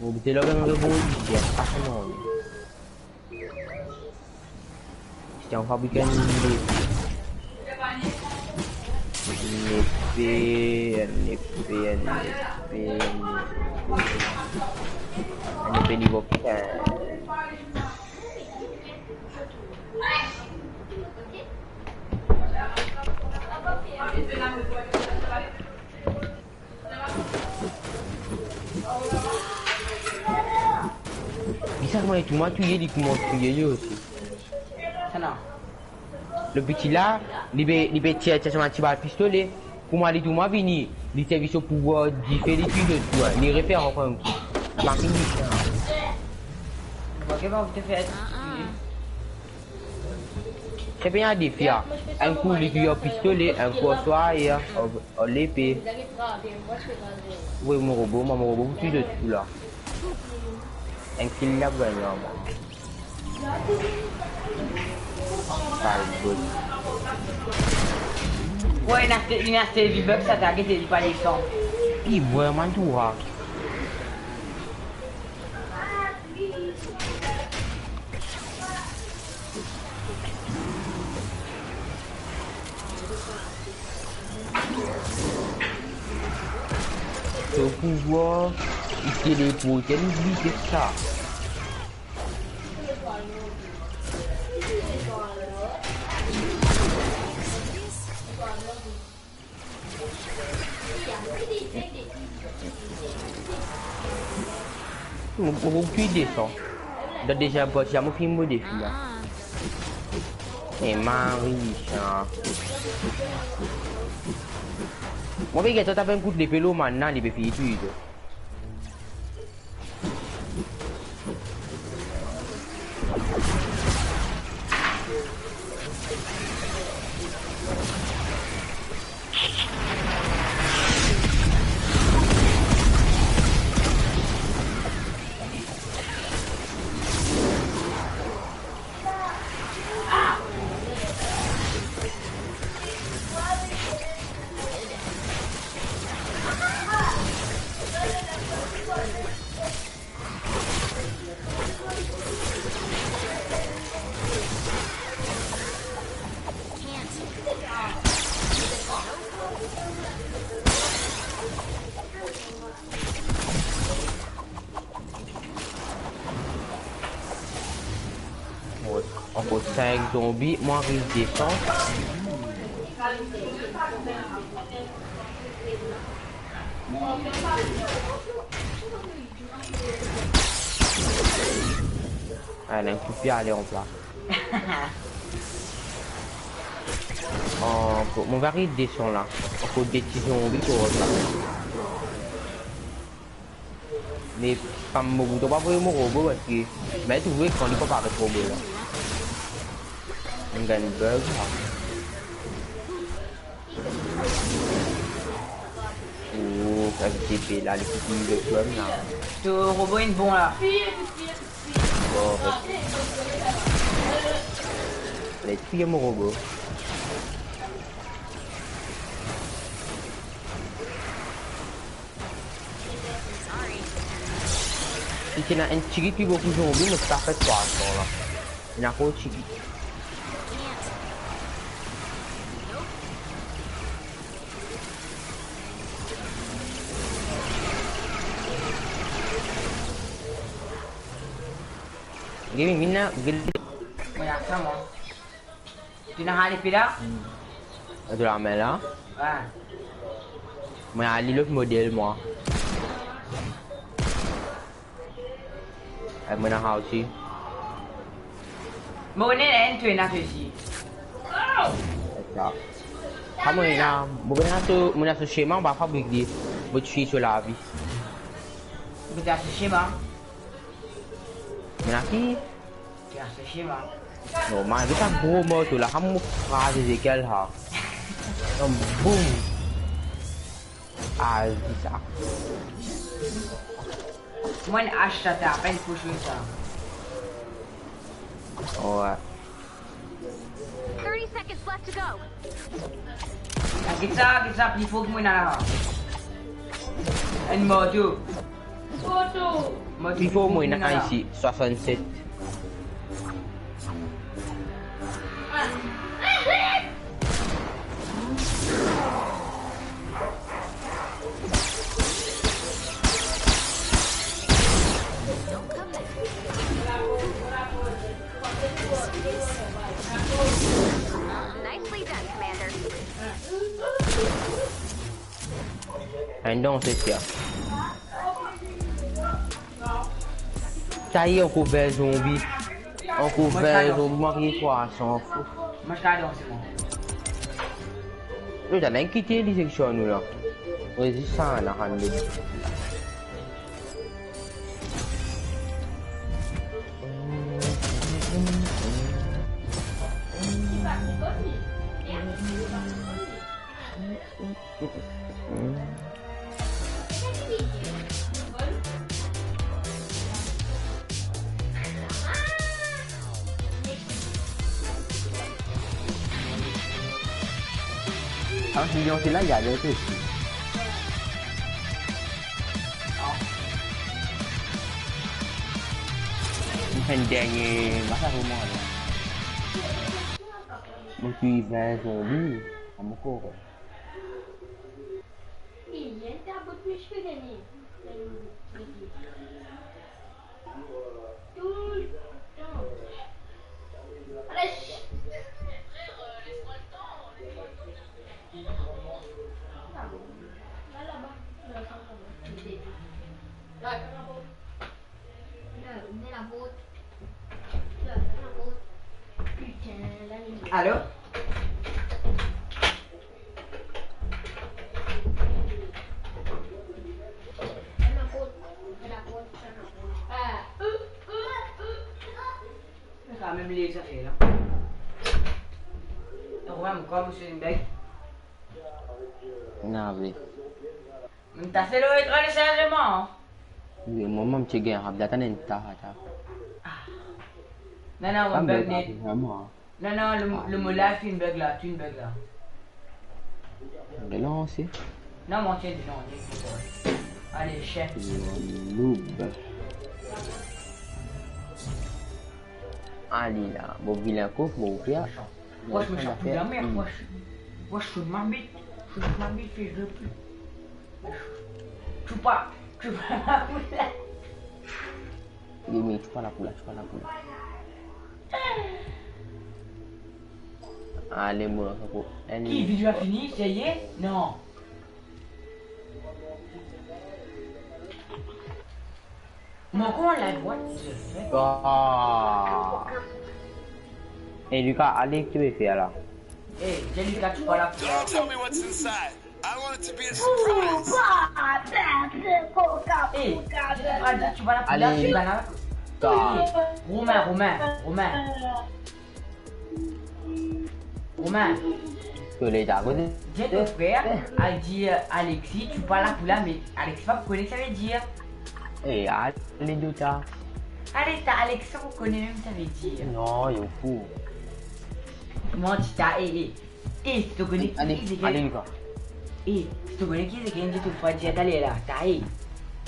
Mau betul lagi dengan rebond dia. Apa non? Yang fabrikan NP niveau 4. Bisa main cuma tu di kumau tu je aussi. Sana. Le petit là, il petit macam pistolet. Pour moi, les tout vini, les services au pouvoir différents de toi, les réfèrent encore un coup. Marquing Qu'est-ce que vous faites? C'est bien des fiers. Un coup, les tuyaux pistolet, un coup au soir et à l'épée. Oui, mon robot, tout de tout là. Un kill là, vraiment. Pas le bon. Ouais, il a acheté du bug, ça t'a arrêté de pas les sons. Il vraiment tout rare. Ce pouvoir, il téléporte, quelle vie c'est ça? Mon cul descend. Dans déjà bot, j'ai mon film défi là. Et Marie, moi, je vais te un coup de pélo maintenant, il va finir tout. Encore 5 zombies, moi risque descendre. Elle a un coup de pied à aller en plat. Mon vari descend là. On faut des petits zombies pour ça. Mais comme mon bout, on va voir mon robot parce que mais tu vois qu'on ne peut pas avec le robot là. On gagne bug. Oh, FTP là, les petits de club là. Ce robot est bon là. Bon, les tuer mon robot. Si tu as un chiqui qui beaucoup de zombies, mais ça fait 3 là. Il y a trop de chiqui. Gini mina gede. Moi sama. Tu n'as rien fait là? De la main là. Ouais. Moi j'ai l'autre modèle moi. Moi j'ai aussi. Moi on est tu es là aussi. Ça. Kamu ni lah, muna tu schéma bah fabrique des, but suis sur la vie. Tu as ce schéma. Muna qui? Tu as ce schéma. Non, mais kita gros mot tu lah, kamu phrase Ezekiel ha. Boum. Ah, c'est ça. Moi une hache ça à peine pour jouer ça. Ouais. 30 seconds left to go. Kita il faut que moi là. Une moto. Il faut moi nak ici 67. Nicely done, Commander. And donc c'est ça. Ça y est, on couvert zombie. On couvert zombie, marié quoi, s'en fout. Moi je garde c'est bon. Nous avons quitté les sections nous là. Résistant à la rande. Quand je dis là, il y a des trucs. Une dernière masa rumah là. Một tùy về rồi đi, không có cô. Allô? Quand même les affaires là. On va me quoi, monsieur Limbeck? Non, oui. T'as fait le téléchargement? Oui, moi, je suis un peu de temps. Non, non, on bug net. Non, non, le mot là, tu une bug là, tu une bug là. De lancer. Non, mon tiens, non, allez, chef. Noob. Allez là, bon vilain coffre, bon ouvrir. Moi, je me sens plus de la merde, moi, je suis de ma bite. Je suis de ma bite, fils de pute. Tu pas la poule. Mais tu pas la poule, tu pas la poule. Allez, moi, qui vidéo a fini, ça y est? Non. Mon con, la droite. Ah. Et Lucas, allez, que tu veux faire là? Eh, j'ai Lucas, tu parles là. Don't tell me what's inside. I want it to be a Oh, surprise. bah, c'est coca, Eh, coca, tu vas là pour là, Allez. tu vas là. Ah. Romain. Que les gars, vous J'ai ton frère, a dit Alexis, tu parles là pour là, mais Alexis pas connaît, ça veut dire. Eh, allez, Lucas. Allez, t'as Alexis, vous connaissez même, ça veut dire. Non, il est fou. Comment tu t'as, si tu connais qui Allez, c'est allez, qui, Lucas. si tu connais qui c'est qui, j'ai ton frère, j'ai allé là, t'as,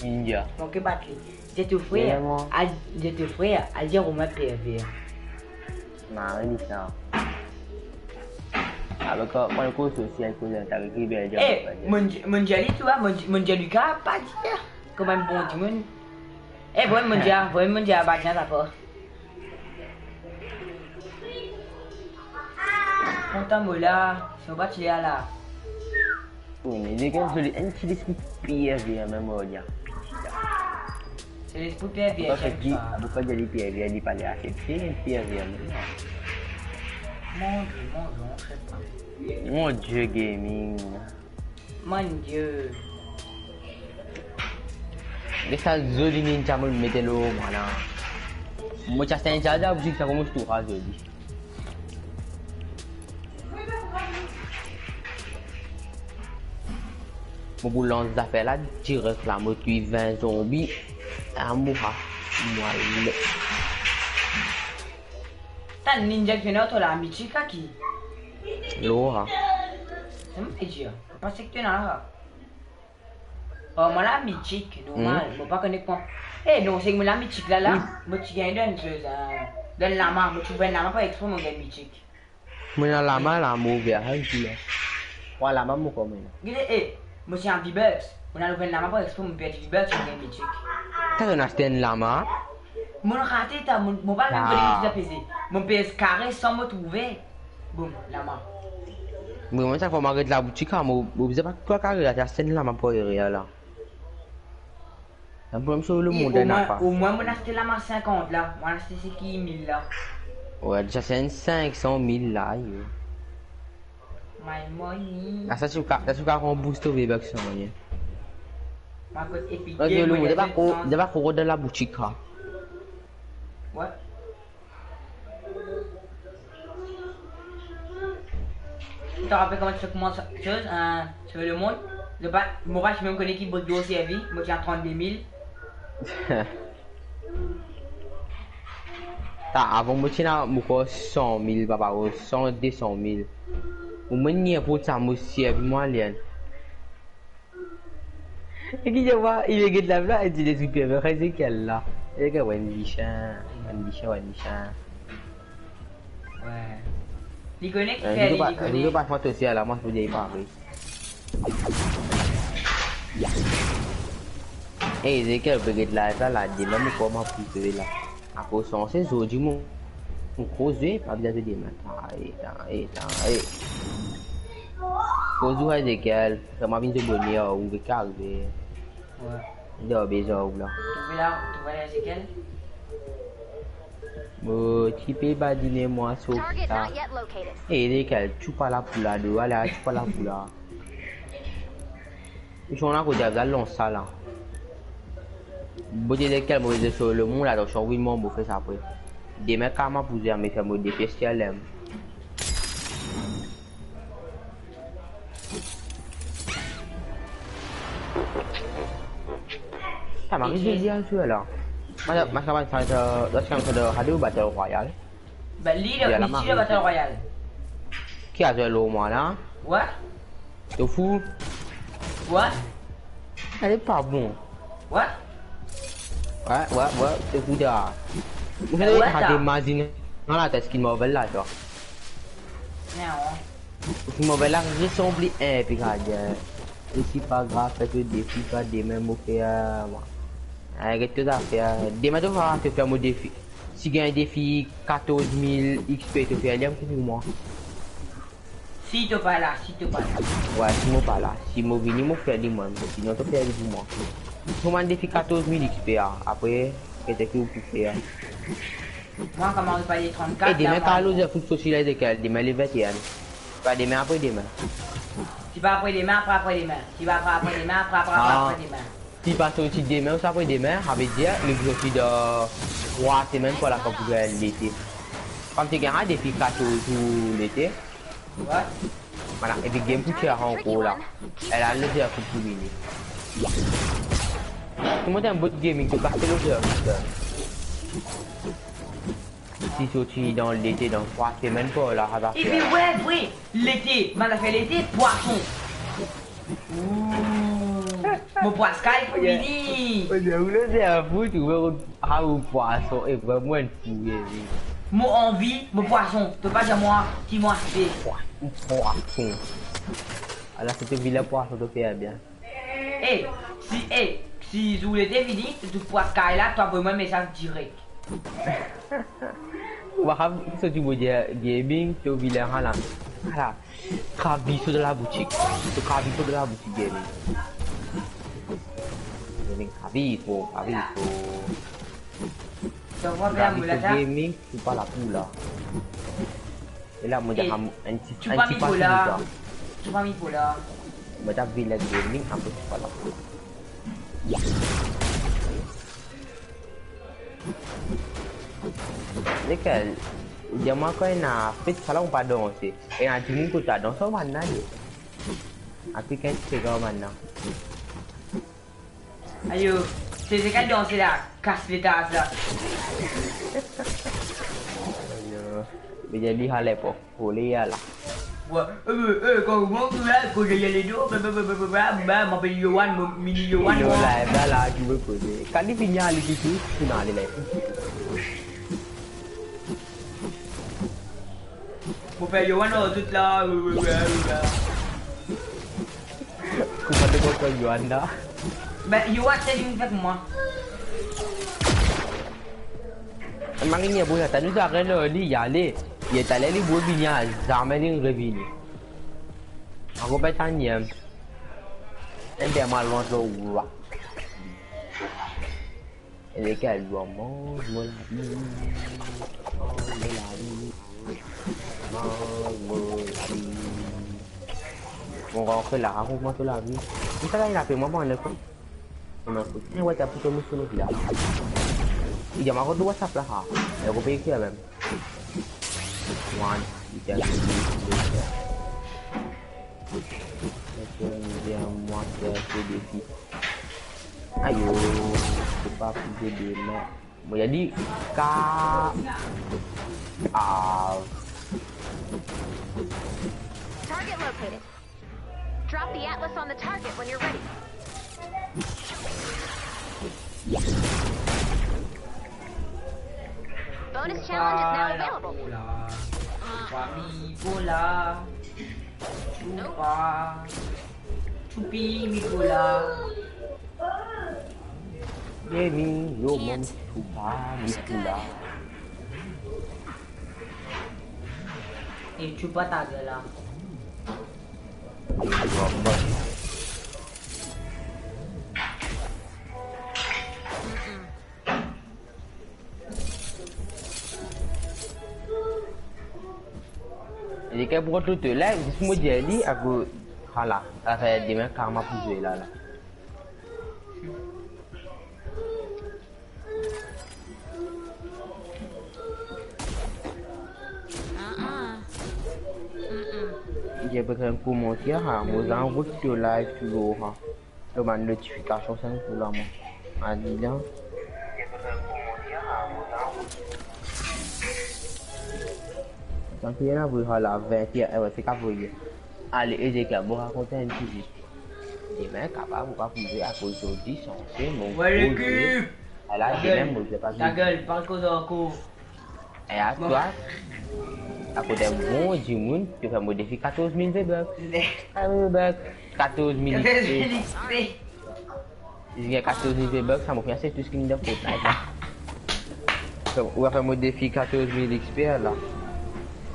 India. mon que battre. J'ai ton frère, a dit Romain pervers. Non, rien dit ça. Avec quand le cours social, t'as écrit bien. Eh, mon Jali, tu vois, mon Jali Lucas, pas dire. Comme un bon du monde. Eh, bon, mon Jali, bah, tiens, d'accord. Content, là, si on va tirer là. Oui, mais les gars, je l'ai un petit esprit PFV, même au dia. C'est l'esprit PFV, Pourquoi j'ai dit PFV, il parlait à cette fille, PFV, Mon Dieu, on sait pas. Mon Dieu, gaming. Mon Dieu. Mais ça, Zoli Ninja, me mettez l'eau, voilà. Moi, j'ai un jardin, vous dites que ça commence tout à Zoli. Mon bout lance d'affaires là, direct là, moi, tu 20 zombies, à mourir. Moi, T'as un ninja qui est là, la Michika qui. Laura. C'est mon dire. Je pense que tu es là. Oh, moi la Michik, normal. Je ne pas connaître quoi. Eh, non, c'est que la Michik là, moi tu gagnes d'une chose. Donne la main, moi tu veux la main pas expo, mon gars Michik. Moi, la main, la mauvaise, hein, voilà, la main, moi, comme Eh, moi c'est un V-Bucks. On a le la main pas expo, mon père V-Bucks, mon gars Michik. T'as acheté une lama? Mon raté, t'as mon pas même connaître qui pesé. Mon PS carré sans me trouver. Boum, la main. Mais moi, ça faut m'arrêter la boutique, moi, vous savez pas quoi carré là, t'as acheté une lama pour rien là. Un problème sur le monde, au moins, mon acheté la main 50 là. Moi, acheté c'est qui 1000 là. Ouais, déjà c'est 500 000 là. My money. Ah, ça, tu as un boost au V-Bucks, ça, rien. Ma cote Epic Ok, Game. le monde, il va courir dans la boutique là. Ouais. Tu te rappelles comment tu commences chose sur le monde? Moi, je même connais qui bosse au servi. Moi, j'ai 32 000. Avant, moi, j'ai 100 000, papa, 100, 200 000. Au moins, il y a pour ça, moi, servi, moi, lien. Et qui je vois, il est là, là, il dit des trucs, c'est quel là? Il est Wendy Chan. Ouais. Il connaît qui fait, il connaît. Je ne pas faire aussi à la moi, je vous dis pas. Et c'est quel peut être là, là, dit même comment plus là. À cause de ces autres, mon gros yeux, pas bien de dire maintenant. Cause où est-ce qu'elle, ça m'a vu de bonheur ou de calme. Ouais. Il a besoin là. Tu vois là, c'est quel? Tu peux pas dîner moi sur ça. Et les qu'elle, tu parles la poule là, voilà, tu parles la poule là. Ils sont là, ils ont long ça là. Beauté de quel mauvais sur le monde là, donc je suis envie de m'en faire ça après. Des mecs à ma poussière, mais faire des pièces qu'elle aime. Ça m'arrive de dire sur là. Ma campagne de Radio Battle Royale. Bah, lui, il a Battle Royale. Qui a joué l'eau, moi là? Ouais. T'es fou? Ouais. Elle est pas bon. Ouais. Ouais, t'es fou là. Vous avez des magazines dans la tête qui m'envoie là, toi. Non. Qui m'envoie là, je semble un peu grave. Et c'est pas grave, faites des défis, pas des mêmes au faire. Arrête tout à faire. Demain, tu vas te faire mon défi. Si tu as un défi 14 000 XP, tu fais un lien pour moi. Si tu pas là, Ouais, si moi pas là. Si moi venu, moi faire des mois. Sinon, tu fais avec moi. Cuma défi 14 000 XP après qu'est-ce que vous pouvez faire? Moi, comment on pas les 34? Et demain, Carlos, il faut socialiser avec elle. Demain, les 21. Pas demain, après demain. Si pas après demain, après demain. Si pas après demain, après demain. Si pas sorti demain ou après demain, ça veut dire le sorti de 3 semaines pour la coupe de l'été. Comme tu gagnes depuis 14 jours l'été. Ouais. Voilà, et puis game pour tirer en gros là. Elle a le dire pour tout gagner. Tout le monde a un bon gaming, tu passes le jeu. Si sorti dans l'été, dans 3 semaines pour la rabattre. Et puis ouais, oui, l'été, on a fait l'été, poisson. Mon poisson Skype, mini. Je voulais dire un fou, tu veux un poisson et vraiment un fou. Mon envie, mon poisson. Tu peux pas dire moi, qui moi c'est. Poisson. Alors c'était vilain poisson, tu fais bien. Si vous l'été fini, tu poisson Skype là, tu as vraiment un message direct. Wahab, ce que tu veux dire, gaming, tu es vilain à la. Voilà, Traviso de la boutique. C'est Traviso de la boutique gaming. Gaming, Traviso. Tu vois bien, Traviso gaming, c'est pas la poule là. Et là, moi, j'ai un petit tu pas mis pour là. Tu pas mis pour là. Moi, j'ai vilain gaming, un peu, c'est pas la poule. Lequel? Dia-moi quand il a fait ça là on pas danser. Et un petit monde que t'as dansé maintenant. Après qu'est-ce que c'est comme maintenant? Aïe, c'est ce qu'elle danse là, casse les tasses là. Bây giờ đi hai lẹp hồ ly là. Ouais, quand vous montrez là, quand il y a les deux, ma belle Yohan, mon mini Yohan. Yo là, là, tu veux poser. Quand il finit à l'équipe, tu n'as les lèvres. Mon père Yohan, tout là. Comment tu vois Yohan là? Ben, Yohan, c'est lui qui fait moi. Emang ini ya boleh tadi dah kena ni ya le. Ya tak le buat binya zaman ni revini. Aku bertanya. Dia malu tu wah. Ele quer mau lari. Mau ke lah aku mau tu lari. Kita kan nak pergi mana le pun. Ni WhatsApp tu mesti nak bilang. Jam aku tu WhatsApp lah ha. Aku fikir kan. One, tiga, dia muat sedikit. Ayo, cepat jadi nak. Mau jadi kak. Target located. Drop the atlas on the target when you're ready. Bonus challenge is now available. Bola. Chupi mi bola. Gaming, yo mom chupa mi bola. Chupa tak lah. Jadi kan buat tu lah, semua jadi aku kalah. Saya di mana karma puji lah. Dia berkan kumo dia ha, muzang buat tu live tu ha. Lepas notifikasi sang tu lama. Adilah. Dia berkan kumo dia ha, muzang. Quand il y a un la 20 c'est qu'à vous. Allez, et j'ai vous raconter un petit peu. Des mecs capables pas pouvoir à cause d'aujourd'hui censé mon. Ouais, le cul. Elle a dit même, je sais pas. Ta gueule, parle cause en cours. Et à toi, à côté de bon, du monde, tu fais modifier 14 000 V-Bucks. 14 000 XP. Il y a 14 000 V-Bucks, ça m'a fait assez tout ce qu'il y a de Fortnite. On va faire modifier 14 000 XP là.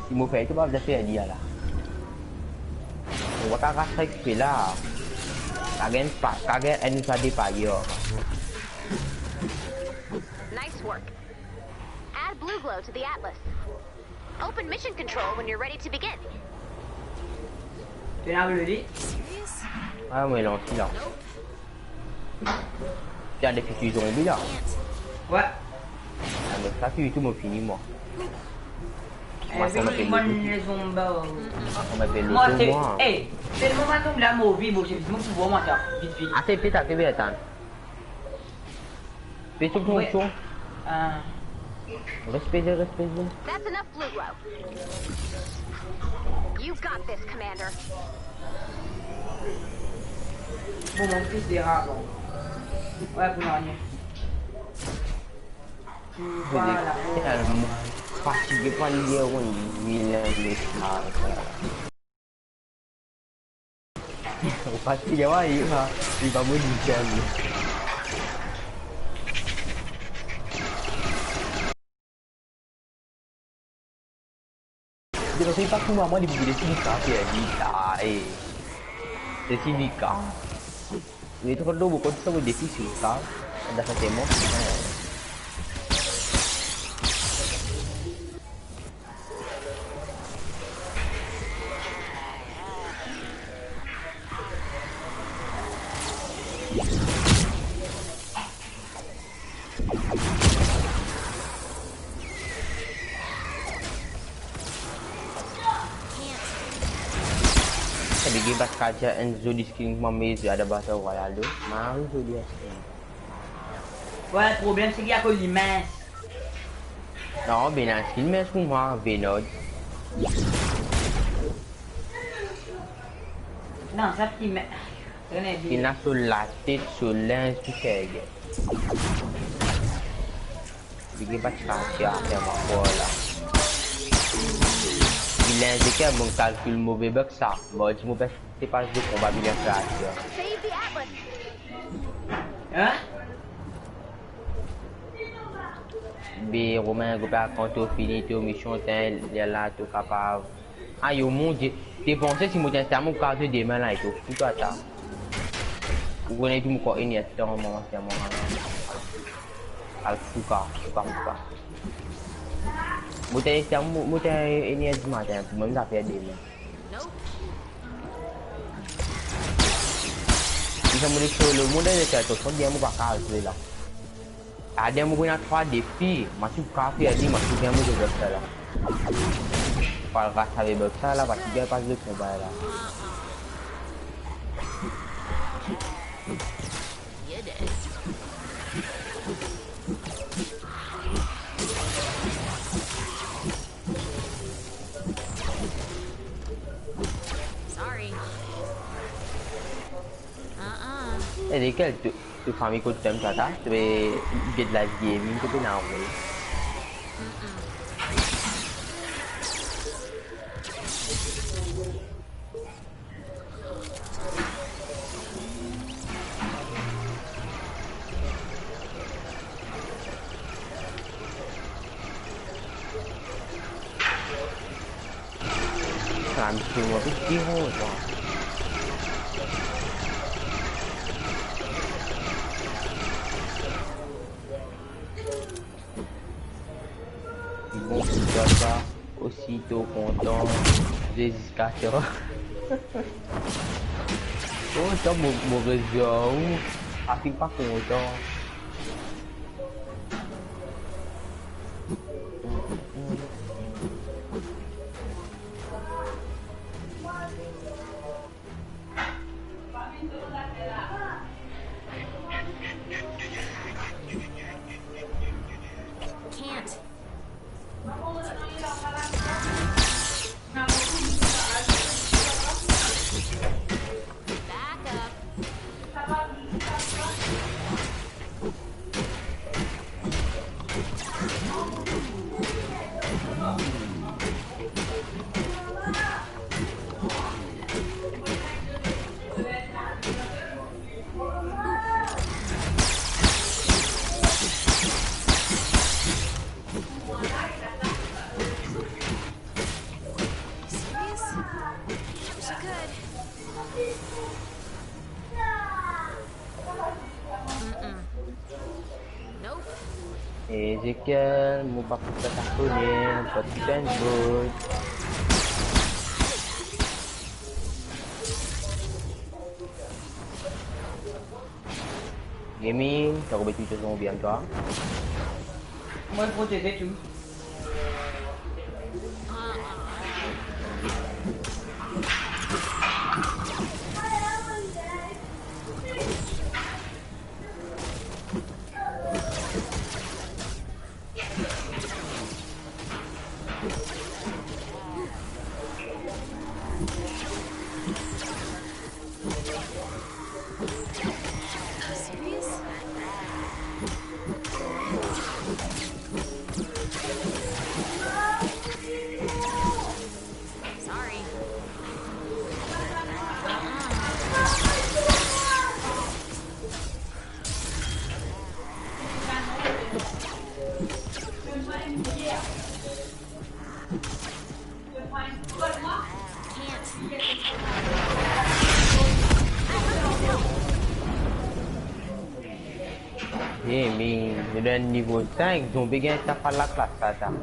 Si mon frère, tu vas faire dire là. On va pas rastreiller XP là. Kagak anu tadi pagi yo. Nice work. Add blue glow to the atlas. Open mission control when you're ready to begin. Tu l'as vu? Ah, mais non, là. Il y a des petits zombies là. Ouais. Ah, mais ça, tu tout me fini, moi. Moi, c'est les zombies. On m'appelle le Moi, c'est. moi. Hey, c'est le moment où la mauvaise, moi, j'ai mon pouvoir, moi, ça. Vite, vite. Ah, c'est pétard, c'est pétard. Fais tout ton son. Respect. That's enough blue glow. You got this, Commander. Bon, mon fils des rats, bon. Ouais, pour rien. Voilà. Fatigué pas lié au vilain les stars. Pasti dia baik lah. Di bangun di jam. Dia rasa tak semua mama dibagi dari sini kah ya di dari sini kah. Itu kalau bukan sama defisi kah. Ada satu mo. Bebas kaca Enzo di skin Mamese ada bahasa Ronaldo. Malu tu dia. Ouais, le problème c'est qu'il y a que l'immense. Non, ben un skin mais pour moi, Venod. Non, ça petit mais. Il a sur la tête, sur l'un, sur quelque. Bebas kaca ada masalah. Il a indiqué à mon calcul mauvais bug ça. Bon, je me fais pas de combat bien fait. Save the atlas. Hein? B Romain Goupa quand tu finis tes missions, tu es là, tu es capable. Ah, yo mon dieu, tu pensais si moi t'es mon cas de demain là et tout. Tout à ta. Vous connaissez tout mon corps, il y a tout un moment, c'est un moment. Al-Fuka, Fuka. Mutai ini aja macam belum sampai dia. Bisa mulai solo muda dia tu, so dia muka kalah lah. Ada yang punya 3 défis, masuk kafe aja masuk dia muda bersalah. Kalau kata bersalah pasti dia pas dia coba lah. Et lesquels tu famille que tu aimes ça, tu es de la gaming que tu n'as pas. Làm chuyện mà biết chi hô rồi. Bon, pas aussitôt content des escateurs. Oh, t'as mauvais jeu. Ah, t'es pas content. Ezekiel, mau pakai takutnya, buat handphone. Gaming, t'as rebattu tes zombies bien toi. Moi, je protégeais tout. Gaming, udah niveau 5, zombie gain tak pala kelas kata.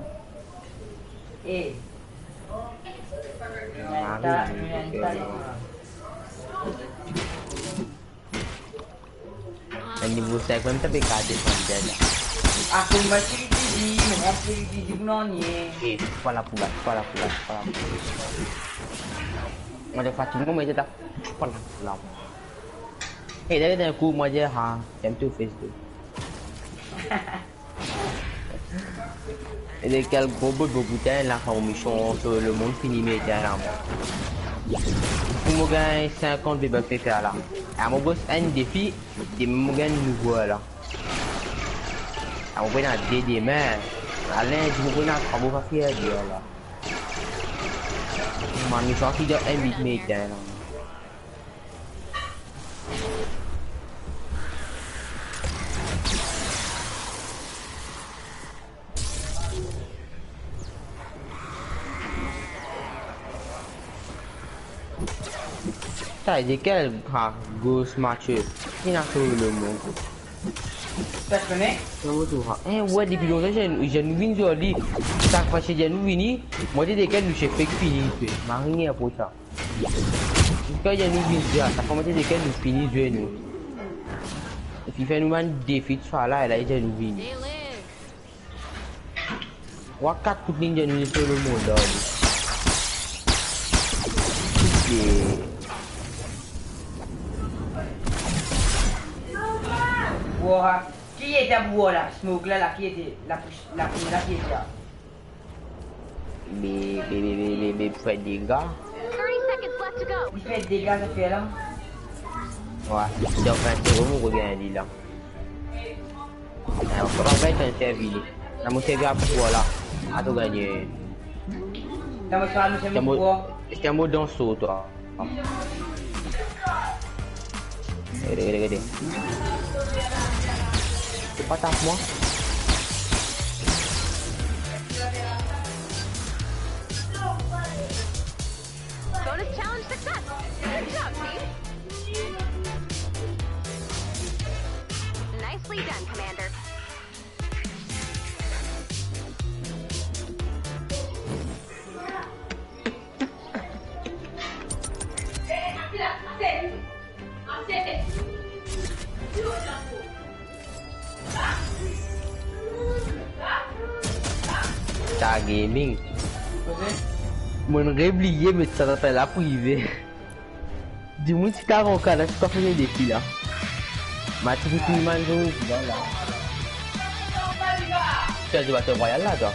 Dan niveau 5 pun tapi kaget saja lah. Aku masih di gunanya. Kepala pulas. Macam Fatima macam tak kepala pulas. Dari aku macam jam tu face tu. Et dès qu'elle gros bouteille là quand mission sur le monde fini mais là. Pour moi gagner 50 V-Bucks là. À mon boss un défi, des me gagne nouveau là. À mon boss des mais allez je me connais pas beaucoup faire dia là. Mà mission qui doit un bit mais là. Tak, Ezekiel Ghost Marcher. Ini nak suruh le monde. Tu connais? Tahu tu ouais depuis longtemps j'ai win joli. Tak pasal j'ai win ni, moi j'ai Ezekiel nous chef fini tu. Mari apa ça. Quand j'ai win dia, tak comment Ezekiel nous fini jouer nous. Et puis fait nous man défi soit là et là j'ai win. Wakat put ninja nous sur le monde là. Wow. Qui était à bois là? Smoke là, qui était la première qui était là. Mais fait des gars. 30 seconds left to go. Il fait des dégâts ça fait là. Ouais, donc c'est vraiment regarder là. On va faire un servi. On va servir à pouvoir là. À tout gagner. T'as montré à nous c'est mon pouvoir. C'est un mot dans saut toi. Regardez. C'est pas tape moi. Bonus challenge success. Good job, team. Nicely done, Commander. Ta gaming. Mon réblié mais ça s'appelle la privée. Dis-moi si t'as un cas là, tu peux faire des défis là. Ma tu peux plus manger là. Tu as du bateau royal là toi.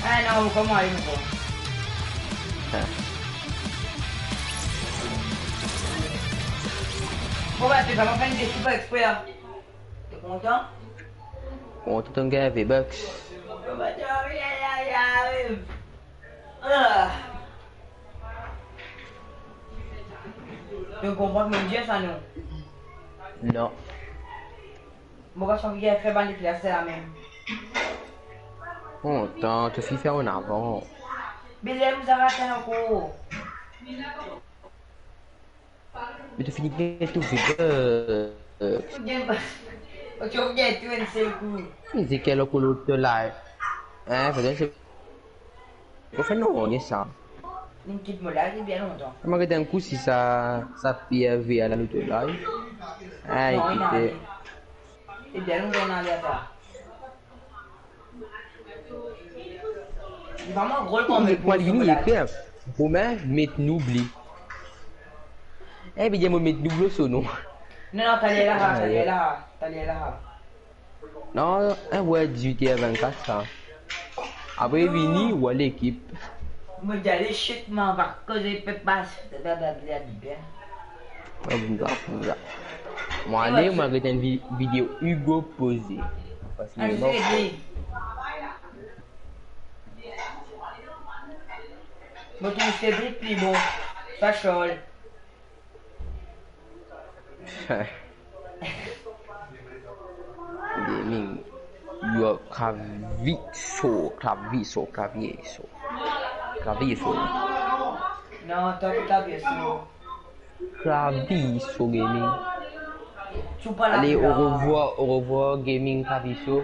Ah non, comment aller mon Bon bah tu vas pas faire une défi pas exprès là. T'es content? Bon, tout un gars V-Bucks. Tu comprends que mon Dieu ça non? Non. Moi je sens qu'il a fait ban de classe c'est la même. Bon, attends, te fais faire en avant. Mais là vous avez atteint encore. Mais tu finis bien tout, Tu regardes tout un seul coup. Mais c'est quel autre live? Hein, peut-être c'est. Qu'on fait non, on est ça. Une petite mollage, c'est bien longtemps. Je regarde un coup si ça PRV à la autre live. Ah, Non, il n'a écoutez. rien. C'est bien longtemps qu'on a à ça. C'est vraiment gros qu'on met Pour lui, il écrit. Pour moi, mettre n'oublie. Eh bien, moi, mettre n'oublie son nom. Non, t'allais là. Non, ouais, 18h24, ça. Après, Vini ou à l'équipe. Moi, j'allais shit, m'en va causer pépas. Moi, allez, moi, j'ai une vidéo Hugo posé. Parce que non. Moi, tu me fais vite, puis bon, ça chole. Gaming. Yo, cravito. Non, t'as bien sûr. Claviso Gaming. Tu pas la Allez, poula. au revoir Gaming Claviso.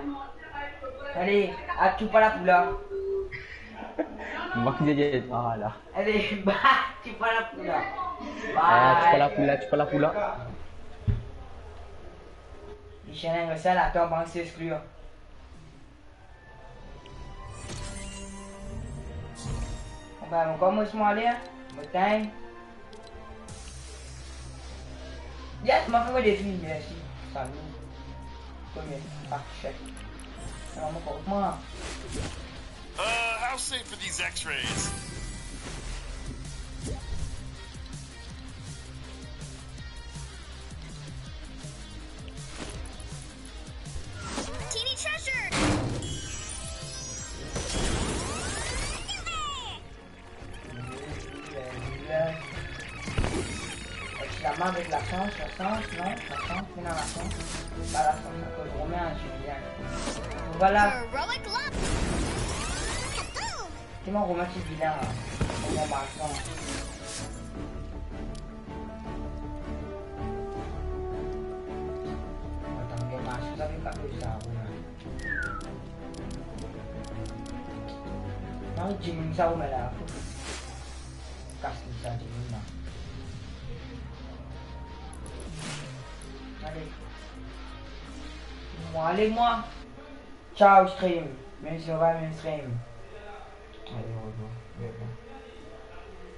Allez, à tu pas la poula. Moi qui disais pas là. Allez, bah, tu pas la poula. Ah, tu pas la poula. Les chiens, ça, la tombe en s'exclure. Bah, on commence à aller, hein. Montagne. Yes, m'a fait des filles, merci. Salut. Combien? Parfait. Alors, moi. How safe are these X-rays? Teeny treasure! La main avec la chance, non, la chance, c'est dans la chance. Pas la chance, ça peut remettre un chien. Voilà. Heroic luck! C'est mon romantique vilain, c'est mon marchand. Attends, mais marche, ça fait pas plus ça, non, j'ai mis ça où, mais là, casse ça, j'ai mis là. Allez, moi. Ciao, stream. Même si on va même stream. Allez, au revoir.